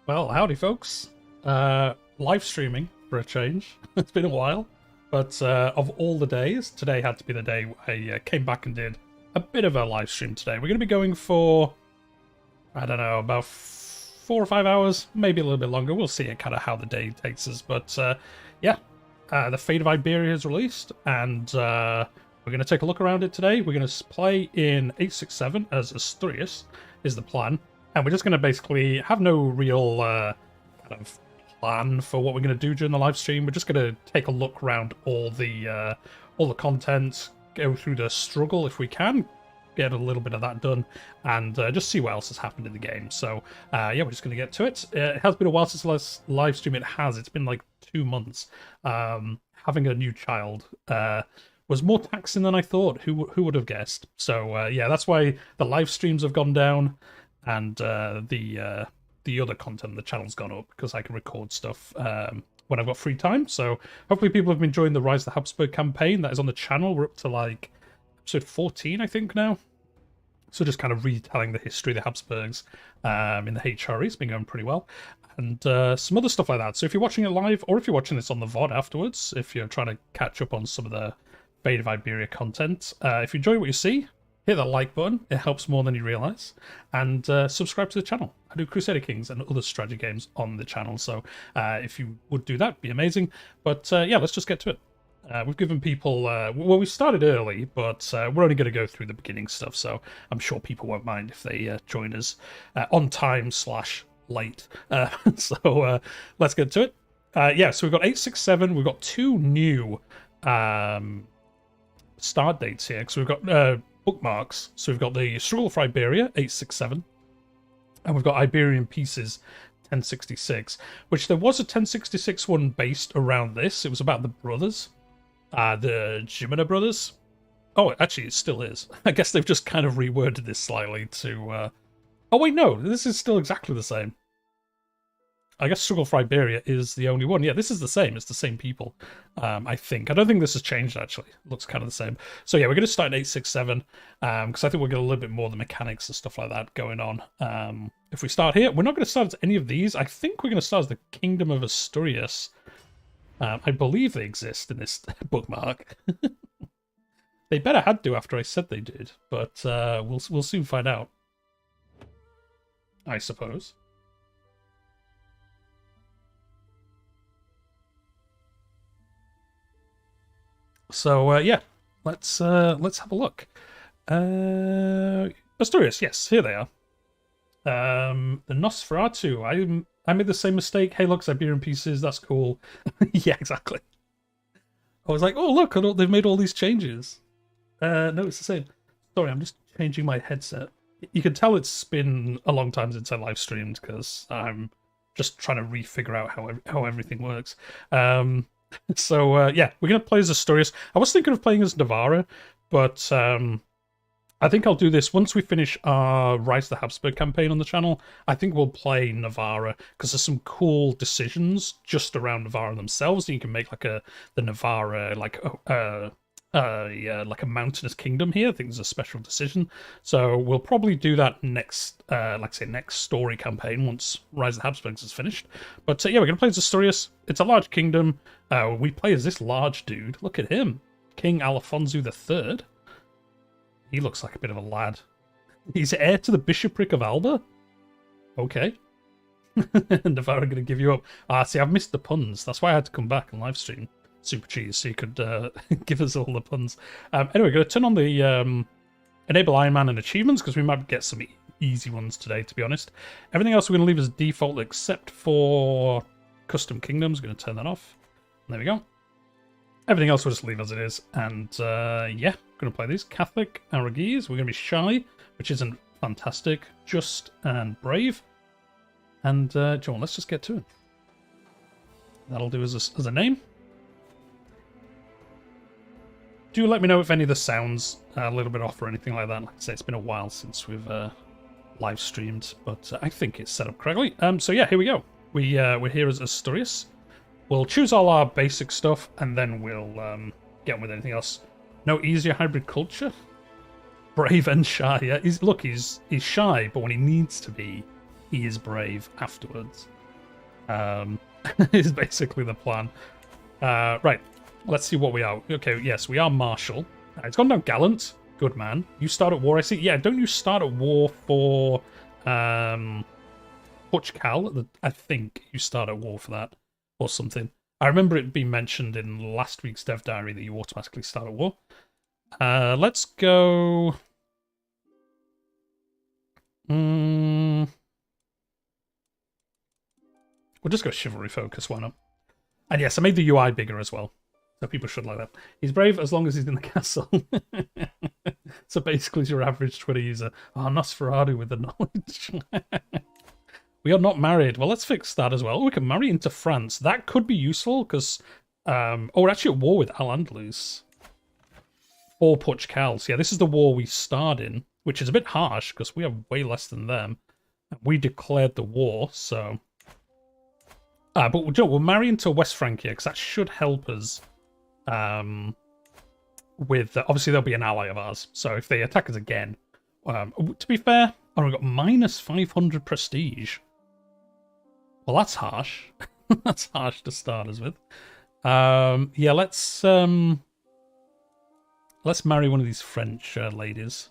Well, howdy, folks. Live streaming for a change. It's been a while, but of all the days, today had to be the day I came back and did a bit of a live stream today. We're going to be going for, I don't know, about 4 or 5 hours, maybe a little bit longer. We'll see kind of how the day takes us. But yeah, the Fate of Iberia is released, and we're going to take a look around it today. We're going to play in 867 as Asturias, is the plan. And we're just going to basically have no real kind of plan for what we're going to do during the live stream. We're just going to take a look around all the content, go through the struggle if we can, get a little bit of that done, and just see what else has happened in the game. So yeah, we're just going to get to it. It has been a while since the last live stream. It's been like 2 months. Having a new child was more taxing than I thought. Who would have guessed? So yeah, that's why the live streams have gone down. And the other content on the channel's gone up because I can record stuff when I've got free time. So hopefully people have been enjoying the Rise of the Habsburg campaign that is on the channel. We're up to like episode 14, I think, now. So just kind of retelling the history of the Habsburgs in the HRE. It's been going pretty well. And some other stuff like that. So if you're watching it live, or if you're watching this on the VOD afterwards, if you're trying to catch up on some of the Fate of Iberia content, if you enjoy what you see, hit that like button, it helps more than you realise. And subscribe to the channel. I do Crusader Kings and other strategy games on the channel, so if you would do that, it'd be amazing. But yeah, let's just get to it. We've given people... well, we started early, but we're only going to go through the beginning stuff, so I'm sure people won't mind if they join us on time/late. So let's get to it. Yeah, so we've got 867. We've got 2 new start dates here, because we've got... bookmarks. So we've got the Struggle for Iberia, 867, and we've got Iberian Pieces, 1066, which there was a 1066 one based around this. It was about the brothers, the Jimena brothers. Oh, actually, it still is. I guess they've just kind of reworded this slightly to... Oh, wait, no, this is still exactly the same. I guess Struggle for Iberia is the only one. Yeah, this is the same. It's the same people, I think. I don't think this has changed, actually. It looks kind of the same. So yeah, we're going to start in 867, because I think we'll get a little bit more of the mechanics and stuff like that going on. If we start here, we're not going to start as any of these. I think we're going to start as the Kingdom of Asturias. I believe they exist in this bookmark. They better had to after I said they did, but we'll soon find out, I suppose. So yeah, let's have a look. Asturias, yes, here they are. The Nosferatu. I made the same mistake. Hey, look, Iberian Pieces. That's cool. Yeah, exactly. I was like, oh look, they've made all these changes. No, it's the same. Sorry, I'm just changing my headset. You can tell it's been a long time since I live streamed because I'm just trying to refigure out how everything works. So yeah, we're going to play as Asturias. I was thinking of playing as Navarra, but I think I'll do this once we finish our Rise of the Habsburg campaign on the channel. I think we'll play Navarra because there's some cool decisions just around Navarra themselves. You can make like the Navarra like a mountainous kingdom here. I think there's a special decision. So we'll probably do that next, like I say, next story campaign once Rise of the Habsburgs is finished. But yeah, we're going to play as Asturias. It's a large kingdom. We play as this large dude. Look at him. King Alfonso III. He looks like a bit of a lad. He's heir to the bishopric of Alba? Okay. Navarra going to give you up. Ah, see, I've missed the puns. That's why I had to come back and live stream Super Cheese so you could give us all the puns. Anyway, we're going to turn on the enable Iron Man and achievements because we might get some easy ones today, to be honest. Everything else we're going to leave as default except for custom kingdoms. We're going to turn that off. There we go. Everything else we'll just leave as it is. And yeah, we're going to play these. Catholic, Aragonese. We're going to be shy, which isn't fantastic. Just and brave. And John, let's just get to it. That'll do as a name. Do let me know if any of the sounds are a little bit off or anything like that. Like I say, it's been a while since we've live streamed, but I think it's set up correctly. So yeah, here we go. We're here as Asturias. We'll choose all our basic stuff, and then we'll get on with anything else. No easier hybrid culture. Brave and shy. Yeah, he's shy, but when he needs to be, he is brave afterwards. Is basically the plan. Right, let's see what we are. Okay, yes, we are martial. It's gone down gallant. Good man. You start at war, I see. Yeah, don't you start at war for Hutch Cal? I think you start at war for that or something. I remember it being mentioned in last week's Dev Diary that you automatically start at war. Let's go... We'll just go chivalry focus, why not? And yes, I made the UI bigger as well. So people should like that. He's brave as long as he's in the castle. So basically, your average Twitter user. Oh, Nosferatu with the knowledge. We are not married. Well, let's fix that as well. We can marry into France. That could be useful because... oh, we're actually at war with Al-Andalus. 4 Putch Cals. Yeah, this is the war we starred in, which is a bit harsh because we have way less than them. We declared the war, so... but we'll marry into West Francia because that should help us with... obviously, they'll be an ally of ours. So if they attack us again... to be fair, oh, we've got minus 500 prestige. Well, that's harsh. That's harsh to start us with. Yeah, let's marry one of these French ladies.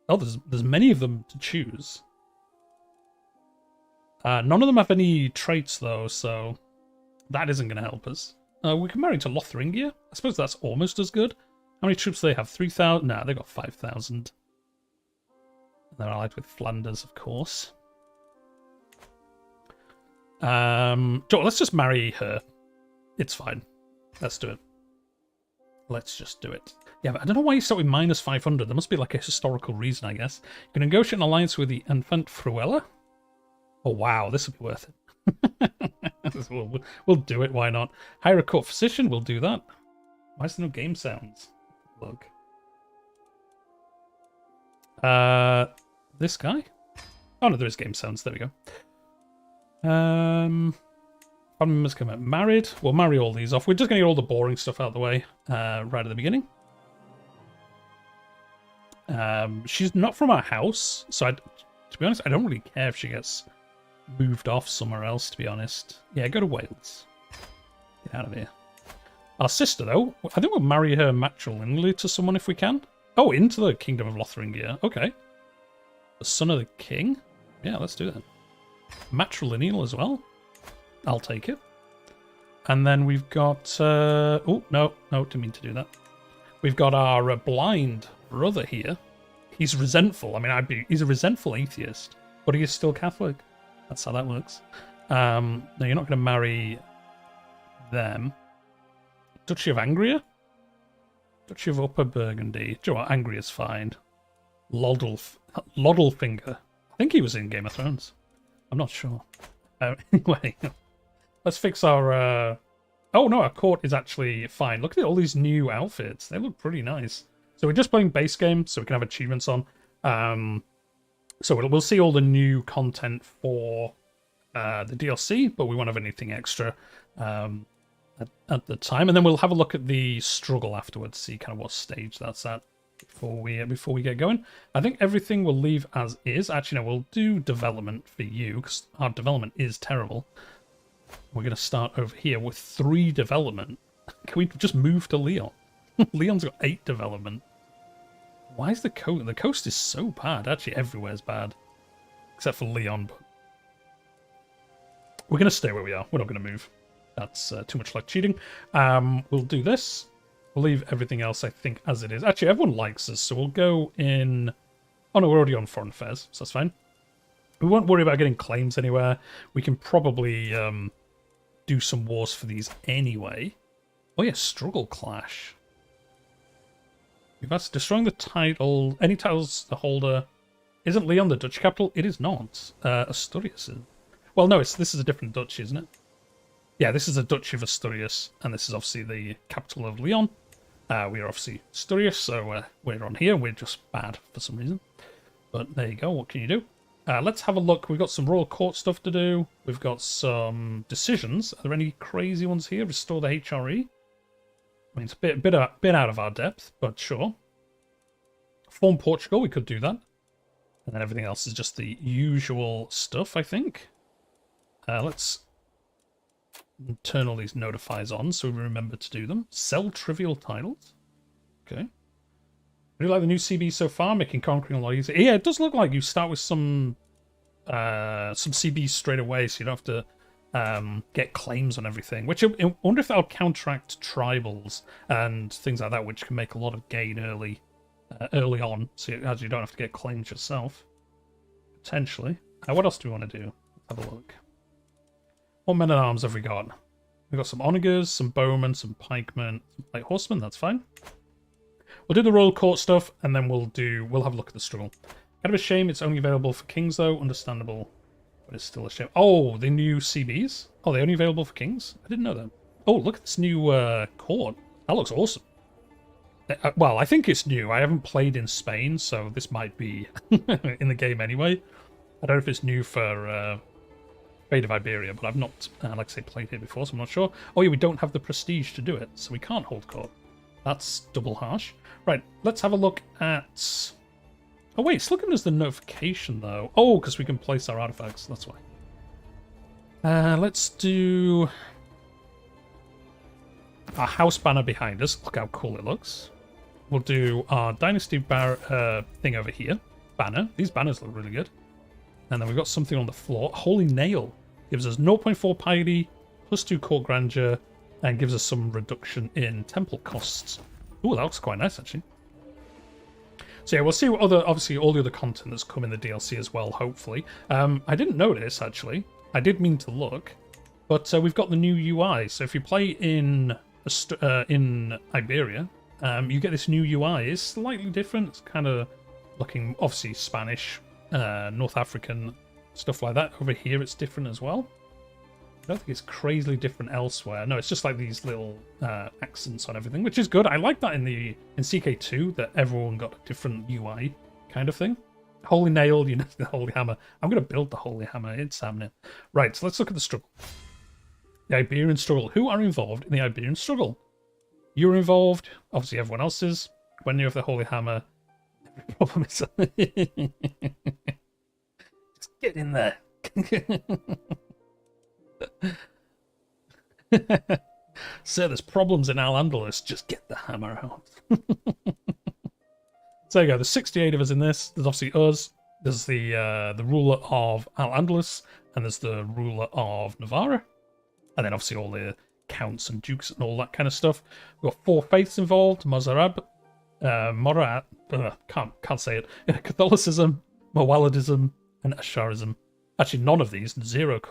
Oh, there's many of them to choose. None of them have any traits, though, so that isn't going to help us. We can marry to Lotharingia. I suppose that's almost as good. How many troops do they have? 3,000? Nah, they've got 5,000. They're allied with Flanders, of course. Let's just marry her. It's fine. Let's do it. Let's just do it. Yeah, but I don't know why you start with minus 500. There must be like a historical reason, I guess. You can negotiate an alliance with the Infant Fruella. Oh, wow. This will be worth it. We'll do it. Why not? Hire a court physician. We'll do that. Why is there no game sounds? Look. This guy? Oh, no, there is game sounds. There we go. Family members come out married. We'll marry all these off. We're just going to get all the boring stuff out of the way right at the beginning. She's not from our house, so to be honest, I don't really care if she gets moved off somewhere else, to be honest. Yeah, go to Wales. Get out of here. Our sister, though, I think we'll marry her matrilineally to someone if we can. Oh, into the Kingdom of Lotharingia. Okay. The son of the king? Yeah, let's do that. Matrilineal as well. I'll take it. And then we've got... oh, no, didn't mean to do that. We've got our blind brother here. He's resentful. I mean, he's a resentful atheist, but he is still Catholic. That's how that works. No, you're not going to marry them. Duchy of Angria? Duchy of Upper Burgundy. Do you know what? Angria's fine. Loddlefinger. I think he was in Game of Thrones. I'm not sure. Anyway, let's fix our... Oh, no, our court is actually fine. Look at all these new outfits. They look pretty nice. So we're just playing base game, so we can have achievements on. So we'll see all the new content for the DLC, but we won't have anything extra at the time. And then we'll have a look at the struggle afterwards, see kind of what stage that's at before we get going. I think everything we'll leave as is. Actually, no, we'll do development for you, because our development is terrible. We're going to start over here with 3 development. Can we just move to Leon? Leon's got 8 development. Why is the coast? The coast is so bad. Actually, everywhere's bad. Except for Leon. But we're going to stay where we are. We're not going to move. That's too much like cheating. We'll do this. We'll leave everything else, I think, as it is. Actually, everyone likes us, so we'll go in... Oh, no, we're already on Foreign Affairs, so that's fine. We won't worry about getting claims anywhere. We can probably do some wars for these anyway. Oh, yeah, Struggle Clash. We've asked destroying the title. Any titles the holder. Isn't Leon the Dutch capital? It is not. Asturias is. Well, no, this is a different duchy, isn't it? Yeah, this is the Duchy of Asturias, and this is obviously the capital of Leon. We are obviously Asturias, so we're on here. We're just bad for some reason. But there you go. What can you do? Let's have a look. We've got some royal court stuff to do. We've got some decisions. Are there any crazy ones here? Restore the HRE. I mean, it's a bit out of our depth, but sure. Form Portugal, we could do that. And then everything else is just the usual stuff, I think. Let's turn all these notifiers on so we remember to do them. Sell trivial titles. Okay. Really like the new CB so far, making conquering a lot easier. Yeah, it does look like you start with some CBs straight away, so you don't have to get claims on everything. Which I wonder if that'll counteract tribals and things like that, which can make a lot of gain early on, so as you don't have to get claims yourself. Potentially. What else do we want to do? Have a look. What men at arms have we got? We've got some onagers, some bowmen, some pikemen, some light horsemen. That's fine. We'll do the royal court stuff, and then we'll have a look at the struggle. Kind of a shame it's only available for kings, though. Understandable, but it's still a shame. Oh, the new CBs. Oh, they're only available for kings. I didn't know that. Oh, look at this new court. That looks awesome. Well, I think it's new. I haven't played in Spain, so this might be in the game anyway. I don't know if it's new for Fate of Iberia, but I've not, like I say, played here before, so I'm not sure. Oh yeah, we don't have the prestige to do it, so we can't hold court. That's double harsh. Right, let's have a look at... Oh wait, it's looking as the notification though. Oh, because we can place our artifacts, that's why. Let's do... our house banner behind us. Look how cool it looks. We'll do our dynasty thing over here. Banner. These banners look really good. And then we've got something on the floor. Holy Nail gives us 0.4 piety, +2 court grandeur, and gives us some reduction in temple costs. Ooh, that looks quite nice, actually. So yeah, we'll see what obviously all the other content that's come in the DLC as well, hopefully. I didn't notice, actually. I did mean to look. But we've got the new UI. So if you play in Iberia, you get this new UI. It's slightly different. It's kind of looking, obviously, Spanish, North African, stuff like that. Over here, it's different as well. I don't think it's crazily different elsewhere. No, it's just like these little accents on everything, which is good. I like that in CK2, that everyone got a different UI kind of thing. Holy Nail, you know, the Holy Hammer. I'm going to build the Holy Hammer. It's happening. Right, so let's look at the struggle. The Iberian struggle. Who are involved in the Iberian struggle? You're involved. Obviously, everyone else is. When you have the Holy Hammer, every problem is... Just get in there. So there's problems in Al-Andalus. Just get the hammer out. So there you go. There's 68 of us in this. There's obviously us. There's the ruler of Al-Andalus, and there's the ruler of Navarra. And then obviously all the counts and dukes and all that kind of stuff. We've got 4 faiths involved: Mozarab, Morat, can't say it, Catholicism, Mowaladism, and Asharism. Actually, none of these, 0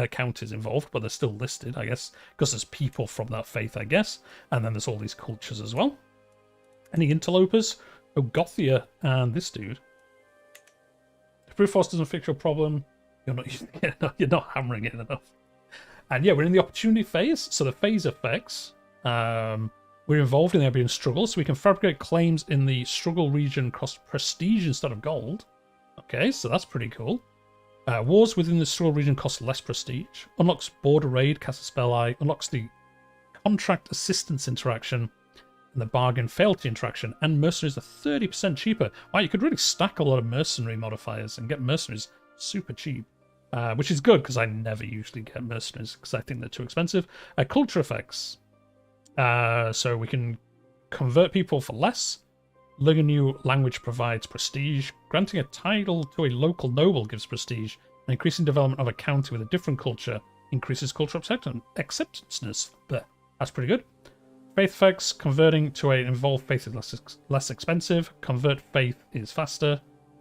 counties involved, but they're still listed, I guess, because there's people from that faith, I guess. And then there's all these cultures as well. Any interlopers? Oh, Gothia and this dude. If brute force doesn't fix your problem, you're not hammering it enough. And yeah, we're in the opportunity phase. So the phase effects, we're involved in the Iberian struggle, so we can fabricate claims in the struggle region cost prestige instead of gold. Okay, so that's pretty cool. Wars within the struggle region cost less prestige. Unlocks border raid, cast a spell eye. Unlocks the contract assistance interaction and the bargain fealty interaction. And mercenaries are 30% cheaper. Wow, you could really stack a lot of mercenary modifiers and get mercenaries super cheap. Which is good, because I never usually get mercenaries, because I think they're too expensive. Culture effects. So we can convert people for less. Learning a new language provides prestige. Granting a title to a local noble gives prestige. And increasing development of a county with a different culture increases cultural acceptance. But that's pretty good. Faith effects. Converting to an involved faith is less expensive. Convert faith is faster.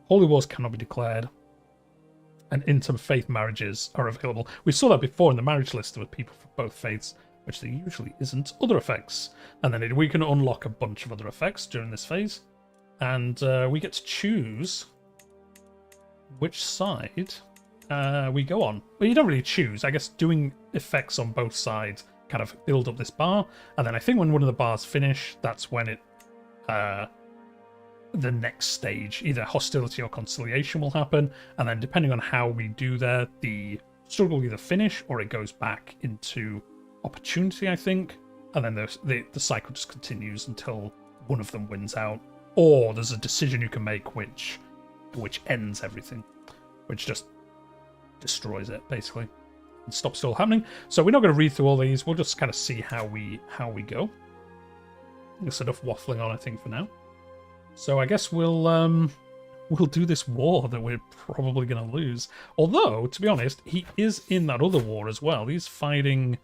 Holy wars cannot be declared. And interfaith marriages are available. We saw that before in the marriage list with people from both faiths, which there usually isn't. Other effects. And then we can unlock a bunch of other effects during this phase. And we get to choose which side we go on. Well, you don't really choose. I guess doing effects on both sides kind of build up this bar. And then I think when one of the bars finish, that's when it... the next stage, either hostility or conciliation, will happen, and then depending on how we do there, the struggle will either finish or it goes back into opportunity, I think, and then the cycle just continues until one of them wins out, or there's a decision you can make which which ends everything, which just destroys it basically and stops it all happening. So we're not going to read through all these. We'll just kind of see how we go. There's enough waffling on, I think, for now. So I guess we'll do this war that we're probably going to lose. Although, to be honest, he is in that other war as well. He's fighting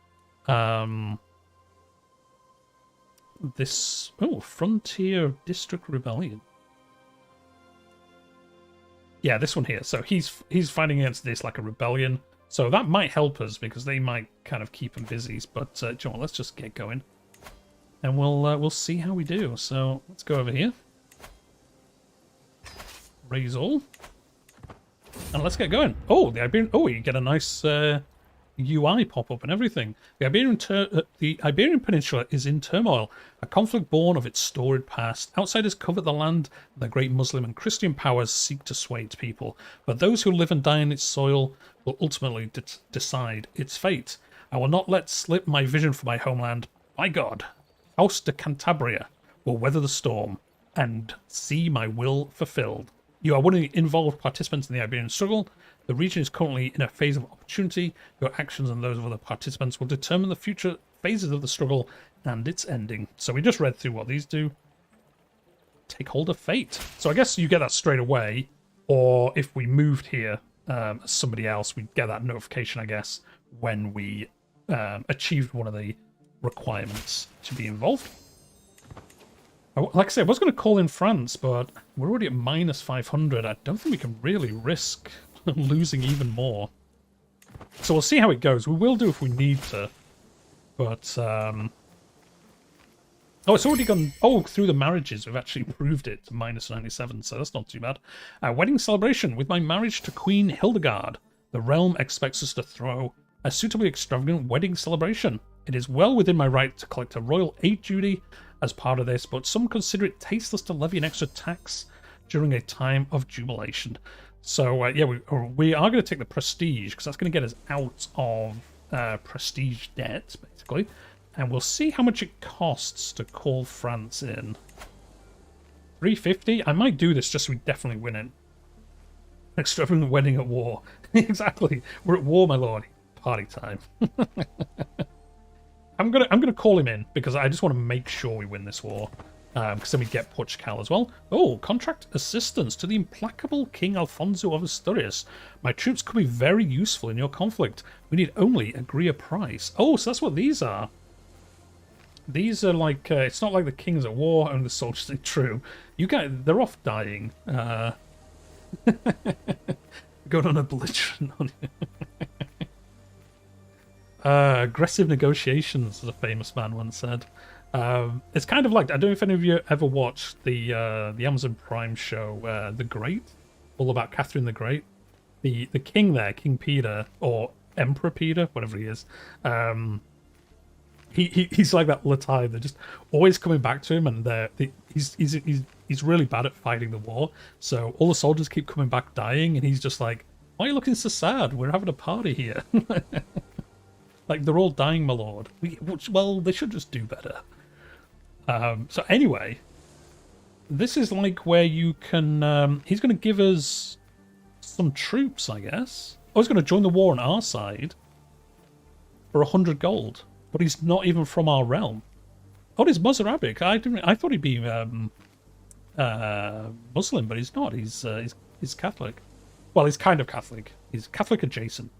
this Frontier District Rebellion. Yeah, this one here. So he's fighting against this like a rebellion. So that might help us because they might kind of keep him busy. But do you know what, let's just get going, and we'll see how we do. So let's go over here. Raise all. And let's get going. Oh, the Iberian... Oh, you get a nice UI pop-up and everything. The Iberian Peninsula is in turmoil. A conflict born of its storied past. Outsiders covet the land. The great Muslim and Christian powers seek to sway its people. But those who live and die in its soil will ultimately decide its fate. I will not let slip my vision for my homeland. By God, House de Cantabria will weather the storm and see my will fulfilled. You are one of the involved participants in the Iberian struggle. The region is currently in a phase of opportunity. Your actions and those of other participants will determine the future phases of the struggle and its ending. So we just read through what these do. Take hold of fate. So I guess you get that straight away, or if we moved here as somebody else, we'd get that notification, I guess, when we achieved one of the requirements to be involved. Like I said, I was going to call in France, but we're already at minus 500. I don't think we can really risk losing even more. So we'll see how it goes. We will do if we need to. But, oh, it's already gone... Oh, through the marriages, we've actually improved it to minus 97, so that's not too bad. Wedding celebration. With my marriage to Queen Hildegard, the realm expects us to throw a suitably extravagant wedding celebration. It is well within my right to collect a royal aid duty as part of this, but some consider it tasteless to levy an extra tax during a time of jubilation. So, yeah, we are going to take the prestige, because that's going to get us out of prestige debt, basically. And we'll see how much it costs to call France in. 350? I might do this just so we definitely win it. Extravagant wedding at war. Exactly. We're at war, my lord. Party time. I'm gonna call him in because I just want to make sure we win this war. Because then we get Portugal as well. Oh, contract assistance to the implacable King Alfonso of Asturias. My troops could be very useful in your conflict. We need only agree a price. Oh, so that's what these are. These are like, it's not like the king's at war, only the soldiers stay true. You guys, they're off dying. Going on a belligerent on you. Aggressive negotiations, as a famous man once said. It's kind of like, I don't know if any of you ever watched the Amazon Prime show, The Great, all about Catherine the Great. The king there, King Peter, or Emperor Peter, whatever he is, he's like that all the time. They're just always coming back to him, and he's really bad at fighting the war. So all the soldiers keep coming back dying, and he's just like, "Why are you looking so sad? We're having a party here." Like, they're all dying, my lord. Well, they should just do better. So anyway, this is like where you can... he's going to give us some troops, I guess. Oh, he's going to join the war on our side for 100 gold. But he's not even from our realm. Oh, he's Mozarabic. I thought he'd be Muslim, but he's not. He's Catholic. Well, he's kind of Catholic. He's Catholic adjacent.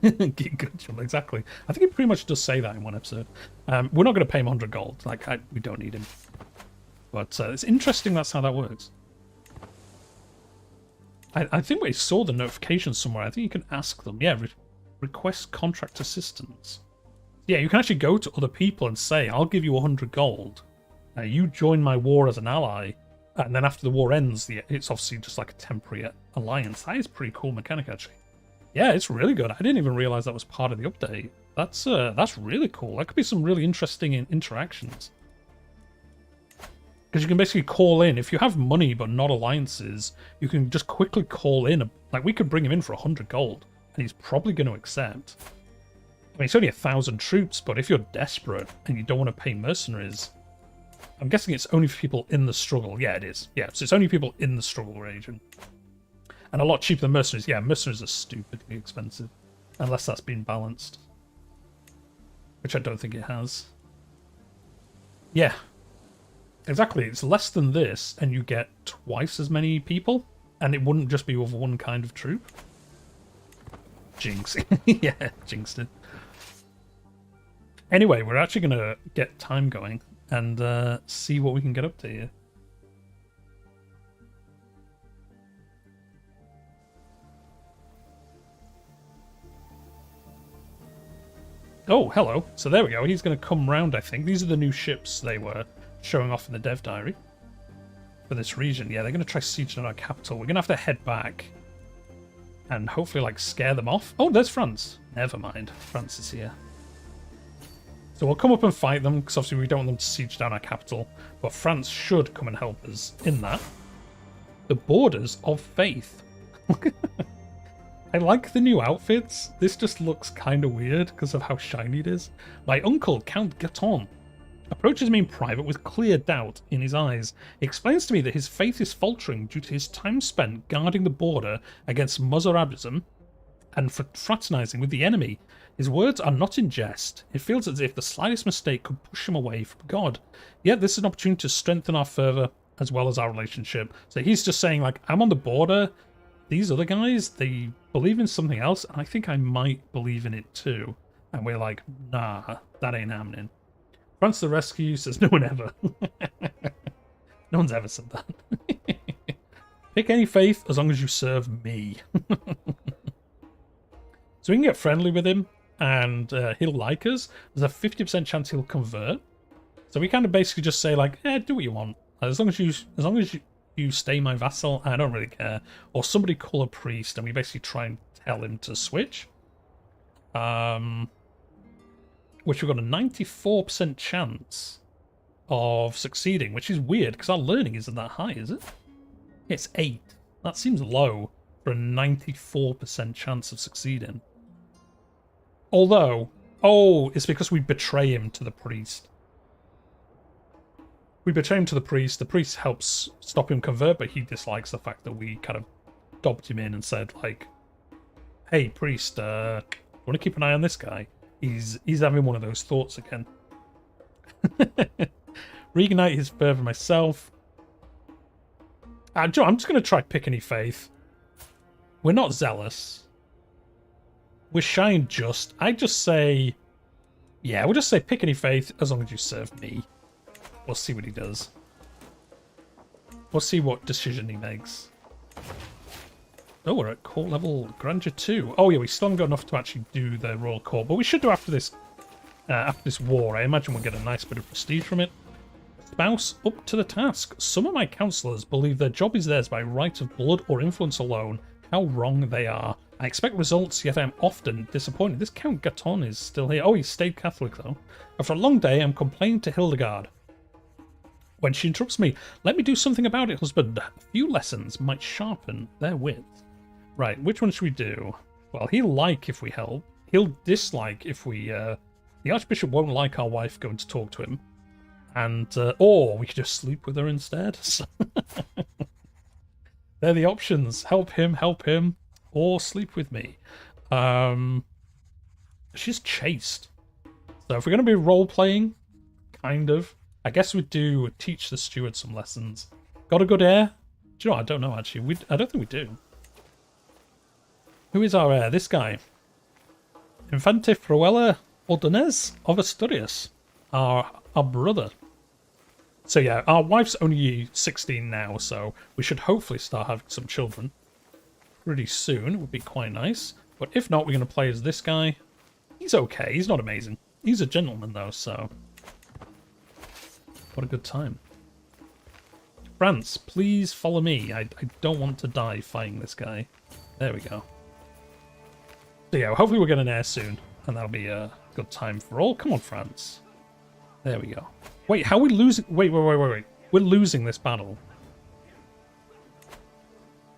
Exactly. I think he pretty much does say that in one episode. We're not going to pay him 100 gold. Like, we don't need him. But it's interesting that's how that works. I think we saw the notification somewhere. I think you can ask them. Yeah, request contract assistance. Yeah, you can actually go to other people and say, I'll give you 100 gold. You join my war as an ally. And then after the war ends, it's obviously just like a temporary alliance. That is a pretty cool mechanic, actually. Yeah, it's really good. I didn't even realize that was part of the update. That's really cool. That could be some really interesting interactions. Because you can basically call in. If you have money but not alliances, you can just quickly call in. Like, we could bring him in for 100 gold, and he's probably going to accept. I mean, it's only 1,000 troops, but if you're desperate and you don't want to pay mercenaries, I'm guessing it's only for people in the struggle. Yeah, it is. Yeah, so it's only people in the struggle region. And a lot cheaper than mercenaries. Yeah, mercenaries are stupidly expensive. Unless that's been balanced. Which I don't think it has. Yeah. Exactly. It's less than this, and you get twice as many people. And it wouldn't just be with one kind of troop. Jinx. Yeah, jinxed it. Anyway, we're actually going to get time going and see what we can get up to here. Oh, hello. So there we go. He's going to come round, I think. These are the new ships they were showing off in the dev diary for this region. Yeah, they're going to try sieging our capital. We're going to have to head back and hopefully, like, scare them off. Oh, there's France. Never mind. France is here. So we'll come up and fight them, because obviously we don't want them to siege down our capital. But France should come and help us in that. The Borders of Faith. I like the new outfits. This just looks kind of weird because of how shiny it is. My uncle, Count Gaton, approaches me in private with clear doubt in his eyes. He explains to me that his faith is faltering due to his time spent guarding the border against Mozarabism and fraternizing with the enemy. His words are not in jest. It feels as if the slightest mistake could push him away from God. Yet this is an opportunity to strengthen our fervor as well as our relationship. So he's just saying, like, I'm on the border. These other guys, they believe in something else, and I think I might believe in it too. And we're like, nah, that ain't happening. France the rescue says no one ever. No one's ever said that. Pick any faith as long as you serve me. So we can get friendly with him, and he'll like us. There's a 50% chance he'll convert. So we kind of basically just say, like, do what you want. As long as you stay my vassal, I don't really care. Or somebody call a priest, and we basically try and tell him to switch. Which we've got a 94% chance of succeeding, which is weird, because our learning isn't that high, is it? It's 8. That seems low for a 94% chance of succeeding. Although, oh, it's because we betray him to the priest. We betray him to the priest helps stop him convert, but he dislikes the fact that we kind of dobbed him in and said, like, hey, priest, want to keep an eye on this guy? He's having one of those thoughts again. Reignite his fervor myself. I'm just going to try pick any faith. We're not zealous. We're shy and just. I just say, yeah, we'll just say pick any faith as long as you serve me. We'll see what he does. We'll see what decision he makes. Oh, we're at court level grandeur 2. Oh yeah, we still haven't got enough to actually do the royal court, but we should do after this war. I imagine we'll get a nice bit of prestige from it. Spouse up to the task. Some of my councillors believe their job is theirs by right of blood or influence alone. How wrong they are. I expect results, yet I am often disappointed. This Count Gaton is still here. Oh, he stayed Catholic though. After a long day, I'm complaining to Hildegard. When she interrupts me, let me do something about it, husband. A few lessons might sharpen their wit. Right, which one should we do? Well, he'll like if we help. He'll dislike if we... the Archbishop won't like our wife going to talk to him. And, or we could just sleep with her instead. They're the options. Help him, or sleep with me. She's chaste. So if we're going to be role-playing, kind of, I guess we'd do teach the steward some lessons. Got a good heir? Do you know, I don't know, actually. I don't think we do. Who is our heir? This guy. Infante Fruela Ordonez of Asturias. Our brother. So yeah, our wife's only 16 now, so we should hopefully start having some children pretty soon. It would be quite nice. But if not, we're going to play as this guy. He's okay. He's not amazing. He's a gentleman, though, so... What a good time. France, please follow me. I don't want to die fighting this guy. There we go. So yeah, hopefully we'll get an heir soon, and that'll be a good time for all. Come on, France. There we go. Wait, how are we losing? Wait. We're losing this battle.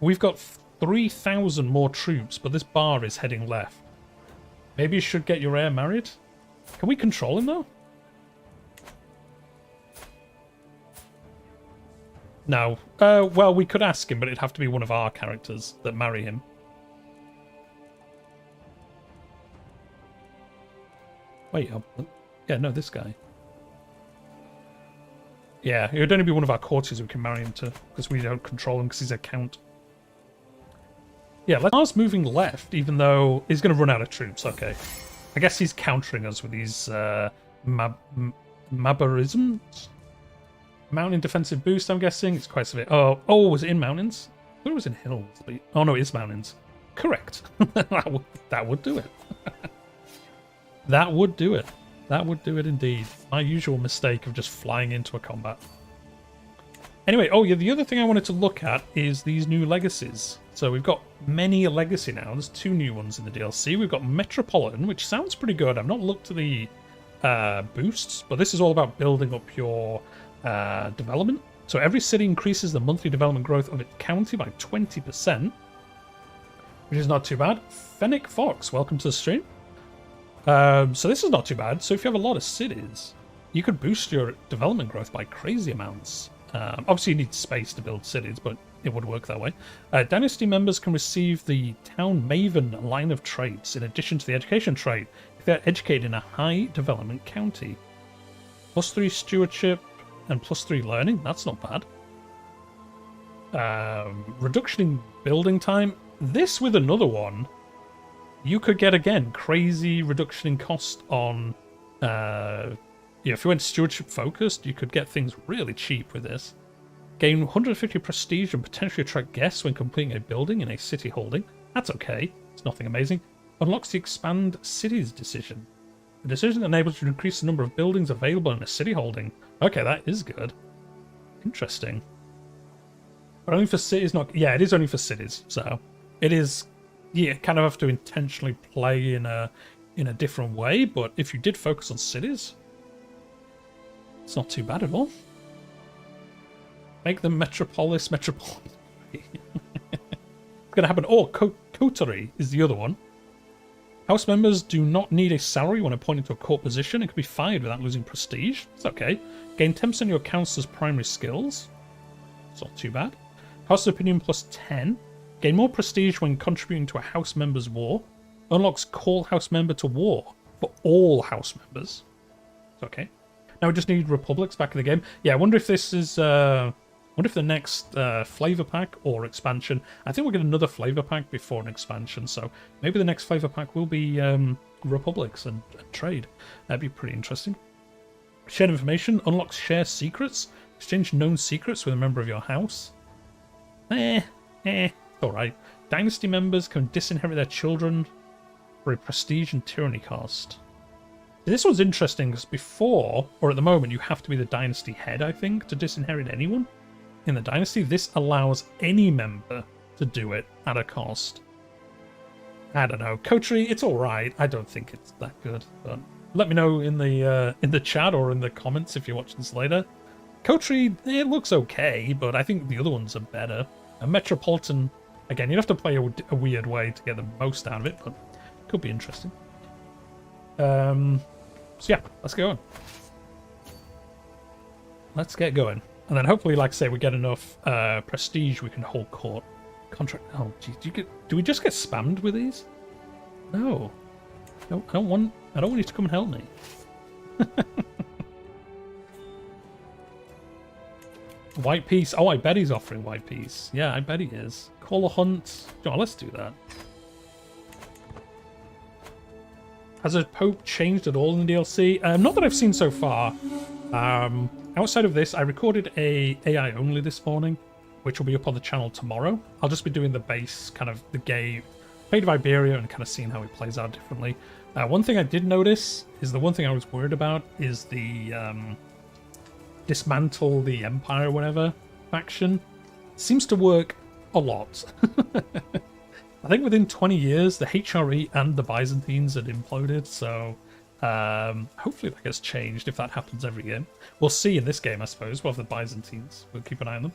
We've got 3,000 more troops, but this bar is heading left. Maybe you should get your heir married? Can we control him, though? No. Well, we could ask him, but it'd have to be one of our characters that marry him. Wait, yeah, no, this guy. Yeah, it would only be one of our courtiers we can marry him to, because we don't control him because he's a count. Yeah, let's moving left, even though he's going to run out of troops. Okay. I guess he's countering us with these Mabarisms? Mountain defensive boost, I'm guessing. It's quite severe. Oh, was it in mountains? I thought it was in hills. But... oh, no, it is mountains. Correct. that would do it. That would do it. That would do it indeed. My usual mistake of just flying into a combat. Anyway, oh yeah, the other thing I wanted to look at is these new legacies. So we've got many a legacy now. There's 2 new ones in the DLC. We've got Metropolitan, which sounds pretty good. I've not looked at the boosts, but this is all about building up your development. So every city increases the monthly development growth of its county by 20%, which is not too bad. Fennec Fox, welcome to the stream. So this is not too bad. So if you have a lot of cities, you could boost your development growth by crazy amounts. Obviously, you need space to build cities, but it would work that way. Dynasty members can receive the Town Maven line of traits in addition to the education trait if they're educated in a high development county. +3 stewardship and +3 learning. That's not bad. Reduction in building time. This with another one. You could get, again, crazy reduction in cost on... yeah, if you went stewardship focused, you could get things really cheap with this. Gain 150 prestige and potentially attract guests when completing a building in a city holding. That's okay. It's nothing amazing. Unlocks the expand cities decision. The decision enables you to increase the number of buildings available in a city holding. Okay, that is good. Interesting. But only for cities, not... yeah, it is only for cities, so... it is... you kind of have to intentionally play in a different way, but if you did focus on cities, it's not too bad at all. Make them metropolis. It's going to happen. Oh, coterie is the other one. House members do not need a salary when appointed to a court position. It can be fired without losing prestige. It's okay. Gain 10% of your councilor's primary skills. It's not too bad. House opinion +10. Gain more prestige when contributing to a house member's war. Unlocks call house member to war for all house members. It's okay. Now we just need republics back in the game. Yeah, I wonder if this is... I wonder if the next flavor pack or expansion... I think we'll get another flavor pack before an expansion, so maybe the next flavor pack will be republics and trade. That'd be pretty interesting. Shared information. Unlocks share secrets. Exchange known secrets with a member of your house. Alright. Dynasty members can disinherit their children for a prestige and tyranny cost. This one's interesting because before, or at the moment, you have to be the dynasty head, I think, to disinherit anyone. In the dynasty, this allows any member to do it at a cost. I don't know. Coterie, it's alright. I don't think it's that good, but let me know in the chat or in the comments if you're watching this later. Coterie, it looks okay, but I think the other ones are better. A Metropolitan... again, you'd have to play a weird way to get the most out of it, but it could be interesting. So yeah, let's get going. Let's get going. And then hopefully, like I say, we get enough prestige we can hold court. Contract... oh, geez, do we just get spammed with these? No. No, I don't want you to come and help me. White Peace. Oh, I bet he's offering White Peace. Yeah, I bet he is. Call a hunt. Oh, let's do that. Has a Pope changed at all in the DLC? Not that I've seen so far. Outside of this, I recorded a AI only this morning, which will be up on the channel tomorrow. I'll just be doing the base, kind of the game, Fate of Iberia, and kind of seeing how it plays out differently. One thing I did notice is the one thing I was worried about is the dismantle the Empire or whatever faction. Seems to work a lot. I think within 20 years, the HRE and the Byzantines had imploded, so hopefully that gets changed if that happens every game. We'll see in this game, I suppose. We'll have the Byzantines. We'll keep an eye on them.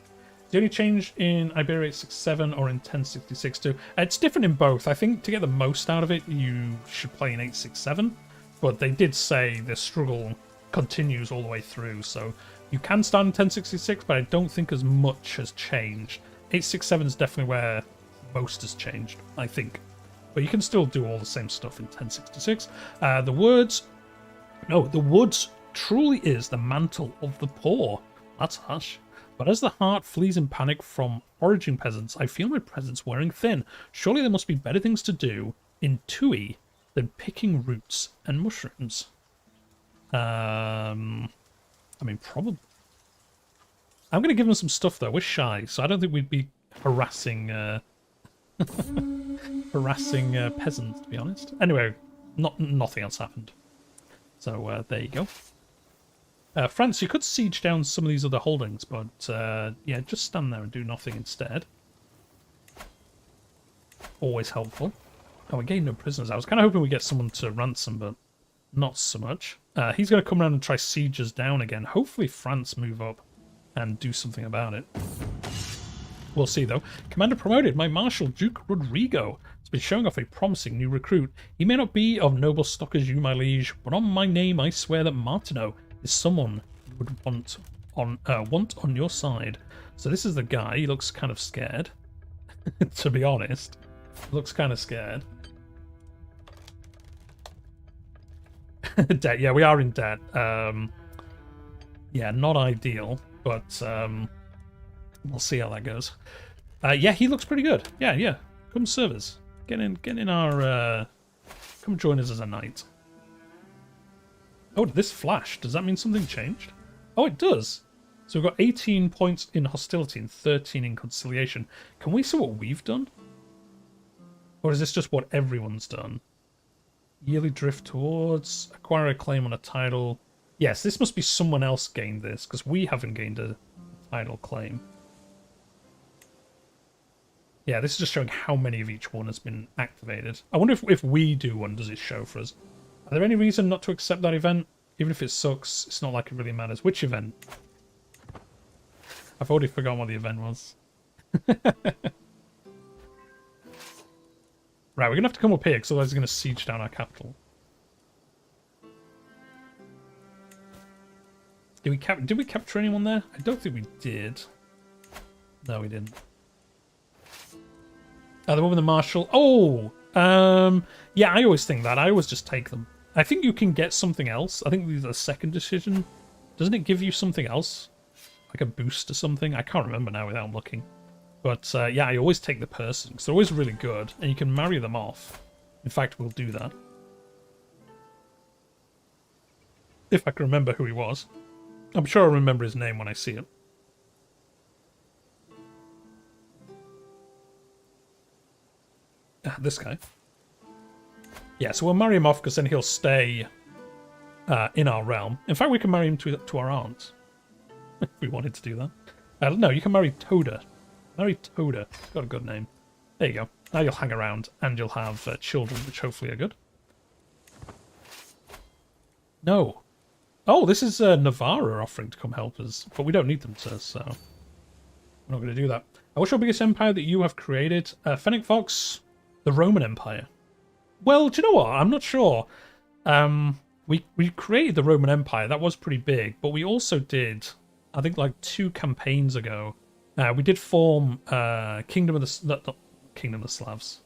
The only change in Iberia 867 or in 1066 it's different in both. I think to get the most out of it, you should play in 867, but they did say the struggle continues all the way through, so You can start in 1066, but I don't think as much has changed. 867 is definitely where most has changed, I think. But you can still do all the same stuff in 1066. The woods truly is the mantle of the poor. That's harsh. But as the heart flees in panic from foraging peasants, I feel my presence wearing thin. Surely there must be better things to do in Tui than picking roots and mushrooms. I mean, probably. I'm going to give them some stuff, though. We're shy, so I don't think we'd be harassing peasants, to be honest. Anyway, nothing else happened. So there you go. France, you could siege down some of these other holdings, but yeah, just stand there and do nothing instead. Always helpful. Oh, we gained no prisoners. I was kind of hoping we'd get someone to ransom, but not so much. He's going to come around and try siege us down again. Hopefully France move up and do something about it. We'll see, though. Commander promoted. My Marshal, Duke Rodrigo, has been showing off a promising new recruit. He may not be of noble stock as you, my liege, but on my name I swear that Martineau is someone you would want on your side. So this is the guy. He looks kind of scared, to be honest. He looks kind of scared. Debt. Yeah, we are in debt. Yeah, not ideal, but we'll see how that goes. Yeah, he looks pretty good. Yeah. Come serve us. Get in our. Come join us as a knight. Oh, did this flash? Does that mean something changed? Oh, it does. So we've got 18 points in hostility and 13 in conciliation. Can we see what we've done? Or is this just what everyone's done? Yearly drift towards, acquire a claim on a title. Yes, this must be someone else gained this, because we haven't gained a title claim. Yeah, this is just showing how many of each one has been activated. I wonder if we do one, does it show for us? Are there any reason not to accept that event? Even if it sucks, it's not like it really matters. Which event? I've already forgotten what the event was. Right, we're going to have to come up here, because otherwise he's going to siege down our capital. Did we capture anyone there? I don't think we did. No, we didn't. Oh, the one with the marshal. Oh! Yeah, I always think that. I always just take them. I think you can get something else. I think the second decision. Doesn't it give you something else? Like a boost or something? I can't remember now without looking. But yeah, I always take the person, because they're always really good, and you can marry them off. In fact, we'll do that. If I can remember who he was. I'm sure I'll remember his name when I see it. This guy. Yeah, so we'll marry him off, because then he'll stay in our realm. In fact, we can marry him to our aunt. If we wanted to do that. No, you can marry Toda. Marry Toda. Got a good name. There you go. Now you'll hang around, and you'll have children, which hopefully are good. No. Oh, this is Navarra offering to come help us, but we don't need them to, so we're not going to do that. What's your biggest empire that you have created? Fennec Fox, the Roman Empire. Well, do you know what? I'm not sure. We created the Roman Empire. That was pretty big, but we also did, I think, like 2 campaigns ago. We did form Kingdom of the Kingdom of the Slavs,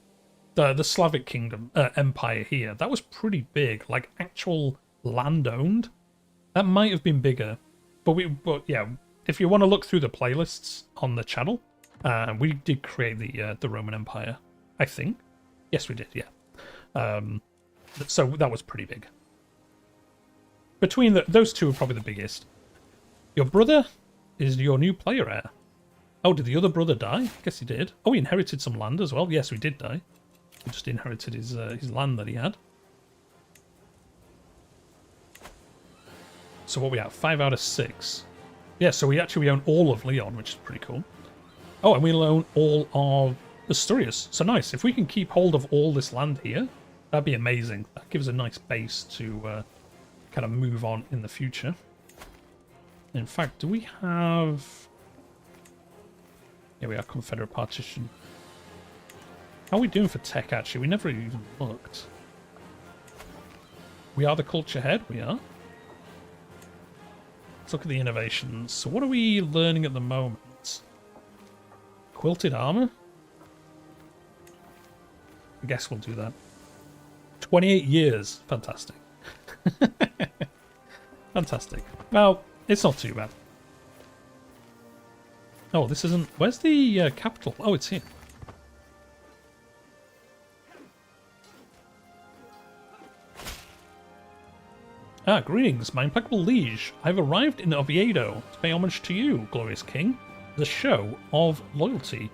the Slavic Kingdom Empire here. That was pretty big, like actual land owned. That might have been bigger, but yeah, if you want to look through the playlists on the channel, we did create the Roman Empire. I think, yes, we did. Yeah, so that was pretty big. Between those two are probably the biggest. Your brother is your new player heir. Oh, did the other brother die? I guess he did. Oh, he inherited some land as well. Yes, we did die. We just inherited his land that he had. So what we have? 5 out of 6. Yeah, so we own all of Leon, which is pretty cool. Oh, and we own all of Asturias. So nice. If we can keep hold of all this land here, that'd be amazing. That gives a nice base to kind of move on in the future. In fact, do we have... Yeah, we have Confederate Partition. How are we doing for tech, actually? We never even looked. We are the culture head, we are. Let's look at the innovations. So what are we learning at the moment? Quilted armor? I guess we'll do that. 28 years. Fantastic. Fantastic. Well, it's not too bad. Oh, this isn't... Where's the capital? Oh, it's here. Ah, greetings, my impeccable liege. I've arrived in Oviedo to pay homage to you, glorious king. The show of loyalty.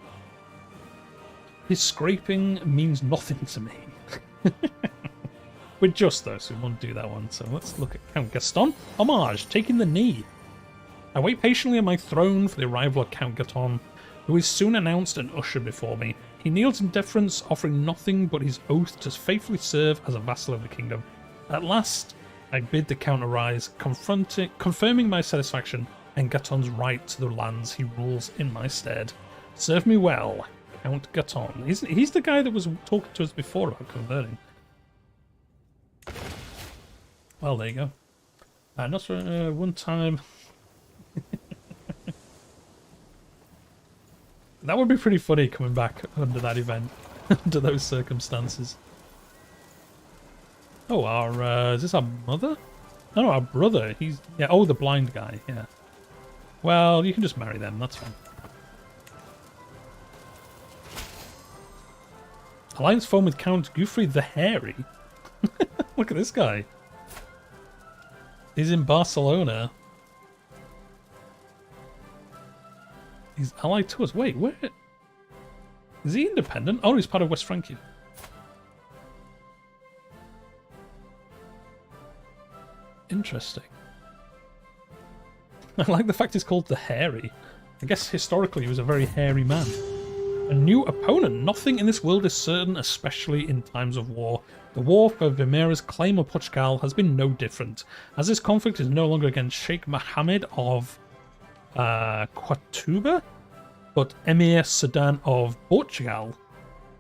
His scraping means nothing to me. We're just though, so we won't do that one. So let's look at Count Gaston. Homage, taking the knee. I wait patiently on my throne for the arrival of Count Gaston, who is soon announced and ushered before me. He kneels in deference, offering nothing but his oath to faithfully serve as a vassal of the kingdom. At last, I bid the Count arise, confirming my satisfaction and Gaston's right to the lands he rules in my stead. Serve me well, Count Gaston. He's the guy that was talking to us before about converting. Well, there you go. Not for one time. That would be pretty funny coming back under that event, under those circumstances. Oh, is this our mother? Oh, no, our brother. He's, yeah, oh, the blind guy, yeah. Well, you can just marry them, that's fine. Alliance formed with Count Guthrie the Hairy. Look at this guy. He's in Barcelona. He's allied to us. Wait, where? Is he independent? Oh, he's part of West Francia. Interesting. I like the fact he's called the Hairy. I guess historically he was a very hairy man. A new opponent. Nothing in this world is certain, especially in times of war. The war for Vimera's claim of Portugal has been no different, as this conflict is no longer against Sheikh Mohammed of Quatuba, but Emir Sudan of Portugal.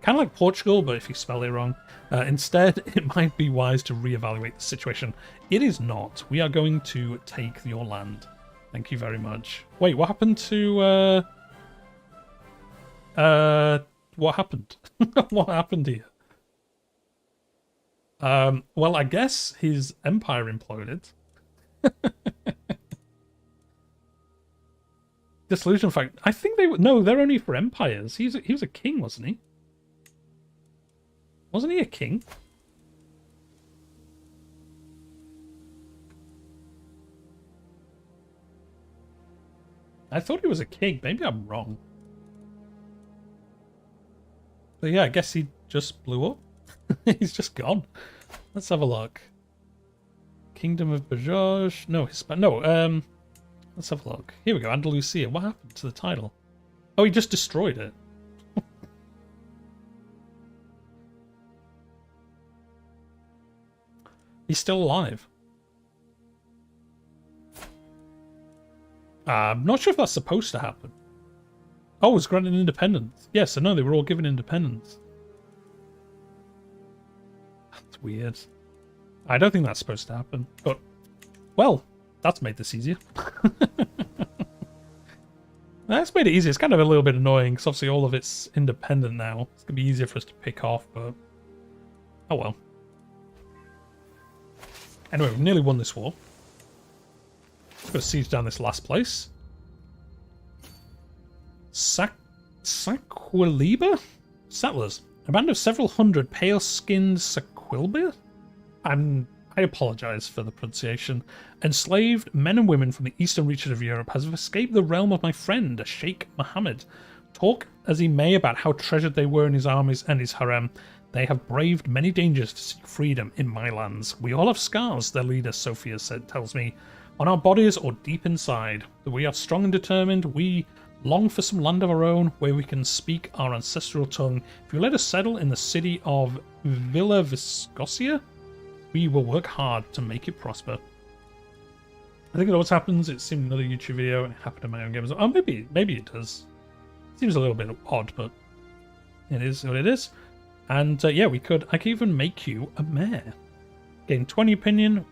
Kind of like Portugal, but if you spell it wrong. Instead, it might be wise to reevaluate the situation. It is not. We are going to take your land. Thank you very much. Wait, what happened to... what happened? What happened here? Well, I guess his empire imploded. Dissolution fact. I think they were... No, they're only for empires. He was a king, wasn't he? Wasn't he a king? I thought he was a king. Maybe I'm wrong. But yeah, I guess he just blew up. He's just gone. Let's have a look. Kingdom of Bajaj. No, no, let's have a look. Here we go. Andalusia. What happened to the title? Oh, he just destroyed it. He's still alive. I'm not sure if that's supposed to happen. Oh, it's granted independence. Yes, so no, they were all given independence. That's weird. I don't think that's supposed to happen. But, well, that's made this easier. That's made it easier. It's kind of a little bit annoying because obviously all of it's independent now. It's going to be easier for us to pick off, but oh well. Anyway, we've nearly won this war. Let's go siege down this last place. Saquiliba? Settlers. A band of several hundred pale-skinned Saquilba? I apologise for the pronunciation. Enslaved men and women from the eastern reaches of Europe have escaped the realm of my friend, Sheikh Mohammed. Talk as he may about how treasured they were in his armies and his harem, they have braved many dangers to seek freedom in my lands. We all have scars, their leader Sophia tells me, on our bodies or deep inside. That we are strong and determined. We long for some land of our own where we can speak our ancestral tongue. If you let us settle in the city of Villa Viscosia, we will work hard to make it prosper. I think it always happens. It's in another YouTube video and it happened in my own game as well. Oh, maybe it does. Seems a little bit odd, but it is what it is. And yeah, I could even make you a mayor. Gain 20 opinion.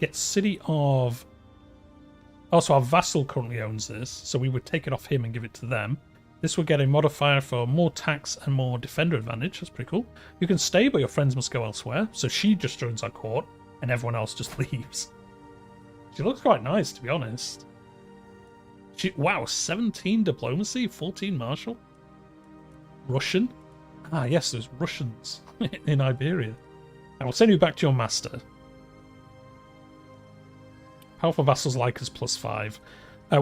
Get city of Also, our vassal currently owns this, so we would take it off him and give it to them. This will get a modifier for more tax and more defender advantage. That's pretty cool. You can stay, but your friends must go elsewhere. So she just joins our court, and everyone else just leaves. She looks quite nice, to be honest. Wow, 17 diplomacy, 14 martial. Russian? Ah, yes, there's Russians in Iberia. I will send you back to your master. Powerful vassals like us +5.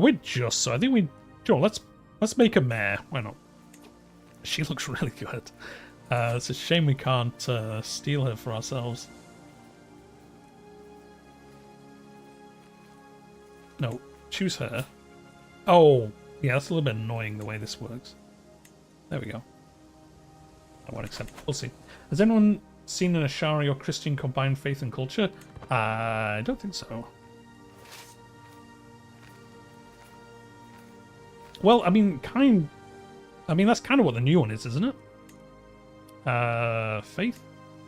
We're just so. I think we. Sure, let's make a mare. Why not? She looks really good. It's a shame we can't steal her for ourselves. No, choose her. Oh, yeah, that's a little bit annoying the way this works. There we go. I won't accept it. We'll see. Has anyone seen an Ashari or Christian combined faith and culture? I don't think so. Well, I mean, that's kind of what the new one is, isn't it? Faith?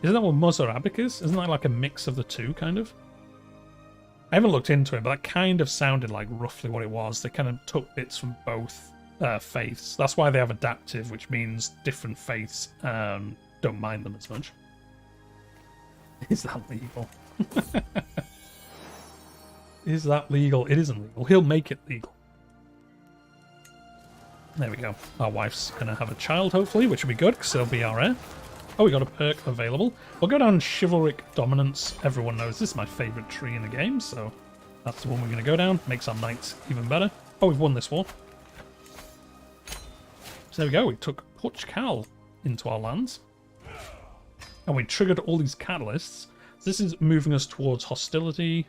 Isn't that what Mozarabic is? Isn't that like a mix of the two, kind of? I haven't looked into it, but that kind of sounded like roughly what it was. They kind of took bits from both faiths. That's why they have adaptive, which means different faiths don't mind them as much. Is that legal? Is that legal? It isn't legal. He'll make it legal. There we go. Our wife's going to have a child, hopefully, which will be good, because it'll be our heir. Oh, we got a perk available. We'll go down Chivalric Dominance. Everyone knows this is my favourite tree in the game, so that's the one we're going to go down. Makes our knights even better. Oh, we've won this war. So there we go. We took Portugal into our lands. And we triggered all these catalysts. So this is moving us towards hostility,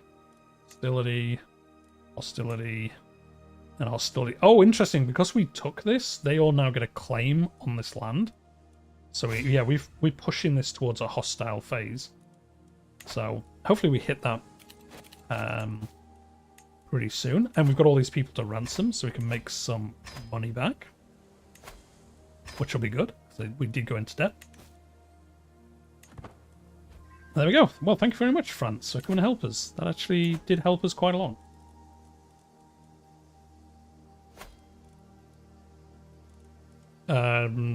hostility, hostility, and hostility. Oh, interesting. Because we took this, they all now get a claim on this land. So we're pushing this towards a hostile phase. So hopefully we hit that pretty soon. And we've got all these people to ransom, so we can make some money back, which will be good. So we did go into debt. There we go. Well, thank you very much, France, for coming to help us. That actually did help us quite a lot.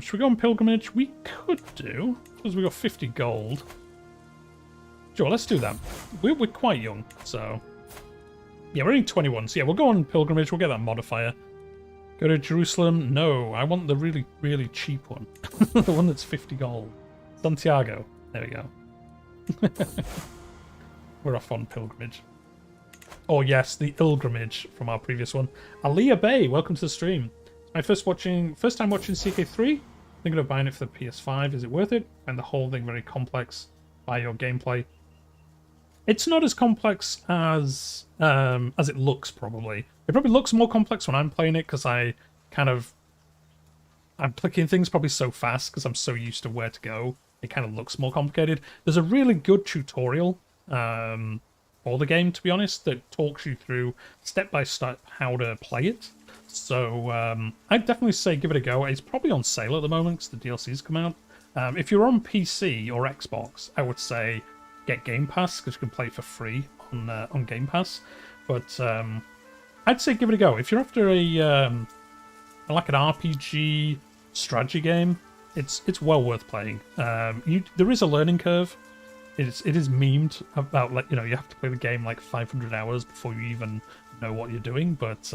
Should we go on pilgrimage? We could do, because we got 50 gold. Sure, let's do that. We're quite young, so yeah, we're only 21. So yeah, we'll go on pilgrimage. We'll get that modifier. Go to Jerusalem. No, I want the really, really cheap one, the one that's 50 gold. Santiago. There we go. We're off on pilgrimage. Oh yes, the pilgrimage from our previous one. Aliyah Bay, welcome to the stream. My first time watching CK3. Thinking of buying it for the PS5. Is it worth it? Find the whole thing very complex by your gameplay. It's not as complex as it looks, probably. It probably looks more complex when I'm playing it because I'm clicking things probably so fast because I'm so used to where to go. It kind of looks more complicated. There's a really good tutorial for the game, to be honest, that talks you through step by step how to play it. So I'd definitely say give it a go. It's probably on sale at the moment because the DLC's come out. If you're on PC or Xbox, I would say get Game Pass because you can play it for free on Game Pass. But I'd say give it a go. If you're after like an RPG strategy game, it's well worth playing. There is a learning curve. It is memed about, like, you have to play the game like 500 hours before you even know what you're doing. But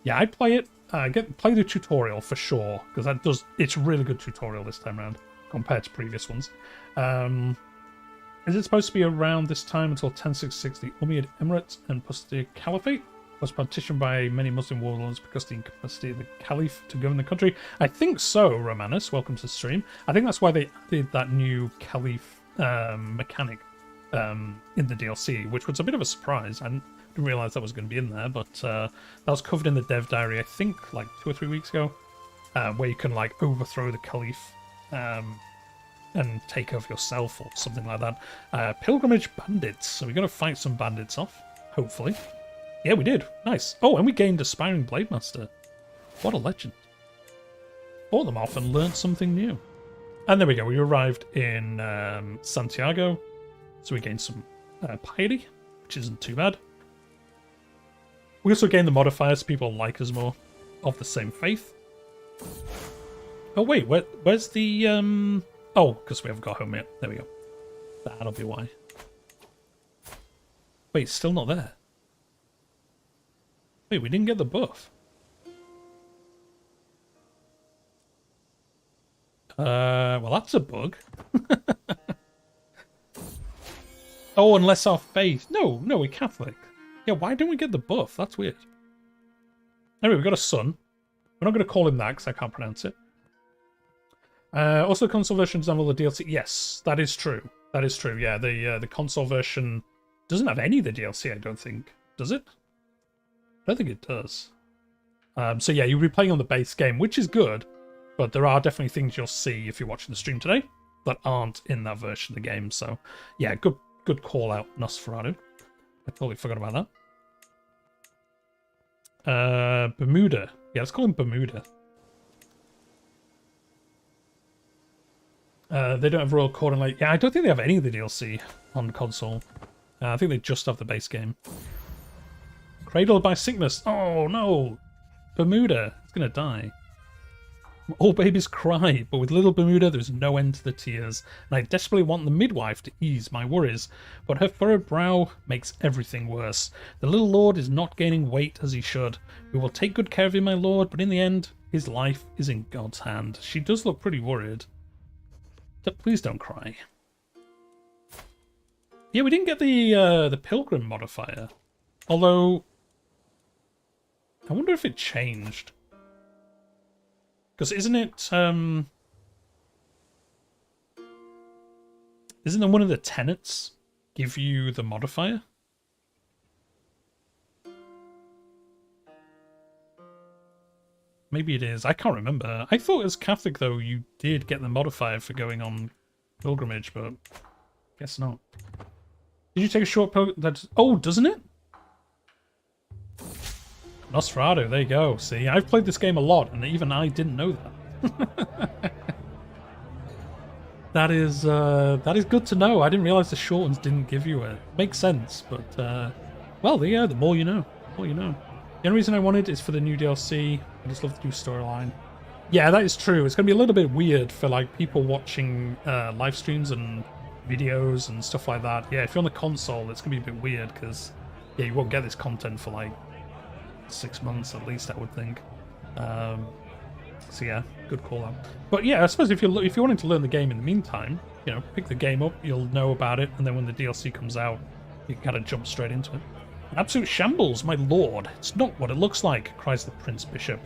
yeah, I'd play it. Play the tutorial for sure, because it's a really good tutorial this time around compared to previous ones. Is it supposed to be around this time until 1066 the Umayyad Emirate and the Caliphate was partitioned by many Muslim warlords because of the incapacity of the Caliph to govern the country? I think so, Romanus. Welcome to the stream. I think that's why they added that new Caliph mechanic in the DLC, which was a bit of a surprise. I didn't realise that was going to be in there, but that was covered in the dev diary, I think, like 2 or 3 weeks ago, where you can like overthrow the Caliph and take over yourself or something like that. Pilgrimage bandits. So we're going to fight some bandits off, hopefully. Yeah, we did. Nice. Oh, and we gained Aspiring Blade Master. What a legend. Fought them off and learnt something new. And there we go. We arrived in Santiago. So we gained some piety, which isn't too bad. We also gain the modifiers so people like us more. Of the same faith. Oh wait, where's the oh, because we haven't got home yet. There we go. That'll be why. Wait, it's still not there. Wait, we didn't get the buff. Well, that's a bug. Oh, unless our faith. No, we're Catholic. Yeah, why don't we get the buff? That's weird. Anyway, we've got a son. We're not going to call him that because I can't pronounce it. Also, the console version doesn't have all the DLC. Yes, that is true. That is true. Yeah, the console version doesn't have any of the DLC, I don't think. Does it? I don't think it does. So yeah, you'll be playing on the base game, which is good. But there are definitely things you'll see if you're watching the stream today that aren't in that version of the game. So yeah, good call out, Nosferatu. I totally forgot about that. Bermuda. Yeah, let's call him Bermuda. They don't have Royal Court and like... Yeah, I don't think they have any of the DLC on console. I think they just have the base game. Cradled by sickness. Oh, no. Bermuda. It's going to die. All babies cry, but with little Bermuda there's no end to the tears, and I desperately want the midwife to ease my worries, but her furrowed brow makes everything worse. The little lord is not gaining weight as he should. We will take good care of him, my lord, but in the end, his life is in God's hand. She does look pretty worried. Please don't cry. Yeah, we didn't get the pilgrim modifier, although I wonder if it changed. Because isn't it, isn't there one of the tenets give you the modifier? Maybe it is. I can't remember. I thought as Catholic, though, you did get the modifier for going on pilgrimage, but guess not. Did you take a short pilgrimage? Oh, doesn't it? Nosferatu, there you go. See, I've played this game a lot, and even I didn't know that. That is good to know. I didn't realize the short ones didn't give you it. Makes sense, but well, yeah, the more you know. The more you know. The only reason I wanted is for the new DLC. I just love the new storyline. Yeah, that is true. It's going to be a little bit weird for like people watching live streams and videos and stuff like that. Yeah, if you're on the console, it's going to be a bit weird because yeah, you won't get this content for like 6 months at least, I would think. So yeah, good call out. But yeah, I suppose if you're wanting to learn the game in the meantime, you know, pick the game up, you'll know about it, and then when the DLC comes out, you can kind of jump straight into it. Absolute shambles, my lord. It's not what it looks like, cries the Prince Bishop.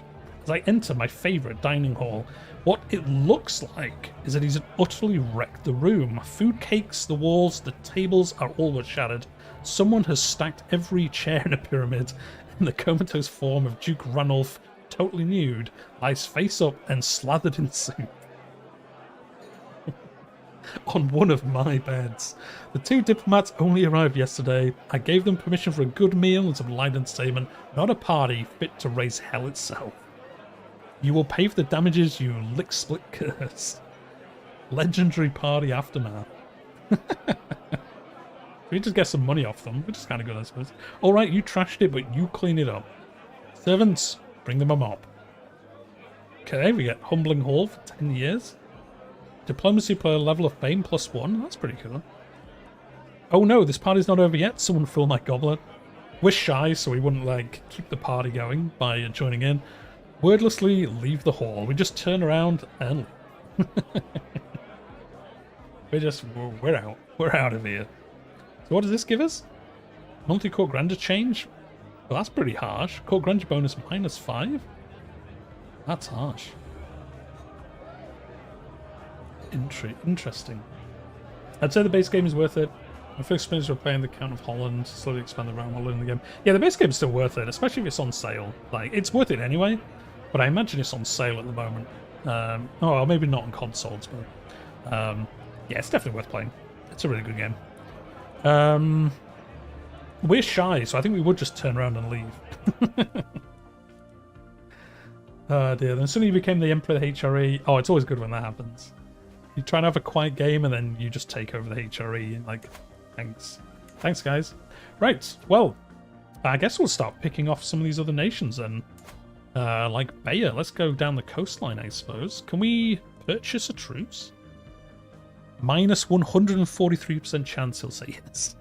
As I enter my favourite dining hall, what it looks like is that he's utterly wrecked the room. Food cakes, the walls, the tables are all but shattered. Someone has stacked every chair in a pyramid, and the comatose form of Duke Ranulph, totally nude, lies face up and slathered in soup on one of my beds. The two diplomats only arrived yesterday. I gave them permission for a good meal and some light entertainment, not a party fit to raise hell itself. You will pay for the damages, you lick-split curse. Legendary party aftermath. We just get some money off them, which is kind of good, I suppose. Alright, you trashed it, but you clean it up. Servants, bring them a mop. Okay, we get Humbling Hall for 10 years. Diplomacy player level of fame +1. That's pretty cool. Oh no, this party's not over yet. Someone fill my goblet. We're shy, so we wouldn't, like, keep the party going by joining in. Wordlessly leave the hall. We just turn around and we're out. We're out of here. So what does this give us? Multi-court grandeur change? Well, that's pretty harsh. Court grandeur bonus -5? That's harsh. Interesting. I'd say the base game is worth it. My first experience with playing the Count of Holland, slowly expand the realm while learning the game. Yeah, the base game's still worth it, especially if it's on sale. Like, it's worth it anyway, but I imagine it's on sale at the moment. Oh, well, maybe not on consoles, but yeah, it's definitely worth playing. It's a really good game. We're shy, so I think we would just turn around and leave. Oh dear, then suddenly you became the Emperor of the HRE. Oh, it's always good when that happens. You try and have a quiet game and then you just take over the HRE and like, thanks. Thanks, guys. Right, well, I guess we'll start picking off some of these other nations then. Like Bayer. Let's go down the coastline, I suppose. Can we purchase a truce? Minus 143% chance he'll say yes.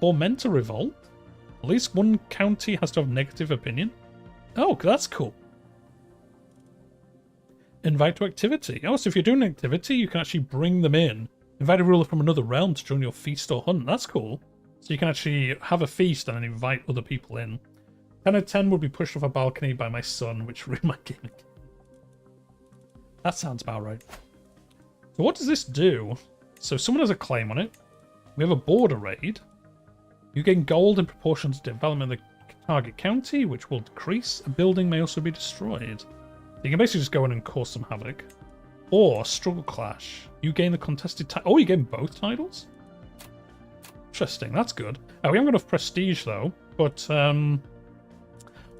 Foment a revolt? At least one county has to have negative opinion. Oh, that's cool. Invite to activity. Oh, so if you're doing an activity, you can actually bring them in. Invite a ruler from another realm to join your feast or hunt. That's cool. So you can actually have a feast and then invite other people in. 10 out of 10 would be pushed off a balcony by my son, which ruined my game. That sounds about right. So what does this do? So someone has a claim on it. We have a border raid. You gain gold in proportion to development of the target county, which will decrease. A building may also be destroyed. You can basically just go in and cause some havoc. Or struggle clash. You gain the contested title. Oh, you gain both titles? Interesting, that's good. We haven't got enough prestige though, but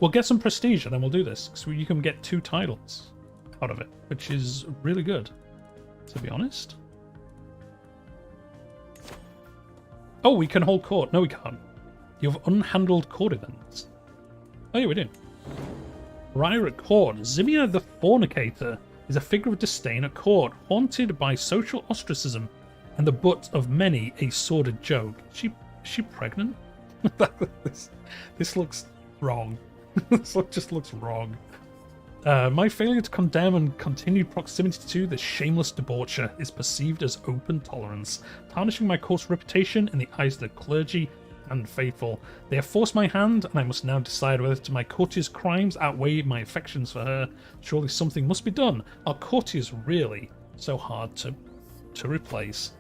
we'll get some prestige and then we'll do this. So you can get 2 titles out of it, which is really good, to be honest. Oh, we can hold court. No, we can't. You have unhandled court events. Oh, yeah, we do. Riot at court. Zimia the Fornicator is a figure of disdain at court, haunted by social ostracism and the butt of many a sordid joke. Is she pregnant? This looks wrong. This just looks wrong. My failure to condemn and continued proximity to this shameless debaucher is perceived as open tolerance, tarnishing my court's reputation in the eyes of the clergy and faithful. They have forced my hand, and I must now decide whether my courtier's crimes outweigh my affections for her. Surely something must be done. Are courtiers really so hard to replace?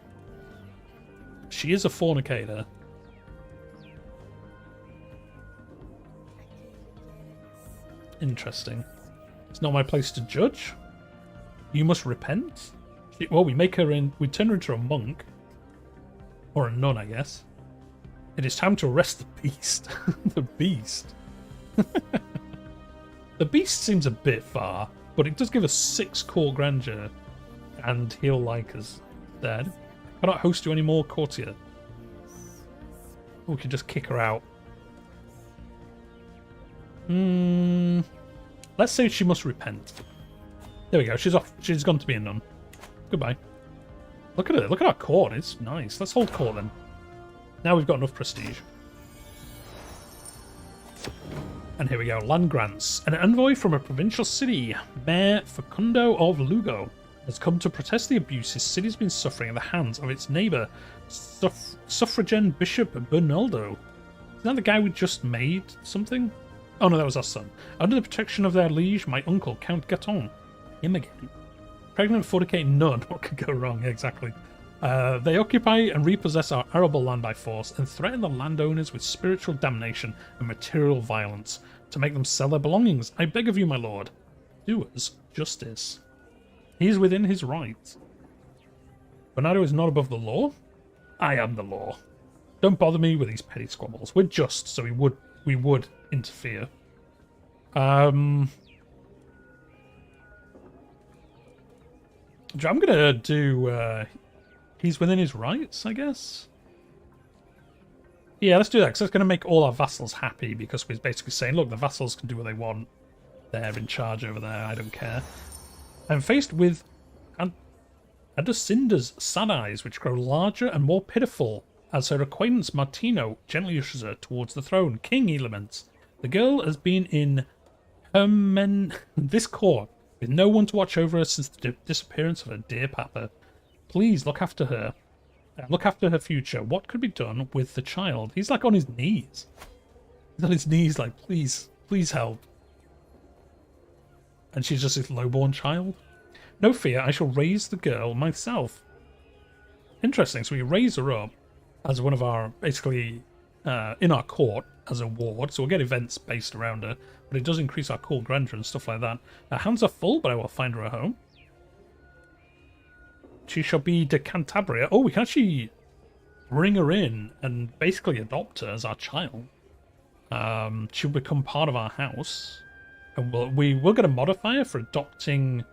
She is a fornicator. Interesting. It's not my place to judge. You must repent. Well, we turn her into a monk. Or a nun, I guess. It is time to arrest the beast. The beast. The beast seems a bit far, but it does give us 6 core grandeur. And he'll like us dead. I cannot host you anymore, courtier. We can just kick her out. Let's say she must repent. There we go. She's off. She's gone to be a nun. Goodbye. Look at it. Look at our court. It's nice. Let's hold court then. Now we've got enough prestige. And here we go. Land grants. An envoy from a provincial city, Mayor Facundo of Lugo, has come to protest the abuse his city has been suffering at the hands of its neighbour, suffragan Bishop Bernaldo. Isn't that the guy we just made something? Oh no, that was our son. Under the protection of their liege, my uncle, Count Gaton. Him again. Pregnant fornicating nun. What could go wrong? Exactly. They occupy and repossess our arable land by force and threaten the landowners with spiritual damnation and material violence to make them sell their belongings. I beg of you, my lord, do us justice. He is within his rights. Bernardo is not above the law. I am the law. Don't bother me with these petty squabbles. We're just, so we would interfere. I'm gonna do he's within his rights, I guess. Yeah, let's do that, because that's going to make all our vassals happy, because we're basically saying, look, the vassals can do what they want. They're in charge over there, I don't care. I'm faced with Adocinda's sad eyes, which grow larger and more pitiful as her acquaintance Martino gently ushers her towards the throne. King, he laments. The girl has been in this court with no one to watch over her since the disappearance of her dear papa. Please look after her. Look after her future. What could be done with the child? He's like on his knees. He's on his knees like, please, please help. And she's just this lowborn child. No fear, I shall raise the girl myself. Interesting, so we raise her up as one of our, basically, in our court as a ward. So we'll get events based around her, but it does increase our court grandeur and stuff like that. Our hands are full, but I will find her a home. She shall be de Cantabria. Oh, we can actually bring her in and basically adopt her as our child. She'll become part of our house. And we will get a modifier for adopting.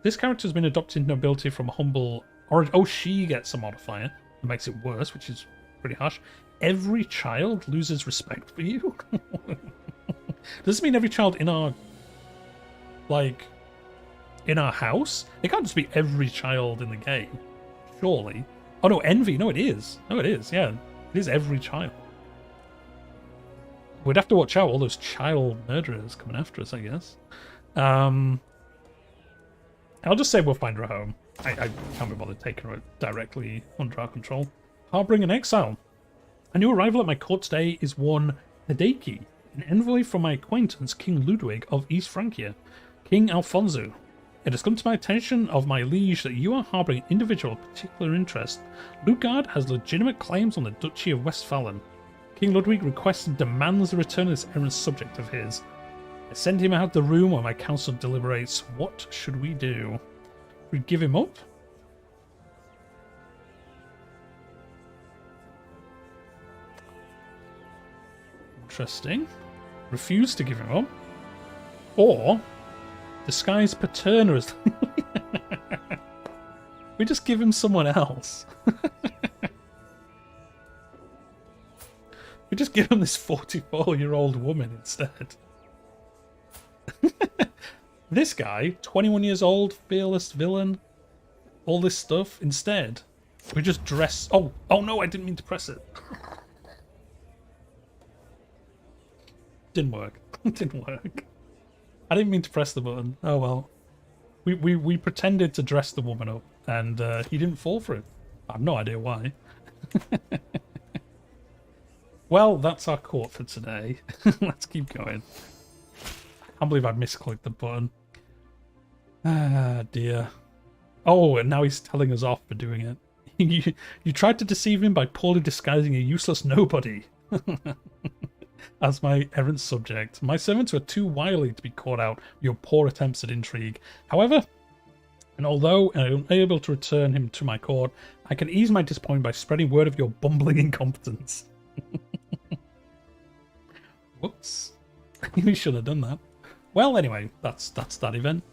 This character has been adopted nobility from humble origin. Oh, she gets a modifier that makes it worse, which is pretty harsh. every child loses respect for you? Does this mean every child in our, like, in our house? It can't just be every child in the game, surely. Oh no, envy. No, it is. No, it is. Yeah, it is every child. We'd have to watch out all those child murderers coming after us, I guess. I'll just say we'll find her a home. I can't be bothered taking her directly under our control. Harboring an exile. A new arrival at my court today is one Hideki, an envoy from my acquaintance King Ludwig of East Francia. King Alfonso, it has come to my attention of my liege that you are harbouring an individual of particular interest. Lugard has legitimate claims on the Duchy of Westphalen. King Ludwig requests and demands the return of this errant subject of his. I send him out the room where my council deliberates. What should we do? We give him up? Interesting. Refuse to give him up? Or disguise Paterna as... We just give him someone else. We just give him this 44-year-old woman instead. This guy, 21 years old, fearless villain, all this stuff. Instead, we just dress... Oh no, I didn't mean to press it. Didn't work. It didn't work. I didn't mean to press the button. Oh well. We pretended to dress the woman up, and he didn't fall for it. I have no idea why. Well, that's our court for today. Let's keep going. I can't believe I misclicked the button. Ah, dear. Oh, and now he's telling us off for doing it. You tried to deceive him by poorly disguising a useless nobody. As my errant subject. My servants were too wily to be caught out with your poor attempts at intrigue. However, and although I am unable to return him to my court, I can ease my disappointment by spreading word of your bumbling incompetence. Whoops. We should have done that. Well, anyway, that's that event.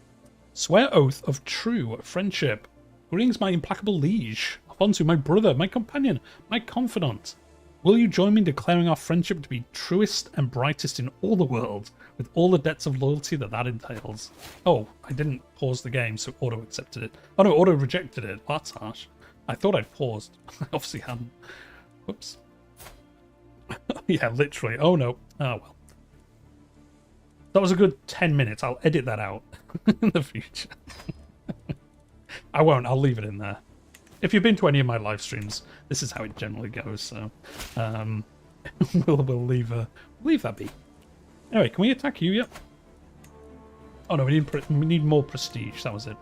Swear oath of true friendship. Greetings, my implacable liege. Alfonso, my brother, my companion, my confidant. Will you join me in declaring our friendship to be truest and brightest in all the world, with all the debts of loyalty that entails? Oh, I didn't pause the game, so auto accepted it. Oh no, auto rejected it. Well, that's harsh. I thought I'd paused. I obviously hadn't. Whoops. Yeah, literally. Oh no. Oh well. That was a good 10 minutes. I'll edit that out in the future. I won't. I'll leave it in there. If you've been to any of my live streams, this is how it generally goes. So we'll leave that be. Anyway, can we attack you yet? Oh no, we need more prestige. That was it.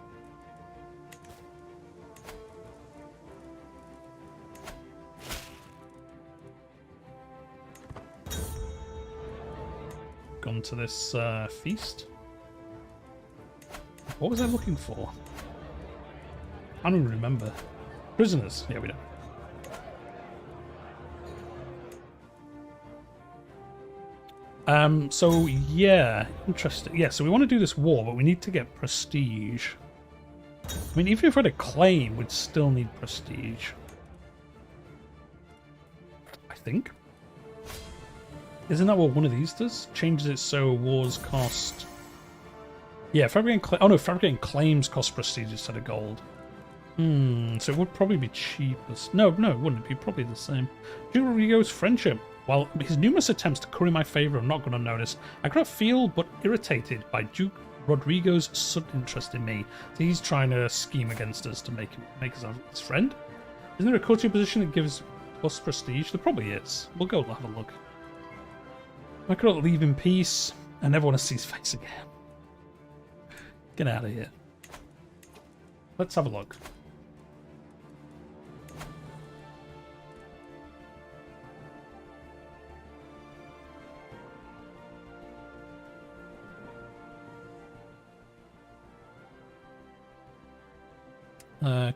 Gone to this feast. What was I looking for? I don't even remember. Prisoners. Yeah, we don't. So yeah, interesting. Yeah, so we want to do this war, but we need to get prestige. I mean, even if we had a claim, we'd still need prestige. I think. Isn't that what one of these does? Changes it so wars cost... Yeah, fabricating oh no, fabricating claims cost prestige instead of gold. So it would probably be cheapest. No, it wouldn't. It'd be probably the same. Duke Rodrigo's friendship. While his numerous attempts to curry my favour are not gone unnoticed, I cannot feel but irritated by Duke Rodrigo's sudden interest in me. So he's trying to scheme against us to make us his friend. Isn't there a courtier position that gives us prestige? There probably is. We'll go have a look. I cannot leave in peace. I never want to see his face again. Get out of here. Let's have a look.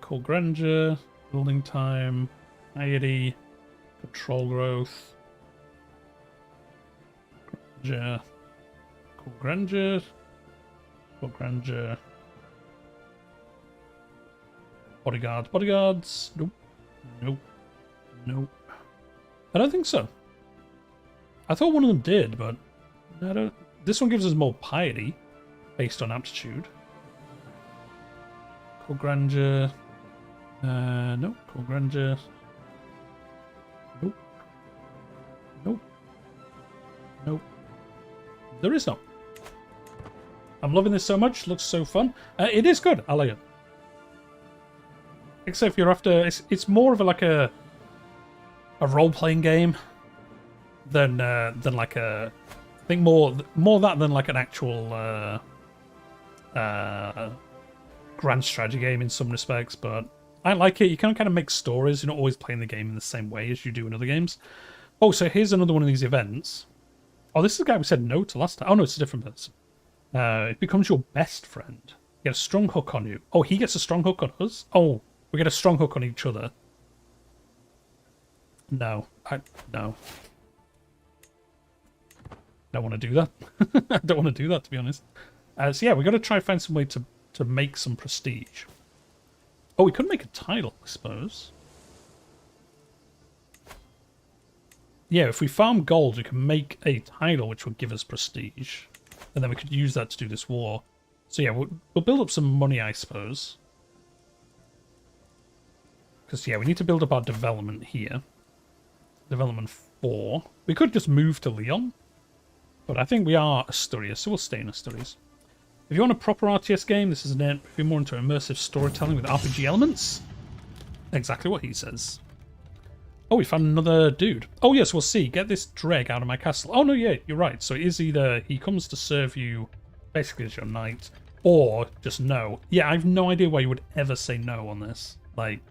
Core grandeur, building time, piety, control growth, grandeur, core grandeur, bodyguards, nope, I don't think so. I thought one of them did, but I don't. This one gives us more piety based on aptitude. Core grandeur. No. Core grandeur. Nope. Nope. Nope. There is no. I'm loving this so much. Looks so fun. It is good. I like it. Except if you're after, it's more of a role-playing game than like a. I think more that than like an actual grand strategy game in some respects. But I like it. You can kind of make stories. You're not always playing the game in the same way as you do in other games. Oh, so here's another one of these events. Oh, this is the guy we said no to last time. Oh no, it's a different person. It becomes your best friend. You get a strong hook on you. Oh, he gets a strong hook on us? Oh, we get a strong hook on each other. No. No. Don't want to do that. I don't want to do that, to be honest. So yeah, we've got to try and find some way to make some prestige. Oh, we could make a title, I suppose. Yeah, if we farm gold, we can make a title which would give us prestige. And then we could use that to do this war. So yeah, we'll build up some money, I suppose. Because yeah, we need to build up our development here. Development 4. We could just move to Leon. But I think we are Asturias, so we'll stay in Asturias. If you want a proper RTS game, this is it. If you're more into immersive storytelling with RPG elements, exactly what he says. Oh, we found another dude. Oh, yes, we'll see. Get this Dreg out of my castle. Oh, no, yeah, you're right. So it is either he comes to serve you basically as your knight, or just no. Yeah, I have no idea why you would ever say no on this. Like,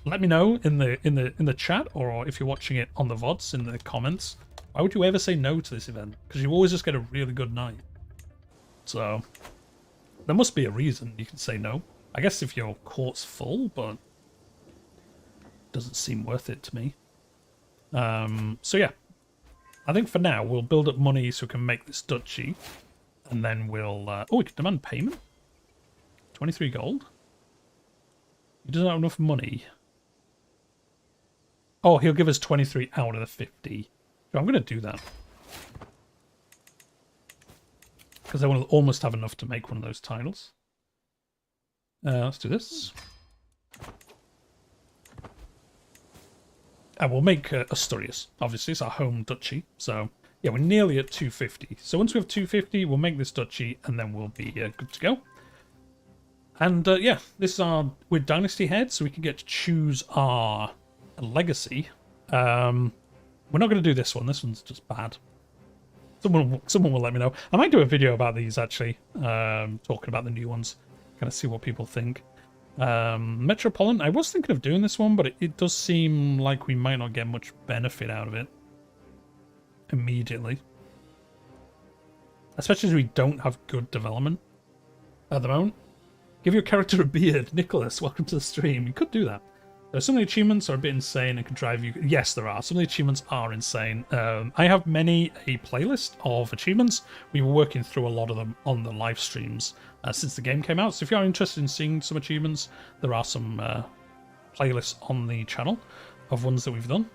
let me know in the chat, or if you're watching it on the VODs in the comments. Why would you ever say no to this event? Because you always just get a really good knight. So there must be a reason you can say no. I guess if your court's full, but doesn't seem worth it to me. So yeah, I think for now we'll build up money so we can make this duchy, and then we'll. Oh, we can demand payment. 23 gold. He doesn't have enough money. Oh, he'll give us 23 out of the 50. So I'm going to do that. Because I will almost have enough to make one of those titles. Let's do this. And we'll make Asturias. Obviously, it's our home duchy. So, yeah, we're nearly at 250. So once we have 250, we'll make this duchy, and then we'll be good to go. And, yeah, this is we're Dynasty Head, so we can get to choose our legacy. We're not going to do this one. This one's just bad. Someone will let me know. I might do a video about these, actually. Talking about the new ones. Kind of see what people think. Metropolitan. I was thinking of doing this one, but it does seem like we might not get much benefit out of it. Immediately. Especially as we don't have good development at the moment. Give your character a beard. Nicholas, welcome to the stream. You could do that. Some of the achievements are a bit insane and can drive you... Yes, there are. Some of the achievements are insane. I have a playlist of achievements. We were working through a lot of them on the live streams since the game came out. So if you are interested in seeing some achievements, there are some playlists on the channel of ones that we've done.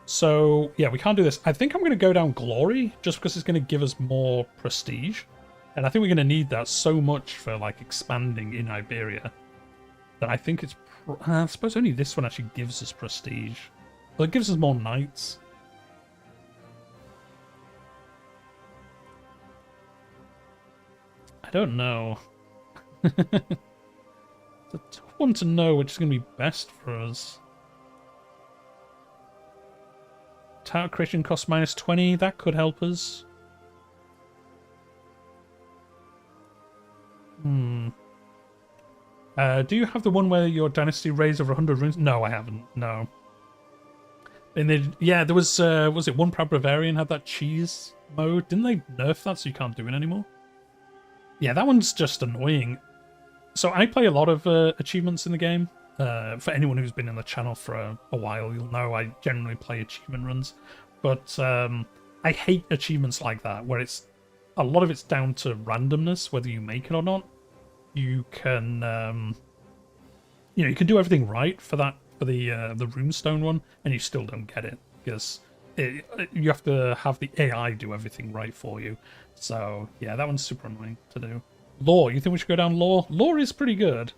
So, yeah, we can't do this. I think I'm going to go down Glory just because it's going to give us more prestige. And I think we're going to need that so much for, like, expanding in Iberia that I think it's... I suppose only this one actually gives us prestige. Well, it gives us more knights. I don't know. It's a tough one to know which is going to be best for us. Tower creation cost -20. That could help us. Do you have the one where your dynasty raised over 100 runes? No, I haven't. No. And then, yeah, there was it one proud Bavarian had that cheese mode? Didn't they nerf that so you can't do it anymore? Yeah, that one's just annoying. So I play a lot of achievements in the game. For anyone who's been in the channel for a while, you'll know I generally play achievement runs. But I hate achievements like that, where it's a lot of it's down to randomness, whether you make it or not. You can, you can do everything right for that for the runestone one, and you still don't get it because you have to have the AI do everything right for you. So yeah, that one's super annoying to do. Lore, you think we should go down lore? Lore is pretty good.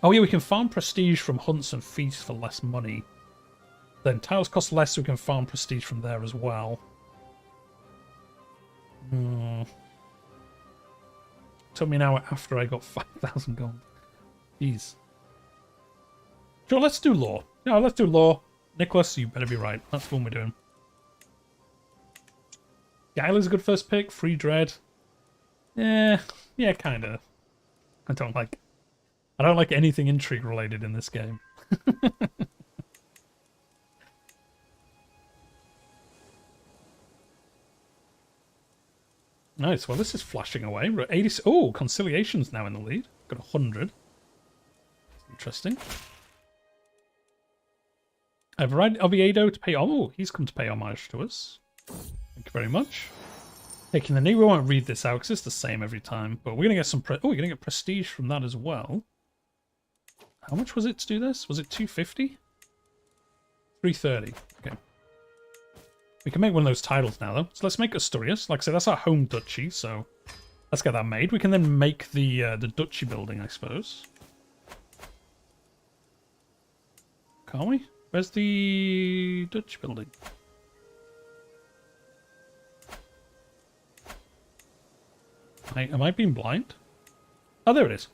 Oh yeah, we can farm prestige from hunts and feasts for less money. Then tiles cost less, so we can farm prestige from there as well. Took me an hour after I got 5,000 gold. Jeez. Sure, let's do lore. Yeah, let's do lore. Nicholas, you better be right. That's the one we're doing. Guyla's a good first pick. Free Dread. Yeah, kinda. I don't like anything intrigue related in this game. Nice. Well, this is flashing away. We're at 80. Oh, Conciliation's now in the lead. Got 100. Interesting. I've arrived Oviedo to pay. Oh, he's come to pay homage to us. Thank you very much. Taking the knee. We won't read this out because it's the same every time. But we're gonna get some. We're gonna get prestige from that as well. How much was it to do this? Was it 250? 330. Okay. We can make one of those titles now, though. So let's make Asturias. Like I said, that's our home duchy, so let's get that made. We can then make the duchy building, I suppose. Can't we? Where's the duchy building? Am I being blind? Oh, there it is.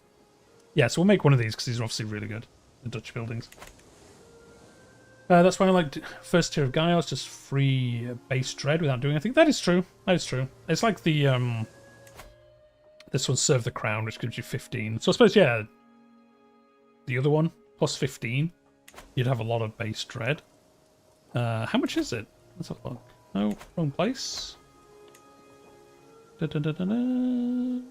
Yeah, so we'll make one of these because these are obviously really good. The duchy buildings. That's why I like first tier of Gaia. It's just free base dread without doing anything. That is true. That is true. It's like the this one Serve the Crown, which gives you 15. So I suppose yeah, the other one plus 15, you'd have a lot of base dread. How much is it? Let's have a look. No, wrong place. 15.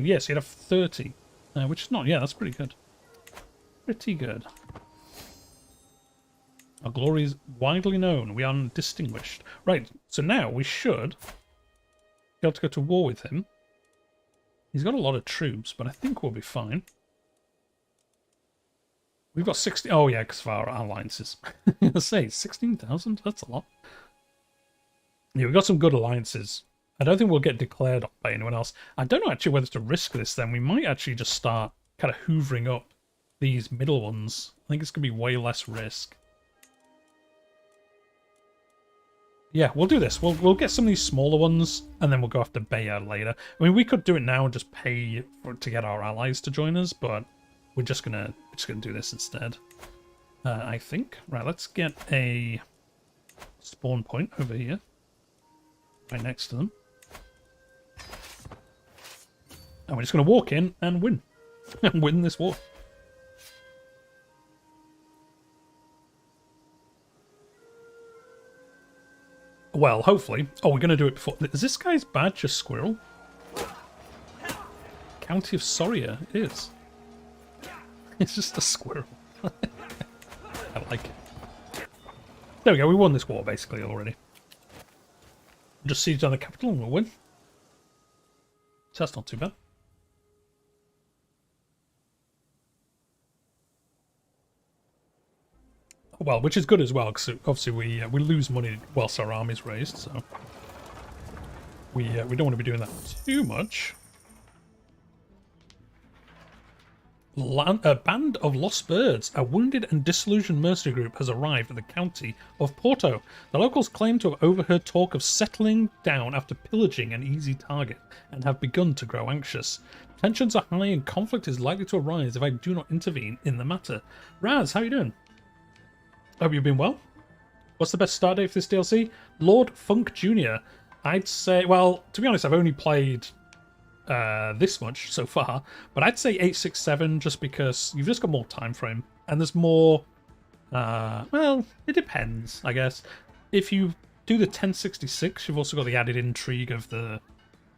Yes, you'd have 30, which is not. Yeah, that's pretty good. Pretty good. Our glory is widely known. We are distinguished. Right, so now we should be able to go to war with him. He's got a lot of troops, but I think we'll be fine. We've got 60... Oh, yeah, because of our alliances. I say, 16,000? That's a lot. Yeah, we've got some good alliances. I don't think we'll get declared up by anyone else. I don't know actually whether to risk this then. We might actually just start kind of hoovering up these middle ones. I think it's going to be way less risk. Yeah, we'll do this. We'll get some of these smaller ones, and then we'll go after Bayer later. I mean, we could do it now and just pay to get our allies to join us, but we're just gonna do this instead. I think. Right, let's get a spawn point over here, right next to them, and we're just gonna walk in and win, and win this war. Well, hopefully. Oh, we're going to do it before... Is this guy's badge a squirrel? County of Soria, it is. It's just a squirrel. I like it. There we go, we won this war, basically, already. Just siege on the capital and we'll win. So that's not too bad. Well, which is good as well, because obviously we lose money whilst our army's raised, so we don't want to be doing that too much. A band of lost birds, a wounded and disillusioned mercenary group, has arrived at the county of Porto. The locals claim to have overheard talk of settling down after pillaging an easy target and have begun to grow anxious. Tensions are high and conflict is likely to arise if I do not intervene in the matter. Raz, how you doing? Hope you've been well. What's the best start date for this DLC? Lord Funk Jr. I'd say, well, to be honest, I've only played this much so far, but I'd say 867 just because you've just got more time frame and there's more. Well, it depends, I guess. If you do the 1066, you've also got the added intrigue of the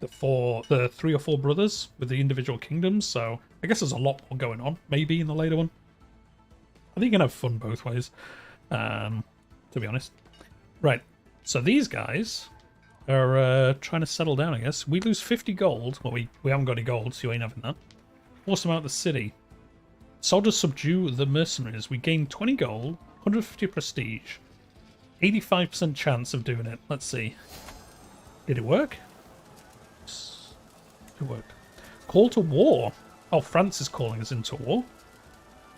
3 or 4 brothers with the individual kingdoms. So I guess there's a lot more going on. Maybe in the later one. I think you can have fun both ways. To be honest. Right, so these guys are trying to settle down, I guess. We lose 50 gold. Well, we haven't got any gold, so you ain't having that. Force them out of the city. Soldiers subdue the mercenaries. We gain 20 gold, 150 prestige, 85% chance of doing it. Let's see. Did it work? It worked. Call to war. Oh, France is calling us into war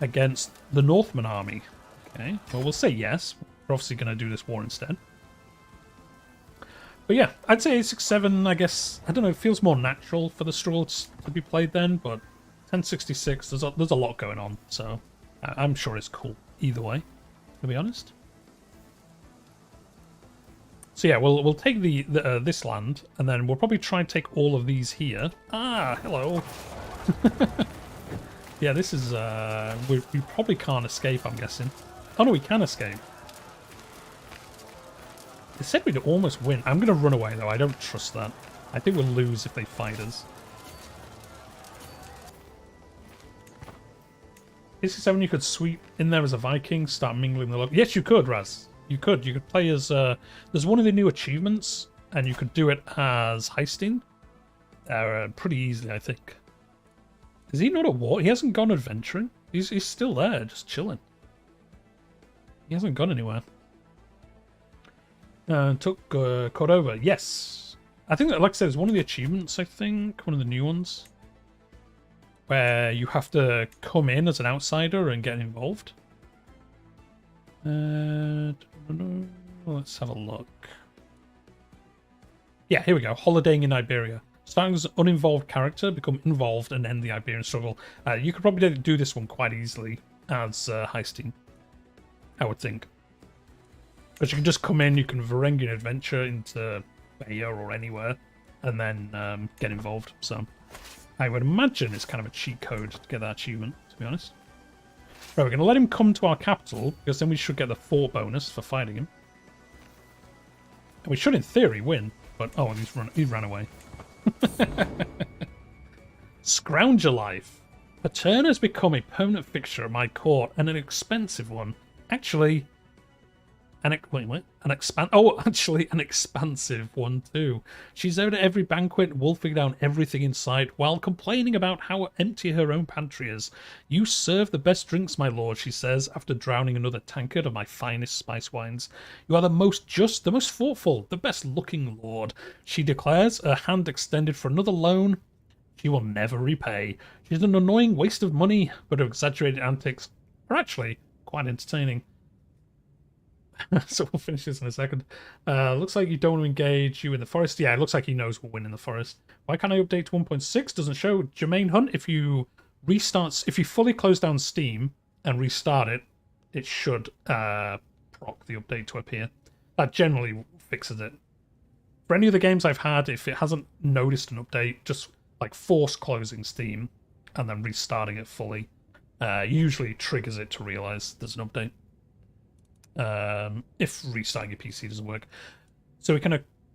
against the Northman army. Okay, well, we'll say yes. We're obviously going to do this war instead. But yeah, I'd say 867, I guess, I don't know, it feels more natural for the struggle to be played then, but 1066, there's a lot going on, so I'm sure it's cool either way, to be honest. So yeah, we'll take this land, and then we'll probably try and take all of these here. Ah, hello. Yeah, this is, we probably can't escape, I'm guessing. Oh no, we can escape. They said we'd almost win. I'm going to run away, though. I don't trust that. I think we'll lose if they fight us. 67, you could sweep in there as a Viking, start mingling the local. Yes, you could, Raz. You could. You could play as... there's one of the new achievements, and you could do it as Heisting. Pretty easily, I think. Is he not at war? He hasn't gone adventuring. He's still there, just chilling. He hasn't gone anywhere. Took Cordova. Yes. I think that, like I said, it's one of the achievements, I think. One of the new ones. Where you have to come in as an outsider and get involved. Let's have a look. Yeah, here we go. Holidaying in Iberia. Starting as an uninvolved character, become involved and end the Iberian struggle. You could probably do this one quite easily as Heisting, I would think. Because you can just come in, you can Varangian adventure into Bayer or anywhere, and then get involved. So I would imagine it's kind of a cheat code to get that achievement, to be honest. Right, we're going to let him come to our capital, because then we should get the fort bonus for fighting him. And we should, in theory, win. But, oh, he ran away. Scrounger life. Paterna has become a permanent fixture at my court, and an expensive one. Actually, an expansive one too. She's out at every banquet, wolfing down everything in sight, while complaining about how empty her own pantry is. You serve the best drinks, my lord, she says, after drowning another tankard of my finest spice wines. You are the most just, the most thoughtful, the best looking lord, she declares, her hand extended for another loan she will never repay. She's an annoying waste of money, but her exaggerated antics are actually quite entertaining. So we'll finish this in a second. Looks like you don't want to engage you in the forest. Yeah, it looks like he knows we'll win in the forest. Why can't I update to 1.6? Doesn't show. Jermaine Hunt, if you fully close down Steam and restart it, it should proc the update to appear. That generally fixes it. For any of the games I've had, if it hasn't noticed an update, just like force closing Steam and then restarting it fully usually triggers it to realize there's an update. If restarting your PC doesn't work. So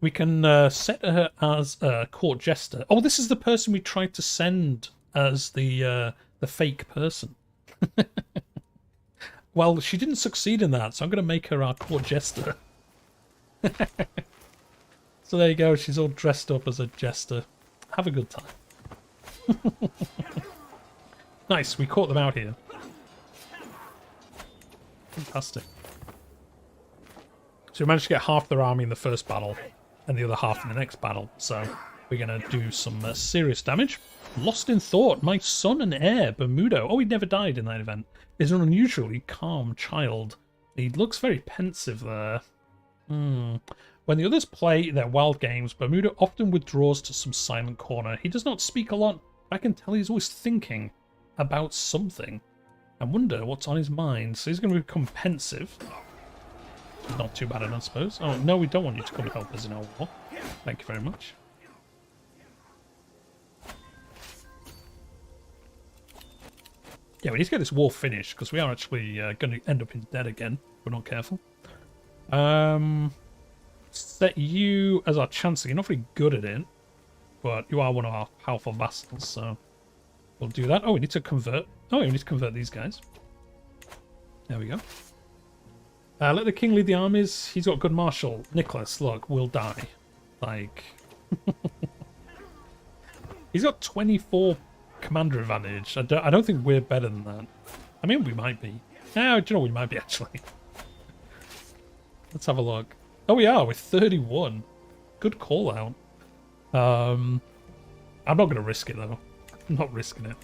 we can set her as a court jester. Oh, this is the person we tried to send as the fake person. Well, she didn't succeed in that, so I'm going to make her our court jester. So there you go, she's all dressed up as a jester. Have a good time. Nice, we caught them out here. Fantastic. So we managed to get half their army in the first battle, and the other half in the next battle. So we're going to do some serious damage. Lost in thought, my son and heir, Bermudo. Oh, he never died in that event. Is an unusually calm child. He looks very pensive there. When the others play their wild games, Bermuda often withdraws to some silent corner. He does not speak a lot, but I can tell he's always thinking about something. I wonder what's on his mind. So he's going to become pensive. Not too bad, I suppose. Oh, no, we don't want you to come and help us in our war. Thank you very much. Yeah, we need to get this war finished, because we are actually going to end up in debt again, if we're not careful. Set you as our chancellor. You're not very good at it, but you are one of our powerful vassals, so we'll do that. Oh, we need to convert. Oh, we need to convert these guys. There we go. Let the king lead the armies. He's got good marshal. Nicholas, look, will die. Like... He's got 24 commander advantage. I don't think we're better than that. I mean, we might be. Yeah, do you know we might be, actually. Let's have a look. Oh, we are. We're 31. Good call out. I'm not going to risk it, though. I'm not risking it.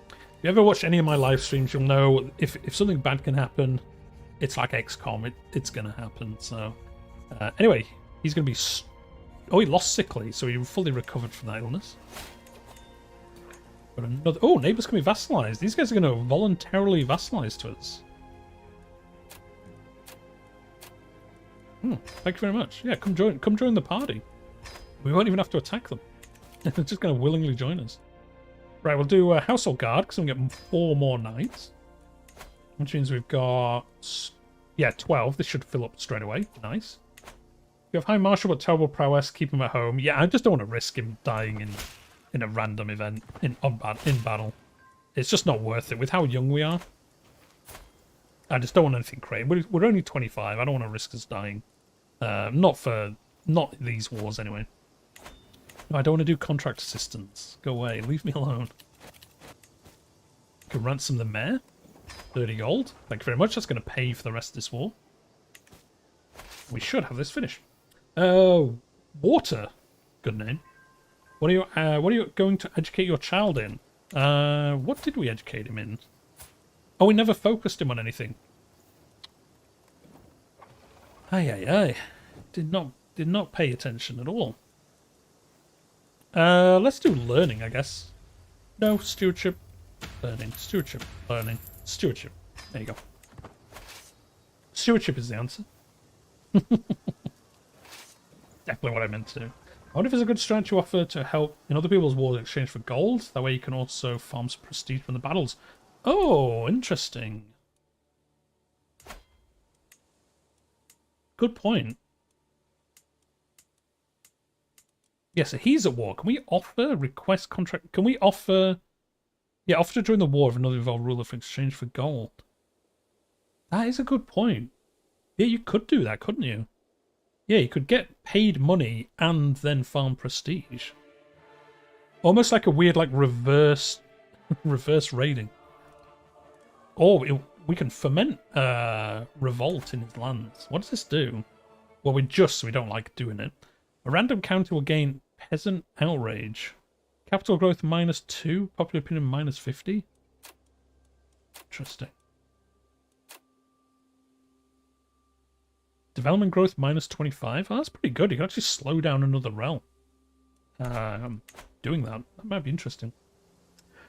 If you ever watch any of my live streams, you'll know if something bad can happen, it's like XCOM. It's going to happen. So, anyway, he's going to be... Oh, he lost sickly, so he fully recovered from that illness. But another... Oh, neighbours can be vassalised. These guys are going to voluntarily vassalise to us. Thank you very much. Yeah, come join the party. We won't even have to attack them. They're just going to willingly join us. Right, we'll do a household guard because we'll get 4 more knights. Which means we've got... Yeah, 12. This should fill up straight away. Nice. You have high martial but terrible prowess. Keep him at home. Yeah, I just don't want to risk him dying in a random event in battle. It's just not worth it with how young we are. I just don't want anything crazy. We're only 25. I don't want to risk us dying. Not these wars anyway. No, I don't want to do contract assistance. Go away. Leave me alone. Can ransom the mayor. 30 gold. Thank you very much. That's going to pay for the rest of this war. We should have this finished. Water. Good name. What are you going to educate your child in? What did we educate him in? Oh, we never focused him on anything. Aye. Did not pay attention at all. Let's do learning, I guess. No, stewardship. Learning. Stewardship. Learning. Stewardship. There you go. Stewardship is the answer. Definitely what I meant to do. I wonder if there's a good strategy to offer to help in other people's wars in exchange for gold. That way you can also farm some prestige from the battles. Oh, interesting. Good point. Yeah, so he's at war. Can we offer request contract? Can we offer... Yeah, offer to join the war of another involved ruler for exchange for gold. That is a good point. Yeah, you could do that, couldn't you? Yeah, you could get paid money and then farm prestige. Almost like a weird, like, reverse raiding. Or we can foment revolt in his lands. What does this do? Well, we don't like doing it. A random county will gain peasant outrage. Capital growth -2. Popular opinion -50. Interesting. Development growth -25. Oh, that's pretty good. You can actually slow down another realm. Doing that. That might be interesting.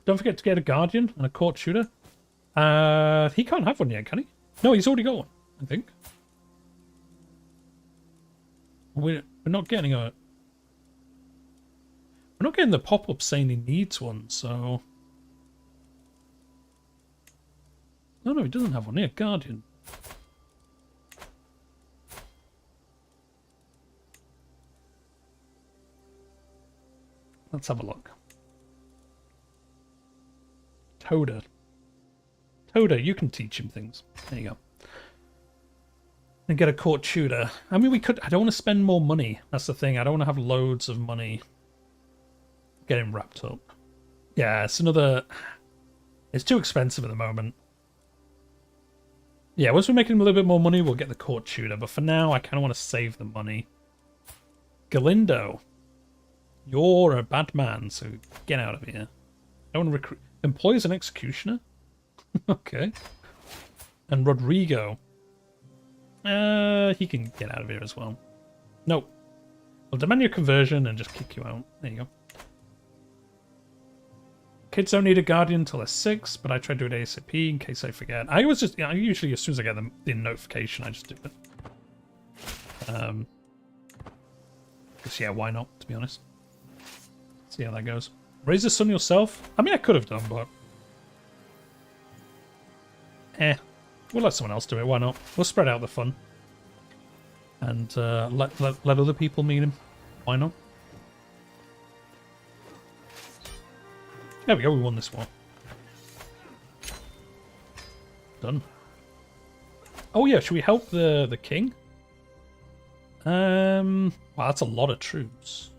Don't forget to get a guardian and a court tutor. He can't have one yet, can he? No, he's already got one, I think. We're not getting a... We're not getting the pop-up saying he needs one, so... No, he doesn't have one. Yeah, guardian. Let's have a look. Toda, you can teach him things. There you go. And get a court tutor. I mean, we could... I don't want to spend more money. That's the thing. I don't want to have loads of money getting wrapped up. Yeah, it's another... It's too expensive at the moment. Yeah, once we're making a little bit more money, we'll get the court tutor. But for now, I kind of want to save the money. Galindo. You're a bad man, so get out of here. I want to recruit... Employs an executioner? Okay. And Rodrigo. He can get out of here as well. Nope. I'll demand your conversion and just kick you out. There you go. Kids don't need a guardian until they're 6, but I try to do it ASAP in case I forget. I usually, as soon as I get the notification, I just do it. Because, yeah, why not, to be honest? See how that goes. Raise the sun yourself? I mean, I could have done, but... We'll let someone else do it, why not? We'll spread out the fun. And let other people meet him. Why not? There we go, we won this one. Done. Oh yeah, should we help the king? Wow, that's a lot of troops.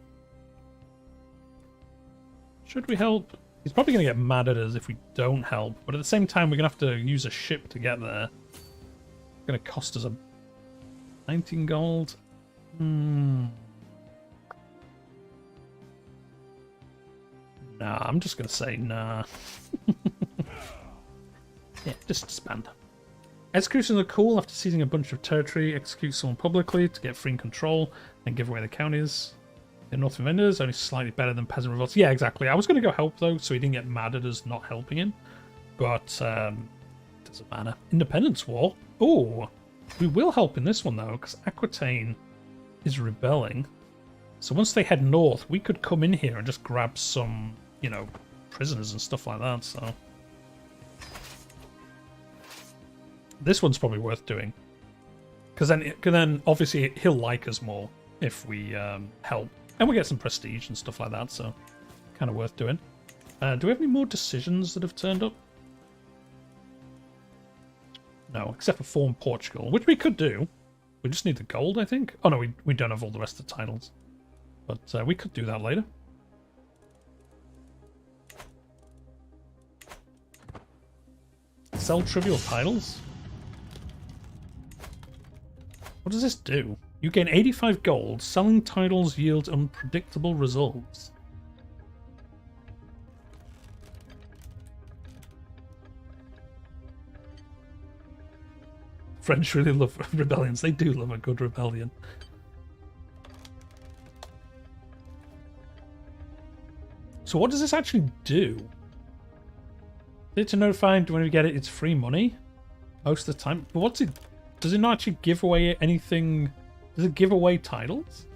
Should we help? He's probably going to get mad at us if we don't help, but at the same time, we're going to have to use a ship to get there. It's going to cost us 19 gold. Nah, I'm just going to say nah. Yeah, just disband. Executions are cool. After seizing a bunch of territory, execute someone publicly to get free control and give away the counties. The Northern Vendors only slightly better than Peasant Revolts. Yeah, exactly. I was going to go help though, so he didn't get mad at us not helping him. But doesn't matter. Independence War. Oh, we will help in this one though, because Aquitaine is rebelling. So once they head north, we could come in here and just grab some, you know, prisoners and stuff like that. So this one's probably worth doing, because then obviously he'll like us more if we help. And we get some prestige and stuff like that, so kind of worth doing. Do we have any more decisions that have turned up? No, except for Form Portugal, which we could do. We just need the gold, I think. Oh no, we don't have all the rest of the titles. But we could do that later. Sell trivial titles? What does this do? You gain 85 gold. Selling titles yields unpredictable results. French really love rebellions. They do love a good rebellion. So what does this actually do? To notify when we get it, it's free money most of the time. But what's it? Does it not actually give away anything? Does it give away titles?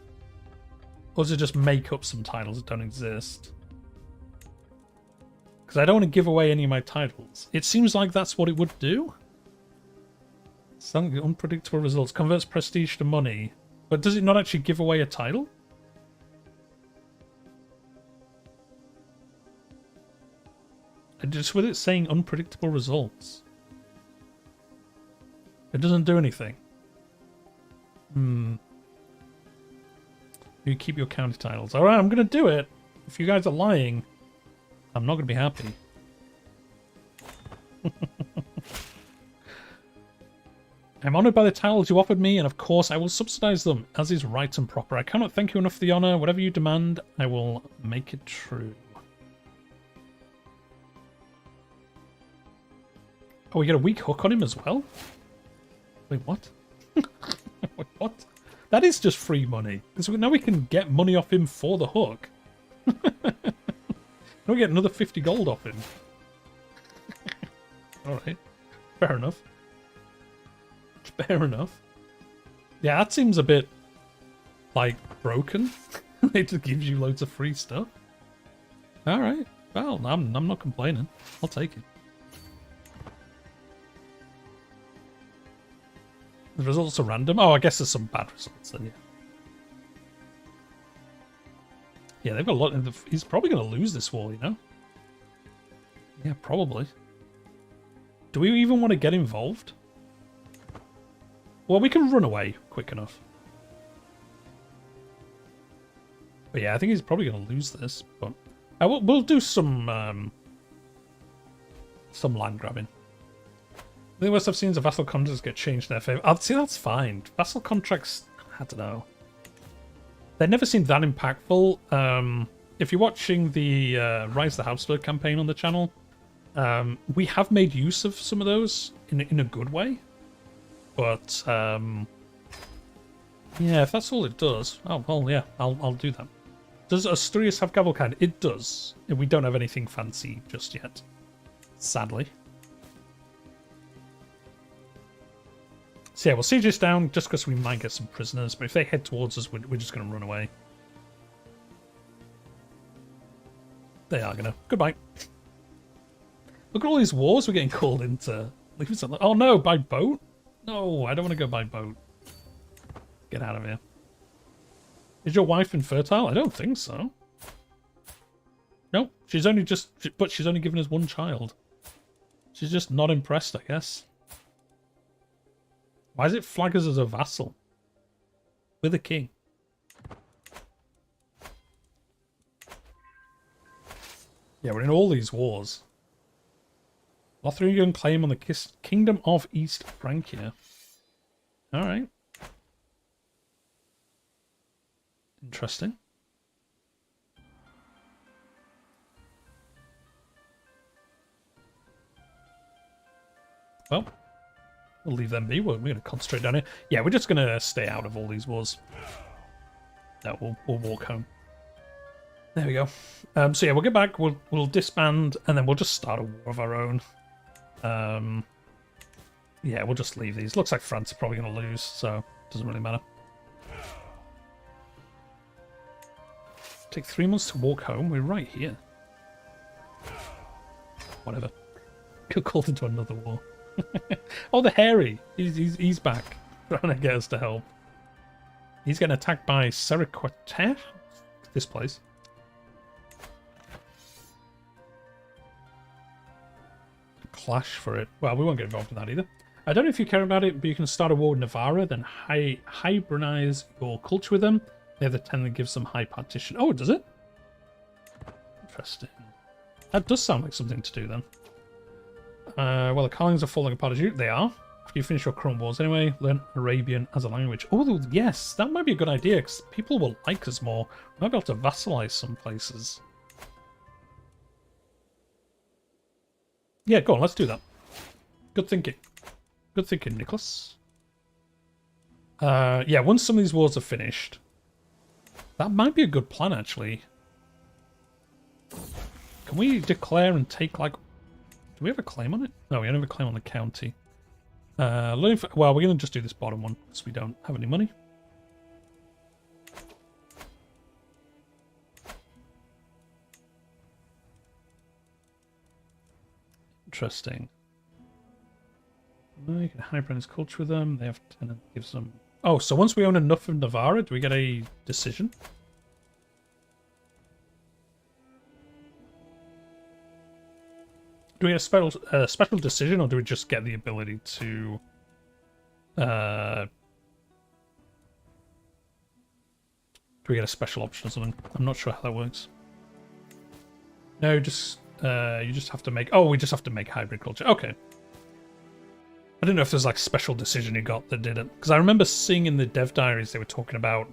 Or does it just make up some titles that don't exist? Because I don't want to give away any of my titles. It seems like that's what it would do. Some unpredictable results. Converts prestige to money. But does it not actually give away a title? Just with it saying unpredictable results. It doesn't do anything. You keep your county titles. Alright, I'm going to do it. If you guys are lying, I'm not going to be happy. I'm honoured by the titles you offered me, and of course I will subsidise them, as is right and proper. I cannot thank you enough for the honour. Whatever you demand, I will make it true. Oh, we get a weak hook on him as well? Wait, what? Wait, what? That is just free money. Because now we can get money off him for the hook. Now we get another 50 gold off him. Alright. Fair enough. Fair enough. Yeah, that seems a bit, like, broken. It just gives you loads of free stuff. Alright. Well, I'm not complaining. I'll take it. The results are random. Oh, I guess there's some bad results then, yeah. Yeah, they've got a lot. He's probably going to lose this war, you know? Yeah, probably. Do we even want to get involved? Well, we can run away quick enough. But yeah, I think he's probably going to lose this. But we'll do some land grabbing. The worst I've seen is the vassal contracts get changed in their favour. I'd say that's fine. Vassal contracts, I don't know. They never seem that impactful. If you're watching the Rise of the Habsburg campaign on the channel, we have made use of some of those in a good way. But yeah, if that's all it does, oh well, yeah, I'll do that. Does Asturias have cavalcade? It does. We don't have anything fancy just yet, sadly. So yeah, we'll siege this down just because we might get some prisoners, but if they head towards us, we're just going to run away. They are going to. Goodbye. Look at all these wars we're getting called into. Oh no, by boat? No, I don't want to go by boat. Get out of here. Is your wife infertile? I don't think so. No, she's only but she's only given us one child. She's just not impressed, I guess. Why does it flag us as a vassal? We're the king. Yeah, we're in all these wars. Lotharingian claim on the Kingdom of East Francia. Alright. Interesting. Well, we'll leave them be. We're going to concentrate down here. Yeah, we're just going to stay out of all these wars. No, we'll walk home. There we go. So yeah, we'll get back. We'll disband, and then we'll just start a war of our own. Yeah, we'll just leave these. Looks like France are probably going to lose, so it doesn't really matter. Take 3 months to walk home. We're right here. Whatever. Could call into another war. Oh, the hairy. He's back, trying to get us to help. He's getting attacked by Seriquater. This place. Clash for it. Well, we won't get involved in that either. I don't know if you care about it, but you can start a war with Navarra, then hybridize your culture with them. They have the 10 that gives them high partition. Oh, does it? Interesting. That does sound like something to do then. Well, the Carlings are falling apart as you. They are. After you finish your current wars anyway, learn Arabian as a language. Oh, yes, that might be a good idea, because people will like us more. We might be able to vassalize some places. Yeah, go on, let's do that. Good thinking. Good thinking, Nicholas. Yeah, once some of these wars are finished, that might be a good plan, actually. Can we declare and take, like... Do we have a claim on it? No, we don't have a claim on the county. Well, we're going to just do this bottom one, because we don't have any money. Interesting. You can hybridize culture with them. They have 10 and gives them... Oh, so once we own enough of Navarra, do we get a decision? Do we get a special decision, or do we just get the ability to... Do we get a special option or something? I'm not sure how that works. No, just... you just have to make... Oh, we just have to make hybrid culture. Okay. I don't know if there's like special decision you got that did it. Because I remember seeing in the dev diaries they were talking about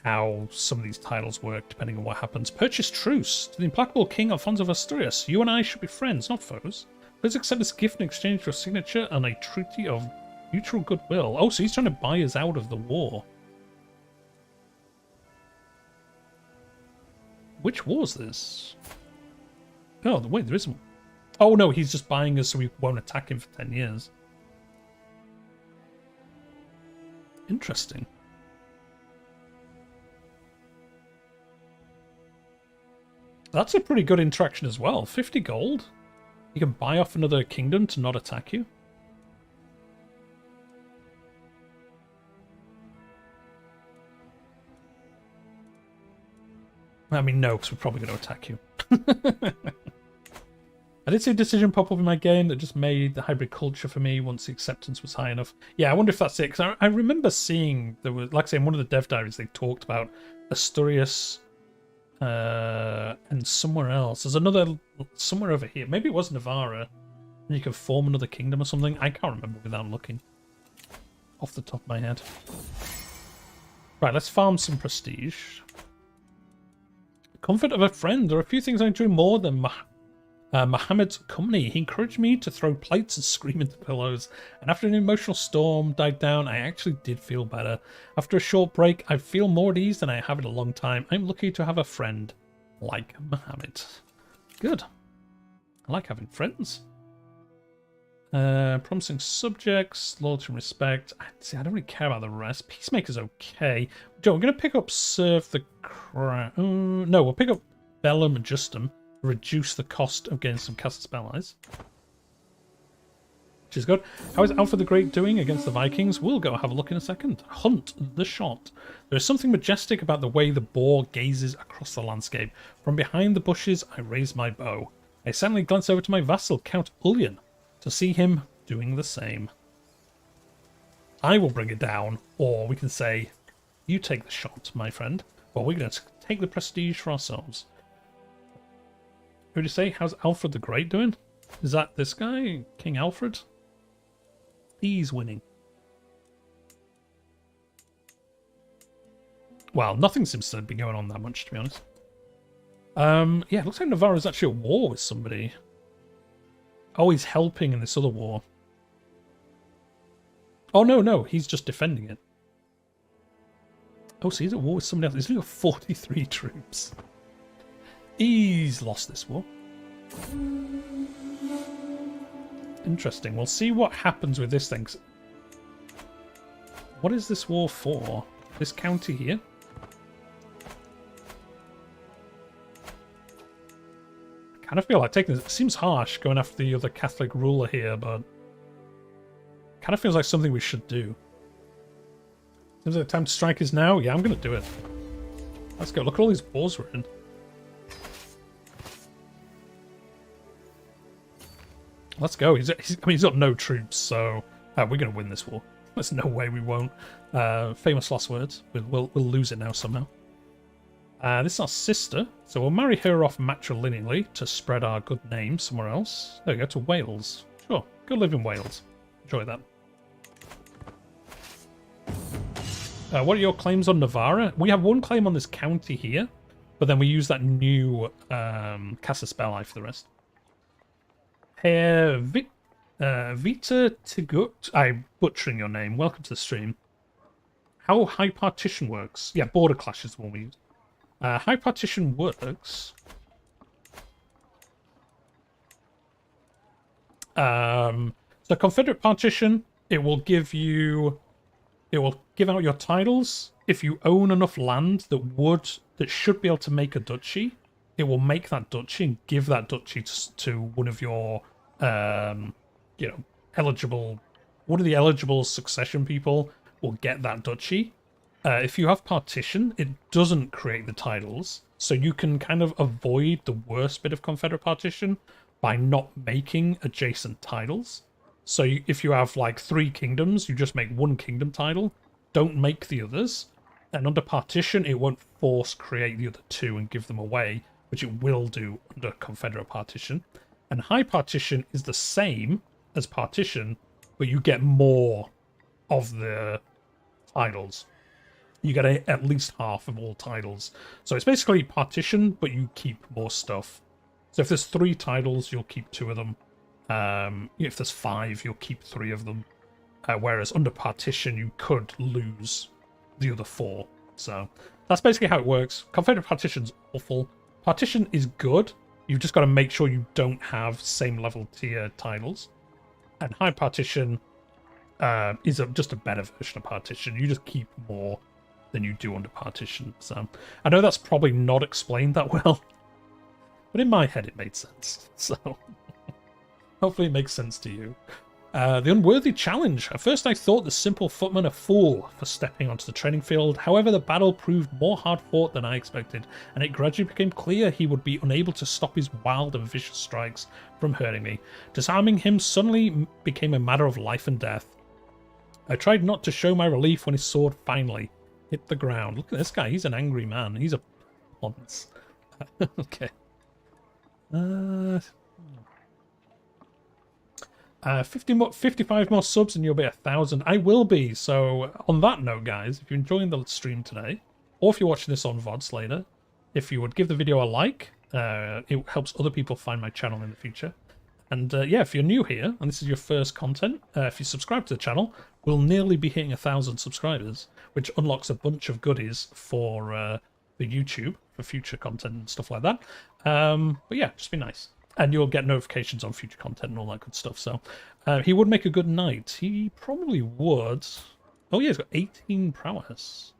how some of these titles work depending on what happens. Purchase truce to the implacable King Alfonso of Asturias. You and I should be friends, not foes. Please accept this gift in exchange for a signature and a treaty of mutual goodwill. Oh, so he's trying to buy us out of the war. Which war is this? Oh, wait, there isn't. Oh, no, he's just buying us so we won't attack him for 10 years. Interesting. That's a pretty good interaction as well. 50 gold. You can buy off another kingdom to not attack you. I mean, no, because we're probably going to attack you. I did see a decision pop up in my game that just made the hybrid culture for me once the acceptance was high enough. Yeah, I wonder if that's it, because I remember seeing, there was, like I say, in one of the dev diaries, they talked about Asturias and somewhere else. There's another, somewhere over here. Maybe it was Navarra, and you can form another kingdom or something. I can't remember without looking off the top of my head. Right, let's farm some prestige. Comfort of a friend. There are a few things I enjoy more than Mohammed's company. He encouraged me to throw plates and scream into pillows, and after an emotional storm died down, I actually did feel better. After a short break, I feel more at ease than I have in a long time. I'm lucky to have a friend like Mohammed. Good. I like having friends. Promising subjects, loyalty and respect. See, I don't really care about the rest. Peacemaker's okay. Joe, we're going to pick up Serve the Crown. No, we'll pick up Bellum and Justum. Reduce the cost of getting some cast spell eyes. Which is good. How is Alfred the Great doing against the Vikings? We'll go have a look in a second. Hunt the shot. There is something majestic about the way the boar gazes across the landscape. From behind the bushes, I raise my bow. I suddenly glance over to my vassal, Count Ullian, to see him doing the same. I will bring it down, or we can say, you take the shot, my friend. Well, we're going to take the prestige for ourselves. Who did you say? How's Alfred the Great doing? Is that this guy? King Alfred? He's winning. Well, nothing seems to be going on that much, to be honest. Yeah, it looks like Navarro's actually at war with somebody. Oh, he's helping in this other war. Oh, no, he's just defending it. Oh, so he's at war with somebody else. He's only got 43 troops. He's lost this war. Interesting. We'll see what happens with this thing. What is this war for? This county here? I kind of feel like taking this. It seems harsh going after the other Catholic ruler here, but kind of feels like something we should do. Seems like the time to strike is now. Yeah, I'm going to do it. Let's go. Look at all these wars we're in. Let's go. I mean, he's got no troops, so we're going to win this war. There's no way we won't. Famous last words. We'll lose it now somehow. This is our sister, so we'll marry her off matrilineally to spread our good name somewhere else. There we go, to Wales. Sure, go live in Wales. Enjoy that. What are your claims on Navarra? We have one claim on this county here, but then we use that new Casus Belli for the rest. Herr Vita Tigut, I'm butchering your name. Welcome to the stream. How high partition works? Yeah, border clash is the one we use. High partition works. So Confederate partition, it will give out your titles. If you own enough land that should be able to make a duchy, it will make that duchy and give that duchy to one of your one of the eligible succession people will get that duchy. If you have partition, it doesn't create the titles, so you can kind of avoid the worst bit of Confederate partition by not making adjacent titles. So if you have like 3 kingdoms, you just make one kingdom title, don't make the others, and under partition it won't force create the other 2 and give them away, which it will do under Confederate partition. And high partition is the same as partition, but you get more of the titles. You get at least half of all titles. So it's basically partition, but you keep more stuff. So if there's 3 titles, you'll keep 2 of them. If there's 5, you'll keep 3 of them. Whereas under partition, you could lose the other 4. So that's basically how it works. Confederate partition's awful. Partition is good. You've just got to make sure you don't have same level tier titles. And high partition is just a better version of partition. You just keep more than you do under partition. So I know that's probably not explained that well, but in my head it made sense. So hopefully it makes sense to you. The unworthy challenge. At first I thought the simple footman a fool for stepping onto the training field. However, the battle proved more hard fought than I expected, and it gradually became clear he would be unable to stop his wild and vicious strikes from hurting me. Disarming him suddenly became a matter of life and death. I tried not to show my relief when his sword finally hit the ground. Look at this guy, he's an angry man. He's a ponce. Okay. 55 more subs and you'll be 1,000. I will be. So on that note, guys, if you're enjoying the stream today, or if you're watching this on VODs later, if you would give the video a like, it helps other people find my channel in the future. And yeah, if you're new here and this is your first content, if you subscribe to the channel, we'll nearly be hitting 1,000 subscribers, which unlocks a bunch of goodies for the YouTube for future content and stuff like that. But yeah, just be nice. And you'll get notifications on future content and all that good stuff. So he would make a good knight. He probably would. Oh yeah, he's got 18 prowess.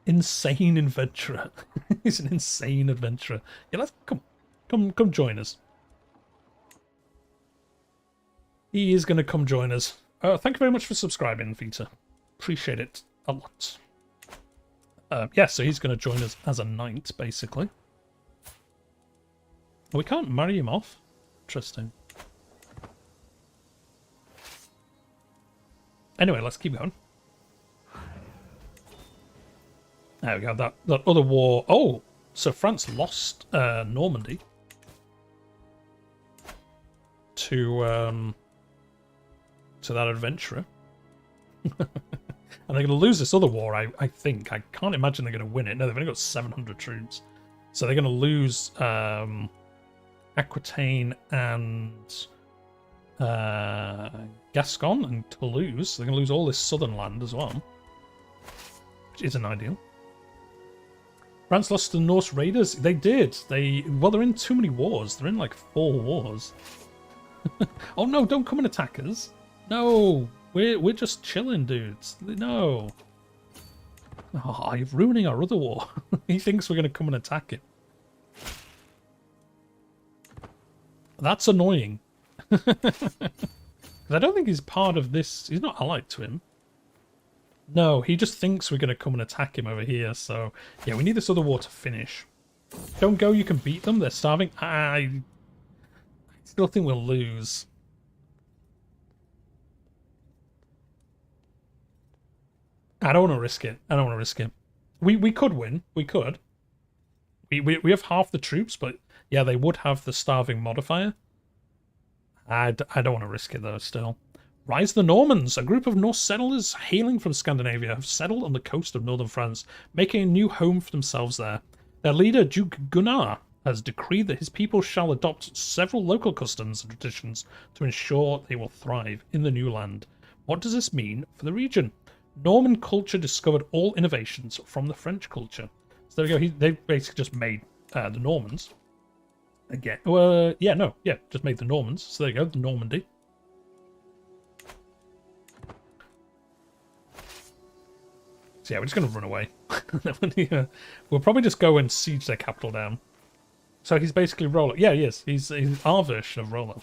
Insane adventurer. He's an insane adventurer. Yeah, let's come join us. He is going to come join us. Thank you very much for subscribing, Vita. Appreciate it a lot. Yeah, so he's going to join us as a knight, basically. We can't marry him off. Interesting. Anyway, let's keep going. There we go. That other war. Oh, So France lost Normandy to that adventurer. And they're going to lose this other war, I think. I can't imagine they're going to win it. No, they've only got 700 troops. So they're going to lose Aquitaine and Gascon and Toulouse. They're going to lose all this southern land as well, which isn't ideal. France lost to the Norse raiders. They did. Well, they're in too many wars. They're in like 4 wars. Oh no, don't come and attack us. No, we're just chilling, dudes. No. Oh, you're ruining our other war. He thinks we're going to come and attack him. That's annoying. I don't think he's part of this. He's not allied to him. No, he just thinks we're going to come and attack him over here. So, yeah, we need this other war to finish. Don't go, you can beat them. They're starving. I still think we'll lose. I don't want to risk it. I don't want to risk it. We could win. We could. We have half the troops, but yeah, they would have the starving modifier. I don't want to risk it, though, still. Rise the Normans! A group of Norse settlers hailing from Scandinavia have settled on the coast of northern France, making a new home for themselves there. Their leader, Duke Gunnar, has decreed that his people shall adopt several local customs and traditions to ensure they will thrive in the new land. What does this mean for the region? Norman culture discovered all innovations from the French culture. So there we go. They basically just made the Normans. Again. Just made the Normans. So there you go, the Normandy. So yeah, we're just going to run away. We'll probably just go and siege their capital down. So he's basically Rollo. Yeah, he is. He's our version of Rollo.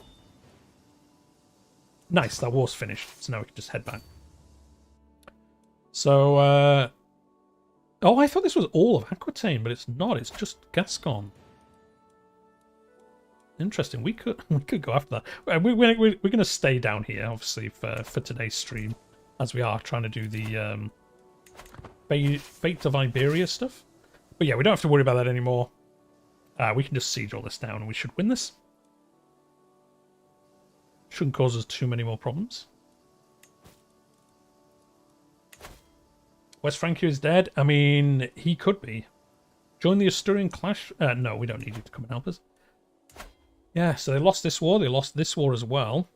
Nice, that war's finished. So now we can just head back. So, oh, I thought this was all of Aquitaine, but it's not. It's just Gascon. Interesting. We could go after that. We're going to stay down here, obviously, for today's stream, as we are trying to do the Fate of Iberia stuff. But yeah, we don't have to worry about that anymore. We can just siege all this down, and we should win this. Shouldn't cause us too many more problems. West Francia is dead. I mean, he could be. Join the Asturian clash. No, we don't need you to come and help us. Yeah, so they lost this war. They lost this war as well.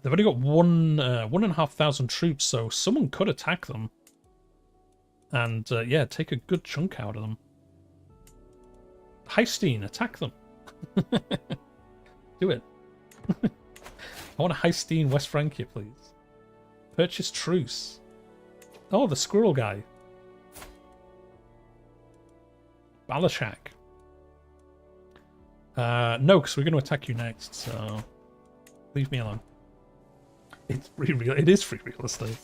They've only got 1,500 troops, so someone could attack them. And, yeah, take a good chunk out of them. Heistine, attack them. Do it. I want a Heistine West Francia, please. Purchase truce. Oh, the squirrel guy. Balashak. No, because we're going to attack you next, so leave me alone. It's free real. It is free real estate.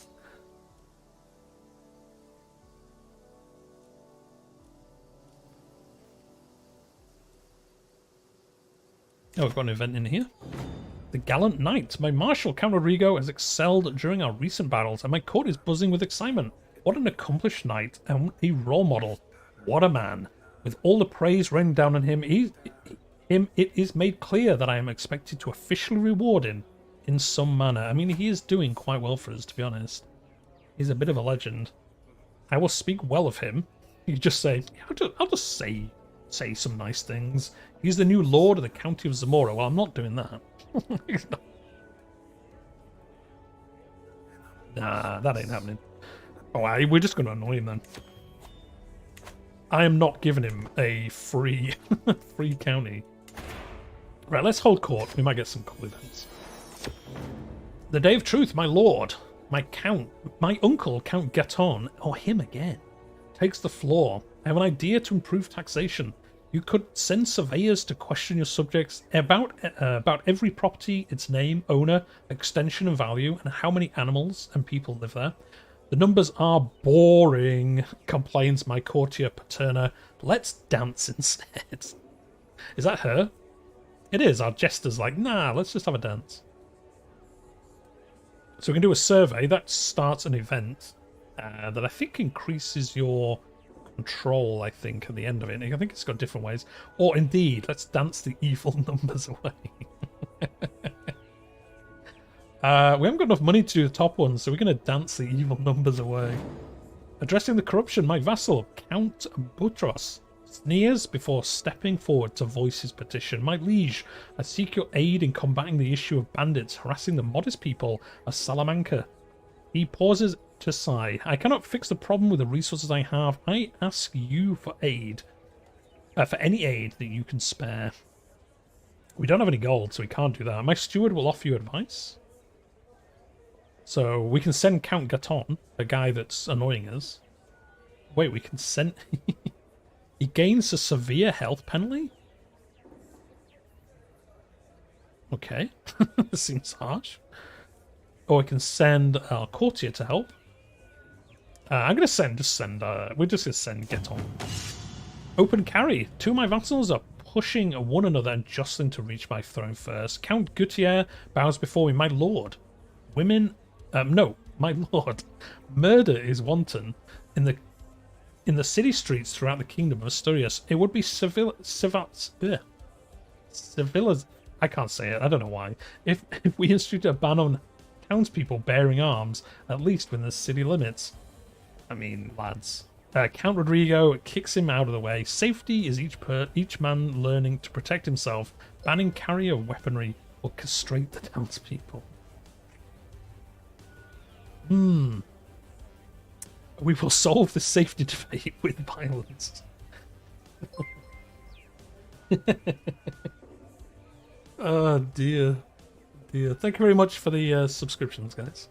Oh, we've got an event in here. The Gallant Knight. My Marshal, Count Rodrigo, has excelled during our recent battles, and my court is buzzing with excitement. What an accomplished knight and a role model. What a man. With all the praise raining down on him, it is made clear that I am expected to officially reward him in some manner. I mean, he is doing quite well for us, to be honest. He's a bit of a legend. I will speak well of him. You just say, I'll just say some nice things. He's the new lord of the county of Zamora. Well, I'm not doing that. Nah, that ain't happening. Oh, we're just going to annoy him then. I am not giving him a free county. Right, let's hold court. We might get some cool events. The Day of Truth, my lord, my uncle, Count Gaton, or him again, takes the floor. I have an idea to improve taxation. You could send surveyors to question your subjects about every property, its name, owner, extension and value, and how many animals and people live there. The numbers are boring, complains my courtier Paterna. Let's dance instead. Is that her? It is. Our jester's like, nah, let's just have a dance. So we can do a survey. That starts an event that I think increases your control, I think, at the end of it. I think it's got different ways. Or indeed, let's dance the evil numbers away. We haven't got enough money to do the top ones, so we're going to dance the evil numbers away. Addressing the corruption, my vassal, Count Butros, sneers before stepping forward to voice his petition. My liege, I seek your aid in combating the issue of bandits harassing the modest people of Salamanca. He pauses to sigh. I cannot fix the problem with the resources I have. I ask you for aid. For any aid that you can spare. We don't have any gold, so we can't do that. My steward will offer you advice. So we can send Count Gaton, the guy that's annoying us. Wait, we can send... He gains a severe health penalty? Okay. Seems harsh. Or we can send our courtier to help. I'm going to we're just going to send Gaton. Open carry. Two of my vassals are pushing one another and jostling to reach my throne first. Count Gutierre bows before me, my lord. Women... no, my lord. Murder is wanton in the city streets throughout the Kingdom of Asturias. It would be I can't say it, I don't know why. If we institute a ban on townspeople bearing arms, at least within the city limits. I mean, lads. Count Rodrigo kicks him out of the way. Safety is each man learning to protect himself. Banning carry of weaponry will castrate the townspeople. We will solve the safety debate with violence. Oh dear. Dear. Thank you very much for the subscriptions, guys.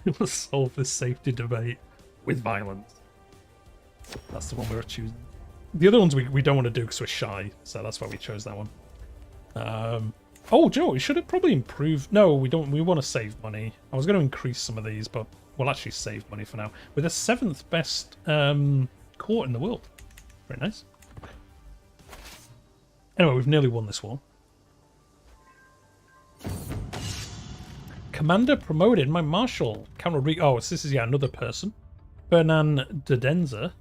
We will solve this safety debate with violence. That's the one we're choosing. The other ones we don't want to do because we're shy, so that's why we chose that one. Oh, Joe, we should have probably improved. No, we don't. We want to save money. I was going to increase some of these, but we'll actually save money for now. We're the 7th best court in the world. Very nice. Anyway, we've nearly won this war. Commander promoted. My marshal, Count Rodrigo. Oh, so this is another person. Fernan de Denza.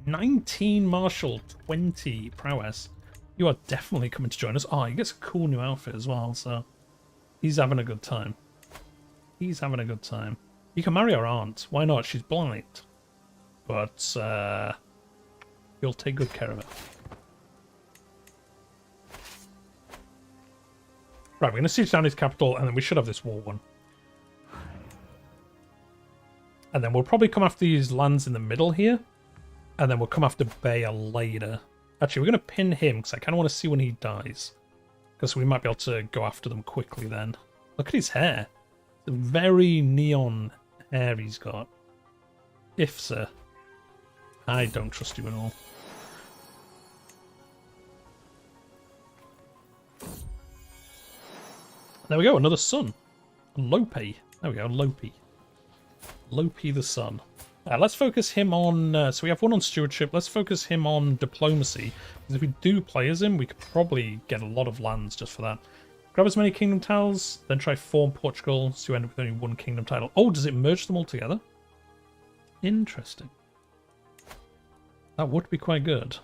19 martial, 20 prowess. You are definitely coming to join us. Oh, he gets a cool new outfit as well, so he's having a good time. He's having a good time. You can marry our aunt. Why not? She's blind. But you'll take good care of her. Right, we're going to siege down his capital, and then we should have this war won. And then we'll probably come after these lands in the middle here. And then we'll come after Bayer later. Actually, we're going to pin him, because I kind of want to see when he dies. Because we might be able to go after them quickly then. Look at his hair. The very neon hair he's got. If, sir. I don't trust you at all. There we go, another son. Lope. There we go, Lope. Lope the son. Let's focus him on... so we have one on stewardship. Let's focus him on diplomacy. Because if we do play as him, we could probably get a lot of lands just for that. Grab as many kingdom tiles, then try form Portugal, so you end up with only one kingdom title. Oh, does it merge them all together? Interesting. That would be quite good.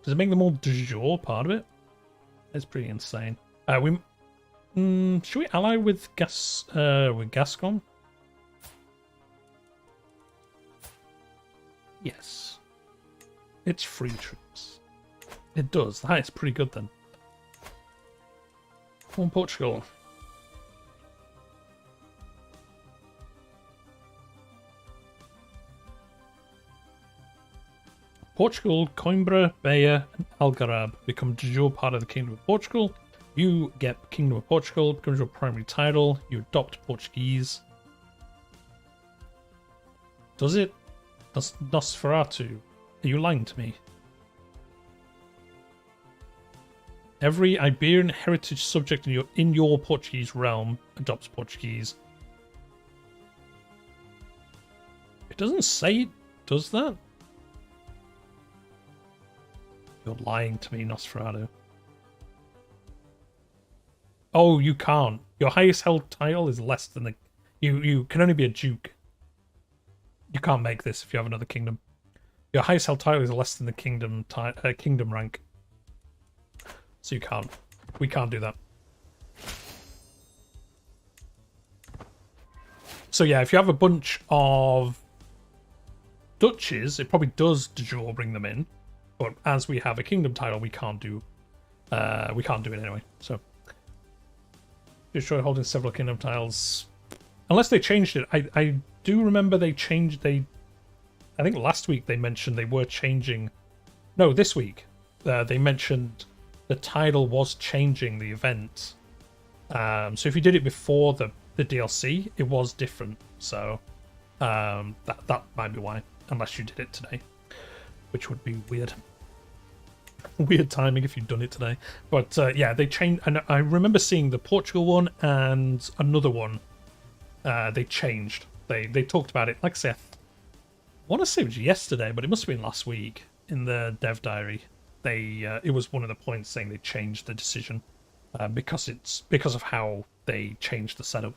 Does it make them all de jure part of it? It's pretty insane. Should we ally with Gascon? Yes. It's free troops. It does. That is pretty good then. Form Portugal. Portugal, Coimbra, Bayer, and Algarve become de jure part of the Kingdom of Portugal. You get Kingdom of Portugal, becomes your primary title. You adopt Portuguese. Does it? Nosferatu. Are you lying to me? Every Iberian heritage subject in your Portuguese realm adopts Portuguese. It doesn't say it does that. You're lying to me, Nosferatu. Oh, you can't. Your highest held title is less than the... You can only be a duke. You can't make this if you have another kingdom. Your highest held title is less than the kingdom kingdom rank, so you can't. We can't do that. So yeah, if you have a bunch of duchies, it probably does de jure bring them in, but as we have a kingdom title, we can't do it anyway. So destroy holding several kingdom titles, unless they changed it. I do remember they changed. I think last week they mentioned they were changing. No, this week they mentioned the title was changing the event. So if you did it before the DLC, it was different. So that might be why, unless you did it today, which would be weird. Weird timing if you'd done it today. But yeah, they changed, and I remember seeing the Portugal one and another one. They changed. They talked about it. Like I said, I want to say it was yesterday, but it must have been last week in the dev diary. It was one of the points saying they changed the decision because of how they changed the setup.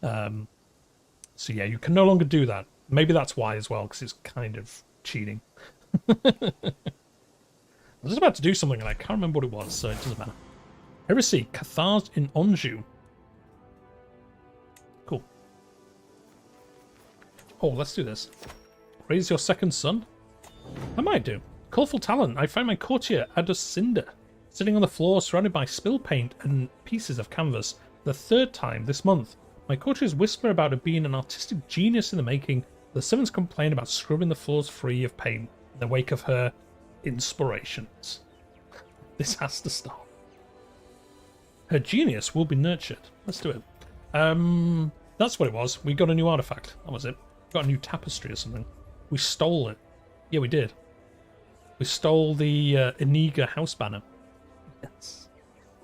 So yeah, you can no longer do that. Maybe that's why as well, because it's kind of cheating. I was just about to do something and I can't remember what it was, so it doesn't matter. Heresy, Cathars in Anjou. Cool. Oh, let's do this. Raise your second son? I might do. Colourful talent. I find my courtier, Adocinda, sitting on the floor surrounded by spill paint and pieces of canvas. The third time this month. My courtiers whisper about her being an artistic genius in the making. The servants complain about scrubbing the floors free of paint in the wake of her inspirations. This has to stop. Her genius will be nurtured. Let's do it. That's what it was. We got a new artifact. That was it. Got a new tapestry or something. We stole it. Yeah, we did. We stole the Iniga house banner. Yes.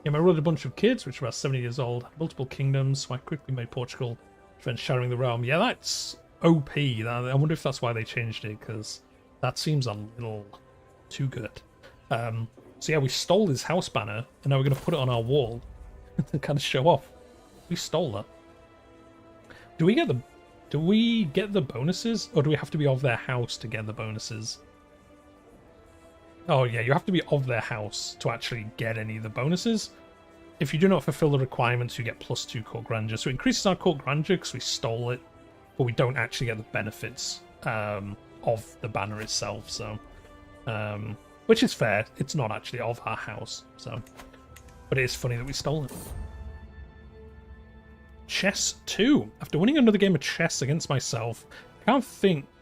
Yeah, I ruled a bunch of kids, which were about 70 years old, multiple kingdoms, so I quickly made Portugal, defend shattering the realm. Yeah, that's OP. I wonder if that's why they changed it, because that seems a little too good. So yeah, we stole his house banner, and now we're going to put it on our wall to kind of show off. We stole that. Do we get the bonuses, or do we have to be of their house to get the bonuses? Oh yeah, you have to be of their house to actually get any of the bonuses. If you do not fulfill the requirements, you get +2 court grandeur. So it increases our court grandeur because we stole it, but we don't actually get the benefits of the banner itself. So, which is fair. It's not actually of our house. So, but it is funny that we stole it. Chess 2. After winning another game of chess against myself, I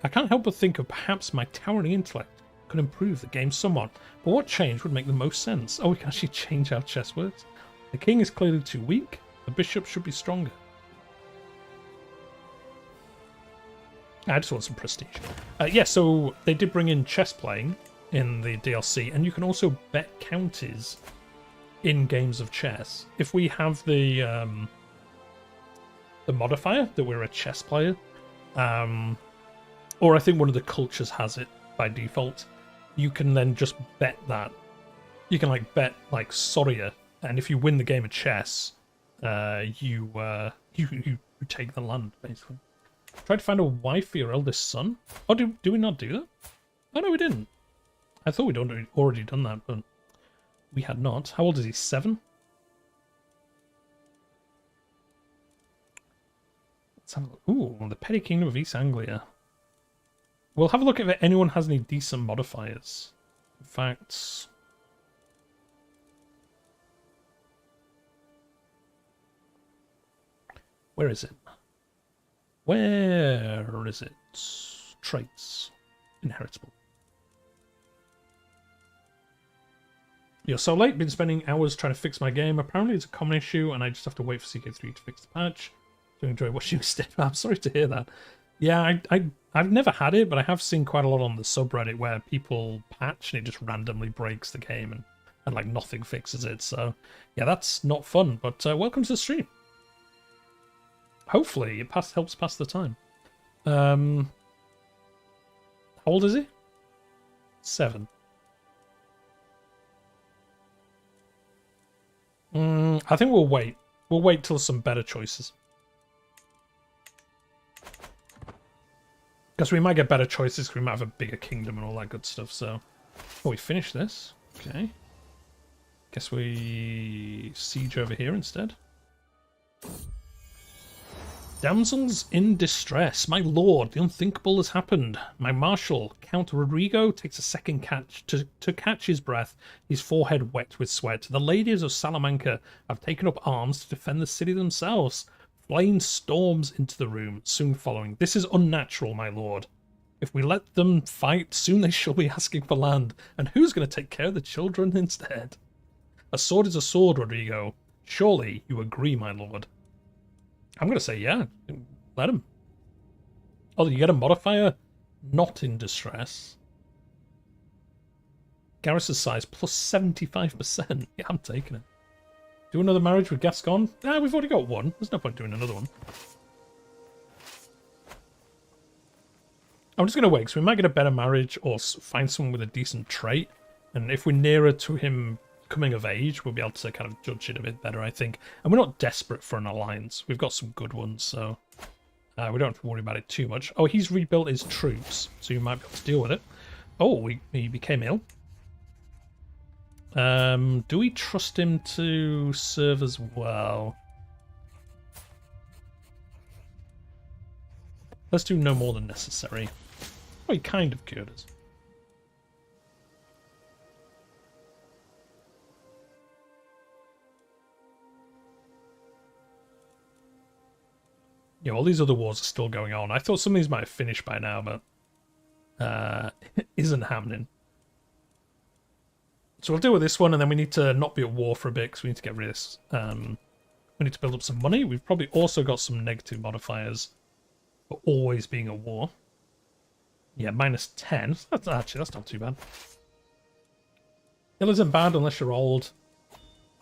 can't help but think of perhaps my towering intellect could improve the game somewhat. But what change would make the most sense? Oh, we can actually change how chess works. The king is clearly too weak. The bishop should be stronger. I just want some prestige. Yeah, so they did bring in chess playing in the DLC, and you can also bet counties in games of chess. If we have the modifier that we're a chess player, or I think one of the cultures has it by default, you can then just bet that. You can bet Soria, and if you win the game of chess, you take the land basically. Try to find a wife for your eldest son. Oh, do we not do that? Oh no, we didn't. I thought we'd already done that, but we had not. How old is he? 7? Let's have a look. Ooh, the petty kingdom of East Anglia. We'll have a look if anyone has any decent modifiers. In fact, where is it? Where is it? Traits. Inheritable. You're so late. Been spending hours trying to fix my game. Apparently it's a common issue and I just have to wait for CK3 to fix the patch. To enjoy watching you instead. I'm sorry to hear that. Yeah, I've never had it, but I have seen quite a lot on the subreddit where people patch and it just randomly breaks the game and like nothing fixes it. So yeah, that's not fun, but welcome to the stream. Hopefully it helps pass the time. How old is he? 7. I think we'll wait. We'll wait till some better choices. Because we might get better choices, because we might have a bigger kingdom and all that good stuff, so... Oh, we finished this. Okay. Guess we siege over here instead. Damsels in distress. My lord, the unthinkable has happened. My marshal, Count Rodrigo, takes a second catch to catch his breath, his forehead wet with sweat. The ladies of Salamanca have taken up arms to defend the city themselves. Flame storms into the room, soon following. This is unnatural, my lord. If we let them fight, soon they shall be asking for land. And who's going to take care of the children instead? A sword is a sword, Rodrigo. Surely you agree, my lord. I'm going to say yeah. Let him. Oh, you get a modifier? Not in distress. Garrison size plus 75%. Yeah, I'm taking it. Do another marriage with Gascon? Ah, we've already got one. There's no point doing another one. I'm just going to wait, because we might get a better marriage or find someone with a decent trait. And if we're nearer to him coming of age, we'll be able to kind of judge it a bit better, I think. And we're not desperate for an alliance. We've got some good ones, so we don't have to worry about it too much. Oh, he's rebuilt his troops, so you might be able to deal with it. Oh, he became ill. Do we trust him to serve as well? Let's do no more than necessary. Oh, he kind of cured us. Yeah, all these other wars are still going on. I thought some of these might have finished by now, but it isn't happening. So we'll deal with this one, and then we need to not be at war for a bit, because we need to get rid of this. We need to build up some money. We've probably also got some negative modifiers for always being at war. Yeah, minus 10. That's not too bad. Ill isn't bad unless you're old.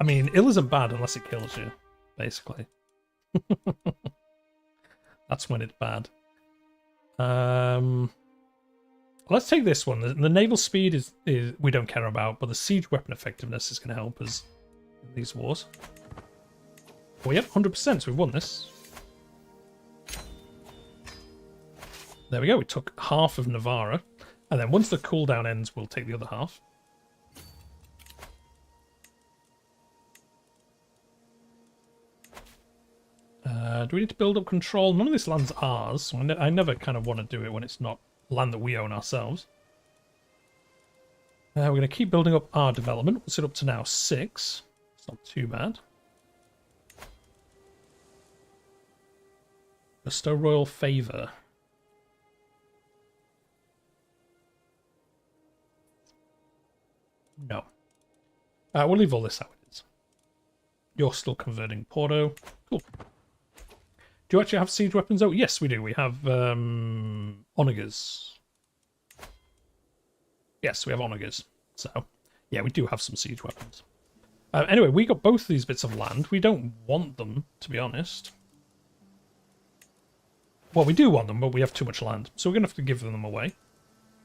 I mean, ill isn't bad unless it kills you, basically. That's when it's bad. Let's take this one. The naval speed is we don't care about, but the siege weapon effectiveness is going to help us in these wars. Oh, yep, 100%, so we've won this. There we go, we took half of Navarra. And then once the cooldown ends, we'll take the other half. Do we need to build up control? None of this land's ours, so I never kind of want to do it when it's not land that we own ourselves. We're going to keep building up our development. What's it up to now? 6. It's not too bad. Bestow royal favour. No. We'll leave all this how it is. You're still converting Porto. Cool. Do you actually have siege weapons? Oh, yes, we do. We have onagers. Yes, we have onagers. So, yeah, we do have some siege weapons. Anyway, we got both of these bits of land. We don't want them, to be honest. Well, we do want them, but we have too much land. So we're going to have to give them away.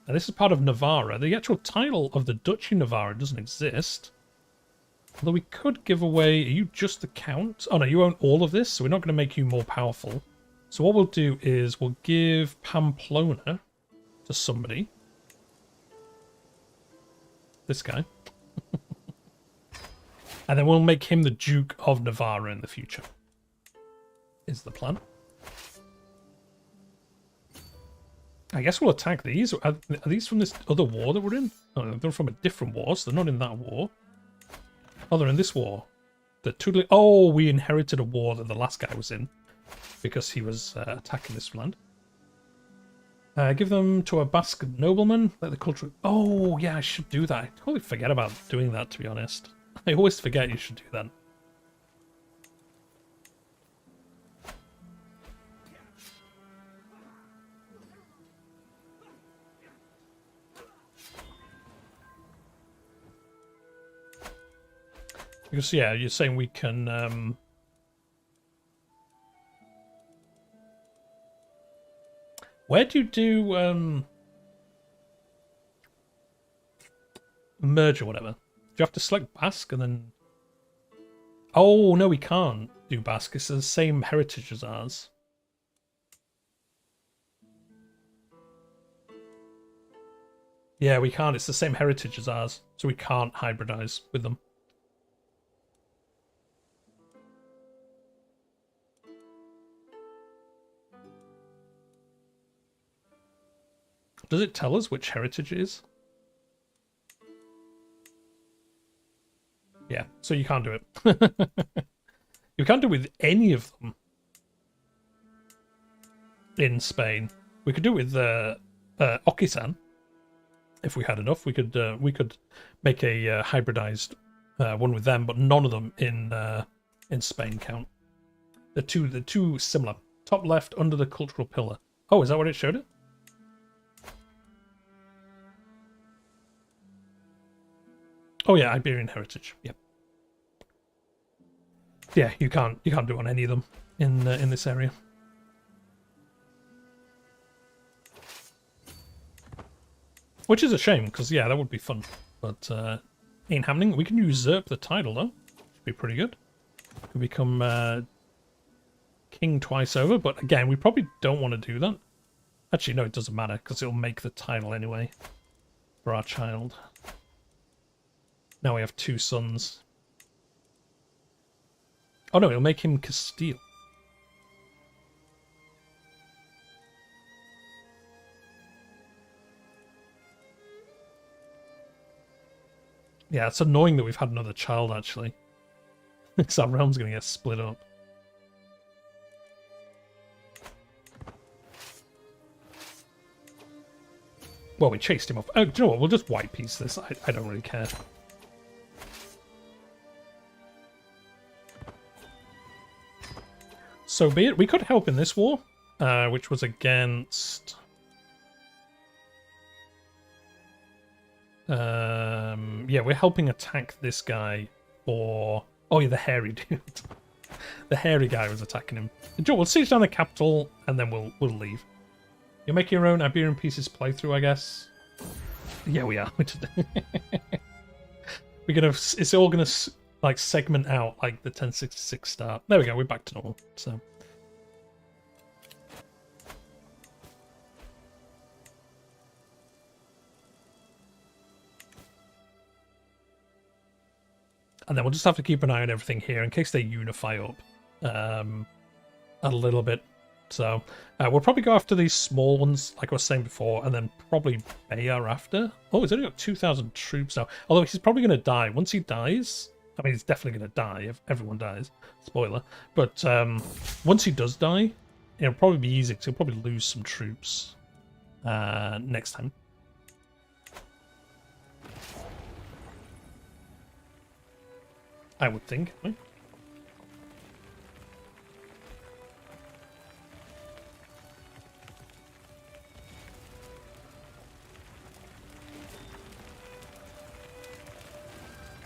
And this is part of Navarra. The actual title of the Duchy Navarra doesn't exist. Although we could give away... Are you just the Count? Oh no, you own all of this, so we're not going to make you more powerful. So what we'll do is we'll give Pamplona to somebody. This guy. And then we'll make him the Duke of Navarra in the future. Is the plan. I guess we'll attack these. Are these from this other war that we're in? Oh, they're from a different war, so they're not in that war. Oh, they're in this war. Oh, we inherited a war that the last guy was in because he was attacking this land. Give them to a Basque nobleman. Let the culture... Oh, yeah, I should do that. I totally forget about doing that, to be honest. I always forget you should do that. Because, yeah, you're saying we can... Where do you do... merge or whatever? Do you have to select Basque and then... Oh, no, we can't do Basque. It's the same heritage as ours. Yeah, we can't. It's the same heritage as ours, so we can't hybridize with them. Does it tell us which heritage it is? Yeah, so you can't do it. You can't do it with any of them in Spain. We could do it with Okisan if we had enough. We could make a hybridized one with them, but none of them in Spain count. The two similar. Top left under the cultural pillar. Oh, is that what it showed it? Oh yeah, Iberian heritage. Yep. Yeah, you can't do it on any of them in this area. Which is a shame, because yeah, that would be fun. But ain't happening. We can usurp the title though. Should be pretty good. Could become king twice over, but again, we probably don't want to do that. Actually, no, it doesn't matter, because it'll make the title anyway for our child. Now we have 2 sons. Oh no, it'll make him Castile. Yeah, it's annoying that we've had another child, actually. Because our realm's going to get split up. Well, we chased him off. Oh, do you know what? We'll just white piece this. I don't really care. So be it. We could help in this war, which was against... yeah, we're helping attack this guy for... Oh yeah, the hairy dude. The hairy guy was attacking him. We'll siege down the capital, and then we'll leave. You're making your own Iberian Pieces playthrough, I guess? Yeah, we are. We're gonna... It's all gonna, like, segment out, like, the 1066 start. There we go, we're back to normal, so... And then we'll just have to keep an eye on everything here in case they unify up a little bit. So we'll probably go after these small ones, like I was saying before, and then probably Bayar after. Oh, he's only got 2,000 troops now. Although he's probably going to die. Once he dies, I mean, he's definitely going to die if everyone dies. Spoiler. But once he does die, it'll probably be easy because he'll probably lose some troops next time. I would think. Right?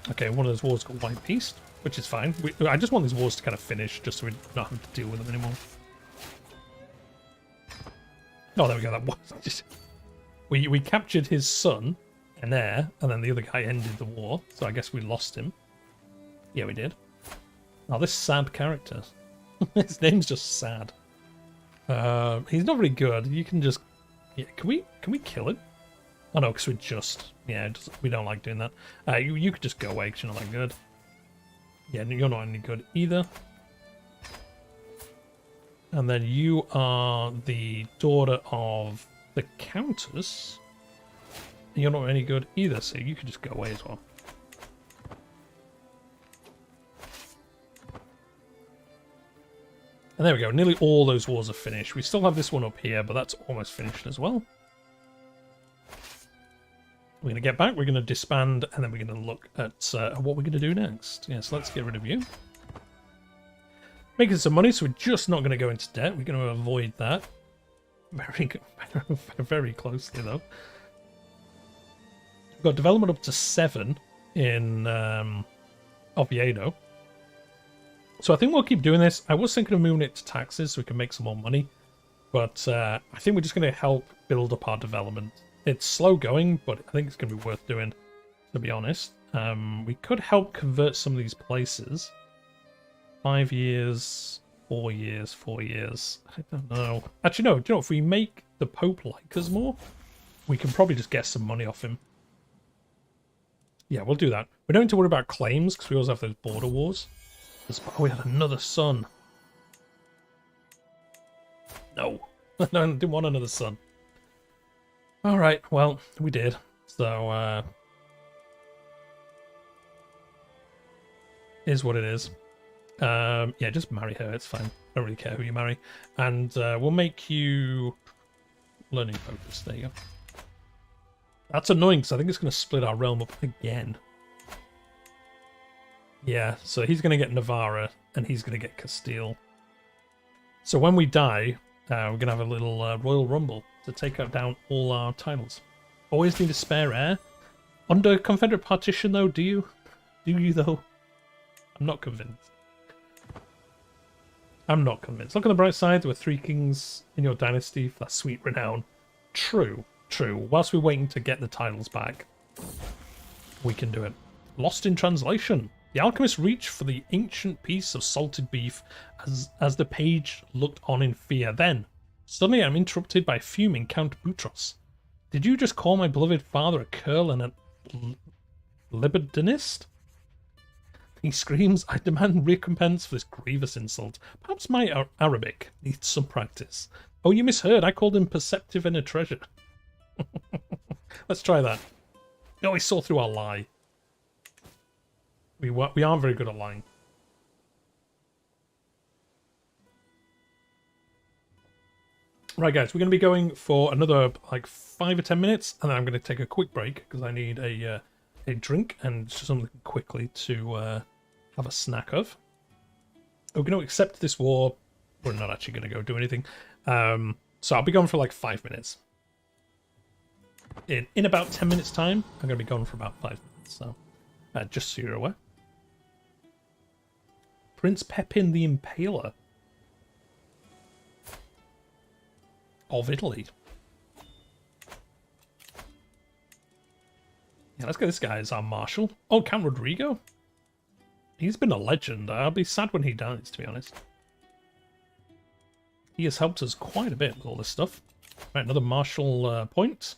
Okay, one of those wars got white pieced, which is fine. I just want these wars to kind of finish, just so we don't have to deal with them anymore. Oh, there we go. That was just... we captured his son and heir, and then the other guy ended the war. So I guess we lost him. Yeah, we did. Oh, this sad character. His name's just sad. He's not very good. You can just... Yeah, can we kill him? Oh no, because we just... Yeah, we don't like doing that. You could just go away because you're not that good. Yeah, you're not any good either. And then you are the daughter of the Countess. And you're not any good either, so you could just go away as well. And there we go, nearly all those wars are finished. We still have this one up here, but that's almost finished as well. We're going to get back, we're going to disband, and then we're going to look at what we're going to do next. Yeah, so let's get rid of you. Making some money, so we're just not going to go into debt. We're going to avoid that. Very closely, though. We've got development up to 7 in Oviedo. So I think we'll keep doing this. I was thinking of moving it to taxes so we can make some more money. But I think we're just going to help build up our development. It's slow going, but I think it's going to be worth doing, to be honest. We could help convert some of these places. 5 years, 4 years, 4 years. I don't know. Actually, no. Do you know, if we make the Pope like us more, we can probably just get some money off him. Yeah, we'll do that. We don't need to worry about claims because we always have those border wars. Oh, we had another son. No. No, I didn't want another son. Alright, well, we did. So, is what it is. Yeah, just marry her, it's fine. I don't really care who you marry. And we'll make you learning focus. There you go. That's annoying because I think it's going to split our realm up again. Yeah, so he's going to get Navarra and he's going to get Castile. So when we die, we're going to have a little Royal Rumble to take down all our titles. Always need a spare heir. Under Confederate partition, though, do you? Do you, though? I'm not convinced. I'm not convinced. Look on the bright side, there were 3 kings in your dynasty for that sweet renown. True, true. Whilst we're waiting to get the titles back, we can do it. Lost in translation. The alchemist reached for the ancient piece of salted beef as the page looked on in fear. Then, suddenly I'm interrupted by fuming Count Boutros. Did you just call my beloved father a curl and a libidinist? He screams, I demand recompense for this grievous insult. Perhaps my Arabic needs some practice. Oh, you misheard. I called him perceptive and a treasure. Let's try that. No, he saw through our lie. We aren't very good at lying. Right, guys, we're going to be going for another like 5 or 10 minutes, and then I'm going to take a quick break because I need a drink and something quickly to have a snack of. We're going to accept this war. We're not actually going to go do anything. So I'll be gone for like 5 minutes. In about 10 minutes' time, I'm going to be gone for about 5 minutes. So just so you're aware. Prince Pepin the Impaler of Italy. Yeah, let's get this guy as our marshal. Oh, Count Rodrigo? He's been a legend. I'll be sad when he dies, to be honest. He has helped us quite a bit with all this stuff. Right, another marshal point.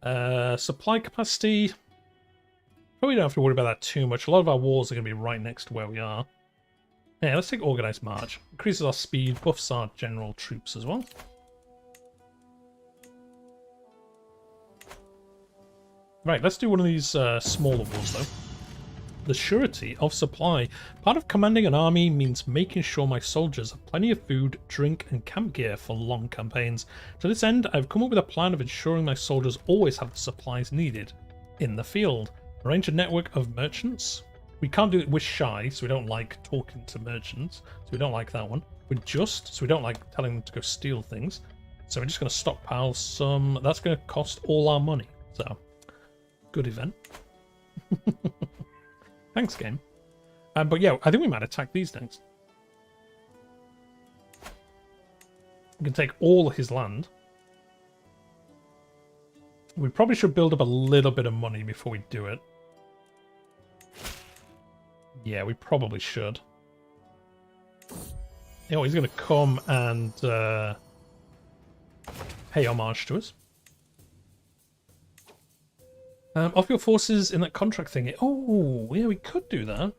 Supply capacity. Probably don't have to worry about that too much. A lot of our wars are going to be right next to where we are. Yeah, let's take Organised March. Increases our speed, buffs our general troops as well. Right, let's do one of these smaller wars, though. The surety of supply. Part of commanding an army means making sure my soldiers have plenty of food, drink, and camp gear for long campaigns. To this end, I've come up with a plan of ensuring my soldiers always have the supplies needed in the field. Arrange a network of merchants. We can't do it with shy, so we don't like talking to merchants. So we don't like that one. We're just, so we don't like telling them to go steal things. So we're just going to stockpile some. That's going to cost all our money. So, good event. Thanks, game. But yeah, I think we might attack these next. We can take all his land. We probably should build up a little bit of money before we do it. Yeah, we probably should. You know, he's going to come and pay homage to us. Off your forces in that contract thingy. Oh, yeah, we could do that.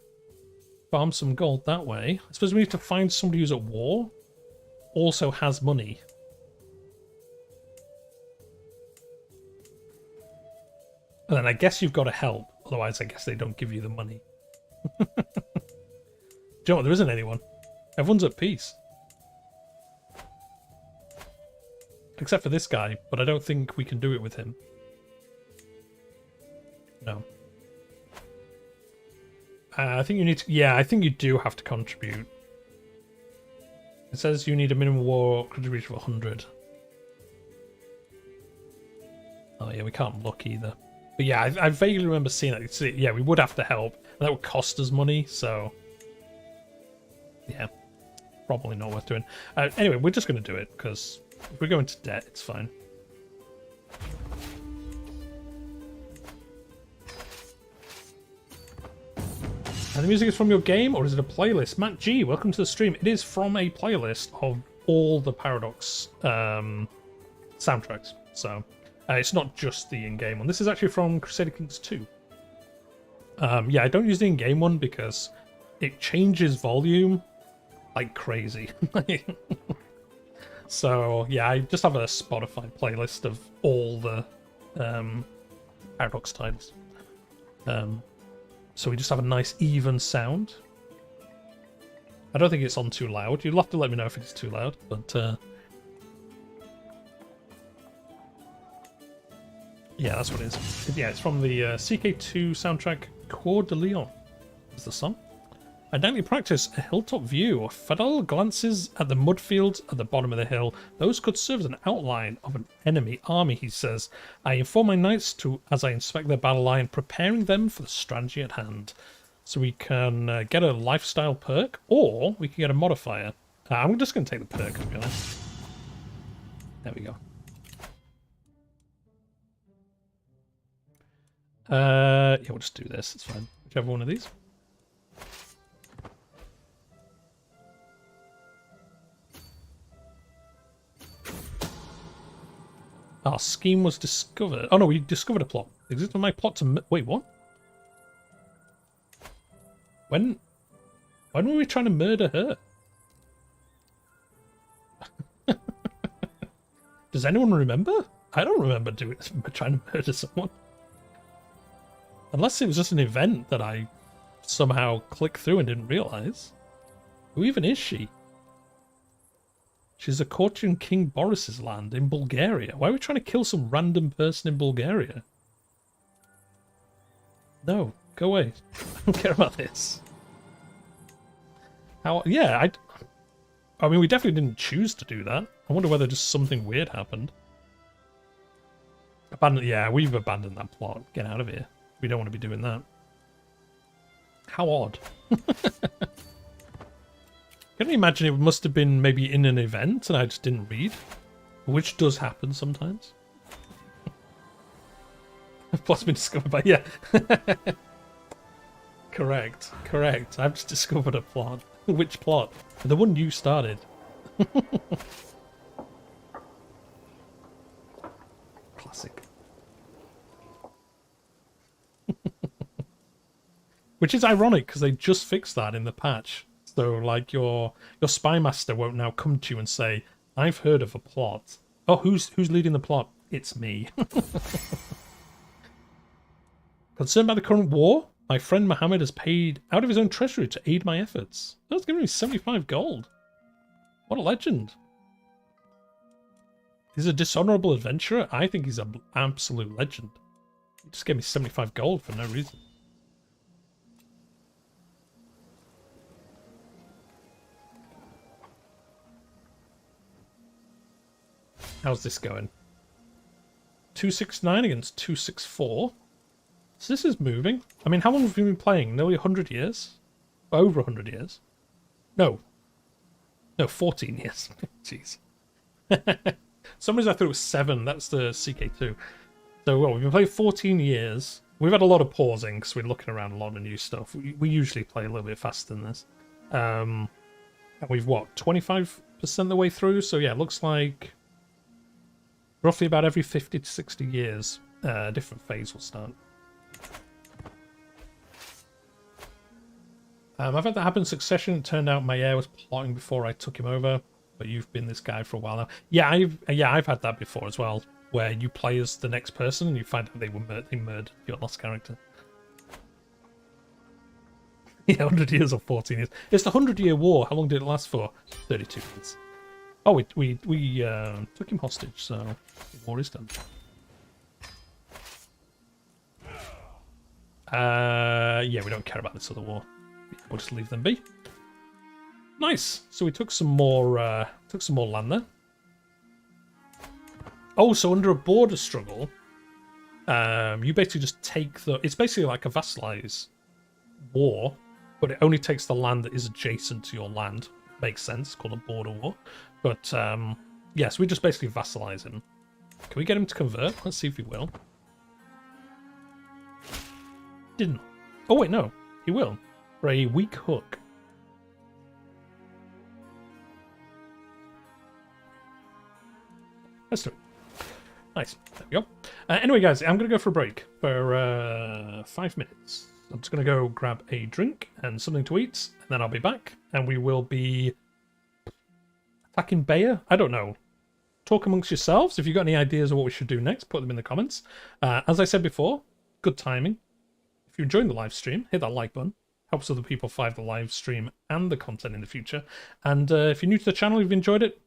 Farm some gold that way. I suppose we need to find somebody who's at war. Also has money. And then I guess you've got to help. Otherwise, I guess they don't give you the money. Do you know what? There isn't anyone. Everyone's at peace. Except for this guy, but I don't think we can do it with him. No. I think you need to... Yeah, I think you do have to contribute. It says you need a minimum war contribution of 100. Oh yeah, we can't look either. But yeah, I vaguely remember seeing that. Yeah, we would have to help. And that would cost us money, so... Yeah. Probably not worth doing. Anyway, we're just going to do it, because if we go into debt, it's fine. And the music is from your game, or is it a playlist? Matt G, welcome to the stream. It is from a playlist of all the Paradox soundtracks. So It's not just the in-game one. This is actually from Crusader Kings 2. Yeah, I don't use the in-game one because it changes volume like crazy. So, yeah, I just have a Spotify playlist of all the Paradox titles. So we just have a nice even sound. I don't think it's on too loud. You'll have to let me know if it's too loud, but yeah, that's what it is. Yeah, it's from the CK2 soundtrack. Coeur de Lion is the song. A nightly practice, a hilltop view. Fidel glances at the mud fields at the bottom of the hill. Those could serve as an outline of an enemy army, he says. I inform my knights as I inspect their battle line, preparing them for the strategy at hand. So we can get a lifestyle perk, or we can get a modifier. I'm just going to take the perk, to be honest. There we go. Yeah, we'll just do this. It's fine. Whichever one of these. Our scheme was discovered. Oh no, we discovered a plot. Existed my plot to... Wait, what? When were we trying to murder her? Does anyone remember? I don't remember trying to murder someone. Unless it was just an event that I somehow clicked through and didn't realise. Who even is she? She's a court in King Boris's land in Bulgaria. Why are we trying to kill some random person in Bulgaria? No, go away. I don't care about this. How? Yeah, I mean, we definitely didn't choose to do that. I wonder whether just something weird happened. Yeah, we've abandoned that plot. Get out of here. We don't want to be doing that. How odd. Can you imagine it must have been maybe in an event and I just didn't read? Which does happen sometimes. Plot's been discovered by... Yeah. Correct. I've just discovered a plot. Which plot? The one you started. Classic. Which is ironic because they just fixed that in the patch. So, like, your spy master won't now come to you and say, I've heard of a plot. Oh, who's leading the plot? It's me. Concerned by the current war, my friend Mohammed has paid out of his own treasury to aid my efforts. That's giving me 75 gold. What a legend. He's a dishonorable adventurer? I think he's an absolute legend. He just gave me 75 gold for no reason. How's this going? 269 against 264. So this is moving. I mean, how long have we been playing? Nearly 100 years? Over 100 years? No, 14 years. Jeez. Some reason I thought it was 7. That's the CK2. So, well, we've been playing 14 years. We've had a lot of pausing because we're looking around a lot of new stuff. We usually play a little bit faster than this. And we've, what, 25% of the way through? So, yeah, it looks like roughly about every 50 to 60 years, a different phase will start. I've had that happen in succession. It turned out my heir was plotting before I took him over, but you've been this guy for a while now. Yeah, I've had that before as well, where you play as the next person and you find out they murdered your last character. Yeah, 100 years or 14 years. It's the 100-year war. How long did it last for? 32 years. Oh, we took him hostage, so the war is done. Yeah, we don't care about this other war. We'll just leave them be. Nice. So we took some more land there. Oh, so under a border struggle, you basically just take the... It's basically like a vassalize war, but it only takes the land that is adjacent to your land. Makes sense. It's called a border war. But, yes, we just basically vassalize him. Can we get him to convert? Let's see if he will. Didn't. Oh, wait, no. He will. For a weak hook. Let's do it. Nice. There we go. Anyway, guys, I'm going to go for a break for 5 minutes. I'm just going to go grab a drink and something to eat, and then I'll be back, and we will be attacking Bayer? I don't know. Talk amongst yourselves. If you've got any ideas of what we should do next, put them in the comments. As I said before, good timing. If you're enjoying the live stream, hit that like button. Helps other people find the live stream and the content in the future. And if you're new to the channel, if you've enjoyed it,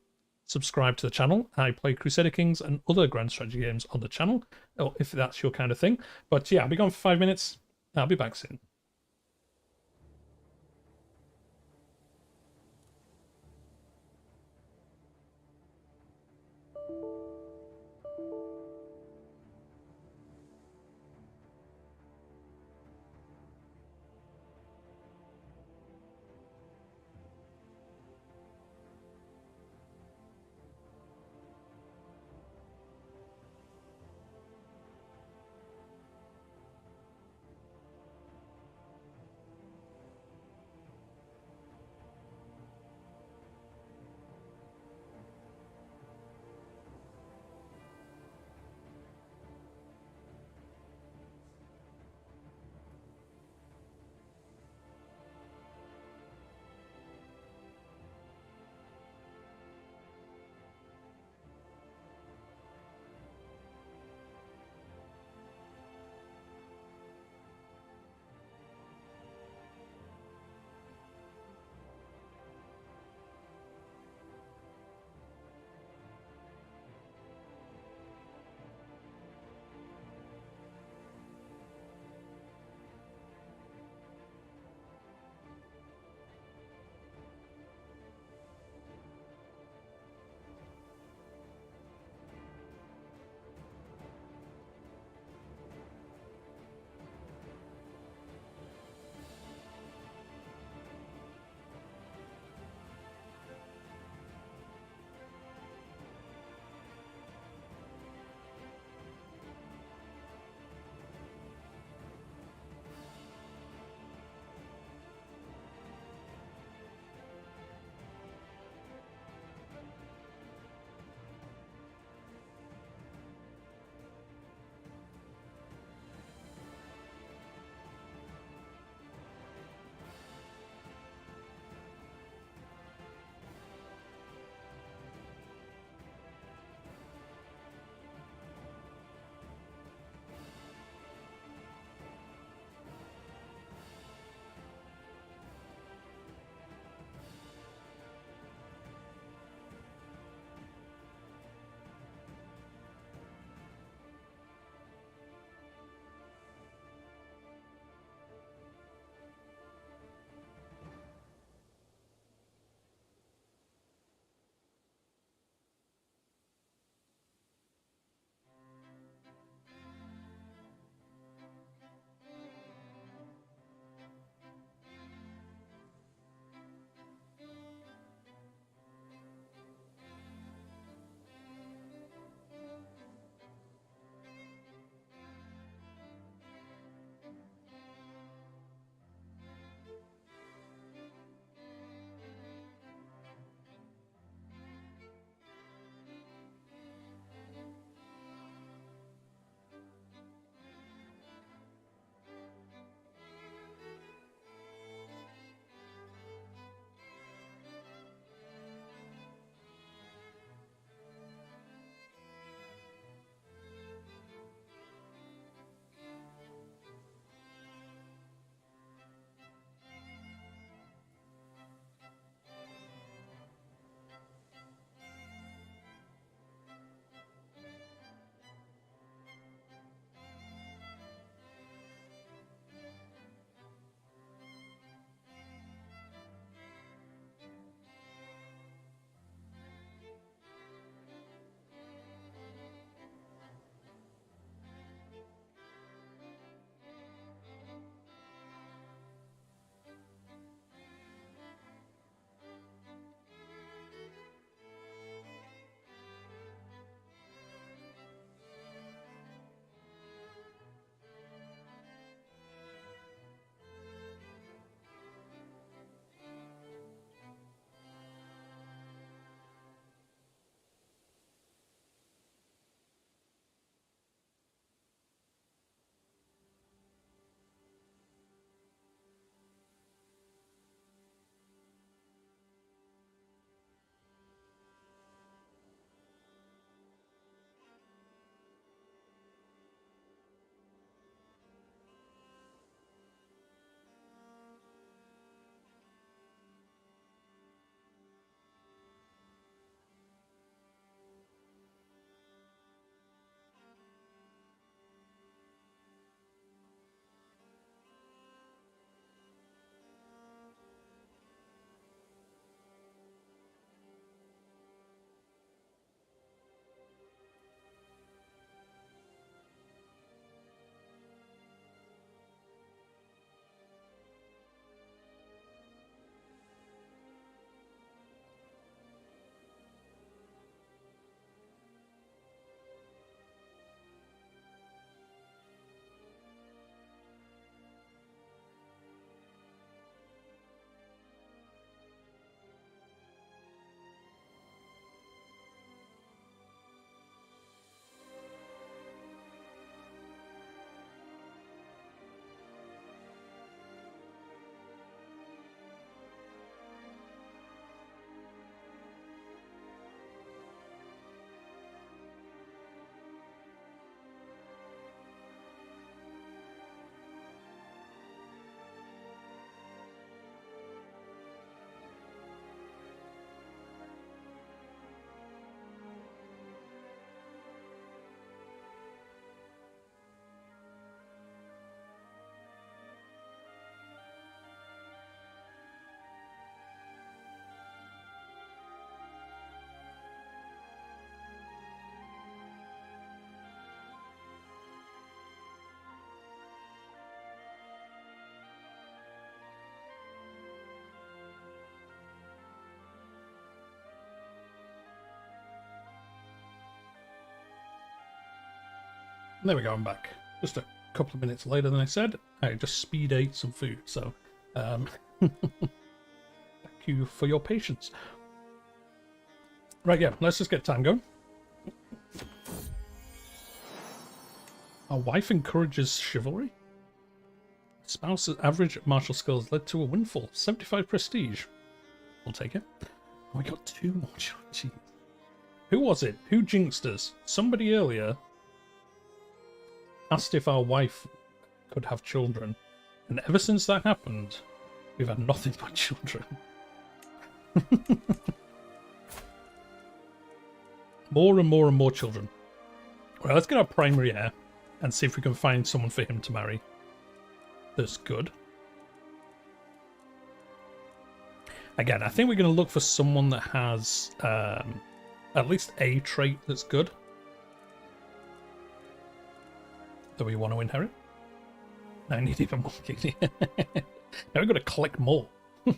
subscribe to the channel. I play Crusader Kings and other grand strategy games on the channel, or if that's your kind of thing. But yeah, I'll be gone for 5 minutes. I'll be back soon. There we go, I'm back. Just a couple of minutes later than I said. I just speed ate some food, so thank you for your patience. Right, yeah, let's just get time going. Our wife encourages chivalry. Spouse's average martial skills led to a windfall. 75 prestige. We'll take it. Oh, we got 2 more children. Jeez. Who was it? Who jinxed us? Somebody earlier asked if our wife could have children. And ever since that happened, we've had nothing but children. More and more and more children. Well, let's get our primary heir and see if we can find someone for him to marry. That's good. Again, I think we're going to look for someone that has at least a trait that's good that we want to inherit. I need even more. Now we've got to collect more. Oh,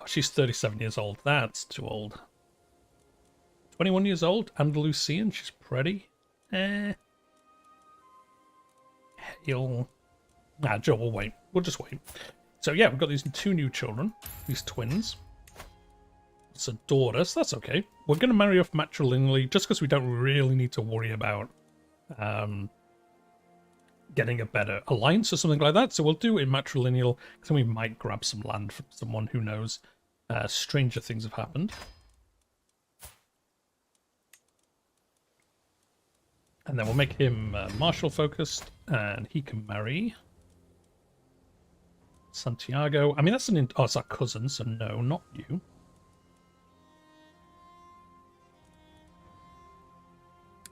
she's 37 years old. That's too old. 21 years old. Andalusian. She's pretty. Hell. Nah, Joe, we'll wait. We'll just wait. So yeah, we've got these 2 new children. These twins. It's a daughter, so that's okay. We're going to marry off matrilineally just because we don't really need to worry about getting a better alliance or something like that. So we'll do it in matrilineal, because then we might grab some land from someone who knows. Stranger things have happened. And then we'll make him martial focused, and he can marry Santiago. I mean, that's oh, it's our cousin, so no, not you.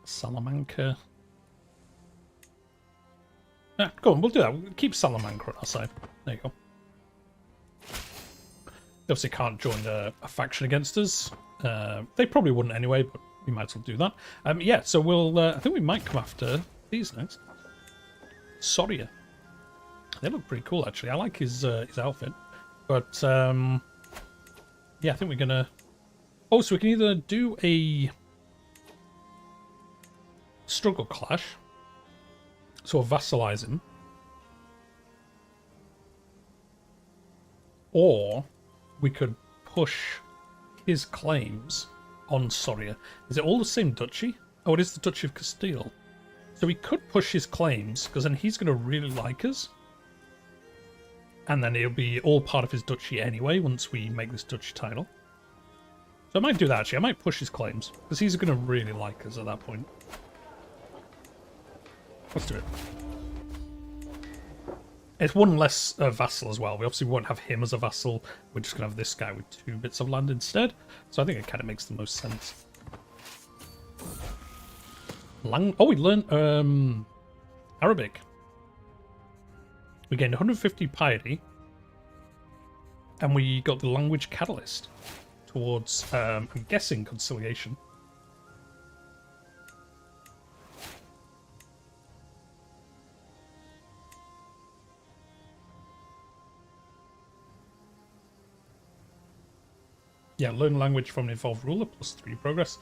Salamanca. Yeah, go on, we'll do that. We'll keep Salamanca on our side. There you go. They obviously can't join a faction against us. They probably wouldn't anyway, but we might as well do that. Yeah, so we'll... I think we might come after these next. Soria. They look pretty cool, actually. I like his outfit. But, yeah, I think we're going to... Oh, so we can either do a struggle clash. So we'll vassalize him. Or we could push his claims on Soria. Is it all the same duchy? Oh, it is the Duchy of Castile. So we could push his claims, because then he's going to really like us. And then it'll be all part of his duchy anyway, once we make this duchy title. So I might do that, actually. I might push his claims, because he's going to really like us at that point. Let's do it. It's one less vassal as well. We obviously won't have him as a vassal. We're just going to have this guy with 2 bits of land instead. So I think it kind of makes the most sense. Oh, we learned Arabic. We gained 150 piety. And we got the language catalyst towards, I'm guessing, conciliation. Yeah, learn language from an evolved ruler, +3 progress.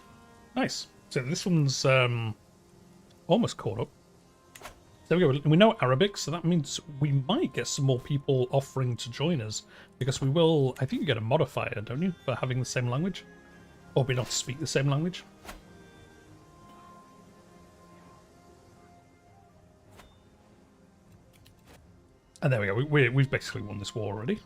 Nice. So this one's almost caught up. There we go. We know Arabic, so that means we might get some more people offering to join us. Because we will, I think you get a modifier, don't you, for having the same language? Or we not speak the same language? And there we go. We've basically won this war already.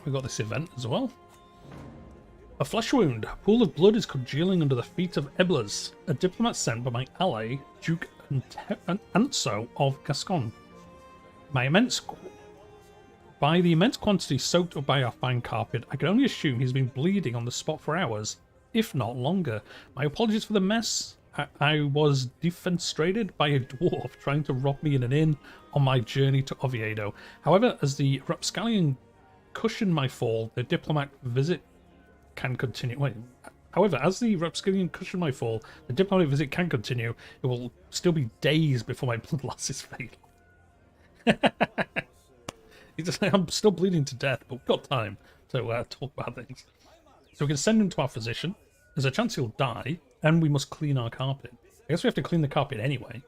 We got this event as well. A flesh wound. A pool of blood is congealing under the feet of Eblas, a diplomat sent by my ally, Duke Anso of Gascon. By the immense quantity soaked up by our fine carpet, I can only assume he's been bleeding on the spot for hours, if not longer. My apologies for the mess. I was defenestrated by a dwarf trying to rob me in an inn on my journey to Oviedo. However, as the rapscallion cushioned my fall, the diplomat visit can continue. Wait, however, as the rapscallion cushioned my fall, the diplomatic visit can continue. It will still be days before my blood loss is fatal. He's just like, I'm still bleeding to death, but we've got time to talk about things. So we can send him to our physician. There's a chance he'll die, and we must clean our carpet. I guess we have to clean the carpet anyway.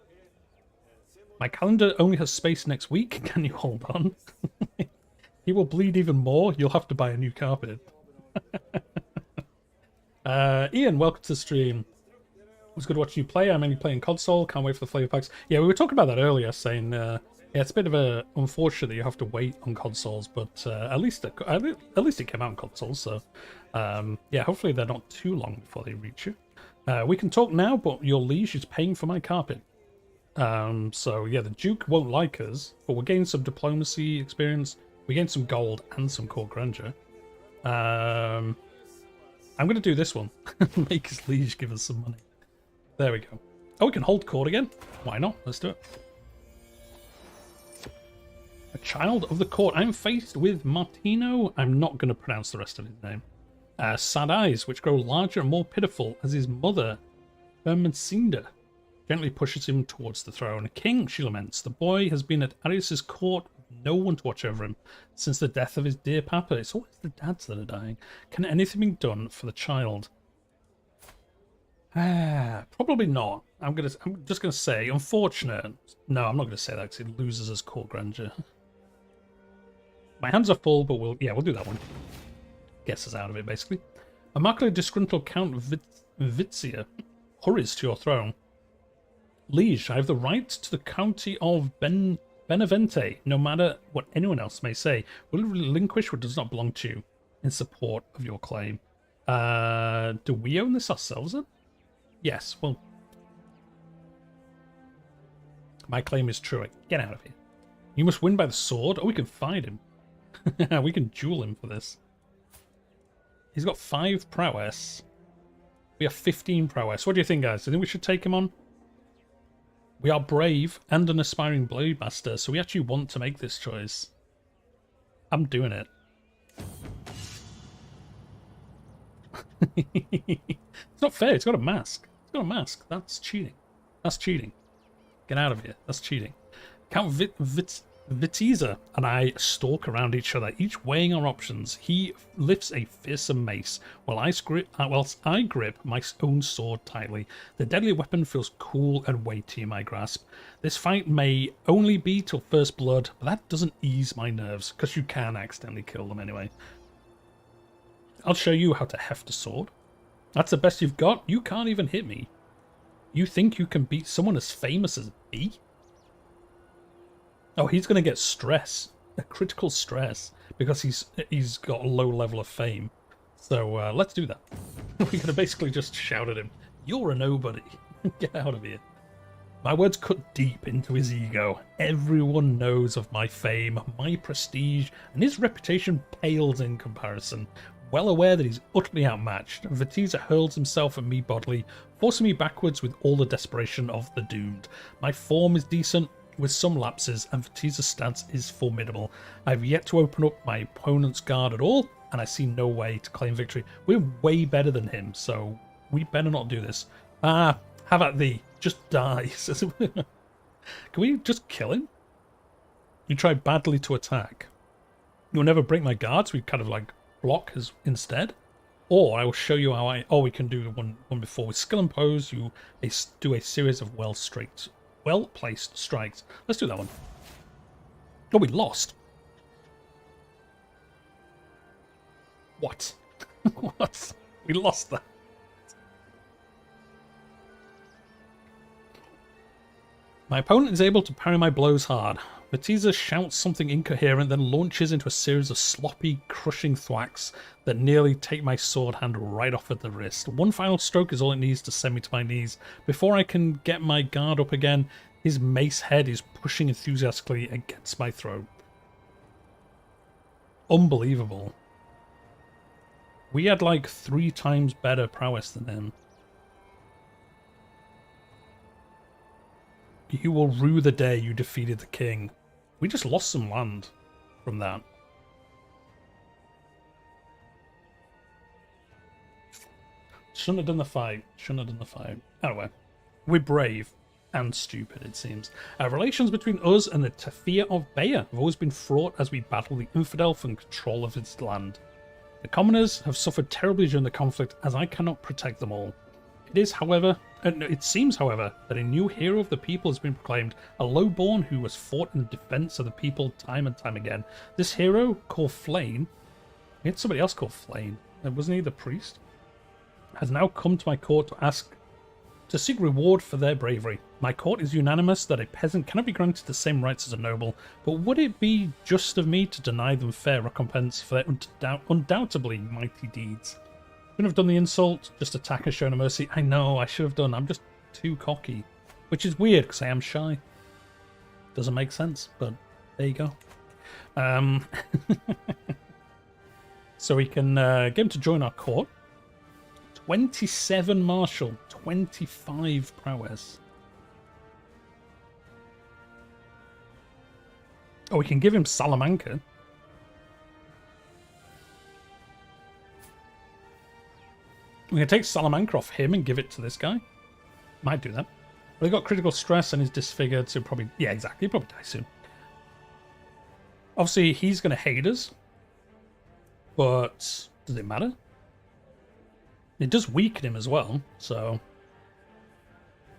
My calendar only has space next week. Can you hold on? He will bleed even more. You'll have to buy a new carpet. Ian, welcome to the stream. It was good watching you play. I'm only playing console. Can't wait for the flavor packs. Yeah, we were talking about that earlier, saying yeah, it's a bit of a unfortunate that you have to wait on consoles, but at least it came out on consoles. So yeah, hopefully they're not too long before they reach you. We can talk now, but your liege is paying for my carpet. So yeah, the Duke won't like us, but we're getting some diplomacy experience. We gain some gold and some court grandeur. I'm going to do this one. Make his liege give us some money. There we go. Oh, we can hold court again. Why not? Let's do it. A child of the court. I'm faced with Martino. I'm not going to pronounce the rest of his name. Sad eyes, which grow larger and more pitiful as his mother, Hermesinda, gently pushes him towards the throne. King, she laments. The boy has been at Arius's court with no one to watch over him since the death of his dear papa. It's always the dads that are dying. Can anything be done for the child? Probably not. I'm just gonna say unfortunate. No, I'm not gonna say that because he loses his court grandeur. My hands are full, but we'll do that one. Gets us out of it basically. A markedly disgruntled Count Vitzia hurries to your throne. Liege, I have the right to the county of Benevente, no matter what anyone else may say. Will relinquish what does not belong to you in support of your claim. Do we own this ourselves then? Yes, well... My claim is true. Get out of here. You must win by the sword, or we can fight him. We can duel him for this. He's got 5 prowess. We have 15 prowess. What do you think, guys? Do you think we should take him on? We are brave and an aspiring blade master, so we actually want to make this choice. I'm doing it. It's not fair. It's got a mask. It's got a mask. That's cheating. That's cheating. Get out of here. That's cheating. Count Vitiza and I stalk around each other, each weighing our options. He lifts a fearsome mace, whilst I grip my own sword tightly. The deadly weapon feels cool and weighty in my grasp. This fight may only be till first blood, but that doesn't ease my nerves, because you can accidentally kill them anyway. I'll show you how to heft a sword. That's the best you've got? You can't even hit me. You think you can beat someone as famous as me? Oh, he's going to get stress. A critical stress. Because he's got a low level of fame. So let's do that. We're going to basically just shout at him. You're a nobody. Get out of here. My words cut deep into his ego. Everyone knows of my fame, my prestige, and his reputation pales in comparison. Well aware that he's utterly outmatched, Vitiza hurls himself at me bodily, forcing me backwards with all the desperation of the doomed. My form is decent, with some lapses, and Vitiza's stance is formidable. I've yet to open up my opponent's guard at all, and I see no way to claim victory. We're way better than him, so we better not do this. How about thee? Just die. Can we just kill him? You try badly to attack. You'll never break my guards. We kind of like block as instead. Or I will show you how we can do the one before. With skill and pose, you do a series of well-placed strikes. Let's do that one. Oh, we lost. What? What? We lost that. My opponent is able to parry my blows hard. Vitiza shouts something incoherent, then launches into a series of sloppy, crushing thwacks that nearly take my sword hand right off at the wrist. One final stroke is all it needs to send me to my knees. Before I can get my guard up again, his mace head is pushing enthusiastically against my throat. Unbelievable. We had like 3 times better prowess than him. You will rue the day you defeated the king. We just lost some land from that. Shouldn't have done the fight. Shouldn't have done the fight. Anyway, we're brave and stupid, it seems. Relations between us and the Tafia of Bayer have always been fraught as we battle the infidel for control of its land. The commoners have suffered terribly during the conflict, as I cannot protect them all. It seems, however, that a new hero of the people has been proclaimed, a lowborn who has fought in defense of the people time and time again. This hero, called Flane, we had somebody else called Flane, wasn't he the priest? Has now come to my court to seek reward for their bravery. My court is unanimous that a peasant cannot be granted the same rights as a noble, but would it be just of me to deny them fair recompense for their undoubtedly mighty deeds? Shouldn't have done the insult, just attack and show no mercy. I know, I should have done. I'm just too cocky. Which is weird, because I am shy. Doesn't make sense, but there you go. So we can get him to join our court. 27 martial, 25 prowess. Oh, we can give him Salamanca. We can take Salamanca off him and give it to this guy. Might do that. But he got critical stress and is disfigured, so probably... Yeah, exactly. He'll probably die soon. Obviously, he's going to hate us. But does it matter? It does weaken him as well, so...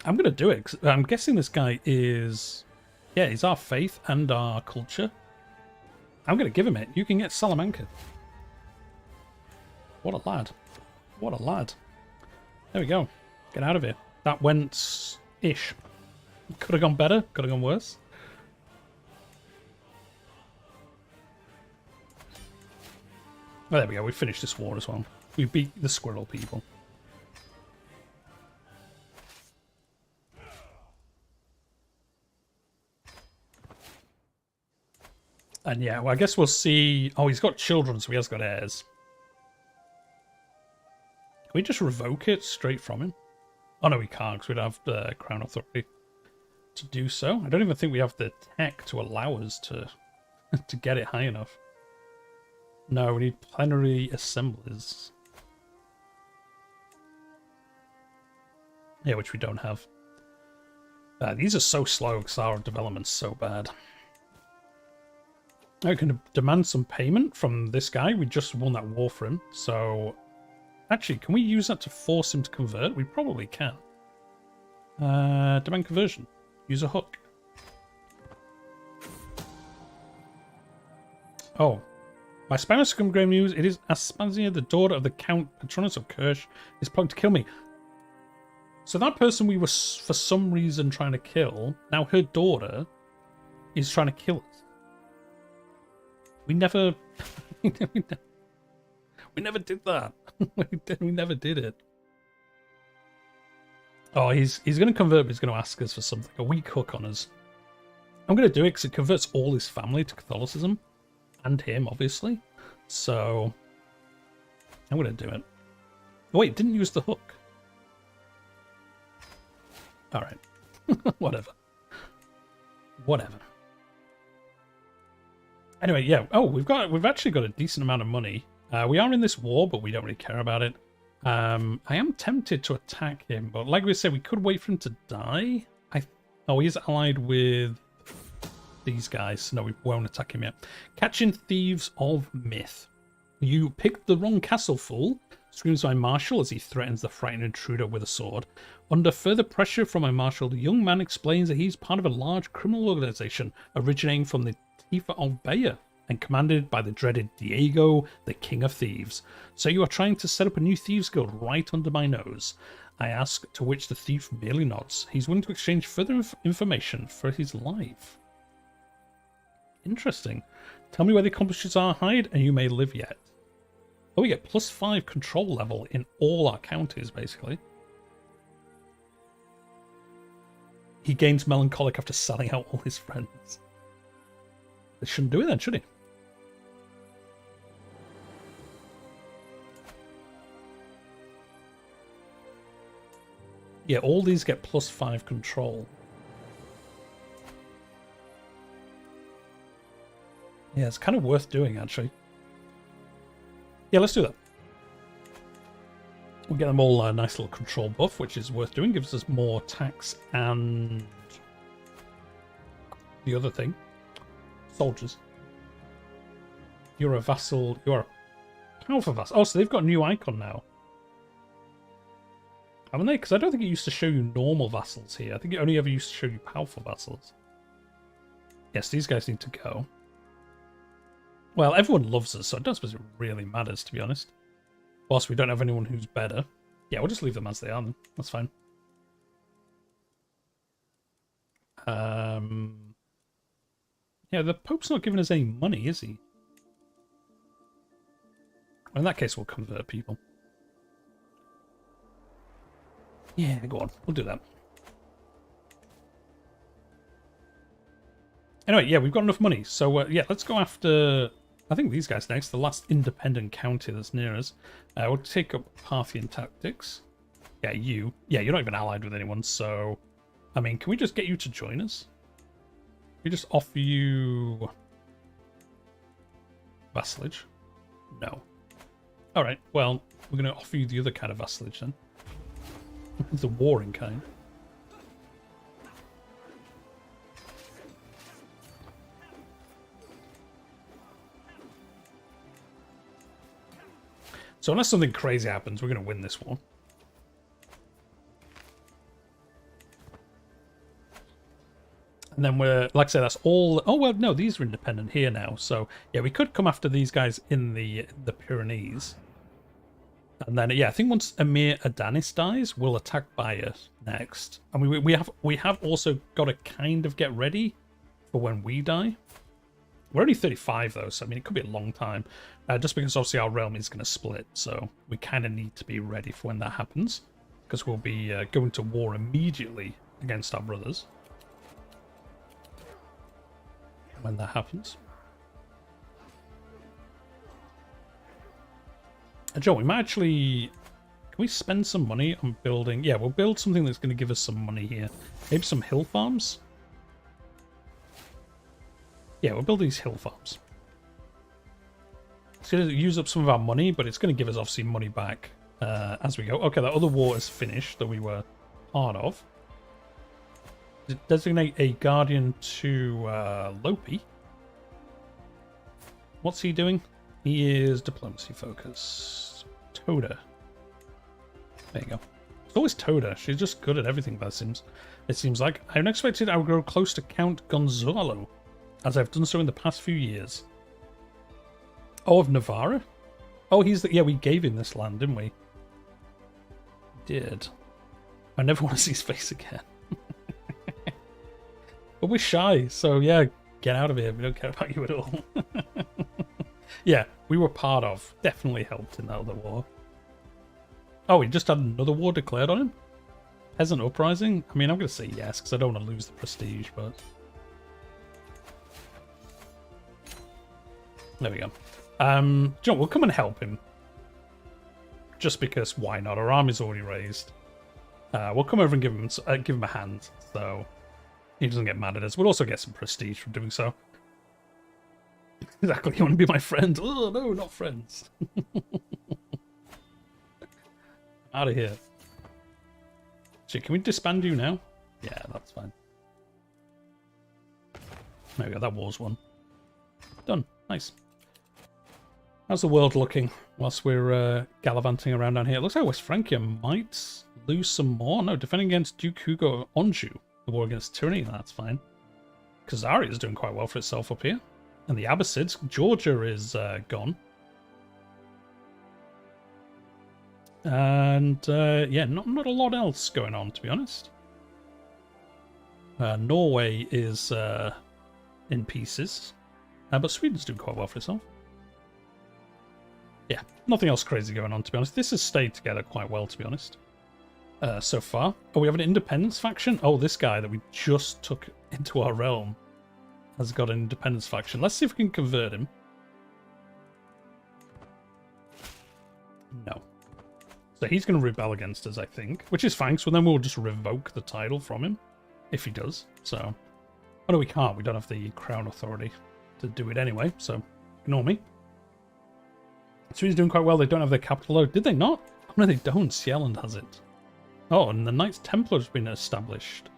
I'm going to do it. 'Cause I'm guessing this guy is... Yeah, he's our faith and our culture. I'm going to give him it. You can get Salamanca. What a lad. What a lad. There we go. Get out of here. That went ish. Could have gone better. Could have gone worse. Well, there we go. We finished this war as well. We beat the squirrel people. And yeah, well, I guess we'll see... Oh, he's got children, so he has got heirs. Can we just revoke it straight from him? Oh, no, we can't, because we'd have the Crown Authority to do so. I don't even think we have the tech to allow us to, to get it high enough. No, we need plenary assemblies. Yeah, which we don't have. These are so slow because our development's so bad. I can demand some payment from this guy. We just won that war for him. So, actually, can we use that to force him to convert? We probably can. Demand conversion. Use a hook. Oh. My Spanish grave news. It is Aspasia, the daughter of the Count Patronus of Kirsch, is plotting to kill me. So that person we were for some reason trying to kill, now her daughter is trying to kill us. We never... we never did that. We never did it. Oh, he's going to convert, but he's going to ask us for something. A weak hook on us. I'm going to do it because it converts all his family to Catholicism. And him, obviously. So, I'm going to do it. Oh, wait, didn't use the hook. Alright. Whatever. Whatever. Anyway, yeah. Oh, we've actually got a decent amount of money. We are in this war, but we don't really care about it. I am tempted to attack him, but like we said, we could wait for him to die. Oh, he's allied with these guys. No, we won't attack him yet. Catching thieves of myth. You picked the wrong castle, fool, screams my marshal as he threatens the frightened intruder with a sword. Under further pressure from my marshal, the young man explains that he's part of a large criminal organization originating from the Tifa of Bayer and commanded by the dreaded Diego, the King of Thieves. So you are trying to set up a new thieves guild right under my nose. I ask, to which the thief merely nods. He's willing to exchange further information for his life. Interesting. Tell me where the accomplishments are, hide, and you may live yet. Oh, we get +5 control level in all our counties, basically. He gains melancholic after selling out all his friends. They shouldn't do it then, should he? Yeah, all these get +5 control. Yeah, it's kind of worth doing, actually. Yeah, let's do that. We'll get them all a nice little control buff, which is worth doing. Gives us more tax and the other thing. Soldiers. You're a vassal. You're a powerful vassal. Oh, so they've got a new icon now. Haven't they? Because I don't think it used to show you normal vassals here. I think it only ever used to show you powerful vassals. Yes, these guys need to go. Well, everyone loves us, so I don't suppose it really matters, to be honest. Whilst we don't have anyone who's better. Yeah, we'll just leave them as they are then. That's fine. Yeah, the Pope's not giving us any money, is he? Well, in that case, we'll convert people. Yeah, go on. We'll do that. Anyway, yeah, we've got enough money. So, yeah, let's go after... I think these guys next. The last independent county that's near us. We'll take up Parthian tactics. Yeah, you. Yeah, you're not even allied with anyone, so... I mean, can we just get you to join us? Can we just offer you... vassalage? No. Alright, well, we're going to offer you the other kind of vassalage then. The warring kind. So unless something crazy happens, we're going to win this war. And then we're, like I said, that's all... Oh, well, no, these are independent here now. So, yeah, we could come after these guys in the Pyrenees. And then, yeah, I think once Emir Adanis dies, we'll attack Bayer next. And we have also got to kind of get ready for when we die. We're only 35, though, so, I mean, it could be a long time. Just because, obviously, our realm is going to split. So we kind of need to be ready for when that happens. Because we'll be going to war immediately against our brothers. When that happens. Joe, we might actually... Can we spend some money on building... Yeah, we'll build something that's going to give us some money here. Maybe some hill farms? Yeah, we'll build these hill farms. It's going to use up some of our money, but it's going to give us, obviously, money back as we go. Okay, that other war is finished that we were part of. Designate a guardian to Lopi. What's he doing? He is diplomacy focused. Toda. There you go. It's always Toda. She's just good at everything, that seems. It seems like. I unexpected I would grow close to Count Gonzalo, as I've done so in the past few years. Oh, of Navarra? Oh, he's the... Yeah, we gave him this land, didn't we? We did. I never want to see his face again. But we're shy, so yeah, get out of here. We don't care about you at all. Yeah, we were part of. Definitely helped in that other war. Oh, we just had another war declared on him? Peasant Uprising? I mean, I'm going to say yes, because I don't want to lose the prestige, but... There we go. John, we'll come and help him. Just because, why not? Our army's already raised. We'll come over and give him a hand, so he doesn't get mad at us. We'll also get some prestige from doing so. Exactly, you want to be my friend? Oh, no, not friends. Out of here. Shit, can we disband you now? Yeah, that's fine. There we go, that war's won. Done. Nice. How's the world looking whilst we're gallivanting around down here? It looks like West Francia might lose some more. No, defending against Duke Hugo of Anjou. The war against tyranny, that's fine. Khazaria is doing quite well for itself up here. And the Abbasids, Georgia is gone. And yeah, not a lot else going on, to be honest. Norway is in pieces. But Sweden's doing quite well for itself. Yeah, nothing else crazy going on, to be honest. This has stayed together quite well, to be honest. So far. Oh, we have an independence faction? Oh, this guy that we just took into our realm has got an independence faction. Let's see if we can convert him. No. So he's going to rebel against us, I think. Which is fine, so then we'll just revoke the title from him. If he does. So. Oh no, we can't. We don't have the crown authority to do it anyway, so ignore me. So he's doing quite well. They don't have their capital though. Did they not? no, they don't. Sieland has it. Oh, and the Knights Templar has been established.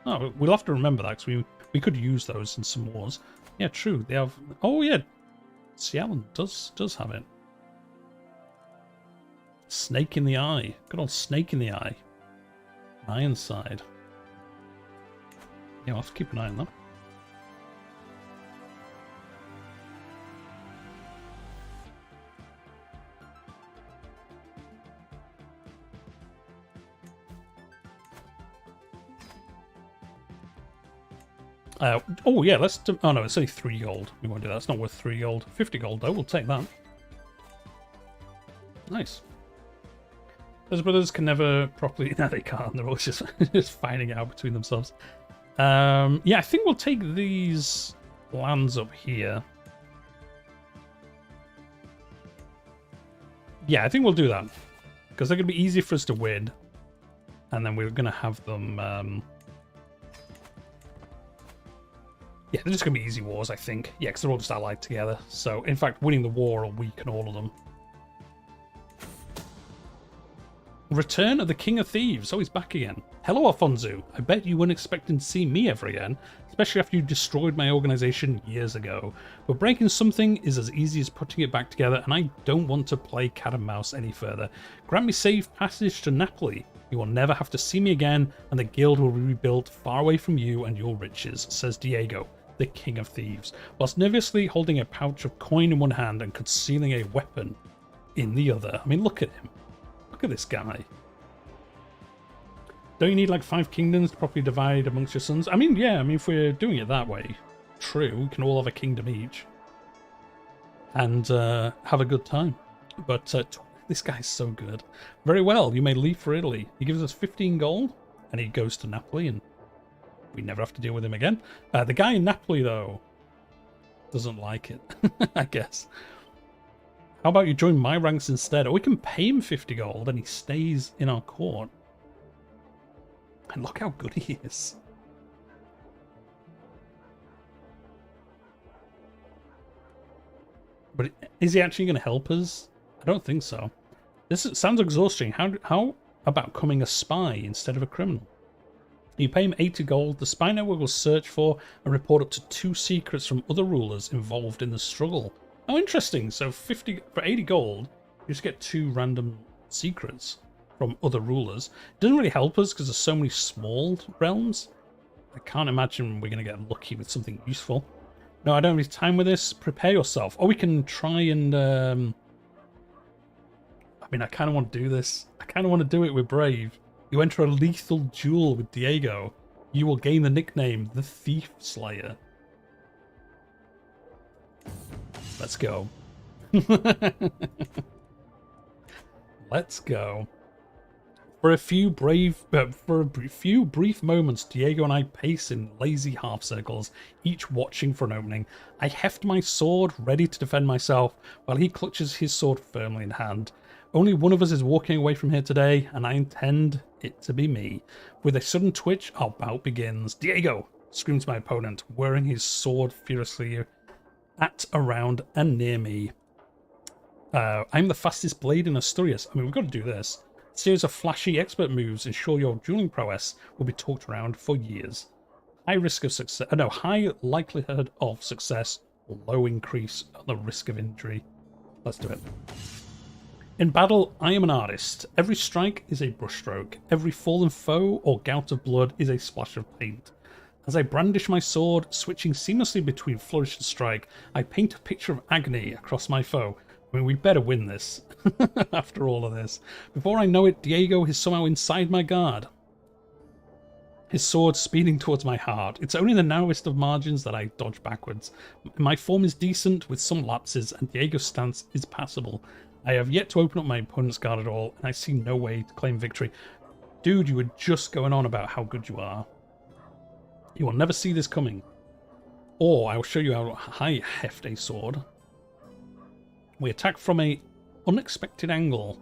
Oh, we'll have to remember that, because we could use those in some wars. Yeah, true. They have... Oh, yeah. Sieland does have it. Snake in the eye. Good old snake in the eye. Ironside. Yeah, I'll have to keep an eye on that. Oh yeah, let's do... Oh no, it's only 3 gold. We won't do that. It's not worth 3 gold. 50 gold though, we'll take that. Nice. Those brothers can never properly... No, they can't. They're always just, just fighting it out between themselves. Yeah, I think we'll take these lands up here. Yeah, I think we'll do that. Because they're going to be easy for us to win. And then we're going to have them... Yeah, they're just going to be easy wars, I think. Yeah, because they're all just allied together. So, in fact, winning the war will weaken all of them. Return of the King of Thieves. Oh, he's back again. Hello, Alfonso. I bet you weren't expecting to see me ever again, especially after you destroyed my organization years ago. But breaking something is as easy as putting it back together, and I don't want to play cat and mouse any further. Grant me safe passage to Napoli. You will never have to see me again, and the guild will be rebuilt far away from you and your riches, says Diego, the King of Thieves, whilst nervously holding a pouch of coin in one hand and concealing a weapon in the other. I mean, look at him. Look at this guy. Don't you need like 5 kingdoms to properly divide amongst your sons? I mean, yeah, I mean, if we're doing it that way, true, we can all have a kingdom each. And have a good time. But this guy's so good. Very well, you may leave for Italy. He gives us 15 gold, and he goes to Napoli, and we never have to deal with him again. The guy in Napoli, though, doesn't like it, I guess. How about you join my ranks instead? Or we can pay him 50 gold and he stays in our court. And look how good he is. But is he actually going to help us? I don't think so. Sounds exhausting. How about becoming a spy instead of a criminal? You pay him 80 gold. The spy network will search for and report up to 2 secrets from other rulers involved in the struggle. Oh, interesting. So for 80 gold, you just get 2 random secrets from other rulers. It doesn't really help us because there's so many small realms. I can't imagine we're going to get lucky with something useful. No, I don't have any time with this. Prepare yourself. Or we can try and... I mean, I kind of want to do this. I kind of want to do it with Brave. You enter a lethal duel with Diego. You will gain the nickname the Thief Slayer. Let's go. Let's go. For a few brief moments, Diego and I pace in lazy half circles, each watching for an opening. I heft my sword, ready to defend myself, while he clutches his sword firmly in hand. Only one of us is walking away from here today, and I intend it to be me. With a sudden twitch, our bout begins. Diego! Screams my opponent, whirring his sword furiously at, around, and near me. I'm the fastest blade in Asturias. I mean, we've got to do this. A series of flashy expert moves ensure your dueling prowess will be talked around for years. High risk of success. No, high likelihood of success, low increase on the risk of injury. Let's do it. In battle, I am an artist. Every strike is a brushstroke. Every fallen foe or gout of blood is a splash of paint. As I brandish my sword, switching seamlessly between flourish and strike, I paint a picture of agony across my foe. I mean, we better win this after all of this. Before I know it, Diego is somehow inside my guard. His sword speeding towards my heart. It's only the narrowest of margins that I dodge backwards. My form is decent with some lapses, and Diego's stance is passable. I have yet to open up my opponent's guard at all, and I see no way to claim victory. Dude, you were just going on about how good you are. You will never see this coming. Or I will show you how I heft a sword. We attack from an unexpected angle.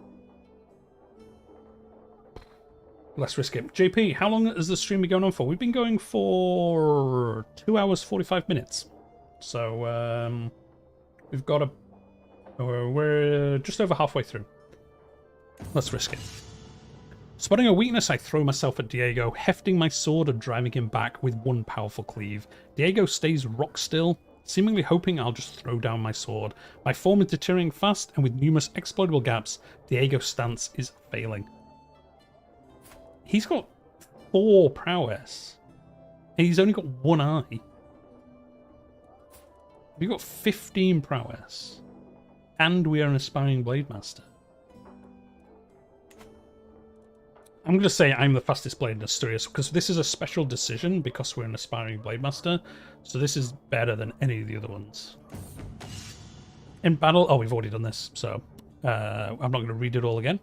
Let's risk it. JP, how long has the stream been going on for? We've been going for 2 hours, 45 minutes. So, we've got we're just over halfway through. Let's risk it. Spotting a weakness, I throw myself at Diego, hefting my sword and driving him back with one powerful cleave. Diego stays rock still, seemingly hoping I'll just throw down my sword. My form is deteriorating fast, and with numerous exploitable gaps, Diego's stance is failing. He's got 4 prowess, and he's only got 1 eye. We've got 15 prowess, and we are an aspiring blade master. I'm going to say I'm the fastest blade in Asturias, because this is a special decision because we're an aspiring blade master, so this is better than any of the other ones. In battle, oh, we've already done this, so I'm not going to read it all again.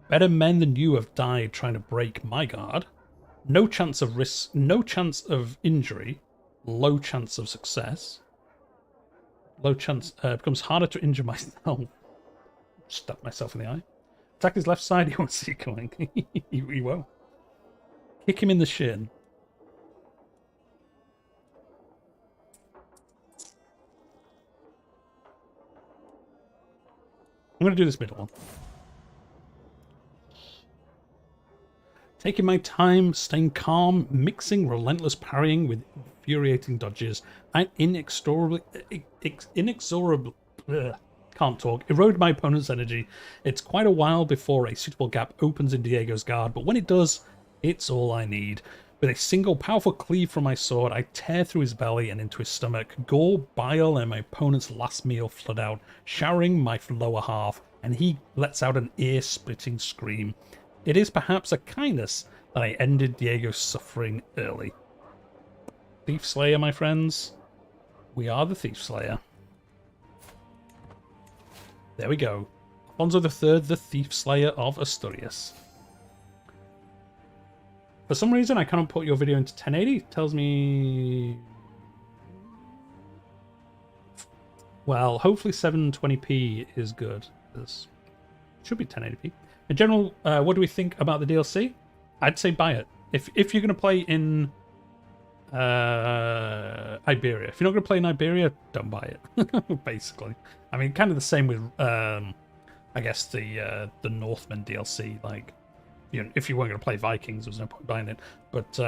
Better men than you have died trying to break my guard. No chance of risk, no chance of injury, low chance of success. Low chance, becomes harder to injure myself. Stab myself in the eye. Attack his left side, he won't see it coming. He won't. Kick him in the shin. I'm going to do this middle one. Taking my time, staying calm, mixing relentless parrying with infuriating dodges, and inexorably can't talk, erode my opponent's energy. It's quite a while before a suitable gap opens in Diego's guard, but when it does, it's all I need. With a single powerful cleave from my sword, I tear through his belly and into his stomach. Gore, bile, and my opponent's last meal flood out, showering my lower half, and he lets out an ear-splitting scream. It is perhaps a kindness that I ended Diego's suffering early. Thief Slayer, my friends. We are the Thief Slayer. There we go. Alfonso III, the Thief Slayer of Asturias. For some reason, I cannot put your video into 1080. It tells me... Well, hopefully 720p is good. It should be 1080p. In general, what do we think about the DLC? I'd say buy it. If you're going to play in Iberia. If you're not going to play in Iberia, don't buy it. Basically. I mean, kind of the same with, I guess, the Northman DLC. Like, you know, if you weren't going to play Vikings, there was no point buying it. But,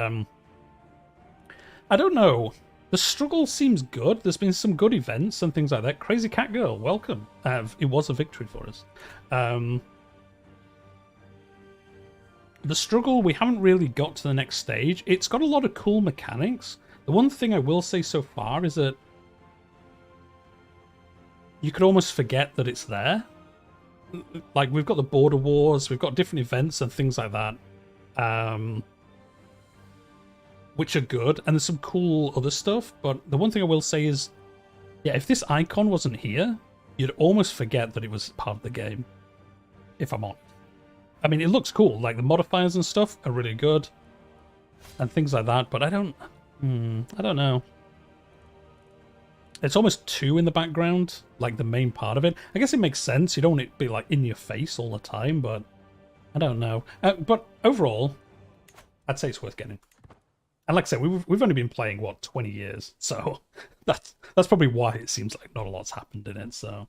I don't know. The struggle seems good. There's been some good events and things like that. Crazy Cat Girl, welcome. It was a victory for us. The struggle, we haven't really got to the next stage. It's got a lot of cool mechanics. The one thing I will say so far is that you could almost forget that it's there. Like, we've got the border wars, we've got different events and things like that, which are good, and there's some cool other stuff, but the one thing I will say is, yeah, if this icon wasn't here, you'd almost forget that it was part of the game, if I'm honest. I mean, it looks cool, like the modifiers and stuff are really good, and things like that, but I don't know. It's almost too in the background, like the main part of it. I guess it makes sense, you don't want it to be like in your face all the time, but I don't know. But overall, I'd say it's worth getting. And like I said, we've only been playing, what, 20 years, so that's probably why it seems like not a lot's happened in it, so...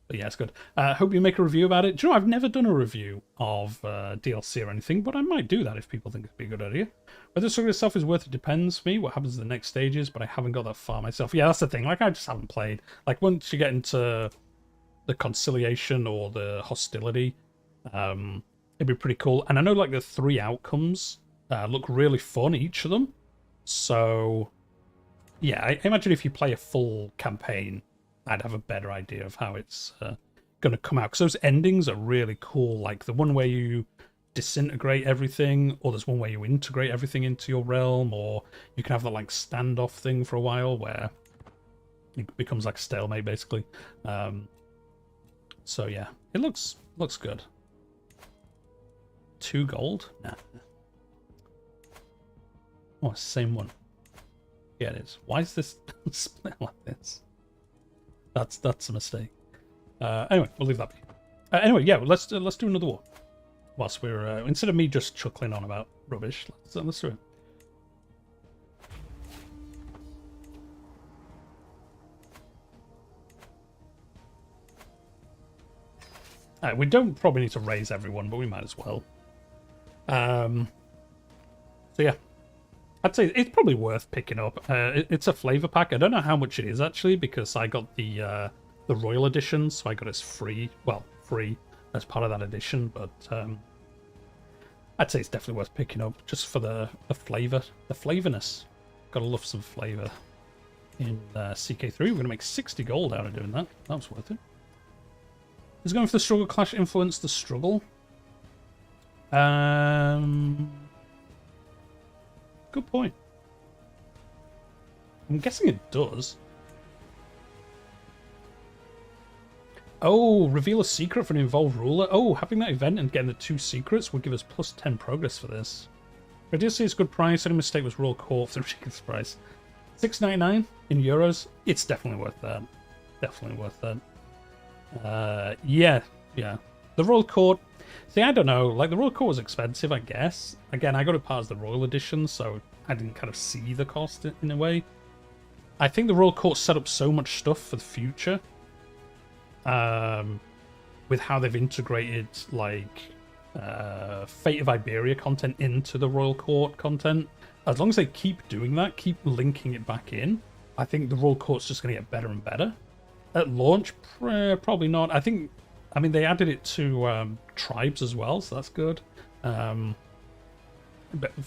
But yeah, it's good. Hope you make a review about it. Do you know, I've never done a review of DLC or anything, but I might do that if people think it'd be a good idea. Whether the struggle itself is worth it depends for me, what happens in the next stages, but I haven't got that far myself. Yeah, that's the thing. Like, I just haven't played. Like, once you get into the conciliation or the hostility, it'd be pretty cool. And I know, like, the 3 outcomes look really fun, each of them. So, yeah, I imagine if you play a full campaign, I'd have a better idea of how it's going to come out. Because those endings are really cool. Like the one where you disintegrate everything, or there's one where you integrate everything into your realm, or you can have that like standoff thing for a while where it becomes like stalemate, basically. So yeah, it looks good. 2 gold? Nah. Oh, same one. Yeah, it is. Why is this split like this? That's a mistake. Anyway, we'll leave that be. Anyway, yeah, let's do another war. Whilst we're instead of me just chuckling on about rubbish, let's do it. We don't probably need to raise everyone, but we might as well. So yeah, I'd say it's probably worth picking up. It's a flavor pack. I don't know how much it is actually, because I got the Royal Edition, so I got it free. Well, free as part of that edition, but I'd say it's definitely worth picking up just for the flavor, the flavorness. Gotta love some flavor in CK3. We're gonna make 60 gold out of doing that. That was worth it. Is going for the struggle clash influence the struggle? Good point. I'm guessing it does. Oh, reveal a secret for an involved ruler. Oh, having that event and getting the 2 secrets would give us plus 10 progress for this. I did see it's a good price. Only mistake was Royal Court for the ridiculous price. $6.99 in euros. It's definitely worth that. Definitely worth that. Yeah. The Royal Court. See, I don't know. Like, the Royal Court was expensive, I guess. Again, I got it part as the Royal Edition, so I didn't kind of see the cost in a way. I think the Royal Court set up so much stuff for the future. With how they've integrated, like, Fate of Iberia content into the Royal Court content. As long as they keep doing that, keep linking it back in, I think the Royal Court's just going to get better and better. At launch, probably not. I mean, they added it to tribes as well, so that's good. But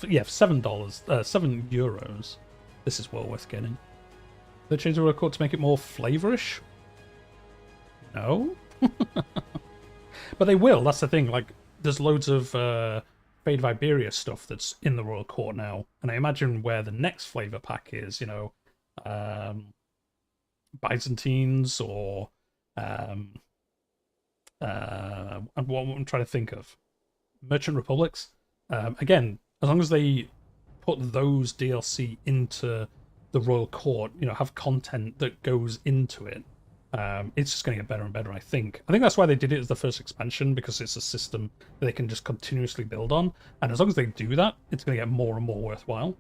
yeah, for $7, €7, this is well worth getting. They changed the Royal Court to make it more flavorish? No? But they will, that's the thing. Like, there's loads of Fate of Iberia stuff that's in the Royal Court now. And I imagine where the next flavor pack is, you know, Byzantines or what I'm trying to think of, Merchant Republics. Again, as long as they put those DLC into the Royal Court, you know, have content that goes into it, it's just going to get better and better, I think. I think that's why they did it as the first expansion, because it's a system that they can just continuously build on. And as long as they do that, it's going to get more and more worthwhile.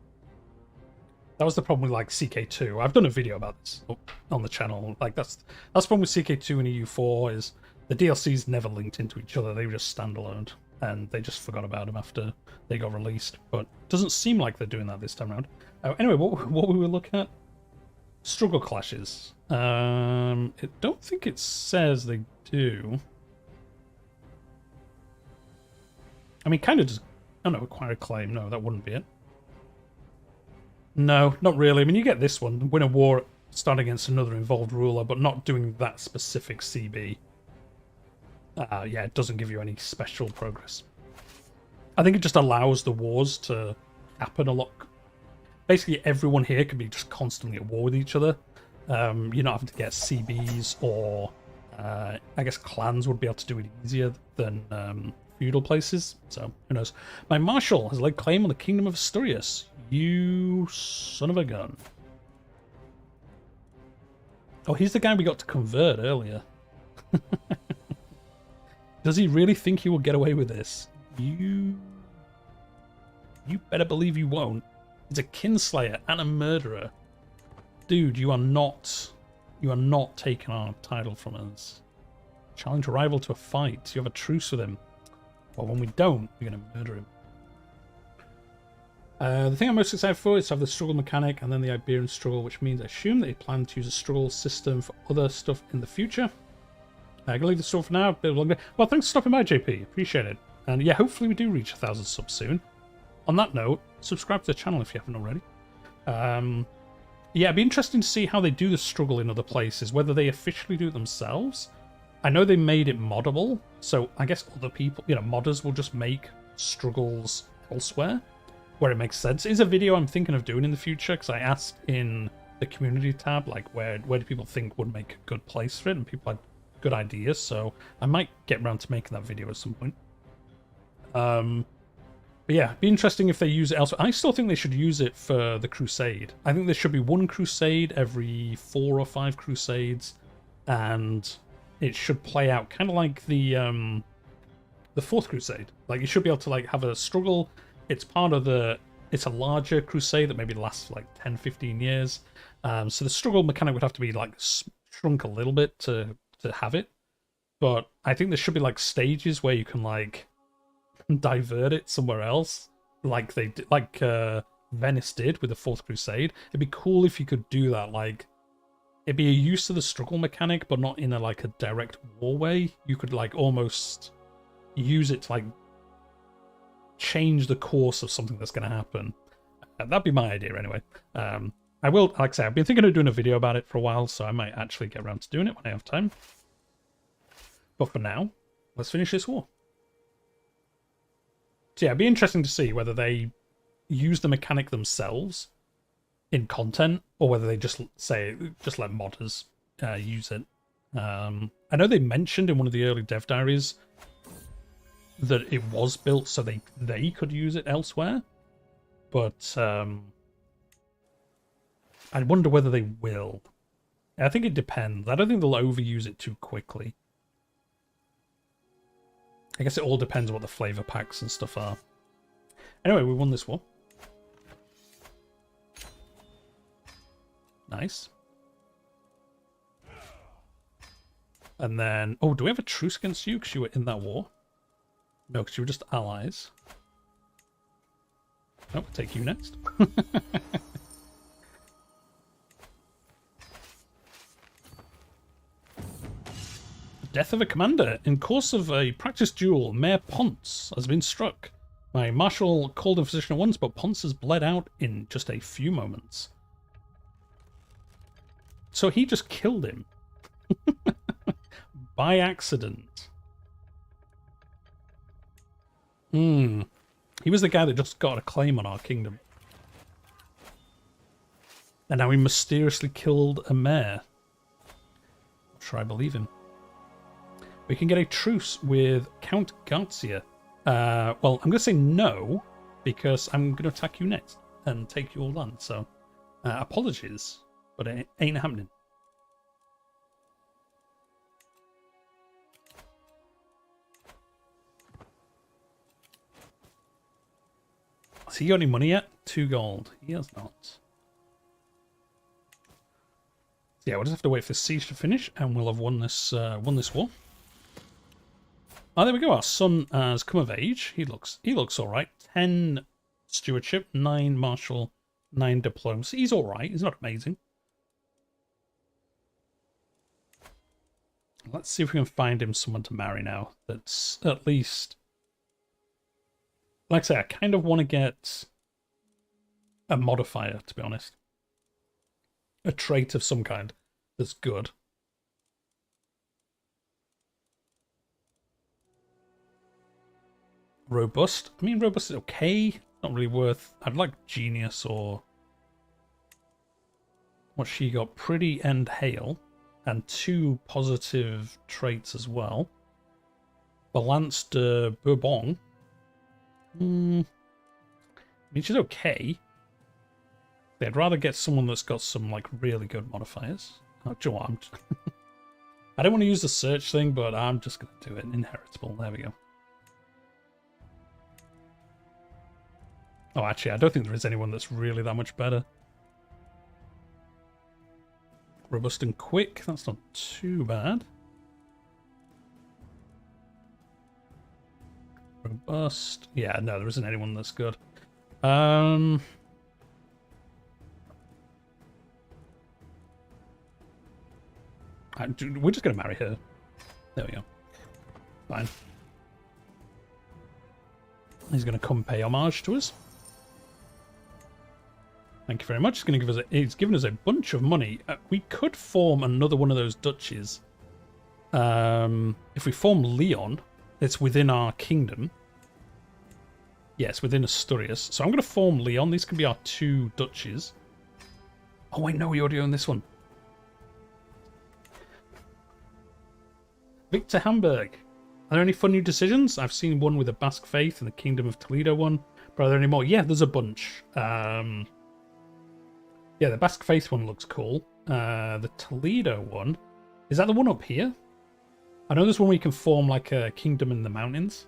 That was the problem with, like, CK2. I've done a video about this on the channel. Like, that's the problem with CK2 and EU4 is the DLCs never linked into each other. They were just standalone, and they just forgot about them after they got released. But it doesn't seem like they're doing that this time around. Anyway, what we were looking at? Struggle clashes. I don't think it says they do. I mean, kind of just... Oh no, acquire a claim. No, that wouldn't be it. No, not really. I mean, you get this one. Win a war, start against another involved ruler, but not doing that specific CB. Yeah, it doesn't give you any special progress. I think it just allows the wars to happen a lot. Basically, everyone here can be just constantly at war with each other. You're not having to get CBs or... I guess clans would be able to do it easier than feudal places. So, who knows. My marshal has laid claim on the Kingdom of Asturias. You son of a gun. Oh, he's the guy we got to convert earlier. Does he really think he will get away with this? You better believe you won't. He's a kinslayer and a murderer. Dude, you are not taking our title from us. Challenge a rival to a fight. You have a truce with him. Well, when we don't, we're going to murder him. The thing I'm most excited for is to have the struggle mechanic and then the Iberian struggle, which means I assume that they plan to use a struggle system for other stuff in the future. I'm going to leave the store for now, a bit longer. Well, thanks for stopping by, JP. Appreciate it. And yeah, hopefully we do reach 1,000 subs soon. On that note, subscribe to the channel if you haven't already. Yeah, it'd be interesting to see how they do the struggle in other places, whether they officially do it themselves. I know they made it moddable, so I guess other people, you know, modders will just make struggles elsewhere, where it makes sense. It's a video I'm thinking of doing in the future, because I asked in the community tab, like, where do people think would make a good place for it, and people had good ideas, so I might get around to making that video at some point. But yeah, it'd be interesting if they use it elsewhere. I still think they should use it for the Crusade. I think there should be one Crusade every 4 or 5 Crusades, and it should play out kind of like the 4th Crusade. Like, you should be able to, like, have a struggle. It's part of the... It's a larger Crusade that maybe lasts for, like, 10, 15 years. So the struggle mechanic would have to be, like, shrunk a little bit to have it. But I think there should be like stages where you can like divert it somewhere else, like they did, like Venice did with the Fourth Crusade. It'd be cool if you could do that. Like, it'd be a use of the struggle mechanic, but not in a like a direct war way. You could like almost use it to like change the course of something that's going to happen. That'd be my idea anyway. I will, like I say, I've been thinking of doing a video about it for a while, so I might actually get around to doing it when I have time. But for now, let's finish this war. So yeah, it'd be interesting to see whether they use the mechanic themselves in content, or whether they just let modders use it. I know they mentioned in one of the early dev diaries that it was built so they could use it elsewhere, but I wonder whether they will. I think it depends. I don't think they'll overuse it too quickly. I guess it all depends on what the flavor packs and stuff are. Anyway, we won this war. Nice. And then, oh, do we have a truce against you because you were in that war? No, because you were just allies. Oh, we'll take you next. Death of a commander. In course of a practice duel, Mayor Ponce has been struck. My marshal called in physician at once, but Ponce has bled out in just a few moments. So he just killed him. By accident. He was the guy that just got a claim on our kingdom. And now he mysteriously killed a mayor. I'm sure I believe him. We can get a truce with Count Garcia. Well, I'm going to say no, because I'm going to attack you next and take your land. So, apologies, but it ain't happening. Has he got any money yet? 2 gold. He has not. So yeah, we'll just have to wait for the siege to finish, and we'll have won this war. Oh, there we go. Our son has come of age. He looks all right. 10 stewardship, 9 martial, 9 diplomacy. He's all right. He's not amazing. Let's see if we can find him someone to marry now. That's at least, like I say, I kind of want to get a modifier, to be honest. A trait of some kind that's good. Robust. I mean, robust is okay. Not really worth. I'd like genius or what she got. Pretty and hail, and 2 positive traits as well. Balance de Bourbon. I mean, she's okay. I'd rather get someone that's got some like really good modifiers. Oh, do you know what? I don't want to use the search thing, but I'm just going to do it. Inheritable. There we go. Oh, actually, I don't think there is anyone that's really that much better. Robust and quick. That's not too bad. Robust. Yeah, no, there isn't anyone that's good. We're just going to marry her. There we go. Fine. He's going to come pay homage to us. Thank you very much. He's given us a bunch of money. We could form another one of those duchies. If we form Leon, it's within our kingdom. Yes, within Asturias. So I'm going to form Leon. These can be our 2 duchies. Oh, wait, no, we already own this one. Victor Hamburg. Are there any fun new decisions? I've seen one with the Basque Faith and the Kingdom of Toledo one. But are there any more? Yeah, there's a bunch. Yeah, the Basque Faith one looks cool. The Toledo one. Is that the one up here? I know there's one where you can form like a kingdom in the mountains.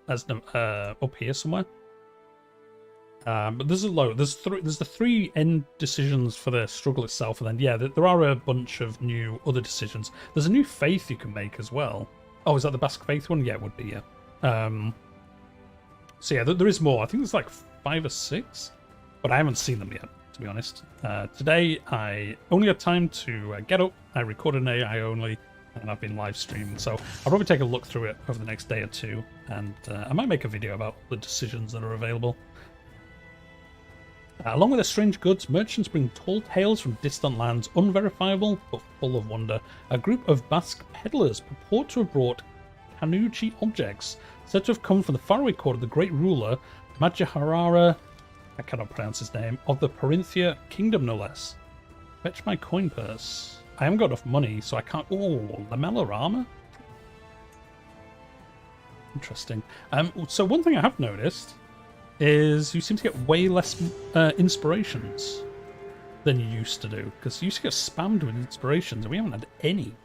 As up here somewhere. But there's a load. There's the three end decisions for the struggle itself, and then yeah, there are a bunch of new other decisions. There's a new faith you can make as well. Oh, is that the Basque faith one? Yeah, it would be. Yeah. So yeah, there is more. I think there's like 5 or 6, but I haven't seen them yet, to be honest. Today I only had time to get up. I recorded an AI only, and I've been live streaming. So I'll probably take a look through it over the next day or two, and I might make a video about the decisions that are available. Along with their strange goods, merchants bring tall tales from distant lands, unverifiable but full of wonder. A group of Basque peddlers purport to have brought Kanuchi objects, said to have come from the faraway court of the great ruler, Majaharara, I cannot pronounce his name, of the Parinthia kingdom no less. Fetch my coin purse. I haven't got enough money, so I can't... Oh, lamellar armor? Interesting. So one thing I have noticed is you seem to get way less inspirations than you used to do, because you used to get spammed with inspirations and we haven't had any.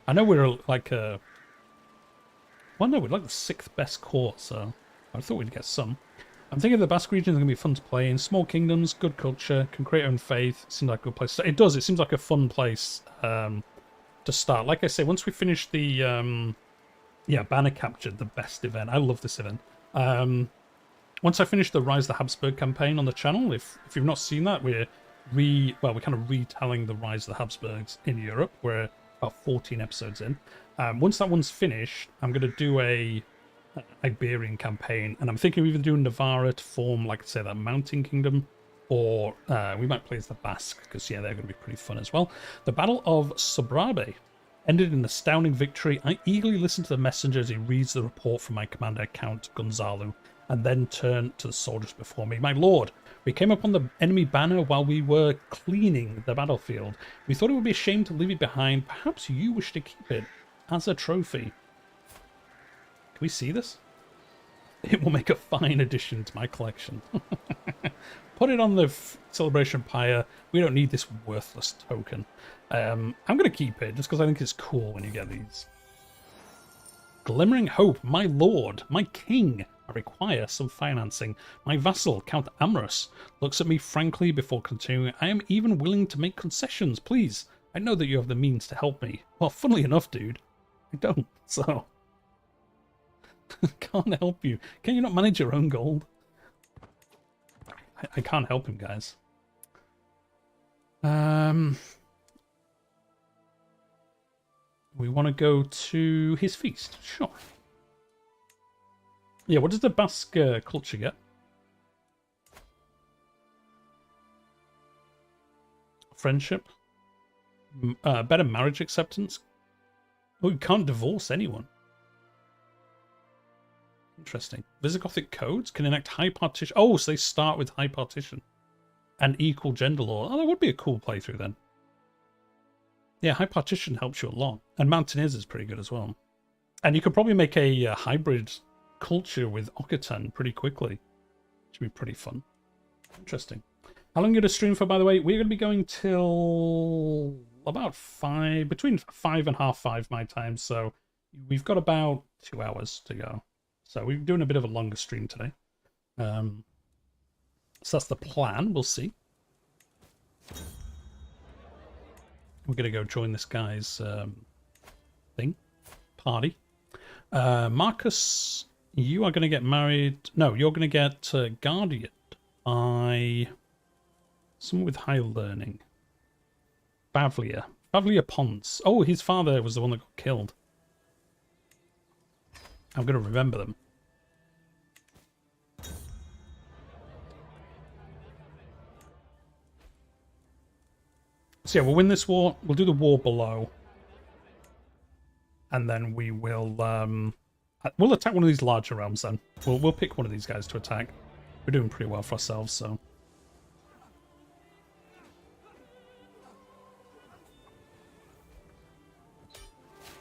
I know we're like well no, we're like the 6th best court, so I thought we'd get some. I'm thinking the Basque region is going to be fun to play in. Small kingdoms, good culture, can create your own faith. Seems like a good place. It does, it seems like a fun place to start. Like I say, once we finish the banner captured, the best event. I love this event. Once I finish the Rise of the Habsburg campaign on the channel, if you've not seen that, we're kind of retelling the Rise of the Habsburgs in Europe. We're about 14 episodes in. Once that one's finished, I'm going to do a Iberian campaign, and I'm thinking of either doing Navarra to form, like I say, that mountain kingdom, or we might play as the Basque, because yeah, they're going to be pretty fun as well. The Battle of Sobrabe ended in an astounding victory. I eagerly listen to the messenger as he reads the report from my commander, Count Gonzalo, and then turn to the soldiers before me. My lord, we came upon the enemy banner while we were cleaning the battlefield. We thought it would be a shame to leave it behind. Perhaps you wish to keep it as a trophy. Can we see this? It will make a fine addition to my collection. Put it on the celebration pyre. We don't need this worthless token. I'm going to keep it just because I think it's cool when you get these. Glimmering hope, my lord, my king. I require some financing. My vassal, Count Amorous, looks at me frankly before continuing. I am even willing to make concessions, please. I know that you have the means to help me. Well, funnily enough, dude, I don't, so... Can't help you. Can you not manage your own gold? I can't help him, guys. We want to go to his feast. Sure. Yeah, what does the Basque culture get? Friendship. Better marriage acceptance. Oh, you can't divorce anyone. Interesting. Visigothic codes can enact high partition. Oh, so they start with high partition. And equal gender law. Oh, that would be a cool playthrough then. Yeah, high partition helps you a lot. And Mountaineers is pretty good as well. And you could probably make a hybrid culture with Occitan pretty quickly. Should be pretty fun. Interesting. How long are you going to stream for, by the way? We're going to be going till about 5, between 5 and half 5 my time. So we've got about 2 hours to go. So we're doing a bit of a longer stream today. So that's the plan. We'll see. We're going to go join this guy's party. Marcus, you are going to get married. No, you're going to get guardianed by someone with high learning. Bavlia Ponce. Oh, his father was the one that got killed. I'm going to remember them. So yeah, we'll win this war. We'll do the war below. And then we will... we'll attack one of these larger realms then. We'll pick one of these guys to attack. We're doing pretty well for ourselves, so...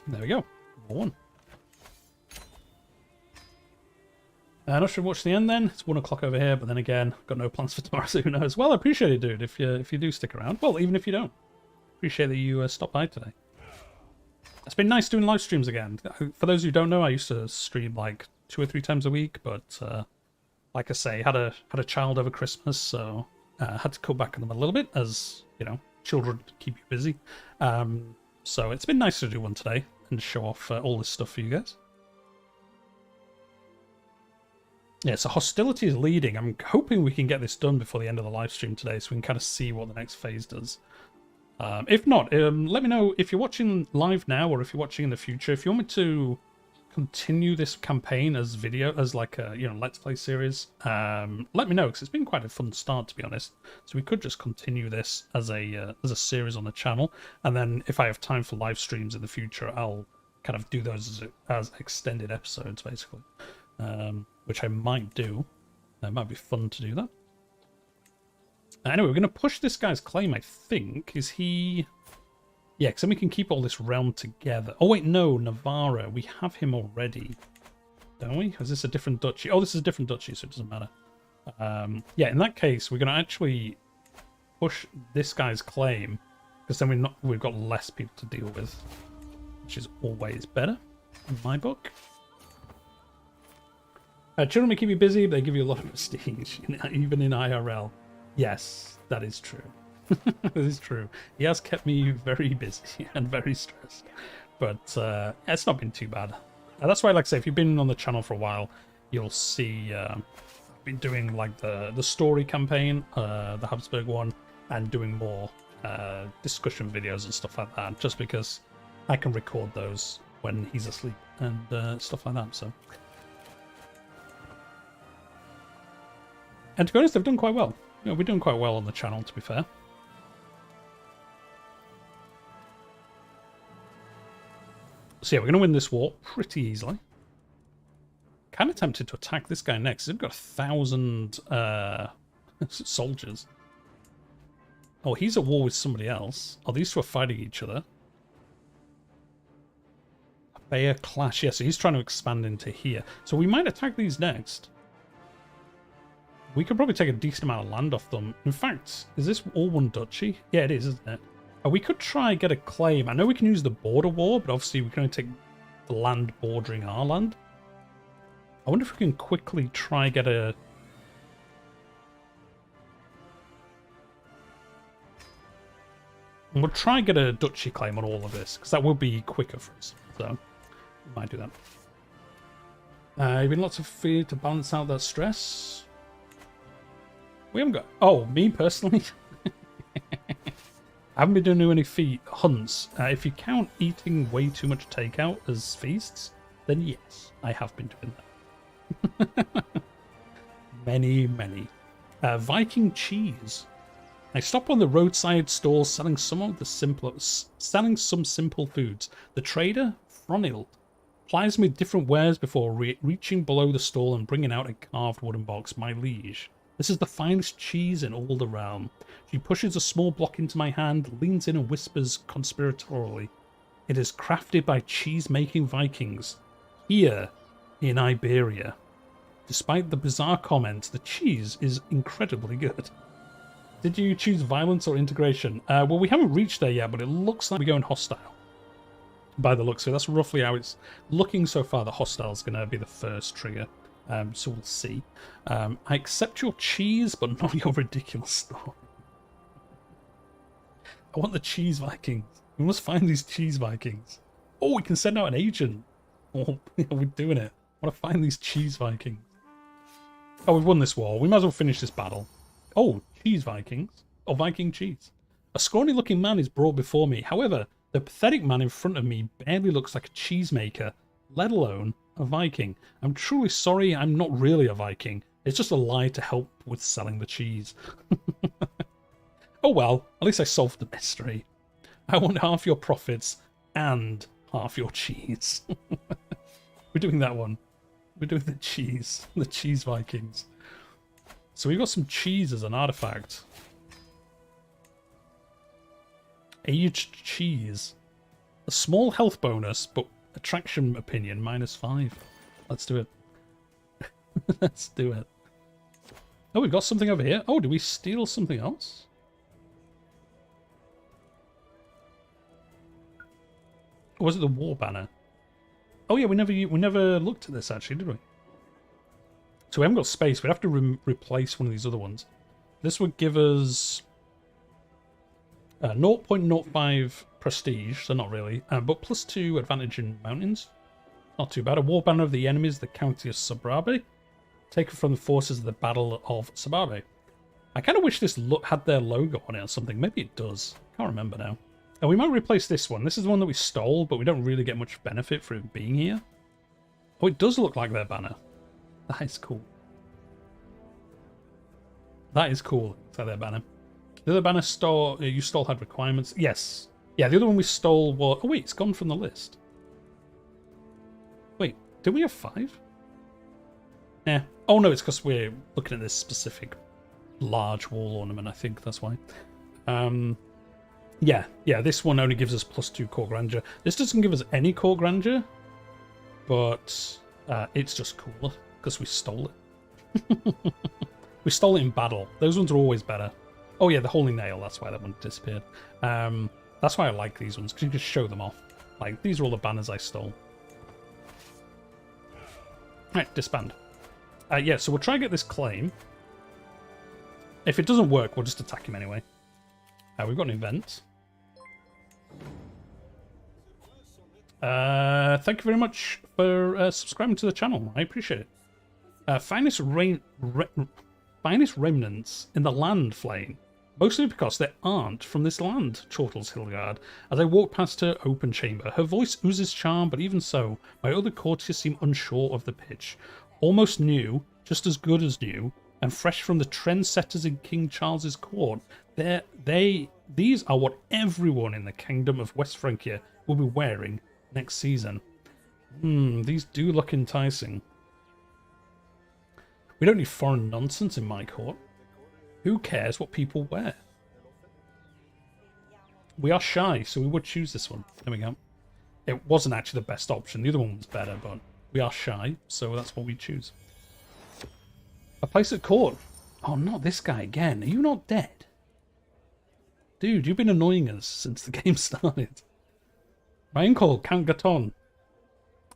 There we go. War 1. Not sure watch the end then. It's 1 o'clock over here, but then again, got no plans for tomorrow, so who knows. Well, I appreciate it, dude, if you do stick around. Well, even if you don't. Appreciate that you stopped by today. It's been nice doing live streams again. For those who don't know, I used to stream like 2 or 3 times a week, but like I say, had a child over Christmas, so had to cut back on them a little bit, as you know, children keep you busy. So it's been nice to do one today and show off all this stuff for you guys. Yeah, so hostility is leading. I'm hoping we can get this done before the end of the live stream today, so we can kind of see what the next phase does. If not, let me know if you're watching live now or if you're watching in the future. If you want me to continue this campaign as like a Let's Play series, let me know, because it's been quite a fun start, to be honest. So we could just continue this as a series on the channel, and then if I have time for live streams in the future, I'll kind of do those as extended episodes, basically, which I might do. It might be fun to do that. Anyway, we're going to push this guy's claim, I think. Is he... Yeah, because then we can keep all this realm together. Oh, wait, no, Navarra. We have him already, don't we? Is this a different duchy? Oh, this is a different duchy, so it doesn't matter. Yeah, in that case, we're going to actually push this guy's claim, because then we've got less people to deal with, which is always better, in my book. Children may keep you busy, but they give you a lot of prestige, even in IRL. Yes, that is true. That is true. He has kept me very busy and very stressed. But it's not been too bad. That's why, like I say, if you've been on the channel for a while, you'll see I've been doing like the story campaign, the Habsburg one, and doing more discussion videos and stuff like that, just because I can record those when he's asleep and stuff like that. So, and to be honest, they've done quite well. You know, we're doing quite well on the channel, to be fair. So yeah, we're going to win this war pretty easily. Kind of tempted to attack this guy next. He's got 1,000 soldiers. Oh, he's at war with somebody else. Oh, these two are fighting each other. Bayer clash. Yeah, so he's trying to expand into here. So we might attack these next. We could probably take a decent amount of land off them. In fact, is this all one duchy? Yeah, it is, isn't it? We could try and get a claim. I know we can use the border war, but obviously we can only take the land bordering our land. I wonder if we can quickly try and get a... We'll try and get a duchy claim on all of this, because that will be quicker for us. So, we might do that. You've been lots of food to balance out that stress. We haven't got... Oh, me personally? I haven't been doing any hunts. If you count eating way too much takeout as feasts, then yes, I have been doing that. Many. Viking cheese. I stop on the roadside stall selling some simple foods. The trader, Fronhild, plies me with different wares before reaching below the stall and bringing out a carved wooden box. My liege. This is the finest cheese in all the realm. She pushes a small block into my hand, leans in and whispers conspiratorially. It is crafted by cheese-making Vikings, here in Iberia. Despite the bizarre comments, the cheese is incredibly good. Did you choose violence or integration? Well, we haven't reached there yet, but it looks like we're going hostile. By the looks of it, that's roughly how it's looking so far. The hostile is going to be the first trigger. So we'll see. I accept your cheese, but not your ridiculous story. I want the cheese Vikings. We must find these cheese Vikings. Oh, we can send out an agent. Oh, we're doing it. I want to find these cheese Vikings. Oh, we've won this war. We might as well finish this battle. Oh, cheese Vikings. Or Viking cheese. A scrawny looking man is brought before me. However, the pathetic man in front of me barely looks like a cheesemaker, let alone a Viking. I'm truly sorry, I'm not really a Viking. It's just a lie to help with selling the cheese. Oh well, at least I solved the mystery. I want half your profits and half your cheese. We're doing that one. We're doing the cheese Vikings. So we've got some cheese as an artifact. Aged cheese. A small health bonus, but attraction opinion -5. Let's do it. Let's do it. Oh, we've got something over here. Oh, did we steal something else? Or was it the war banner? Oh yeah, we never looked at this actually, did we? So we haven't got space. We'd have to replace one of these other ones. This would give us 0.05 prestige, so not really, but +2 advantage in mountains. Not too bad. A war banner of the enemies, the county of Sabrabe. Taken from the forces of the Battle of Sabrabe. I kind of wish this had their logo on it or something. Maybe it does. Can't remember now. And we might replace this one. This is the one that we stole, but we don't really get much benefit for it being here. Oh, it does look like their banner. That is cool. That is cool. It's like their banner. The other banner you stole had requirements. Yes. Yeah, the other one we stole was... Oh, wait, it's gone from the list. Wait, did we have 5? Yeah. Oh, no, it's because we're looking at this specific large wall ornament, I think. That's why. Yeah, this one only gives us +2 core grandeur. This doesn't give us any core grandeur, but it's just cooler because we stole it. We stole it in battle. Those ones are always better. Oh yeah, the Holy Nail, that's why that one disappeared. That's why I like these ones, because you can just show them off. Like, these are all the banners I stole. Right, disband. Yeah, so we'll try and get this claim. If it doesn't work, we'll just attack him anyway. We've got an event. Thank you very much for subscribing to the channel. I appreciate it. Finest remnants in the land flame. Mostly because they aren't from this land, chortles Hilgard. As I walk past her open chamber, her voice oozes charm, but even so, my other courtiers seem unsure of the pitch. Almost new, just as good as new, and fresh from the trendsetters in King Charles's court. These are what everyone in the Kingdom of West Francia will be wearing next season. These do look enticing. We don't need foreign nonsense in my court. Who cares what people wear? We are shy, so we would choose this one. There we go. It wasn't actually the best option. The other one was better, but we are shy, so that's what we choose. A place at court. Oh, not this guy again. Are you not dead? Dude, you've been annoying us since the game started. My uncle, Count Gaton,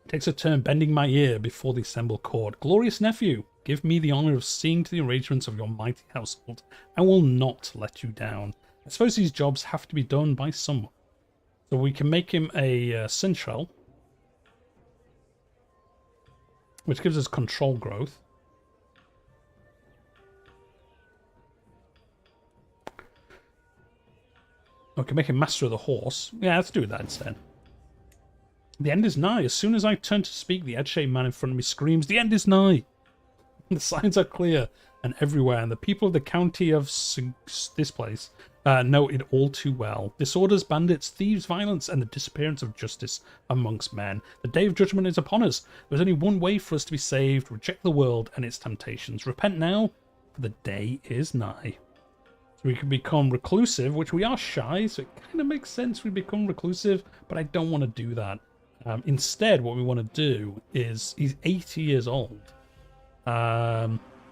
takes a turn bending my ear before the assembled court. Glorious nephew, give me the honour of seeing to the arrangements of your mighty household. I will not let you down. I suppose these jobs have to be done by someone. So we can make him a Central, which gives us control growth. We can make him Master of the Horse. Yeah, let's do that instead. The end is nigh. As soon as I turn to speak, the edge-shaped man in front of me screams, "The end is nigh!" The signs are clear and everywhere, and the people of the county of this place know it all too well. Disorders, bandits, thieves, violence, and the disappearance of justice amongst men. The day of judgment is upon us. There's only one way for us to be saved. Reject the world and its temptations. Repent now, for the day is nigh. So we can become reclusive, which we are shy, so it kind of makes sense we become reclusive, but I don't want to do that. Instead, what we want to do is, he's 80 years old. I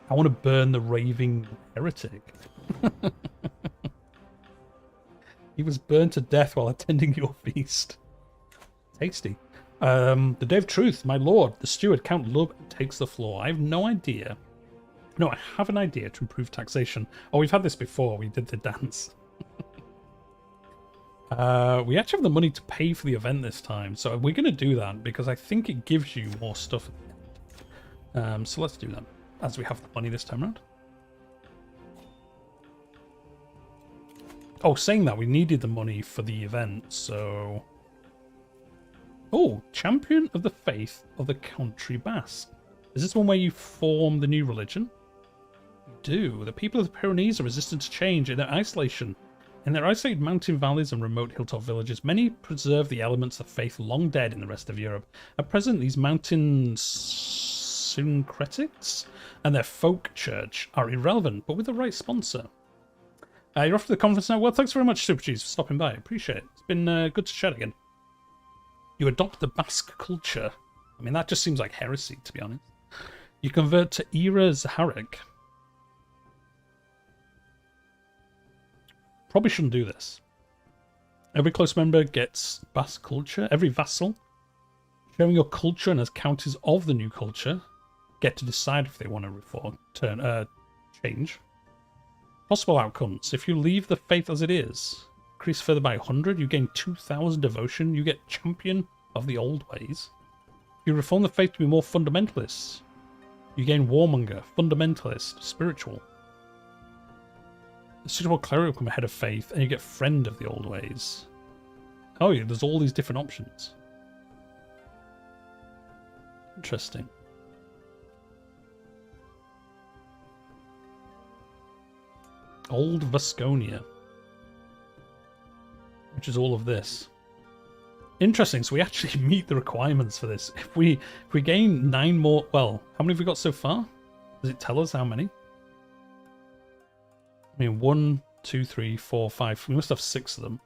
want to burn the raving heretic. He was burned to death while attending your feast. Tasty. The Day of Truth, my lord, the steward, Count Lub, takes the floor. I have no idea. No, I have an idea to improve taxation. Oh, we've had this before. We did the dance. We actually have the money to pay for the event this time, so we're going to do that because I think it gives you more stuff. So let's do that as we have the money this time around. Oh, saying that, we needed the money for the event, so... Oh, Champion of the Faith of the Country Basque. Is this one where you form the new religion? You do. The people of the Pyrenees are resistant to change in their isolation. In their isolated mountain valleys and remote hilltop villages, many preserve the elements of faith long dead in the rest of Europe. At present, these mountain syncretics and their folk church are irrelevant, but with the right sponsor. You're off to the conference now? Well, thanks very much, Super Cheese, for stopping by. I appreciate it. It's been good to chat again. You adopt the Basque culture. I mean, that just seems like heresy, to be honest. You convert to Era Zaharek. Probably shouldn't do this. Every close member gets Basque culture. Every vassal, showing your culture and as counties of the new culture, get to decide if they want to change. Possible outcomes. If you leave the faith as it is, increase further by 100, you gain 2,000 devotion, you get champion of the old ways. If you reform the faith to be more fundamentalist, you gain warmonger, fundamentalist, spiritual. A suitable cleric will become head of faith, and you get friend of the old ways. Oh yeah, there's all these different options. Interesting. Old Vasconia, which is all of this. Interesting, so we actually meet the requirements for this. If we gain 9 more... Well, how many have we got so far? Does it tell us how many? I mean, 1, 2, 3, 4, 5. We must have 6 of them.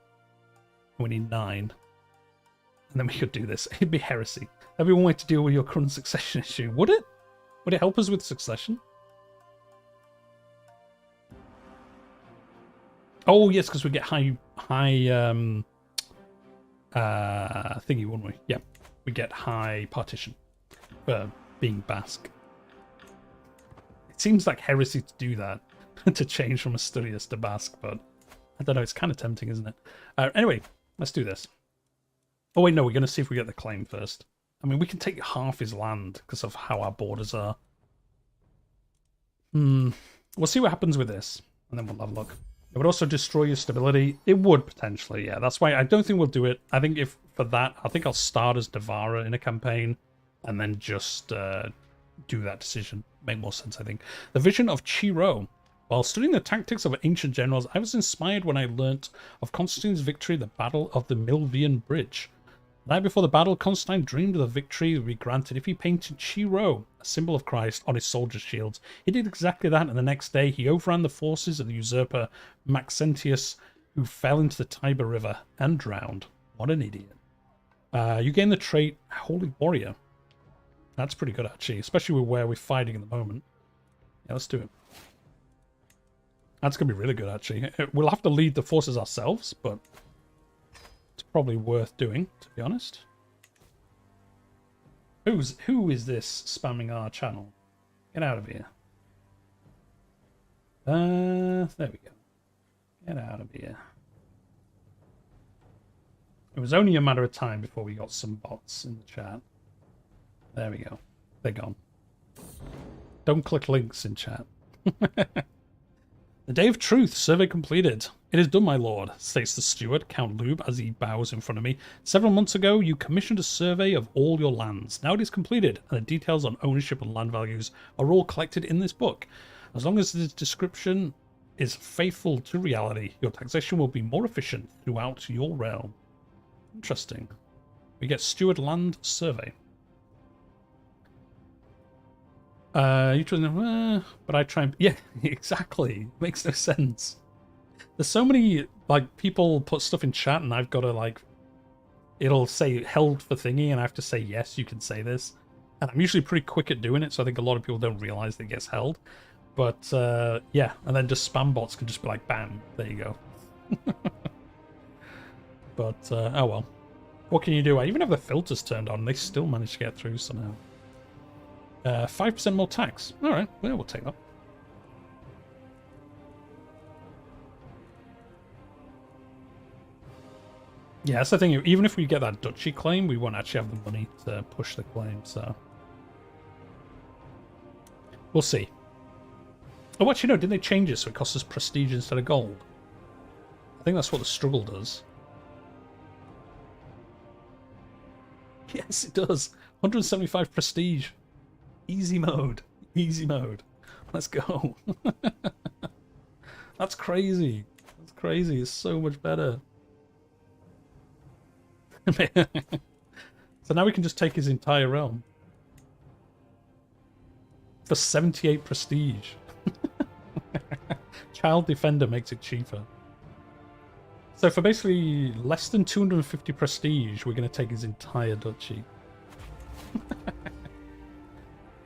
We need 9. And then we could do this. It'd be heresy. That'd be one way to deal with your current succession issue. Would it? Would it help us with succession? Oh, yes, because we get high thingy, wouldn't we? Yeah, we get high partition for being Basque. It seems like heresy to do that, to change from Asturias to Basque, but I don't know, it's kind of tempting, isn't it? Anyway, let's do this. Oh wait, no, we're going to see if we get the claim first. I mean, we can take half his land because of how our borders are. We'll see what happens with this, and then we'll have a look. It would also destroy your stability. It would, potentially, yeah. That's why I don't think we'll do it. I think if, for that, I think I'll start as Navarra in a campaign, and then just do that decision. Make more sense, I think. The vision of Chiro. While studying the tactics of ancient generals, I was inspired when I learnt of Constantine's victory at the Battle of the Milvian Bridge. The night before the battle, Constantine dreamed of the victory that would be granted if he painted Chiro, a symbol of Christ, on his soldiers' shields. He did exactly that, and the next day he overran the forces of the usurper Maxentius, who fell into the Tiber River and drowned. What an idiot. You gain the trait Holy Warrior. That's pretty good, actually, especially with where we're fighting at the moment. Yeah, let's do it. That's going to be really good, actually. We'll have to lead the forces ourselves, but it's probably worth doing, to be honest. Who is this spamming our channel? Get out of here. There we go. Get out of here. It was only a matter of time before we got some bots in the chat. There we go. They're gone. Don't click links in chat. The Day of Truth, survey completed. It is done, my lord, states the steward, Count Lube, as he bows in front of me. Several months ago, you commissioned a survey of all your lands. Now it is completed, and the details on ownership and land values are all collected in this book. As long as the description is faithful to reality, your taxation will be more efficient throughout your realm. Interesting. We get steward land survey. You try, but I try and... Yeah, exactly. Makes no sense. There's so many, like, people put stuff in chat and I've got to, like... It'll say held for thingy and I have to say, yes, you can say this. And I'm usually pretty quick at doing it, so I think a lot of people don't realize that it gets held. But, yeah. And then just spam bots can just be like, bam, there you go. But, oh well. What can you do? I even have the filters turned on and they still manage to get through somehow. 5% more tax. Alright, well, we'll take that. Yeah, that's the thing. Even if we get that duchy claim, we won't actually have the money to push the claim, so... We'll see. Oh, actually, no, didn't they change it so it costs us prestige instead of gold? I think that's what the struggle does. Yes, it does. 175 prestige. Easy mode. Easy mode. Let's go. That's crazy. That's crazy. It's so much better. So now we can just take his entire realm. For 78 prestige. Child Defender makes it cheaper. So for basically less than 250 prestige, we're going to take his entire duchy.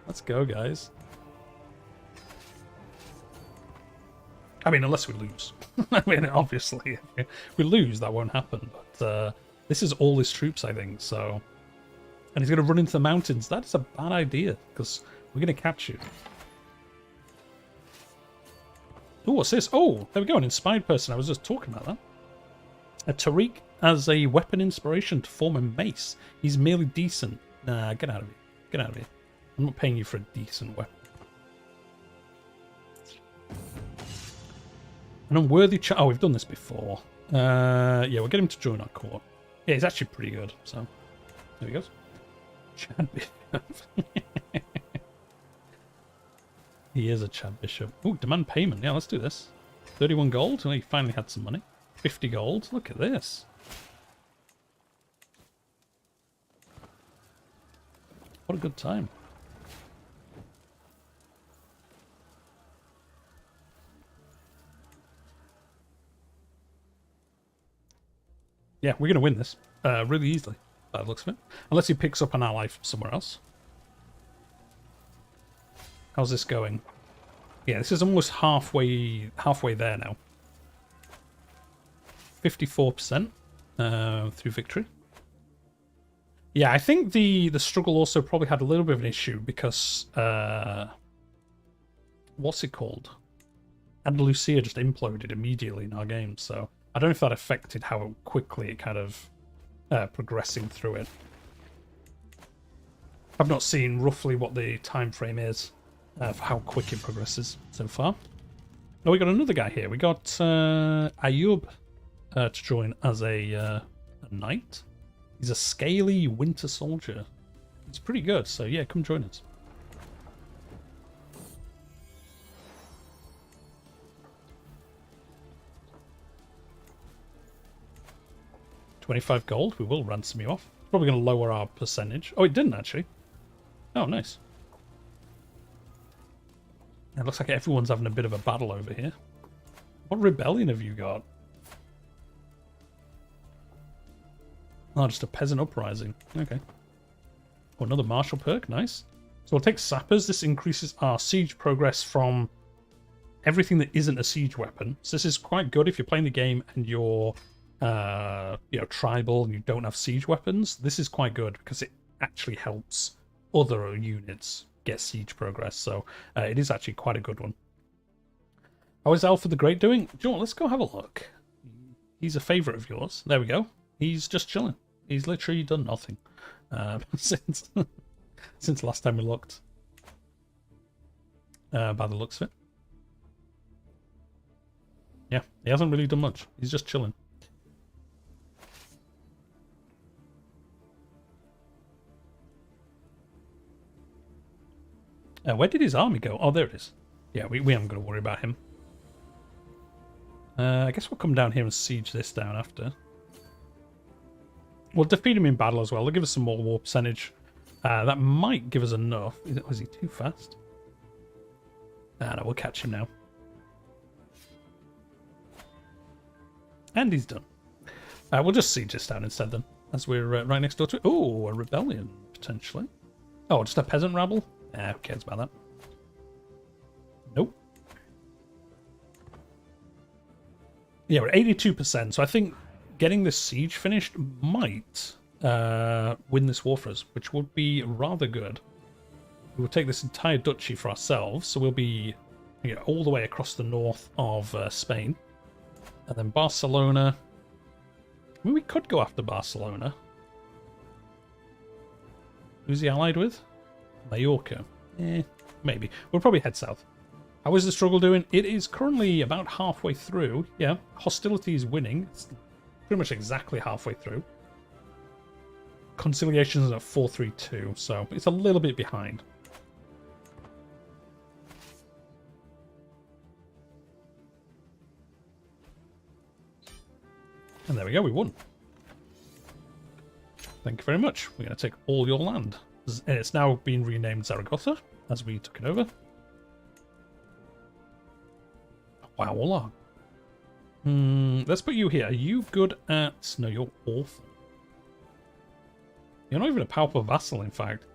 Let's go, guys. I mean, unless we lose. I mean, obviously, if we lose, that won't happen. But this is all his troops, I think, so... And he's going to run into the mountains. That's a bad idea, because We're going to catch you. Oh, what's this? Oh, there we go. An inspired person. I was just talking about that. A Tariq as a weapon inspiration to form a mace. He's merely decent. Nah, get out of here. Get out of here. I'm not paying you for a decent weapon. An unworthy Oh, we've done this before. Yeah, we'll get him to join our court. Yeah, he's actually pretty good, so there he goes. Chad Bishop. He is a Chad Bishop. Ooh, demand payment. Yeah, let's do this. 31 gold. Oh, he finally had some money. 50 gold. Look at this. What a good time. Yeah, we're going to win this really easily, by the looks of it. Unless he picks up an ally from somewhere else. How's this going? Yeah, this is almost halfway there now. 54% through victory. Yeah, I think the struggle also probably had a little bit of an issue because what's it called? Andalusia just imploded immediately in our game, so I don't know if that affected how quickly it kind of progressing through it. I've not seen roughly what the time frame is for how quick it progresses so far. Oh, we got another guy here. We got Ayub to join as a knight. He's a scaly winter soldier. He's pretty good, so yeah, come join us. $25 gold. We will ransom you off. It's probably going to lower our percentage. Oh, it didn't actually. Oh, nice. It looks like everyone's having a bit of a battle over here. What rebellion have you got? Oh, just a peasant uprising. Okay. Oh, another martial perk. Nice. So we'll take sappers. This increases our siege progress from everything that isn't a siege weapon. So this is quite good if you're playing the game and you're tribal and you don't have siege weapons. This is quite good because it actually helps other units get siege progress. So it is actually quite a good one. How is Alpha the Great doing? John, let's go have a look. He's a favourite of yours. There we go. He's just chilling. He's literally done nothing since last time we looked. By the looks of it. Yeah, he hasn't really done much. He's just chilling. Where did his army go? Oh, there it is. Yeah, we haven't got to worry about him. I guess we'll come down here and siege this down after. We'll defeat him in battle as well. They'll give us some more war percentage. That might give us enough. Was he too fast? No, we'll catch him now. And he's done. We'll just siege this down instead then, as we're right next door to it. Oh, a rebellion, potentially. Oh, just a peasant rabble? Who cares about that? Nope. Yeah, we're 82%, so I think getting this siege finished might win this war for us, which would be rather good. We'll take this entire duchy for ourselves, so we'll be all the way across the north of Spain. And then Barcelona. I mean, we could go after Barcelona. Who's he allied with? Mallorca. Maybe. We'll probably head south. How is the struggle doing? It is currently about halfway through. Yeah, hostility is winning. It's pretty much exactly halfway through. Conciliation is at 432, so it's a little bit behind. And there we go, we won. Thank you very much. We're going to take all your land. And it's now been renamed Zaragoza, as we took it over. Wow, all let's put you here. Are you good at... No, you're awful. You're not even a powerful vassal, in fact.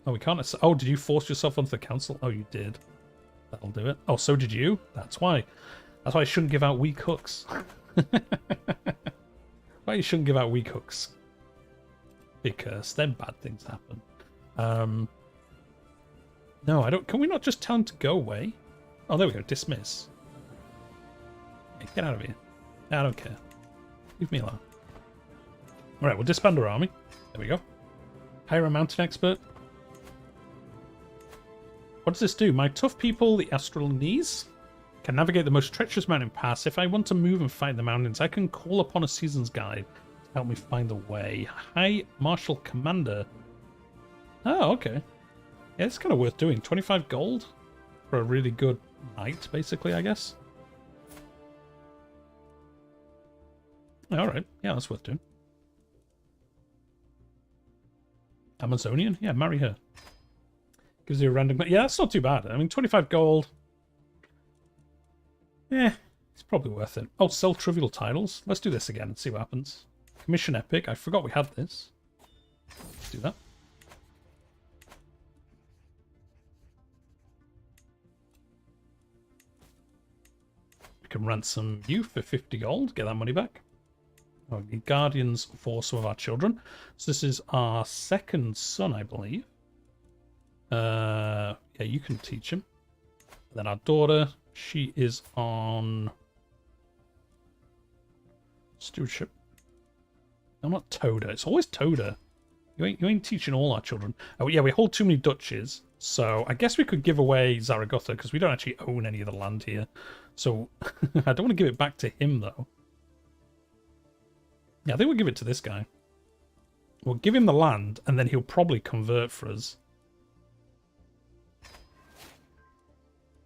Oh, we can't... Oh, did you force yourself onto the council? Oh, you did. That'll do it. Oh, so did you? That's why. That's why I shouldn't give out weak hooks. Why you shouldn't give out weak hooks. Because then bad things happen. No, I don't. Can we not just tell him to go away? Oh, there we go. Dismiss. Yeah, get out of here. I don't care. Leave me alone. Alright, we'll disband our army. There we go. Hire a mountain expert. What does this do? My tough people, the Astral Knees, can navigate the most treacherous mountain pass. If I want to move and fight the mountains, I can call upon a season's guide to help me find the way. High Martial Commander. Oh, okay. Yeah, it's kind of worth doing. 25 gold for a really good knight, basically, I guess. Alright, yeah, that's worth doing. Amazonian? Yeah, marry her. Gives you a random... Yeah, that's not too bad. I mean, 25 gold. Yeah, it's probably worth it. Oh, sell trivial titles. Let's do this again and see what happens. Commission Epic. I forgot we had this. Let's do that. We can ransom you for 50 gold. Get that money back. Oh, the Guardians for some of our children. So this is our second son, I believe. Yeah, you can teach him. And then our daughter, she is on stewardship. No, not Toda. It's always Toda. You ain't teaching all our children. Oh yeah, we hold too many duchies, so I guess we could give away Zaragoza because we don't actually own any of the land here. So I don't want to give it back to him though. Yeah, I think we'll give it to this guy. We'll give him the land, and then he'll probably convert for us.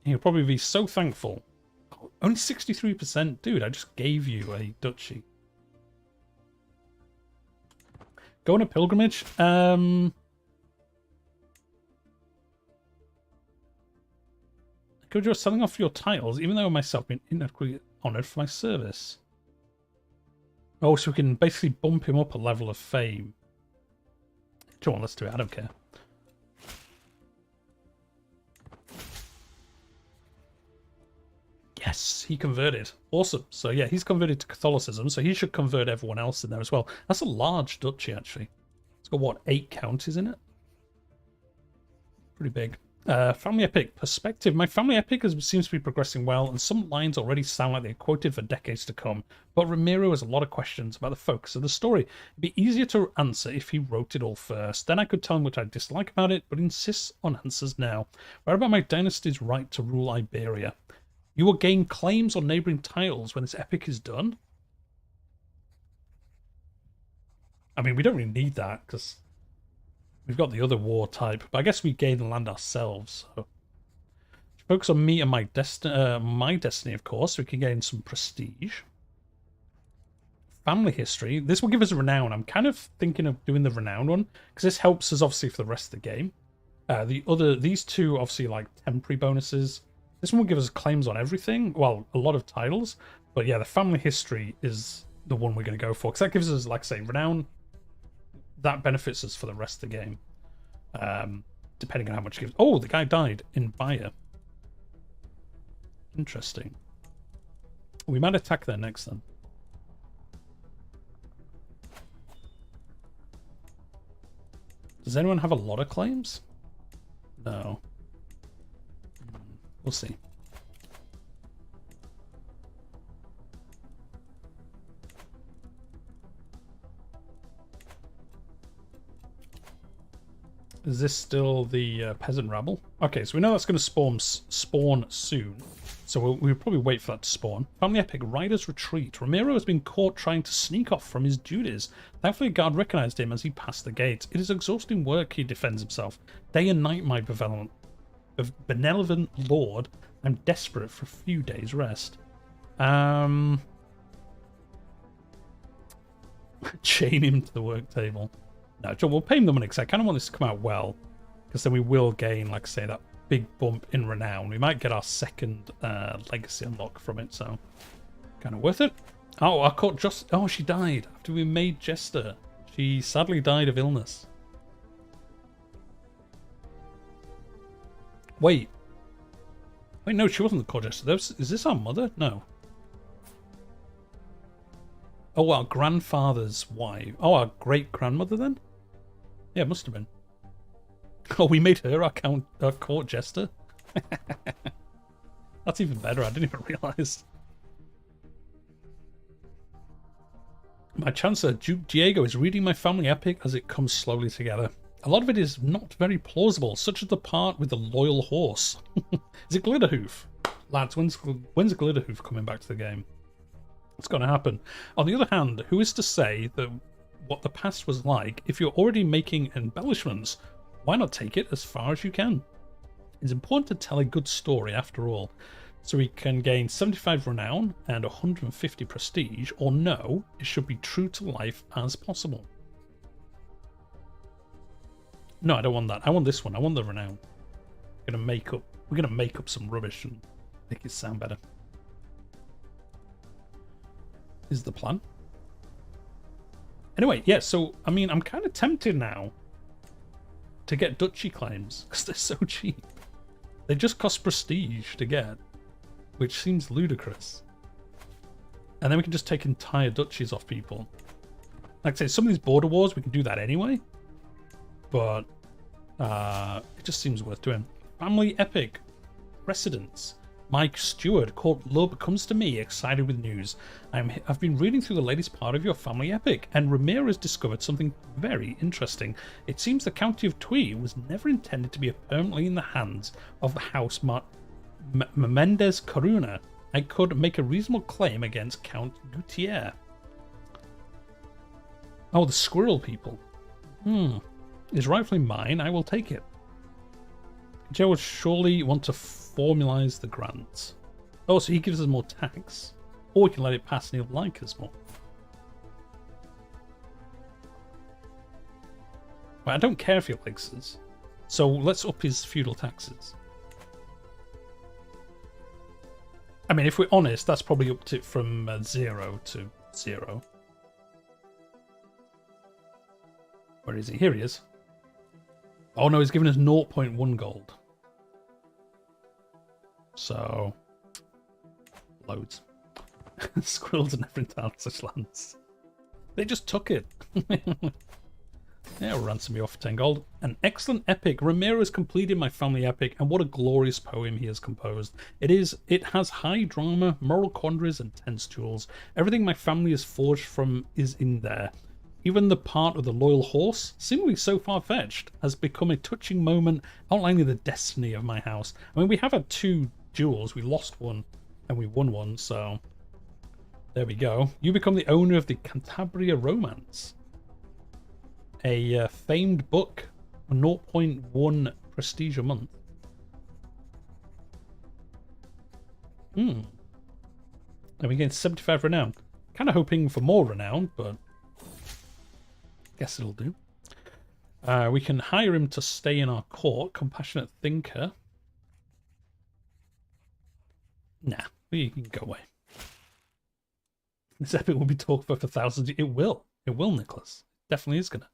He'll probably be so thankful. Oh, only 63%? Dude, I just gave you a duchy. Go on a pilgrimage? Could you selling off your titles, even though I myself been inadequately honoured for my service? Oh, so we can basically bump him up a level of fame. Come on, let's do it. I don't care. Yes, he converted. Awesome. So yeah, he's converted to Catholicism, so he should convert everyone else in there as well. That's a large duchy, actually. It's got, what, 8 counties in it? Pretty big. Family Epic Perspective. My family epic seems to be progressing well, and some lines already sound like they're quoted for decades to come. But Ramiro has a lot of questions about the focus of the story. It'd be easier to answer if he wrote it all first. Then I could tell him what I dislike about it, but insists on answers now. What about my dynasty's right to rule Iberia? You will gain claims on neighbouring titles when this epic is done. I mean, we don't really need that, because we've got the other war type, but I guess we gain the land ourselves. So focus on me and my destiny, of course, so we can gain some prestige. Family history. This will give us a renown. I'm kind of thinking of doing the renown one, because this helps us obviously for the rest of the game. These two obviously like temporary bonuses. This one will give us claims on everything. Well, a lot of titles, but yeah, the family history is the one we're going to go for, because that gives us, like I say, renown. That benefits us for the rest of the game, depending on how much it gives. Oh, the guy died in Bayer. Interesting. We might attack there next then. Does anyone have a lot of claims? No. We'll see. Is this still the peasant rabble? Okay, so we know that's going to spawn soon. So we'll probably wait for that to spawn. Family Epic Riders Retreat. Ramiro has been caught trying to sneak off from his duties. Thankfully, a guard recognized him as he passed the gate. It is exhausting work, he defends himself. Day and night, my benevolent lord. I'm desperate for a few days' rest. Chain him to the work table. No, John, we'll pay him the money because I kind of want this to come out well, because then we will gain, like I say, that big bump in renown. We might get our second legacy unlock from it, so kind of worth it. Oh, our court just... Oh, she died after we made Jester. She sadly died of illness. Wait, no, she wasn't the court Jester. Is this our mother? No. Oh, our grandfather's wife. Oh, our great-grandmother then? Yeah, it must have been. Oh, we made her our court jester? That's even better, I didn't even realise. My Chancellor, Duke Diego, is reading my family epic as it comes slowly together. A lot of it is not very plausible, such as the part with the loyal horse. Is it Glitterhoof? Lads, when's Glitterhoof coming back to the game? It's going to happen. On the other hand, who is to say that what the past was like? If you're already making embellishments, why not take it as far as you can? It's important to tell a good story after all. So we can gain 75 renown and 150 prestige, or no, it should be true to life as possible. No, I don't want that. I want this one. I want the renown. We're gonna make up some rubbish and make it sound better. Is the plan. Anyway, yeah, so I mean I'm kind of tempted now to get duchy claims because they're so cheap. They just cost prestige to get, which seems ludicrous. And then we can just take entire duchies off people. Like I say, some of these border wars, we can do that anyway. But it just seems worth doing. Family epic. Precedence. Mike Stewart, Court Lub, comes to me excited with news. I've been reading through the latest part of your family epic, and Ramiro has discovered something very interesting. It seems the County of Tui was never intended to be permanently in the hands of the House Menendez Corona. I could make a reasonable claim against Count Gutierre. Oh, the squirrel people. Is rightfully mine, I will take it. Joe would surely want to formalize the grant. Oh, so he gives us more tax. Or we can let it pass and he'll like us more. Well, I don't care if he likes us. So let's up his feudal taxes. I mean, if we're honest, that's probably upped it from 0 to 0. Where is he? Here he is. Oh no, he's given us 0.1 gold. So, loads. Squirrels are never entitled to such lands. They just took it. Yeah, we'll ransom me off for 10 gold. An excellent epic. Ramiro has completed my family epic, and what a glorious poem he has composed. It has high drama, moral quandaries, and tense duels. Everything my family is forged from is in there. Even the part of the loyal horse, seemingly so far-fetched, has become a touching moment outlining the destiny of my house. I mean, we have had 2 duels. We lost one and we won one, so there we go. You become the owner of the Cantabria Romance. A famed book, 0.1 prestige a month. And we gain 75 renown. Kind of hoping for more renown, but guess it'll do. We can hire him to stay in our court. Compassionate thinker. Nah, we can go away. This epic will be talked about for thousands. It will. It will, Nicholas. Definitely is gonna.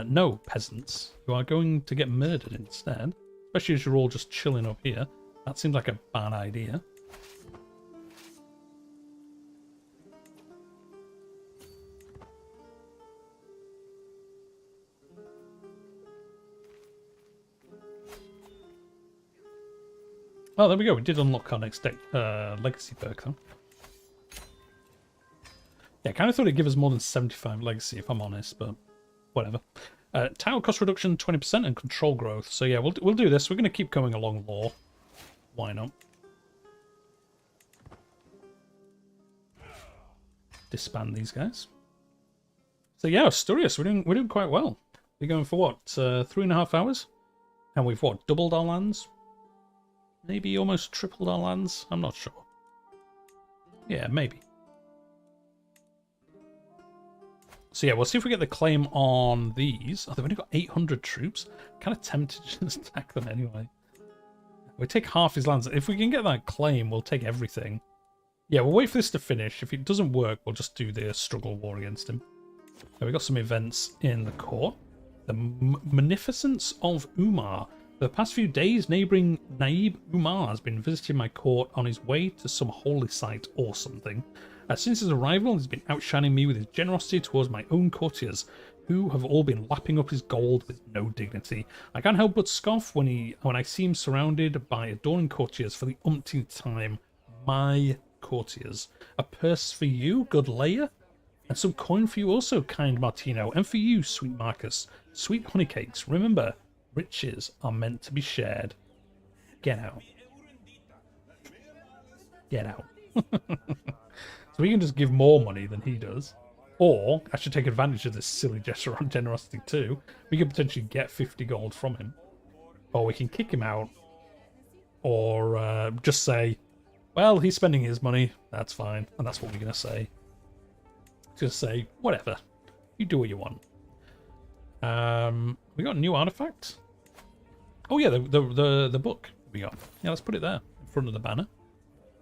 No, peasants. You are going to get murdered instead. Especially as you're all just chilling up here. That seems like a bad idea. Oh, there we go. We did unlock our next legacy perk, though. Yeah, I kind of thought it'd give us more than 75 legacy, if I'm honest, but whatever. Tile cost reduction 20% and control growth. So yeah, we'll do this. We're going to keep going along law. Why not? Disband these guys. So yeah, Asturias, we're doing quite well. We're going for what? 3.5 hours? And we've what? Doubled our lands? Maybe almost tripled our lands? I'm not sure. Yeah, maybe. So yeah, we'll see if we get the claim on these. Oh, they've only got 800 troops. Kind of tempted to just attack them anyway. We take half his lands. If we can get that claim, we'll take everything. Yeah, we'll wait for this to finish. If it doesn't work, we'll just do the struggle war against him. So we got some events in the court. The Munificence of Umar. For the past few days, neighbouring Naib Umar has been visiting my court on his way to some holy site or something. Since his arrival, he's been outshining me with his generosity towards my own courtiers, who have all been lapping up his gold with no dignity. I can't help but scoff when I see him surrounded by adoring courtiers for the umpteenth time. My courtiers. A purse for you, good Leia? And some coin for you also, kind Martino. And for you, sweet Marcus. Sweet honeycakes. Remember, riches are meant to be shared. Get out. Get out. So we can just give more money than he does. Or, I should take advantage of this silly gesture on generosity too. We could potentially get 50 gold from him. Or we can kick him out. Or just say, well, he's spending his money. That's fine. And that's what we're going to say. Just say, whatever. You do what you want. We got a new artifact. Oh yeah, the book we got. Yeah, let's put it there in front of the banner.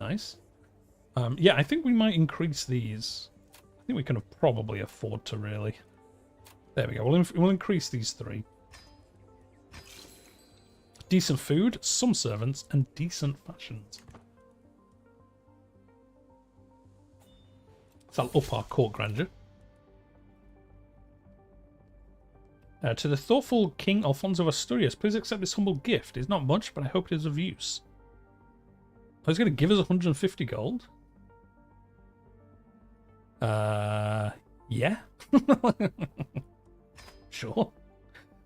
Nice. Yeah, I think we might increase these. I think we can probably afford to, really. There we go. We'll increase these 3. Decent food, some servants, and decent fashions. So that'll up our court grandeur. To the thoughtful King Alfonso of Asturias, please accept this humble gift. It's not much, but I hope it is of use. Oh, he's going to give us 150 gold? Yeah. Sure.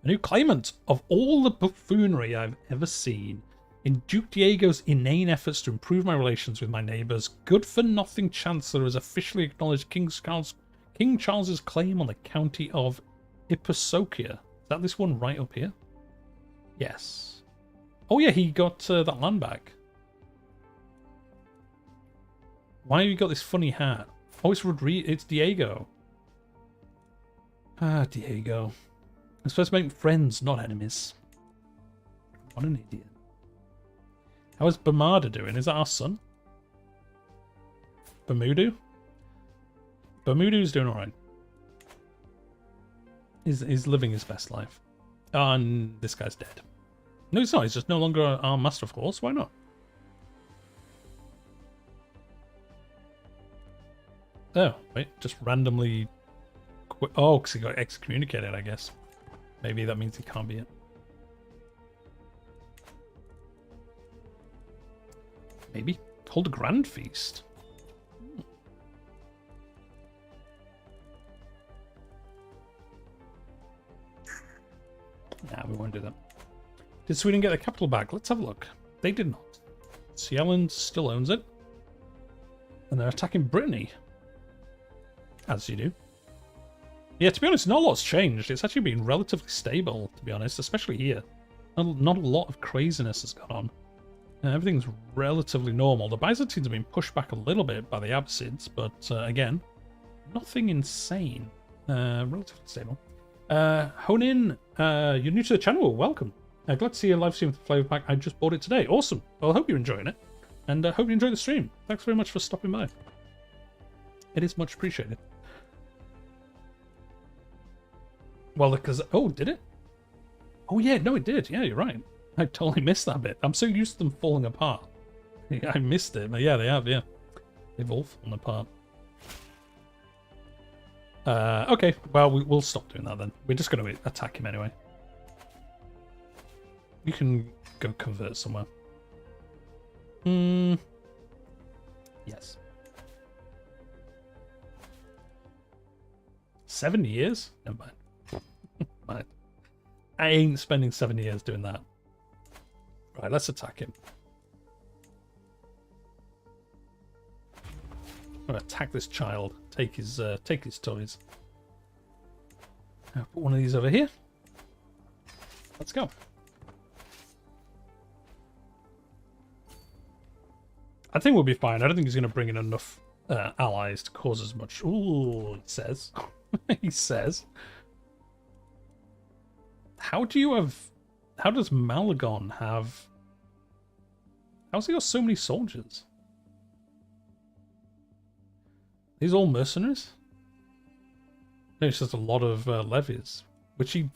A new claimant of all the buffoonery I've ever seen. In Duke Diego's inane efforts to improve my relations with my neighbours, good-for-nothing Chancellor has officially acknowledged King Charles's claim on the county of Ipesokia. Is that this one right up here? Yes. Oh yeah, he got that land back. Why have you got this funny hat? Oh, it's Diego. Ah, Diego. I'm supposed to make friends, not enemies. What an idiot. How is Bamada doing? Is that our son? Bermudu? Bermudu's doing alright. He's living his best life. Oh, and this guy's dead. No, he's not. He's just no longer our master of course. Why not? Oh, wait. Just randomly quit. Oh, because he got excommunicated, I guess. Maybe that means he can't be it. Maybe. Hold a grand feast. Nah, we won't do that. Did Sweden get the capital back? Let's have a look. They did not. Sealand still owns it. And they're attacking Brittany. As you do. Yeah, to be honest, not a lot's changed. It's actually been relatively stable, to be honest, especially here. Not a lot of craziness has gone on. Everything's relatively normal. The Byzantines have been pushed back a little bit by the Abbasids, but again, nothing insane. Relatively stable. Honin, you're new to the channel. Welcome. Glad to see you live stream with the flavor pack. I just bought it today. Awesome. Well, I hope you're enjoying it, and I hope you enjoy the stream. Thanks very much for stopping by. It is much appreciated. Well, because oh, did it? Oh yeah, no, it did. Yeah, you're right. I totally missed that bit. I'm so used to them falling apart. I missed it, but yeah, they have. Yeah, they've all fallen apart. Okay, well, we'll stop doing that then. We're just going to attack him anyway. You can go convert somewhere. Yes. 7 years? Never mind. Right. I ain't spending 7 years doing that. Right, let's attack him. I'm gonna attack this child. Take his toys. I'll put one of these over here. Let's go. I think we'll be fine. I don't think he's going to bring in enough allies to cause as much. Ooh, he says. He says. How does Malagon have... How's he got so many soldiers? These all mercenaries? No, it's just a lot of levies. Which he...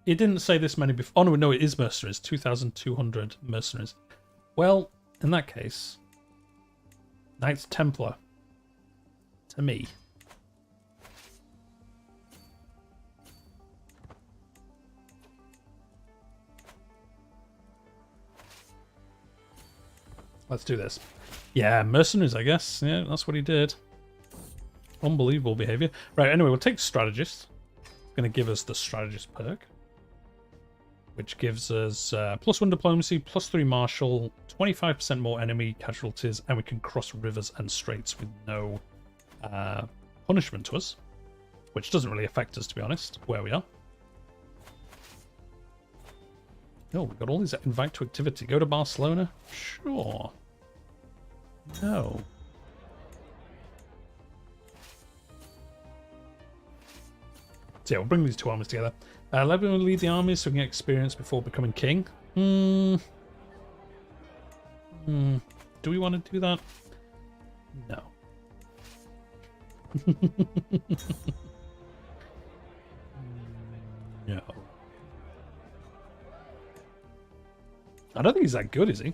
It didn't say this many before. Oh, no, it is mercenaries. 2,200 mercenaries. Well, in that case... Knights Templar. To me. Let's do this. Yeah, mercenaries, I guess. Yeah, that's what he did. Unbelievable behavior. Right, anyway, we'll take strategist. It's going to give us the strategist perk, which gives us +1 diplomacy, +3 martial, 25% more enemy casualties, and we can cross rivers and straits with no punishment to us, which doesn't really affect us, to be honest, where we are. Oh, we've got all these invite to activity. Go to Barcelona? Sure. No. So yeah, we'll bring these two armies together. Let me lead the armies so we can get experience before becoming king. Do we want to do that? No. No. I don't think he's that good, is he?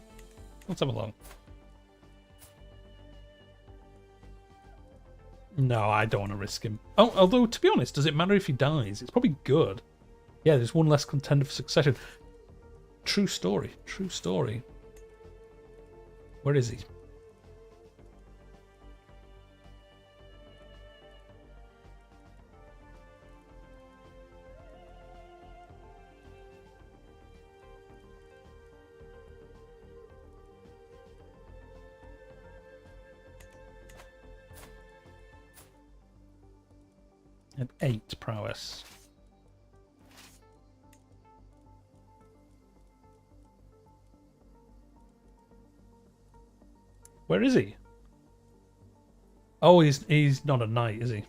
Let's have a look. No, I don't want to risk him. Oh, although, to be honest, does it matter if he dies? It's probably good. Yeah, there's one less contender for succession. True story. True story. Where is he? At 8 prowess. Where is he? Oh, he's not a knight, is he?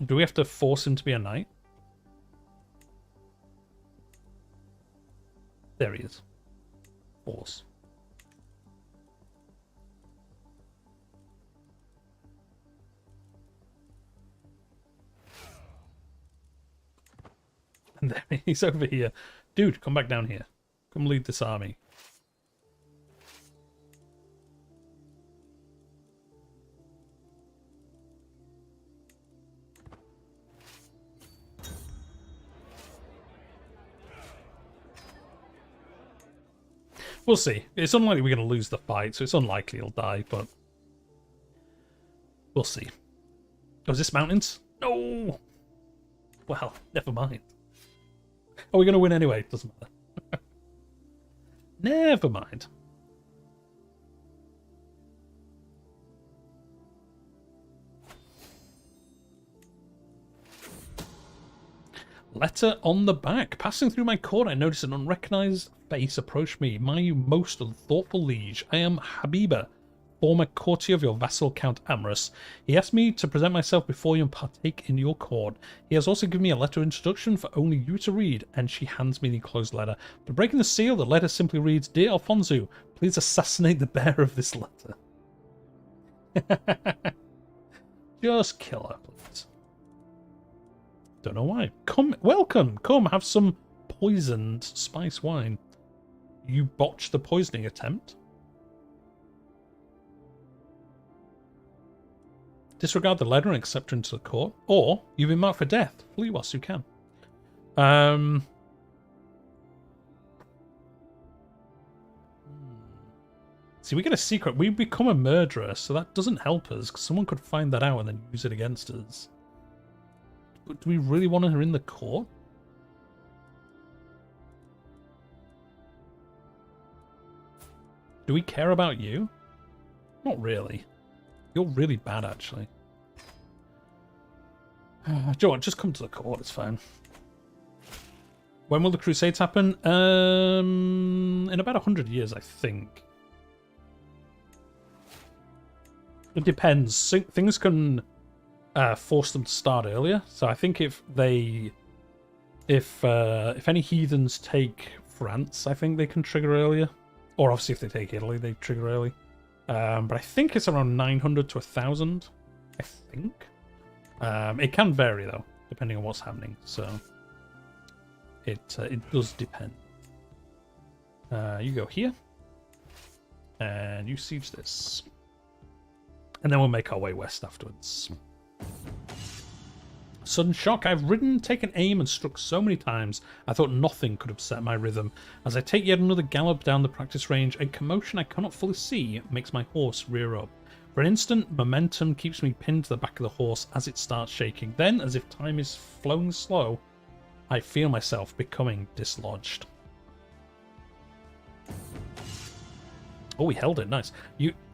Do we have to force him to be a knight? There he is. Force. And there he's over here. Dude, come back down here. Come lead this army. We'll see. It's unlikely we're going to lose the fight, so it's unlikely he'll die, but we'll see. Oh, is this mountains? No! Well, never mind. Oh, we're going to win anyway. Doesn't matter. Never mind. Letter on the back. Passing through my court, I noticed an unrecognized face approach me. My most thoughtful liege, I am Habiba, former courtier of your vassal Count Amorous. He asked me to present myself before you and partake in your court. He has also given me a letter of introduction for only you to read, and she hands me the enclosed letter. But breaking the seal, the letter simply reads, Dear Alfonso, please assassinate the bearer of this letter. Just kill her, please. Don't know why. Come, welcome. Come, have some poisoned spice wine. You botched the poisoning attempt. Disregard the letter and accept her into the court, or you've been marked for death. Flee whilst you can. See, we get a secret. We become a murderer, so that doesn't help us, because someone could find that out and then use it against us. But do we really want her in the court? Do we care about you? Not really. You're really bad, actually. Do you know what? Just come to the court. It's fine. When will the Crusades happen? In about 100 years, I think. It depends. Things can force them to start earlier. So I think if any heathens take France, I think they can trigger earlier. Or obviously if they take Italy, they trigger early. But I think it's around 900 to 1,000. I think. It can vary though, depending on what's happening. So it does depend. You go here, and you siege this, and then we'll make our way west afterwards. Sudden shock. I've ridden, taken aim, and struck so many times I thought nothing could upset my rhythm. As I take yet another gallop down the practice range, a commotion I cannot fully see makes my horse rear up. For an instant, momentum keeps me pinned to the back of the horse as it starts shaking. Then, as if time is flowing slow, I feel myself becoming dislodged. Oh, we held it. Nice.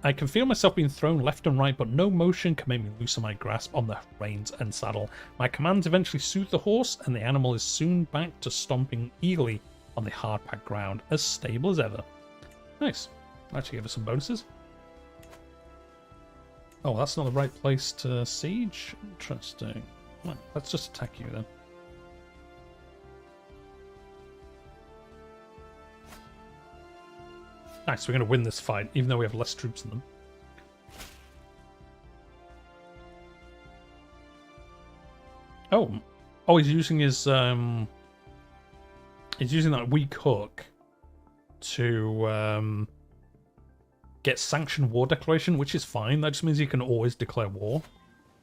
I can feel myself being thrown left and right, but no motion can make me loosen my grasp on the reins and saddle. My commands eventually soothe the horse, and the animal is soon back to stomping eagerly on the hard-packed ground, as stable as ever. Nice. Actually give us some bonuses. Oh, that's not the right place to siege? Interesting. Well, let's just attack you then. Nice, we're going to win this fight, even though we have less troops than them. Oh, he's using his he's using that weak hook to get sanctioned war declaration, which is fine. That just means he can always declare war,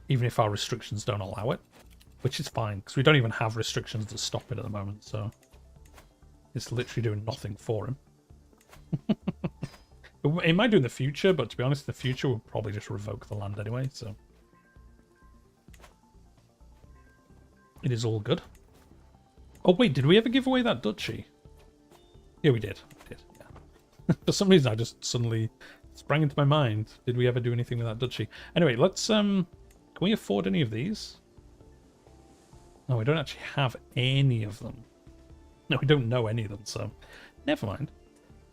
even if our restrictions don't allow it, which is fine because we don't even have restrictions to stop it at the moment. So it's literally doing nothing for him. It might do in the future, but to be honest, in the future we'll probably just revoke the land anyway, so it is all good. Oh wait, did we ever give away that duchy? Yeah, we did. Yeah. For some reason I just suddenly sprang into my mind. Did we ever do anything with that duchy? Anyway, let's can we afford any of these? No, we don't actually have any of them. No, we don't know any of them, so never mind.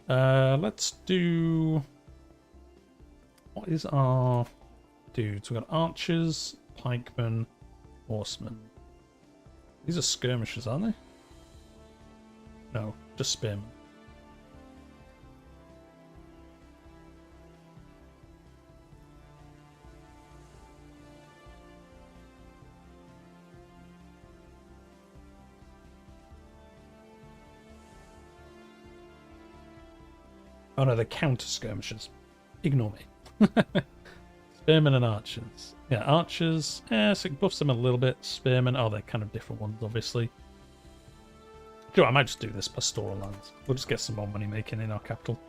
Let's do... What is our dudes? We've got archers, pikemen, horsemen. These are skirmishers, aren't they? No, just spearmen. Oh no, they're counter skirmishers. Ignore me. Spearmen and archers. Yeah, archers. So it buffs them a little bit. Spearmen. Oh, they're kind of different ones, obviously. Sure, I might just do this pastoral lands. We'll just get some more money making in our capital.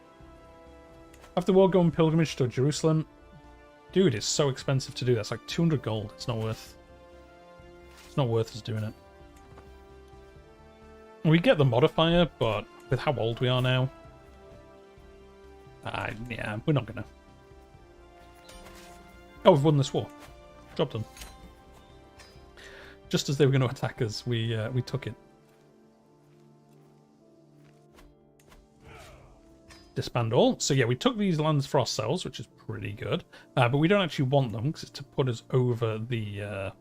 After the war, go on pilgrimage to Jerusalem. Dude, it's so expensive to do that. It's like 200 gold. It's not worth. It's not worth us doing it. We get the modifier, but with how old we are now. Yeah, we're not gonna. Oh, we've won this war. Job done. Just as they were going to attack us, we took it. Disband all. So yeah, we took these lands for ourselves, which is pretty good. But we don't actually want them because it's to put us over the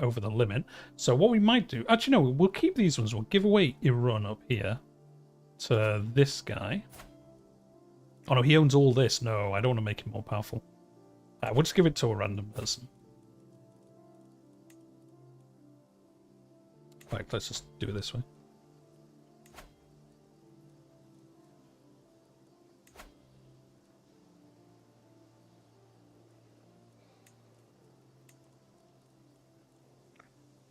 limit. So what we might do, actually no, we'll keep these ones. We'll give away Iran up here to this guy. Oh no, he owns all this. No, I don't want to make him more powerful. We'll just give it to a random person. Right, let's just do it this way.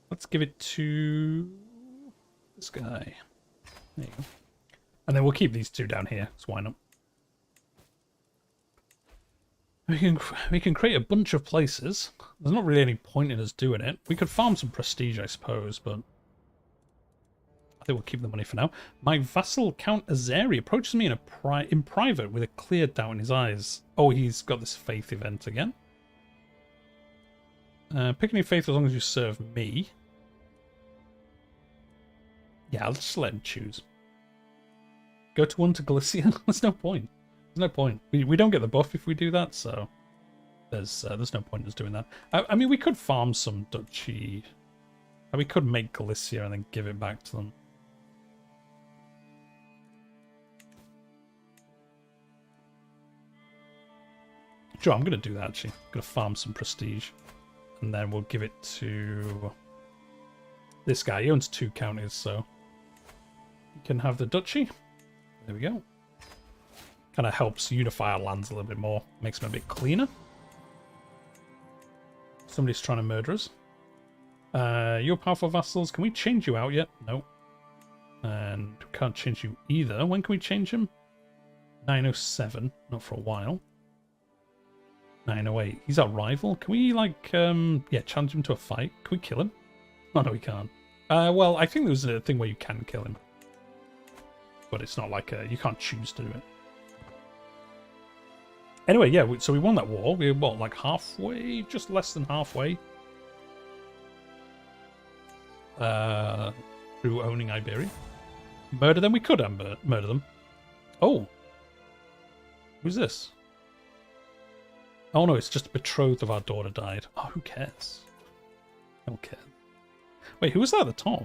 Let's give it to this guy. There you go. And then we'll keep these two down here, so why not? We can create a bunch of places. There's not really any point in us doing it. We could farm some prestige, I suppose, but I think we'll keep the money for now. My vassal, Count Azeri, approaches me in private with a clear doubt in his eyes. Oh, he's got this faith event again. Pick any faith as long as you serve me. Yeah, I'll just let him choose. Go to one to Galicia? There's no point. There's no point. We don't get the buff if we do that, so there's no point in us doing that. I mean, we could farm some duchy. We could make Galicia and then give it back to them. Sure, I'm going to do that, actually. I'm going to farm some prestige. And then we'll give it to this guy. He owns 2 counties, so you can have the duchy. There we go. Kind of helps unify our lands a little bit more. Makes them a bit cleaner. Somebody's trying to murder us. You're powerful vassals. Can we change you out yet? No. And we can't change you either. When can we change him? 907. Not for a while. 908. He's our rival. Can we, like, yeah, challenge him to a fight? Can we kill him? Oh, no, we can't. Well, I think there's a thing where you can kill him. But it's not like you can't choose to do it. Anyway, yeah, so we won that war. We're, what, like halfway? Just less than halfway. Through owning Iberia. Murder them? We could murder them. Oh. Who's this? Oh no, it's just a betrothed of our daughter died. Oh, who cares? I don't care. Wait, who was that at the top?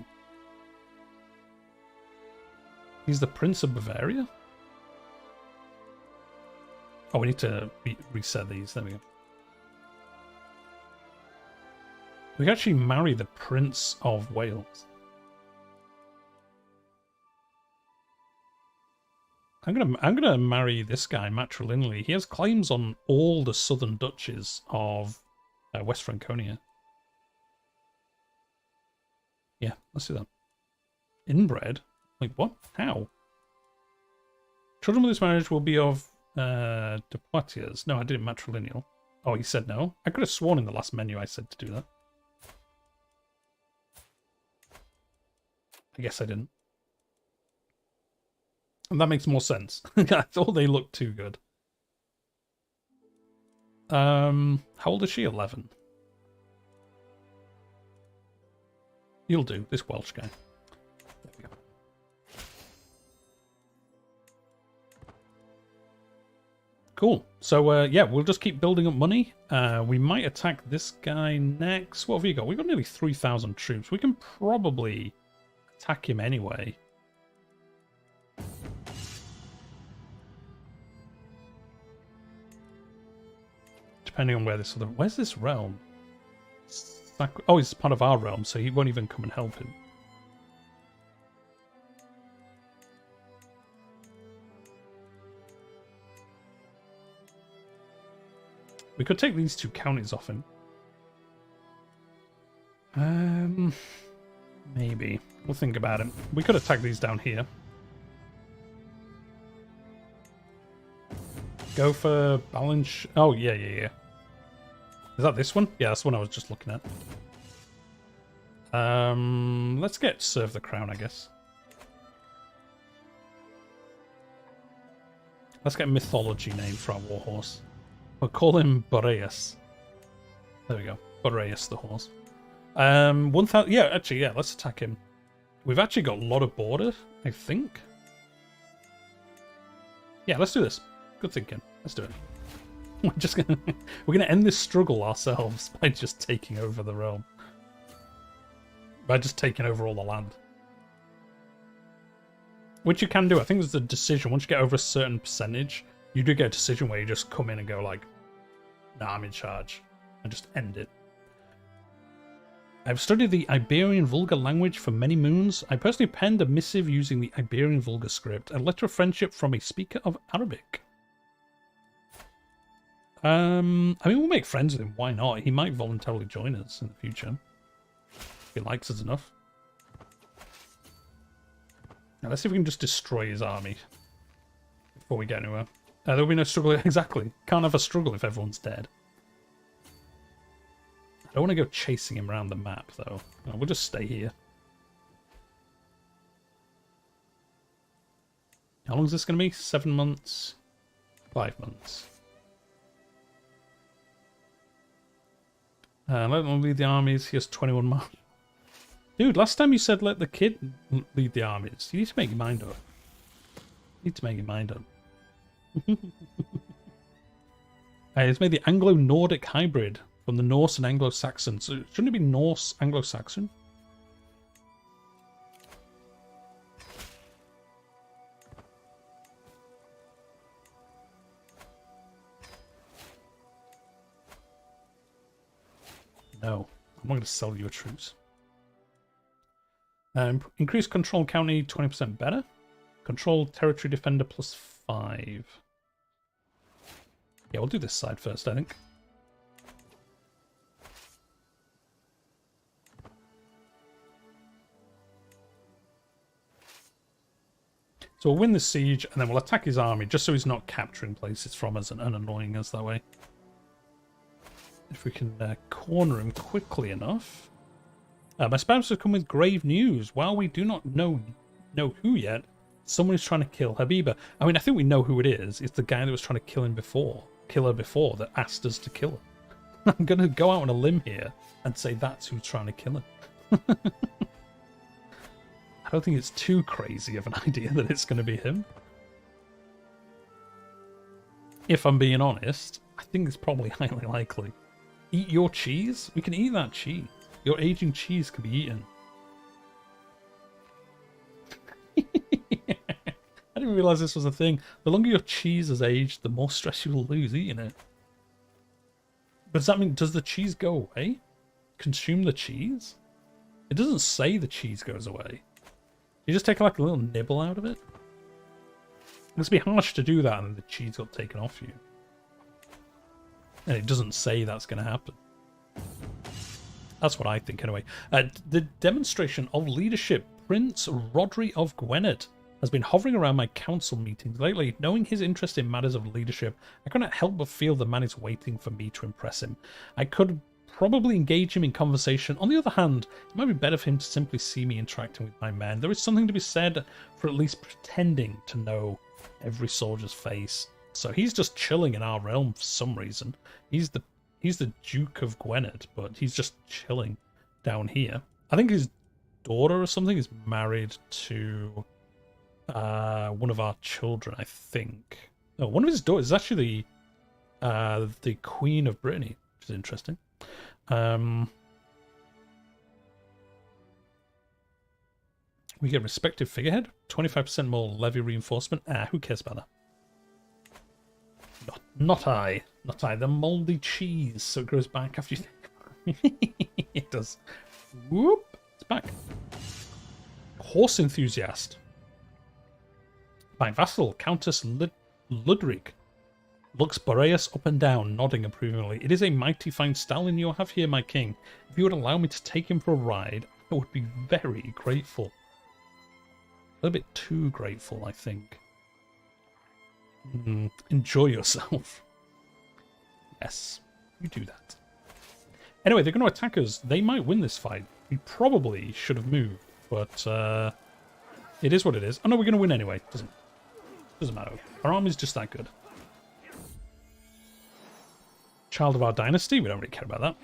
He's the Prince of Bavaria? Oh, we need to reset these. There we go. We can actually marry the Prince of Wales. I'm gonna marry this guy matrilineally. He has claims on all the southern duchies of West Franconia. Yeah, let's do that. Inbred? Like what? How? Children with this marriage will be of de Poitiers. No, I did it matrilineal. Oh, he said no. I could have sworn in the last menu I said to do that. I guess I didn't. And that makes more sense. I thought they looked too good. How old is she? 11. You'll do, this Welsh guy. There we go. Cool. So, yeah, we'll just keep building up money. We might attack this guy next. What have you got? We've got nearly 3,000 troops. We can probably attack him anyway. Depending on where this other... Where's this realm? Oh, it's part of our realm, so he won't even come and help him. We could take these two counties off him. Maybe. We'll think about it. We could attack these down here. Go for balance... Oh, yeah. Is that this one? Yeah, that's the one I was just looking at. Let's get Serve the Crown, I guess. Let's get a mythology name for our warhorse. We'll call him Boreas. There we go. Boreas the horse. 1,000... Yeah, actually, yeah, let's attack him. We've actually got a lot of border, I think. Yeah, let's do this. Good thinking. Let's do it. We're gonna end this struggle ourselves by just taking over the realm. By just taking over all the land. Which you can do. I think there's a decision. Once you get over a certain percentage, you do get a decision where you just come in and go like, nah, I'm in charge. And just end it. I've studied the Iberian Vulgar language for many moons. I personally penned a missive using the Iberian Vulgar script. A letter of friendship from a speaker of Arabic. I mean, we'll make friends with him. Why not? He might voluntarily join us in the future. If he likes us enough. Now, let's see if we can just destroy his army before we get anywhere. There'll be no struggle. Exactly. Can't have a struggle if everyone's dead. I don't want to go chasing him around the map, though. No, we'll just stay here. How long is this going to be? 7 months? 5 months. Let them lead the armies. He has 21 months. Dude, last time you said let the kid lead the armies. You need to make your mind up. You need to make your mind up. It's made the Anglo-Nordic hybrid from the Norse and Anglo-Saxon. So shouldn't it be Norse-Anglo-Saxon? No, I'm not going to sell you a truce. Increase control county 20% better. Control territory defender +5. Yeah, we'll do this side first, I think. So we'll win the siege, and then we'll attack his army, just so he's not capturing places from us and annoying us that way. If we can corner him quickly enough. My spouse has come with grave news. While we do not know who yet, someone is trying to kill Habiba. I mean, I think we know who it is. It's the guy that was trying to kill her before, that asked us to kill her. I'm going to go out on a limb here and say that's who's trying to kill her. I don't think it's too crazy of an idea that it's going to be him. If I'm being honest, I think it's probably highly likely. Eat your cheese? We can eat that cheese. Your aging cheese can be eaten. I didn't realise this was a thing. The longer your cheese has aged, the more stress you will lose eating it. But does that mean, does the cheese go away? Consume the cheese? It doesn't say the cheese goes away. You just take like a little nibble out of it? It must be harsh to do that and the cheese got taken off you. And it doesn't say that's going to happen. That's what I think anyway. The demonstration of leadership. Prince Rodri of Gwynedd has been hovering around my council meetings lately. Knowing his interest in matters of leadership, I cannot help but feel the man is waiting for me to impress him. I could probably engage him in conversation. On the other hand, it might be better for him to simply see me interacting with my men. There is something to be said for at least pretending to know every soldier's face. So he's just chilling in our realm for some reason. He's the Duke of Gwynedd, but he's just chilling down here. I think his daughter or something is married to one of our children, I think. No, one of his daughters is actually the Queen of Brittany, which is interesting. We get respective figurehead, 25% more levy reinforcement. Who cares about that? Not I. Not I. The mouldy cheese, so it grows back after you... It does. Whoop! It's back. Horse enthusiast. My vassal, Countess Ludwig, looks Boreas up and down, nodding approvingly. It is a mighty fine stallion you have here, my king. If you would allow me to take him for a ride, I would be very grateful. A little bit too grateful, I think. Enjoy yourself. Yes, you do that. Anyway, they're going to attack us. They might win this fight. We probably should have moved, but it is what it is. Oh no, we're going to win anyway. Doesn't matter. Our army's just that good. Child of our dynasty, we don't really care about that.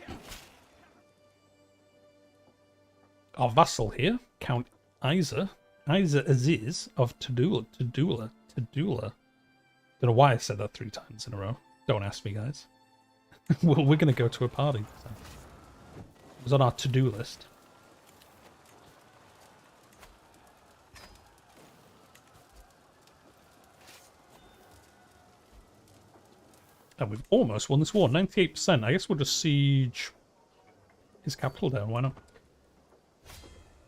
Our vassal here, Count Isa Aziz of Tudula. Don't know why I said that 3 times in a row. Don't ask me, guys. Well, we're going to go to a party. So. It was on our to-do list. And we've almost won this war. 98%. I guess we'll just siege his capital down. Why not?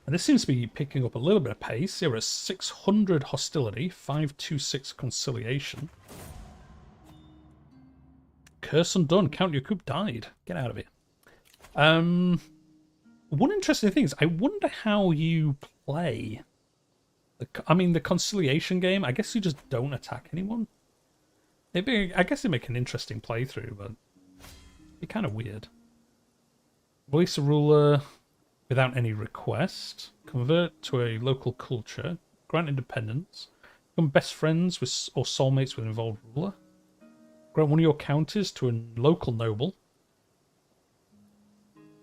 And this seems to be picking up a little bit of pace. Here we're at 600 hostility, 526 conciliation. Curse undone. Count Yakub died. Get out of here. One interesting thing is, I wonder how you play. The conciliation game. I guess you just don't attack anyone. I guess it'd make an interesting playthrough, but it'd be kind of weird. Release a ruler without any request. Convert to a local culture. Grant independence. Become best friends with or soulmates with an involved ruler. Grant one of your counties to a local noble.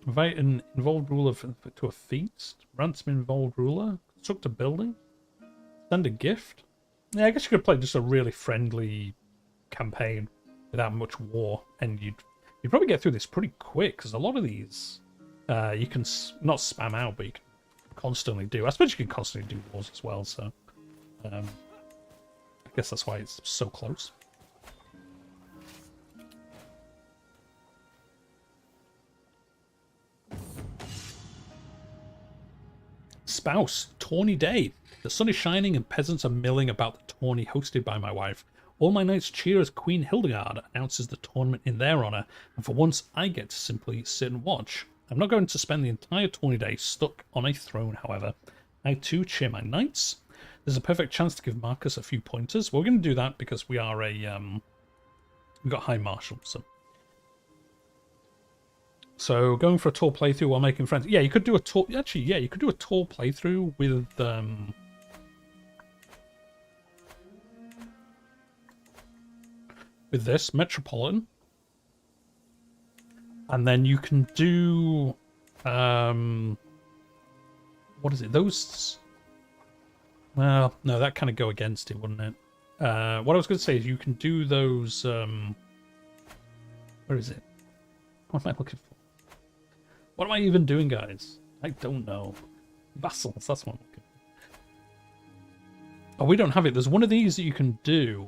Invite an involved ruler to a feast. Ransom an involved ruler. Construct a building. Send a gift. Yeah, I guess you could play just a really friendly campaign without much war, and you'd probably get through this pretty quick, because a lot of these you can not spam out, but you can constantly do. I suppose you can constantly do wars as well, so I guess that's why it's so close. Spouse, tourney day. The sun is shining and peasants are milling about the tourney hosted by my wife. All my knights cheer as Queen Hildegard announces the tournament in their honour, and for once I get to simply sit and watch. I'm not going to spend the entire tourney day stuck on a throne, however. I too cheer my knights. There's a perfect chance to give Marcus a few pointers. We're going to do that because we are a... we've got High Marshal, so... So, going for a tour playthrough while making friends. Yeah, you could do a tour... Actually, yeah, you could do a tour playthrough with... with this, Metropolitan. And then you can do... what is it? Those... Well, no, that kind of go against it, wouldn't it? What I was going to say is you can do those... where is it? What am I looking for? What am I even doing, guys? I don't know. Vassals, that's what I'm looking for. Oh, we don't have it. There's one of these that you can do.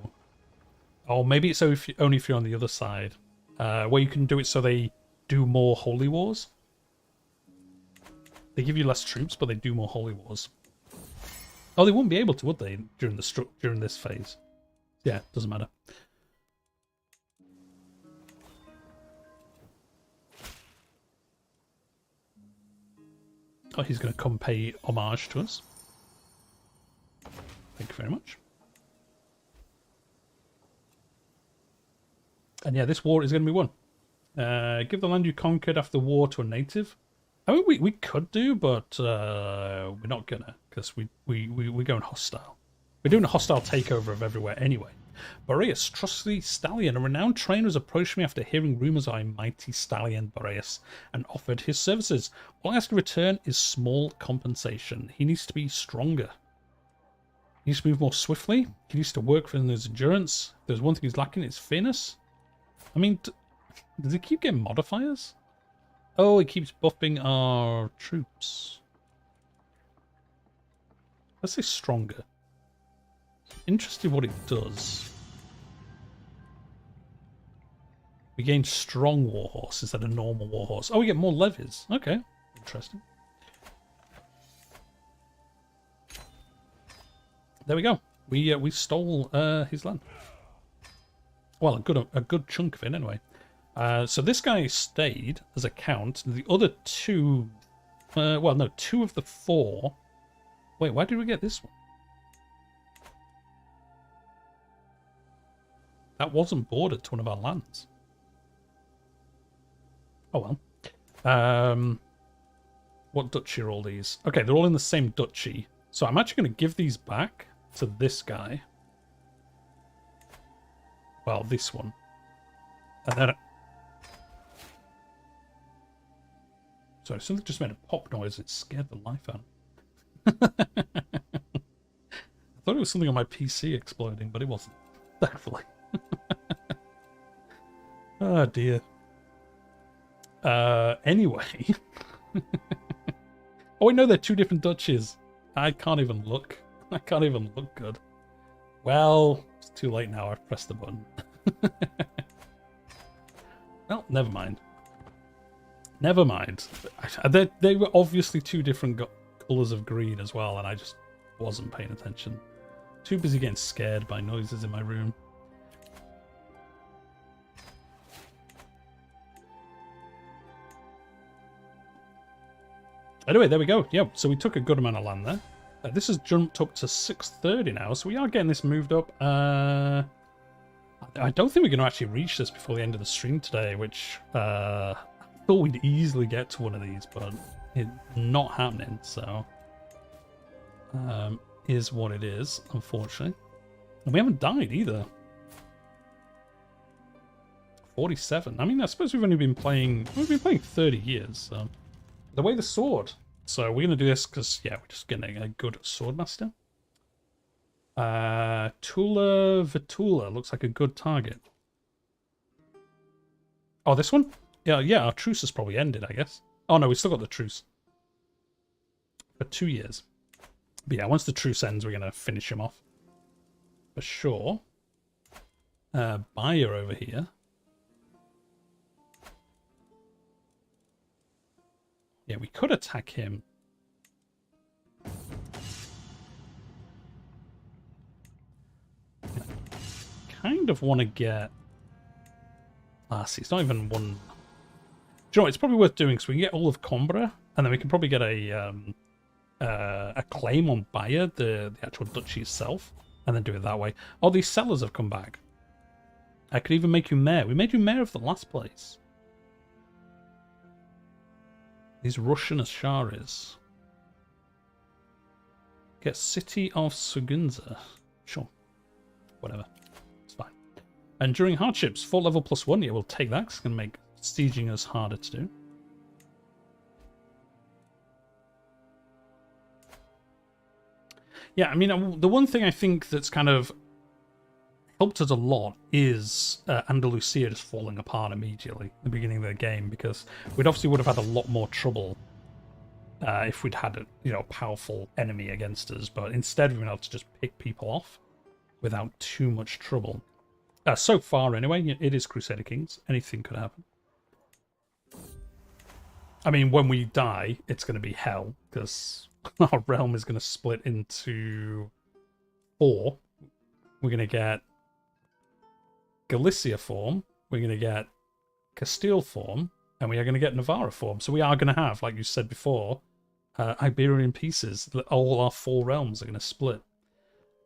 Oh, maybe it's only if you're on the other side. Where you can do it so they do more Holy Wars. They give you less troops, but they do more Holy Wars. Oh, they wouldn't be able to, would they, during this phase? Yeah, doesn't matter. Oh, he's going to come pay homage to us. Thank you very much. And yeah, this war is going to be won. Give the land you conquered after the war to a native. I mean, we could do, but we're not gonna, because we're going hostile. We're doing a hostile takeover of everywhere anyway. Boreas, trusty stallion, a renowned trainer has approached me after hearing rumours of a mighty stallion, Boreas, and offered his services. All I ask in return is small compensation. He needs to be stronger. He needs to move more swiftly. He needs to work for his endurance. If there's one thing he's lacking, it's fairness. I mean, does he keep getting modifiers? Oh, he keeps buffing our troops. Let's say stronger. Interesting what it does. We gain strong warhorse instead of normal warhorse. Oh, we get more levies. Okay, interesting. There we go. We stole his land. Well, a good chunk of it anyway. So this guy stayed as a count. The other two... well, no, 2 of the 4... Wait, why did we get this one? That wasn't bordered to one of our lands. Oh well. What duchy are all these? Okay, they're all in the same duchy. So I'm actually going to give these back to this guy. Well, this one. And then... Sorry, something just made a pop noise. It scared the life out of me. I thought it was something on my PC exploding, but it wasn't. Thankfully. Oh, dear. Anyway. Oh, wait, no, they're 2 different duchies. I can't even look. I can't even look good. Well, it's too late now. I've pressed the button. Well, never mind. Never mind. They were obviously 2 different colours of green as well, and I just wasn't paying attention. Too busy getting scared by noises in my room. Anyway, there we go. Yeah, so we took a good amount of land there. This has jumped up to 630 now, so we are getting this moved up. I don't think we're going to actually reach this before the end of the stream today, which I thought we'd easily get to one of these, but it's not happening, so is what it is, unfortunately. And we haven't died either. 47. I mean, I suppose we've been playing 30 years, so... The way the sword. So we're going to do this because, yeah, we're just getting a good swordmaster. Tula Vitula looks like a good target. Oh, this one? Yeah, our truce has probably ended, I guess. Oh, no, we still got the truce. For 2 years. But yeah, once the truce ends, we're going to finish him off. For sure. Buyer over here. Yeah, we could attack him. Kind of want to get... see, it's not even one... Do you know what? It's probably worth doing, so we can get all of Coimbra, and then we can probably get a a claim on Bayer, the actual duchy itself, and then do it that way. Oh, these sellers have come back. I could even make you mayor. We made you mayor of the last place. These Russian Asharis. Get City of Sugunza. Sure. Whatever. It's fine. And during hardships, 4 level +1, yeah, we'll take that. It's going to make sieging us harder to do. Yeah, I mean, the one thing I think that's kind of helped us a lot is Andalusia just falling apart immediately at the beginning of the game, because we'd obviously would have had a lot more trouble if we'd had a powerful enemy against us, but instead we've been able to just pick people off without too much trouble. So far, anyway, it is Crusader Kings. Anything could happen. I mean, when we die, it's going to be hell, because our realm is going to split into 4. We're going to get Galicia form, we're going to get Castile form, and we are going to get Navarra form. So we are going to have, like you said before, Iberian pieces. All our 4 realms are going to split,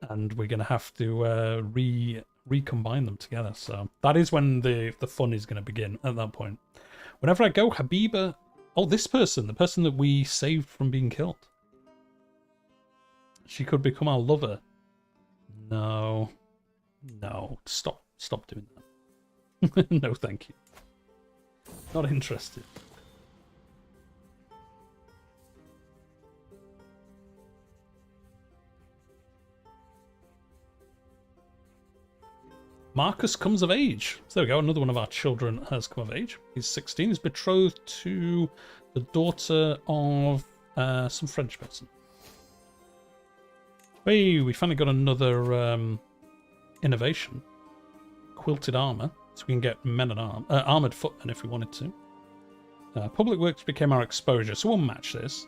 and we're going to have to recombine them together. So that is when the fun is going to begin at that point. Whenever I go, Habiba... Oh, this person, the person that we saved from being killed. She could become our lover. No. No. Stop doing that. No, thank you. Not interested. Marcus comes of age. So there we go, another one of our children has come of age. He's 16, he's betrothed to the daughter of some French person. Hey, we finally got another innovation. Quilted armor, so we can get men at armored footmen if we wanted to. Public works became our exposure, so we'll match this.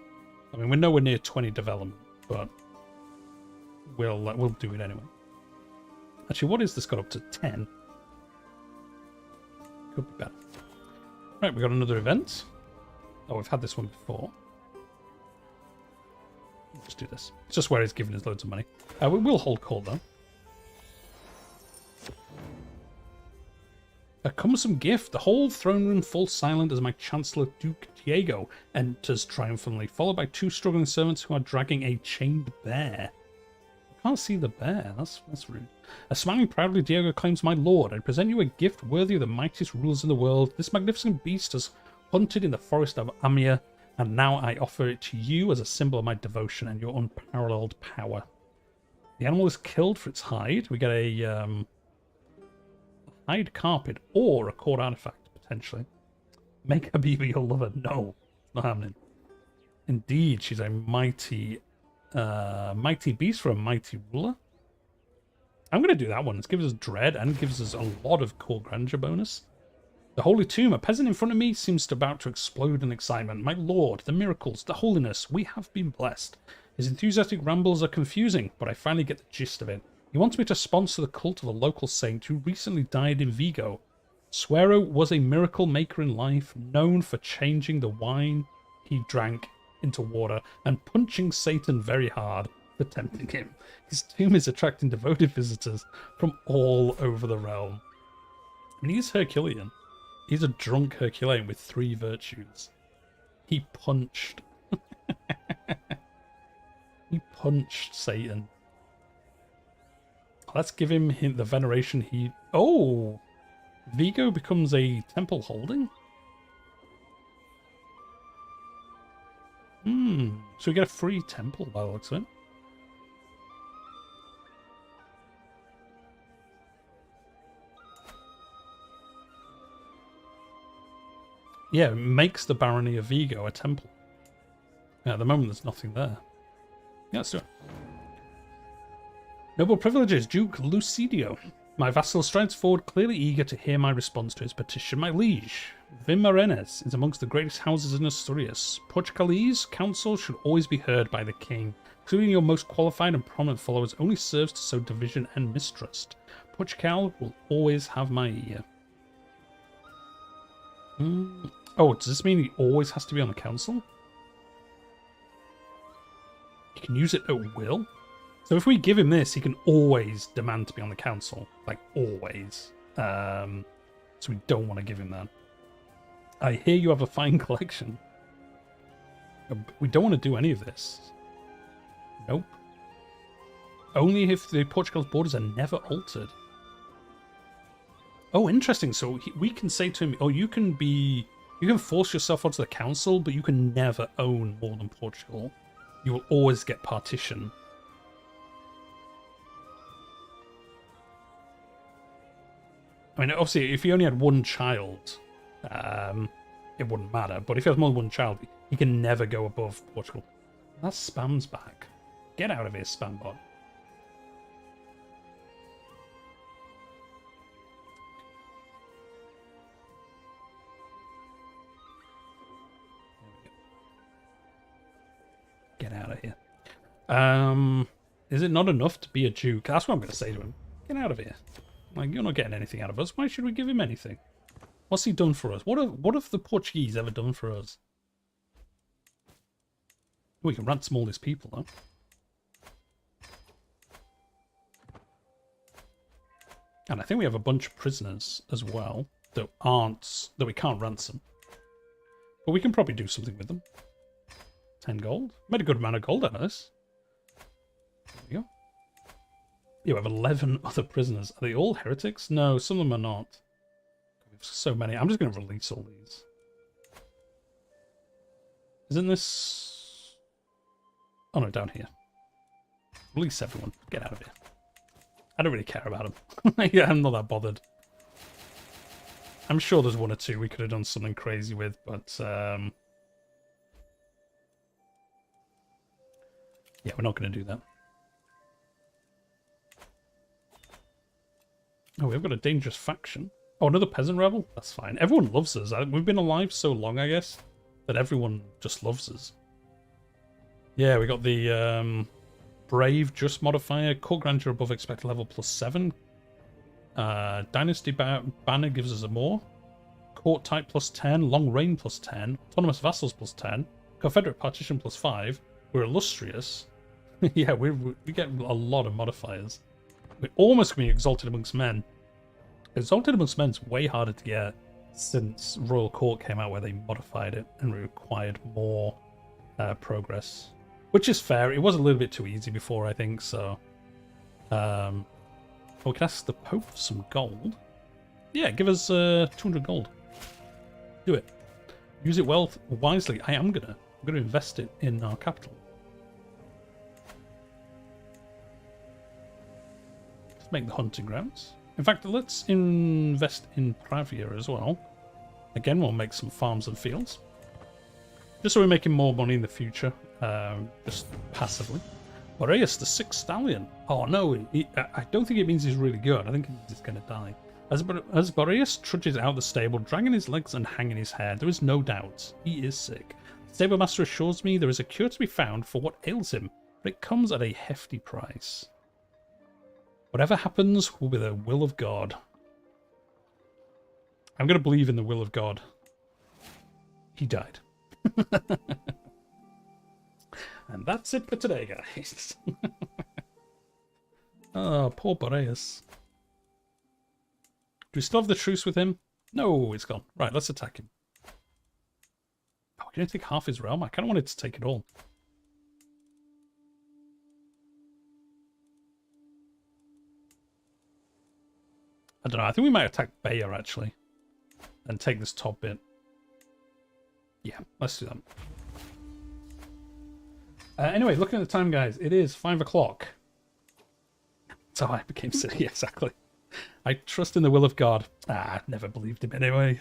I mean, we're nowhere near 20 development, but we'll do it anyway. Actually, what is this got up to? 10? Could be better. Right, we got another event. Oh, we've had this one before. Let's do this. It's just where he's giving us loads of money. We will hold court, though. A cumbersome gift. The whole throne room falls silent as my Chancellor Duke Diego enters triumphantly, followed by 2 struggling servants who are dragging a chained bear. I can't see the bear. That's rude. Smiling proudly, Diego claims, "My lord, I present you a gift worthy of the mightiest rulers in the world. This magnificent beast has hunted in the forest of Amia, and now I offer it to you as a symbol of my devotion and your unparalleled power." The animal is killed for its hide. We get a hide carpet or a cord artifact, potentially. Make Habiba your lover. No, it's not happening. Indeed, she's a mighty beast for a mighty ruler. I'm going to do that one. It gives us dread and gives us a lot of core grandeur bonus. The Holy Tomb. A peasant in front of me seems about to explode in excitement. My lord, the miracles, the holiness, we have been blessed. His enthusiastic rambles are confusing, but I finally get the gist of it. He wants me to sponsor the cult of a local saint who recently died in Vigo. Suero was a miracle maker in life, known for changing the wine he drank into water and punching Satan very hard for tempting him. His tomb is attracting devoted visitors from all over the realm. I mean, he's Herculean. He's a drunk Herculean with 3 virtues. He punched. He punched Satan. Let's give him the veneration he... Oh! Vigo becomes a temple holding? So we get a free temple by the looks of it. Yeah, it makes the barony of Vigo a temple. Yeah, at the moment there's nothing there. Yeah, let's do it. Noble privileges, Duke Lucidio. My vassal strides forward, clearly eager to hear my response to his petition. My liege, Vimarenes is amongst the greatest houses in Asturias. Portugalese counsel should always be heard by the king. Including your most qualified and prominent followers only serves to sow division and mistrust. Portugal will always have my ear. Oh, does this mean he always has to be on the council? He can use it at will. So if we give him this, he can always demand to be on the council. Like, always. So we don't want to give him that. I hear you have a fine collection. We don't want to do any of this. Nope. Only if the Portugal's borders are never altered. Oh, interesting. So we can say to him, oh, you can force yourself onto the council, but you can never own more than Portugal. You will always get partition. I mean, obviously, if he only had one child, it wouldn't matter. But if he has more than one child, he can never go above Portugal. That's Spam's back. Get out of here, Spambot. Get out of here. Is it not enough to be a Duke? That's what I'm going to say to him. Get out of here. Like, you're not getting anything out of us. Why should we give him anything? What's he done for us? What have the Portuguese ever done for us? We can ransom all these people, though. And I think we have a bunch of prisoners as well that we can't ransom. But we can probably do something with them. 10 gold. Made a good amount of gold out of this. There we go. You have 11 other prisoners. Are they all heretics? No, some of them are not. We have so many. I'm just going to release all these. Isn't this... Oh no, down here. Release everyone. Get out of here. I don't really care about them. Yeah, I'm not that bothered. I'm sure there's one or two we could have done something crazy with, but... yeah, we're not going to do that. Oh, we've got a dangerous faction. Oh, another peasant rebel? That's fine. Everyone loves us. We've been alive so long, I guess, that everyone just loves us. Yeah, we got the Brave Just modifier. Court Grandeur above expected level +7. Dynasty Banner gives us a more. Court Type +10. Long Reign +10. Autonomous Vassals +10. Confederate Partition +5. We're illustrious. Yeah, we get a lot of modifiers. We're almost going to be Exalted Amongst Men. Exalted Amongst Men's way harder to get since Royal Court came out, where they modified it and required more progress. Which is fair. It was a little bit too easy before, I think, so... we can ask the Pope for some gold. Yeah, give us 200 gold. Do it. Use it wisely. I'm gonna invest it in our capital. Make the hunting grounds. In fact, let's invest in Pravia as well. Again, we'll make some farms and fields. Just so we're making more money in the future. Just passively. Boreas, the 6th stallion. Oh no, I don't think it means he's really good. I think he's going to die. As Boreas trudges out the stable, dragging his legs and hanging his hair, there is no doubt he is sick. The stable master assures me there is a cure to be found for what ails him, but it comes at a hefty price. Whatever happens will be the will of God. I'm going to believe in the will of God. He died. And that's it for today, guys. Oh, poor Boreas. Do we still have the truce with him? No, it's gone. Right, let's attack him. Oh, can you take half his realm? I kind of wanted to take it all. I don't know. I think we might attack Bayer, actually. And take this top bit. Yeah, let's do that. Anyway, looking at the time, guys, it is 5 o'clock. So I became silly, exactly. I trust in the will of God. I never believed him anyway.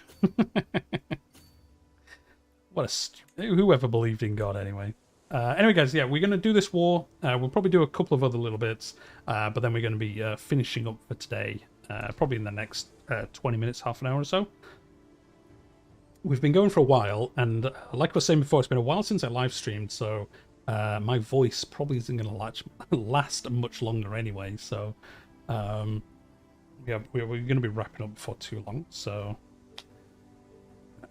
Whoever believed in God anyway. Anyway, guys, yeah, we're going to do this war. We'll probably do a couple of other little bits. But then we're going to be finishing up for today. Probably in the next 20 minutes, half an hour or so. We've been going for a while, and like I was saying before, it's been a while since I live streamed, so my voice probably isn't going to last much longer anyway. So yeah, we're going to be wrapping up before too long. So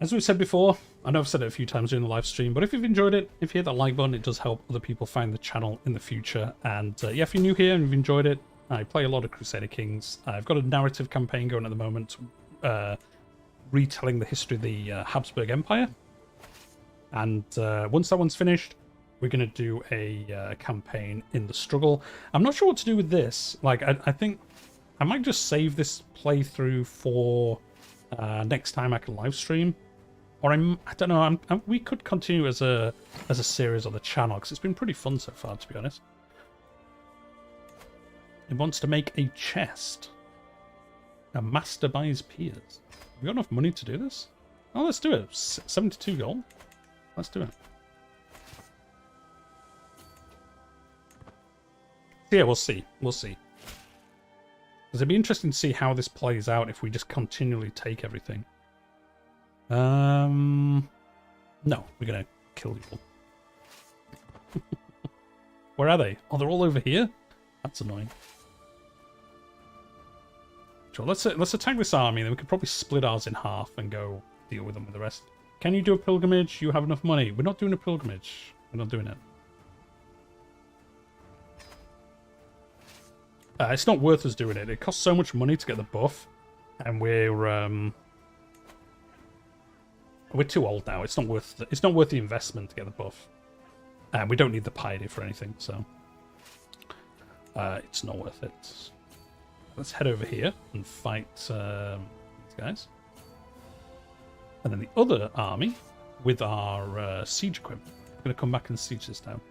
As we said before, I know I've said it a few times during the live stream, but if you've enjoyed it, if you hit that like button, it does help other people find the channel in the future. And yeah, if you're new here and you've enjoyed it, I play a lot of Crusader Kings. I've got a narrative campaign going at the moment, retelling the history of the Habsburg Empire. And once that one's finished, we're going to do a campaign in the struggle. I'm not sure what to do with this. Like, I think I might just save this playthrough for next time I can live stream. Or I don't know. We could continue as a series on the channel because it's been pretty fun so far, to be honest. It wants to make a chest. A master buys peers. Have we got enough money to do this? Oh, let's do it. 72 gold. Let's do it. Yeah, we'll see. We'll see. Because it'd be interesting to see how this plays out if we just continually take everything. No, we're going to kill people. Where are they? Oh, they're all over here? That's annoying. Sure, let's attack this army, then we could probably split ours in half and go deal with them with the rest. Can you do a pilgrimage? You have enough money. We're not doing a pilgrimage. We're not doing it. It's not worth us doing it. It costs so much money to get the buff, and we're too old now. It's not worth the investment to get the buff, and we don't need the piety for anything, so it's not worth it. Let's head over here and fight these guys, and then the other army with our siege equipment. I'm going to come back and siege this down.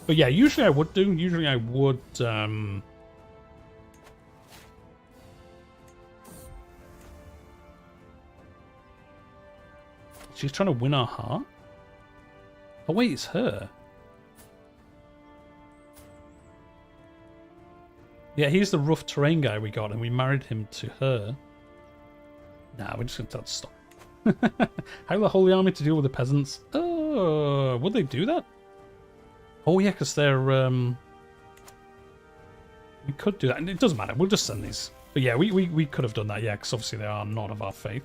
But yeah, usually I would do. Usually I would. She's trying to win our heart. Oh wait, it's her. Yeah, he's the rough terrain guy we got, and we married him to her. Nah, we're just going to stop. How the Holy Army to deal with the peasants? Oh, would they do that? Oh yeah, because they're we could do that, and it doesn't matter. We'll just send these. But yeah, we could have done that. Yeah, because obviously they are not of our faith.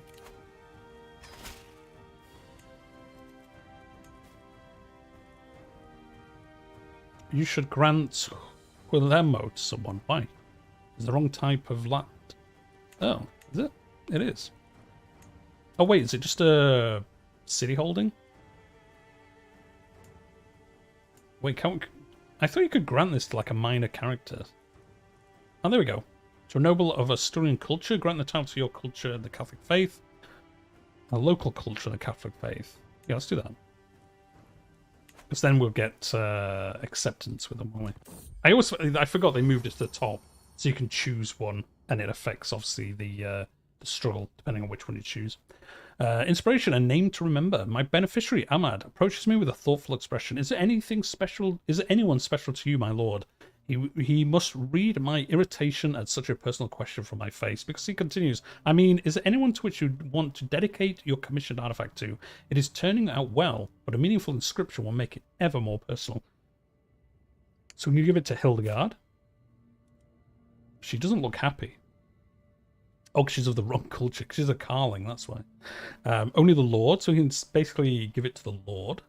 You should grant Guillermo to someone. Why? It's the wrong type of land. Oh, is it? It is. Oh wait, is it just a city holding? Wait, I thought you could grant this to like a minor character. Oh, there we go. To a noble of Asturian culture, grant the title to your culture and the Catholic faith. A local culture and the Catholic faith. Yeah, let's do that. Because then we'll get acceptance with them, won't we? I forgot they moved it to the top, so you can choose one, and it affects obviously the struggle depending on which one you choose. Inspiration, a name to remember. My beneficiary, Ahmad, approaches me with a thoughtful expression. Is there anything special? Is there anyone special to you, my lord? He must read my irritation at such a personal question from my face, because he continues, I mean, is there anyone to which you want to dedicate your commissioned artifact to? It is turning out well, but a meaningful inscription will make it ever more personal. So can you give it to Hildegard? She doesn't look happy. Oh, she's of the wrong culture. She's a Carling, that's why. Only the Lord, so we can basically give it to the Lord.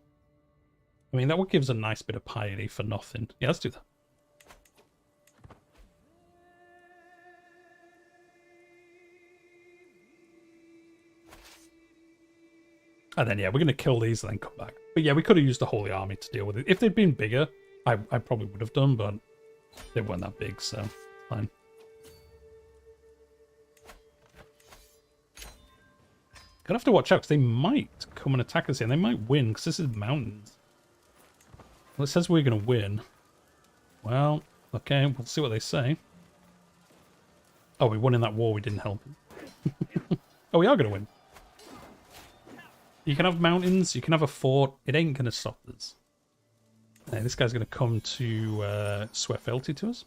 I mean, that would give us a nice bit of piety for nothing. Yeah, let's do that. And then, yeah, we're going to kill these and then come back. But yeah, we could have used the Holy Army to deal with it. If they'd been bigger, I probably would have done, but they weren't that big, so fine. Gonna have to watch out, because they might come and attack us here, and they might win, because this is mountains. Well, it says we're going to win. Well, okay, we'll see what they say. Oh, we won in that war, we didn't help them. Oh, we are going to win. You can have mountains, you can have a fort, it ain't going to stop us. Hey, this guy's going to come to swear fealty to us.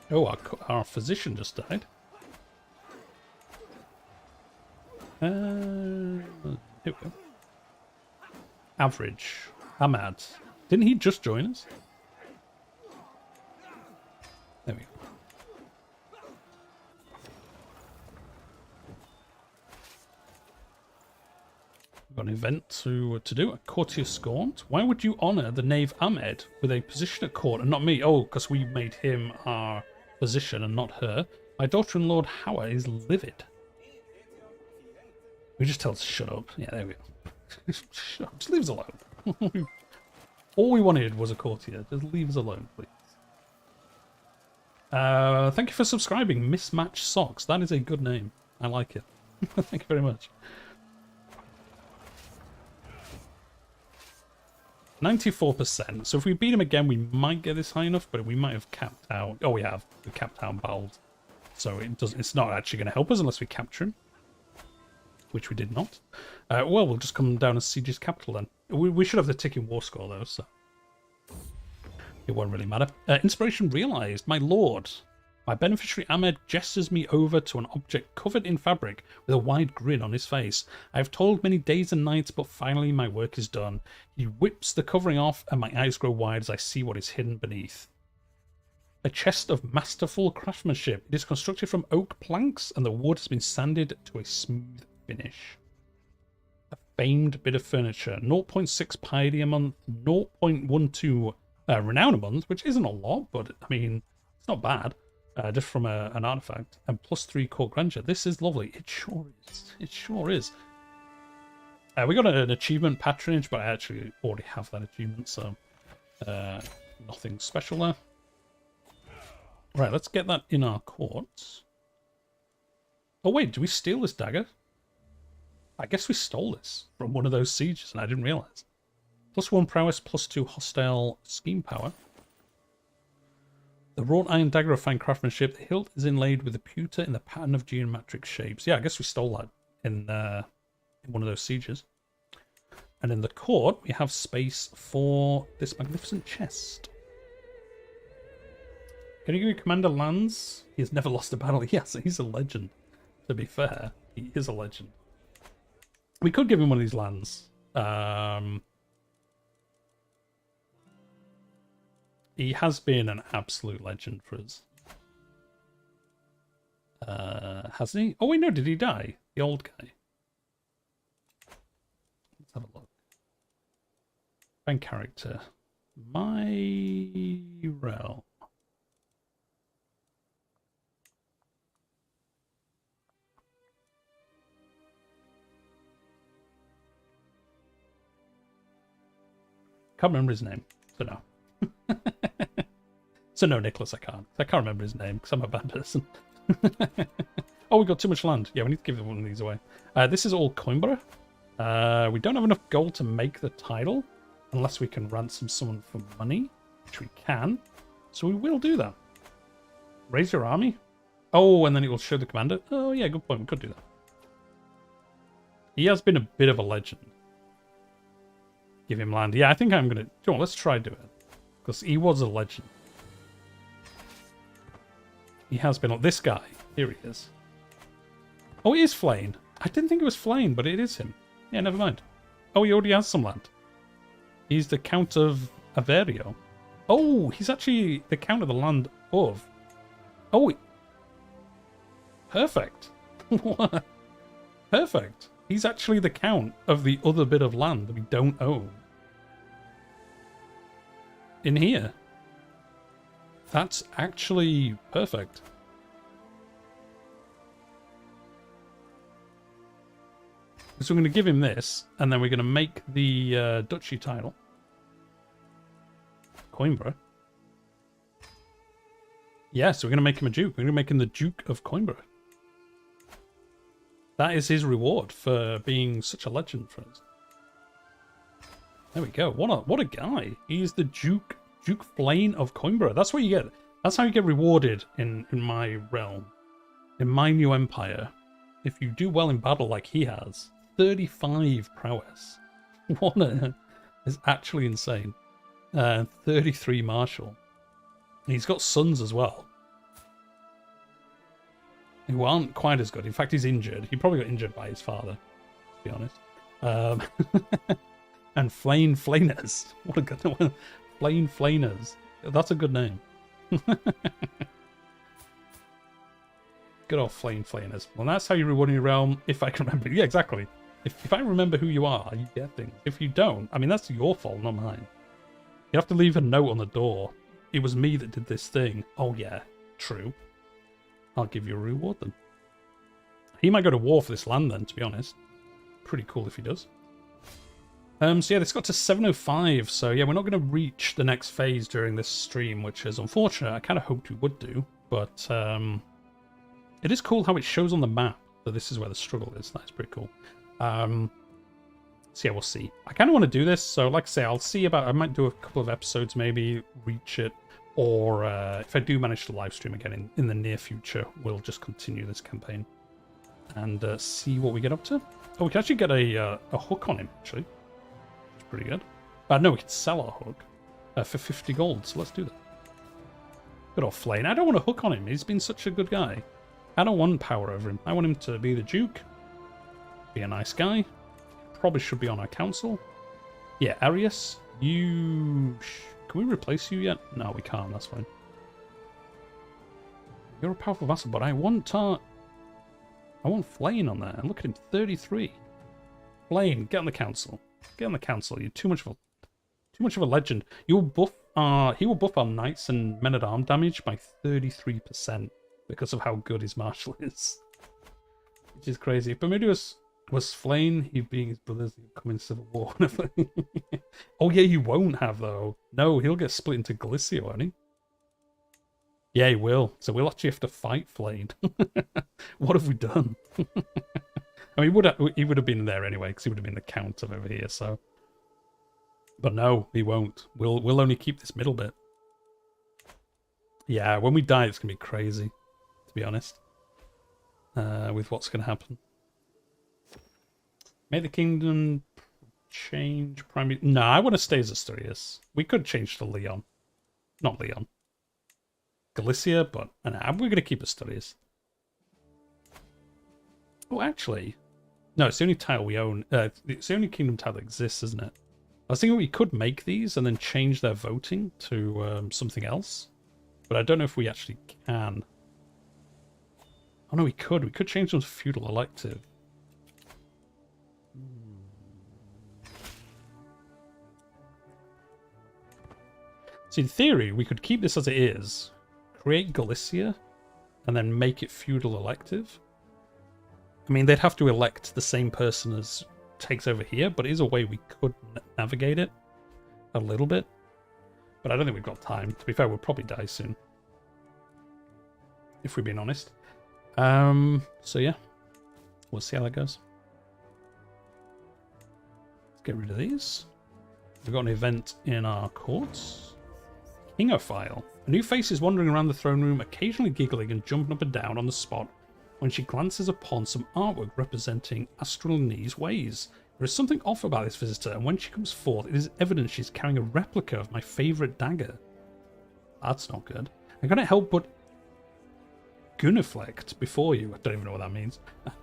Oh, our physician just died. Here we go. Average. Ahmad. Didn't he just join us? There we go. We've got an event to do. A courtier scorned. Why would you honour the knave Ahmed with a position at court and not me? Oh, because we made him our position and not her. My daughter-in-law Howard is livid. We just tell her to shut up. Yeah, there we go. Shut up. Just leave us alone. All we wanted was a courtier. Just leave us alone, please. Thank you for subscribing, Mismatched Socks. That is a good name. I like it. Thank you very much. 94%. So if we beat him again, we might get this high enough, but we might have capped out. Oh, we have. We capped out Bald. So it's not actually going to help us unless we capture him, which we did not. Well, we'll just come down and siege his capital then. We should have the ticking war score though, so it won't really matter. Inspiration realized, my lord. My beneficiary Ahmed gestures me over to an object covered in fabric with a wide grin on his face. I have toiled many days and nights, but finally my work is done. He whips the covering off, and my eyes grow wide as I see what is hidden beneath. A chest of masterful craftsmanship. It is constructed from oak planks, and the wood has been sanded to a smooth finish. A famed bit of furniture. 0.6 piety a month, 0.12 renown a month, which isn't a lot, but I mean, it's not bad. Just from an artifact, and +3 court grandeur. This is lovely. It sure is. It sure is. We got an achievement patronage, but I actually already have that achievement, so nothing special there. Right, let's get that in our courts. Oh wait, do we steal this dagger? I guess we stole this from one of those sieges, and I didn't realize. +1 prowess, +2 hostile scheme power. The wrought iron dagger of fine craftsmanship. The hilt is inlaid with a pewter in the pattern of geometric shapes. Yeah, I guess we stole that in one of those sieges. And in the court, we have space for this magnificent chest. Can you give Commander lands? He has never lost a battle. Yes, he's a legend. To be fair, he is a legend. We could give him one of these lands. He has been an absolute legend for us. Hasn't he? Oh, wait, no, did he die? The old guy. Let's have a look. Find character. My realm. Can't remember his name, so no. So no, Nicholas, I can't remember his name because I'm a bad person. Oh, we got too much land. Yeah, we need to give one of these away. This is all Coimbra. We don't have enough gold to make the title unless we can ransom someone for money, which we can. So we will do that. Raise your army. Oh, and then it will show the commander. Oh yeah, good point. We could do that. He has been a bit of a legend. Give him land. Yeah, I think I'm going to... Come on, let's try do it. Because he was a legend. He has been... This guy. Here he is. Oh, it is Flane. I didn't think it was Flane, but it is him. Yeah, never mind. Oh, he already has some land. He's the Count of Iberia. Oh, he's actually the Count of the land of... Oh, perfect. Perfect. He's actually the Count of the other bit of land that we don't own. In here. That's actually perfect. So we're going to give him this, and then we're going to make the duchy title. Coimbra. Yeah, so we're going to make him a duke. We're going to make him the Duke of Coimbra. That is his reward for being such a legend for us. There we go. What a guy. He's the Duke Flane of Coimbra. That's what you get. That's how you get rewarded in my realm. In my new empire. If you do well in battle like he has. 35 prowess. It's actually insane. 33 martial. He's got sons as well. Who aren't quite as good. In fact, he's injured. He probably got injured by his father, to be honest. And Flane Flaners. What a good one. Flane Flaners. That's a good name. Good old flaners. Well, that's how you reward your realm, if I can remember. Yeah, exactly. If I remember who you are, you get things. If you don't, I mean, that's your fault, not mine. You have to leave a note on the door. It was me that did this thing. Oh, yeah. True. I'll give you a reward, then. He might go to war for this land, then, to be honest. Pretty cool if he does. So yeah, this got to 7:05, so yeah, we're not going to reach the next phase during this stream, which is unfortunate. I kind of hoped we would do, but it is cool how it shows on the map that this is where the struggle is. That's pretty cool. So yeah, we'll see. I kind of want to do this, so like I say, I'll see about. I might do a couple of episodes, maybe reach it, or if I do manage to live stream again in the near future, we'll just continue this campaign and see what we get up to. Oh, we can actually get a hook on him, actually. It's pretty good. No, we can sell our hook for 50 gold, so let's do that. Good old Flane. I don't want a hook on him. He's been such a good guy. I don't want power over him. I want him to be the Duke. Be a nice guy. Probably should be on our council. Yeah, Arius, you... Can we replace you yet? No, we can't. That's fine. You're a powerful vassal, but I want Flane on there. And look at him, 33. Flane, get on the council. Get on the council. You're too much of a legend. He will buff our knights and men-at-arms damage by 33% because of how good his martial is. Which is crazy. If Bermudius was Flane, he'd be his brothers, he'd come in civil war. Oh yeah, you won't have though. No, he'll get split into Galicia, won't he? Yeah, he will. So we'll actually have to fight Flane. What have we done? I mean, he would have been there anyway, because he would have been the count of over here, so... But no, he won't. We'll only keep this middle bit. Yeah, when we die, it's going to be crazy, to be honest. With what's going to happen. Make the kingdom change primary... No, I want to stay as Asturias. We could change to Leon. Not Leon. Galicia, but we're going to keep Asturias. Oh, actually... No, it's the only tile we own. It's the only kingdom tile that exists, isn't it? I was thinking we could make these and then change their voting to something else. But I don't know if we actually can. Oh no, we could. We could change them to feudal elective. So in theory, we could keep this as it is, create Galicia, and then make it feudal elective. I mean, they'd have to elect the same person as takes over here, but it is a way we could navigate it a little bit. But I don't think we've got time. To be fair, we'll probably die soon. If we're being honest. So yeah, we'll see how that goes. Let's get rid of these. We've got an event in our courts. Kingophile. A new face is wandering around the throne room, occasionally giggling and jumping up and down on the spot when she glances upon some artwork representing Astronese ways. There is something off about this visitor, and when she comes forth, it is evident she's carrying a replica of my favourite dagger. That's not good. I cannot help but guniflect before you. I don't even know what that means.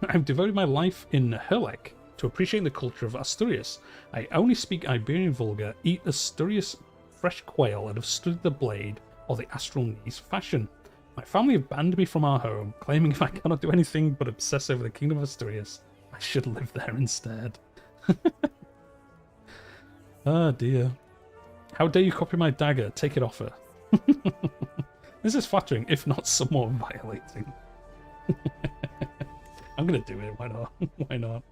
I've devoted my life in Herlek to appreciating the culture of Asturias. I only speak Iberian vulgar, eat Asturias fresh quail, and have studied the blade of the Astronese fashion. My family have banned me from our home, claiming if I cannot do anything but obsess over the Kingdom of Asturias, I should live there instead. Oh dear. How dare you copy my dagger? Take it off her. This is flattering, if not somewhat violating. I'm gonna do it, why not? Why not?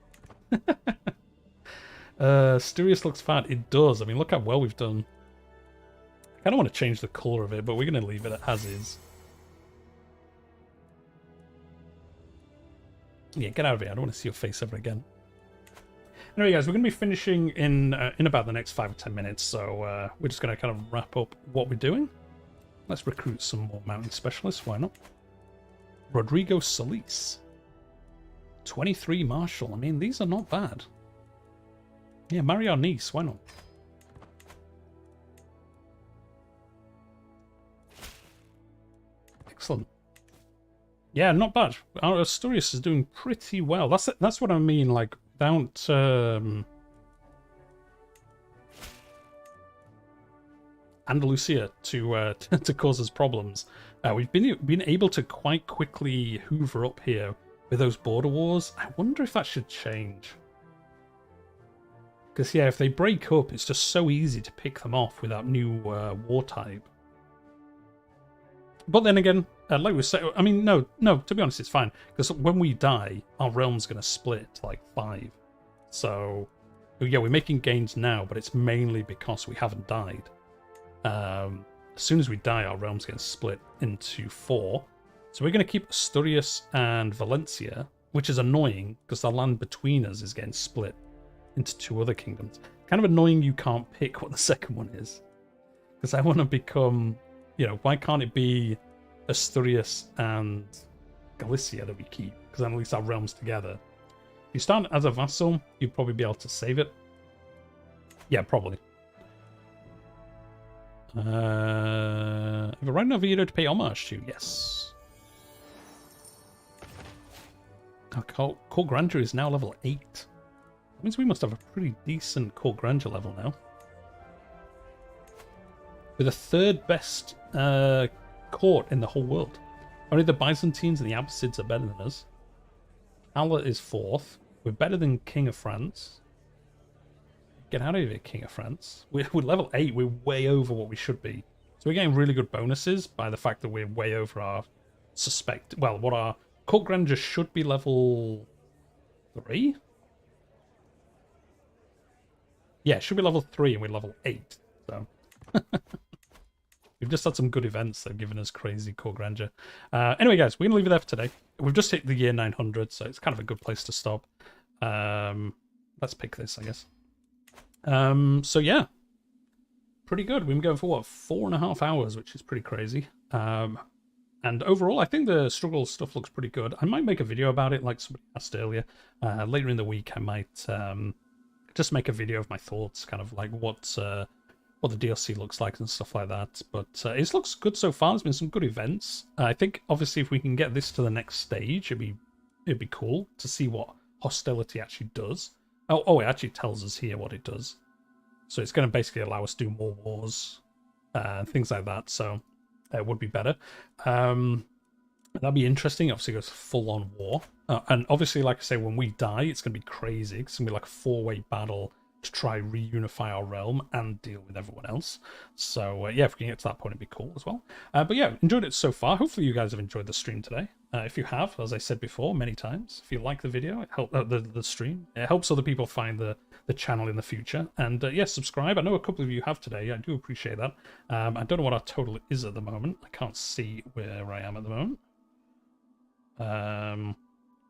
Asturias looks fat. It does. I mean, look how well we've done. I kind of want to change the colour of it, but we're going to leave it as is. Yeah, get out of here. I don't want to see your face ever again. Anyway, guys, we're going to be finishing in about the next 5 or 10 minutes, so we're just going to kind of wrap up what we're doing. Let's recruit some more mountain specialists. Why not? Rodrigo Solis. 23 Marshal. I mean, these are not bad. Yeah, marry our niece. Why not? Excellent. Yeah, not bad. Our Asturias is doing pretty well. That's what I mean. Like, without Andalusia to cause us problems. We've been able to quite quickly hoover up here with those border wars. I wonder if that should change. Because, yeah, if they break up, it's just so easy to pick them off with that new war type. But then again, like we said, I mean, no, to be honest, it's fine. Because when we die, our realm's going to split to like 5. So, yeah, we're making gains now, but it's mainly because we haven't died. As soon as we die, our realm's going to split into 4. So we're going to keep Asturias and Valencia, which is annoying because the land between us is getting split into 2 other kingdoms. Kind of annoying you can't pick what the second one is. Because I want to become, you know, why can't it be Asturias and Galicia that we keep? Because then at least our realms together. If you start as a vassal, you'd probably be able to save it. Yeah, probably. Have a right now Oviedo to pay homage to? Yes. Our court grandeur is now level 8. That means we must have a pretty decent court grandeur level now. With the 3rd best court in the whole world. Only the Byzantines and the Abbasids are better than us. Allah is 4th. We're better than King of France. Get out of here, King of France. We're level 8. We're way over what we should be. So we're getting really good bonuses by the fact that we're way over our what our court grandeur should be level 3? Yeah, it should be level 3 and we're level 8. So we've just had some good events that have given us crazy court grandeur. Anyway, guys, we're going to leave it there for today. We've just hit the year 900, so it's kind of a good place to stop. Let's pick this, I guess. So yeah, pretty good. We've been going for what, 4.5 hours, which is pretty crazy. And overall, I think the struggle stuff looks pretty good. I might make a video about it, like somebody asked earlier. Later in the week, I might just make a video of my thoughts, kind of like what the DLC looks like and stuff like that. But it looks good so far. There's been some good events. I think obviously if we can get this to the next stage, it'd be cool to see what hostility actually does. Oh, it actually tells us here what it does. So it's going to basically allow us to do more wars and things like that. So it would be better. That'd be interesting. Obviously, it goes full on war. And obviously, like I say, when we die, it's going to be crazy. It's going to be like a 4-way battle to try reunify our realm and deal with everyone else. So yeah, if we can get to that point, it'd be cool as well. But yeah, enjoyed it so far. Hopefully you guys have enjoyed the stream today. If you have, as I said before many times, if you like the video, it helps the stream. It helps other people find the channel in the future. And yeah, subscribe. I know a couple of you have today. I do appreciate that. I don't know what our total is at the moment. I can't see where I am at the moment.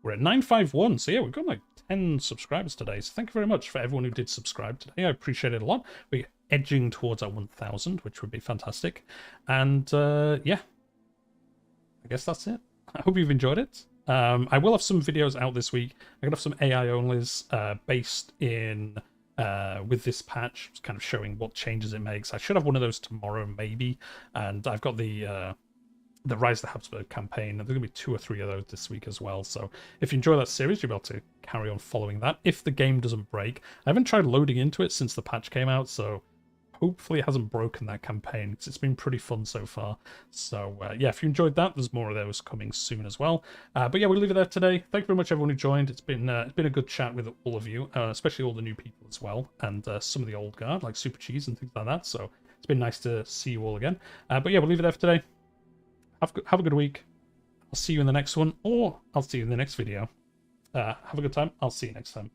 We're at 951, so yeah, we've got like 10 subscribers today. So thank you very much for everyone who did subscribe today. I appreciate it a lot. We're edging towards our 1,000, which would be fantastic. And yeah, I guess that's it. I hope you've enjoyed it. I will have some videos out this week. I'm gonna have some AI onlys based in with this patch, kind of showing what changes it makes. I should have one of those tomorrow, maybe. And I've got the Rise of the Habsburg campaign, and there's going to be 2 or 3 of those this week as well. So if you enjoy that series, you'll be able to carry on following that if the game doesn't break. I haven't tried loading into it since the patch came out, so hopefully it hasn't broken that campaign, because it's been pretty fun so far. So yeah, if you enjoyed that, there's more of those coming soon as well. But yeah, we'll leave it there today. Thank you very much everyone who joined. It's been a good chat with all of you, especially all the new people as well, and some of the old guard like Super Cheese and things like that. So it's been nice to see you all again. But yeah, we'll leave it there for today. Have a good week. I'll see you in the next one, or I'll see you in the next video. Have a good time. I'll see you next time.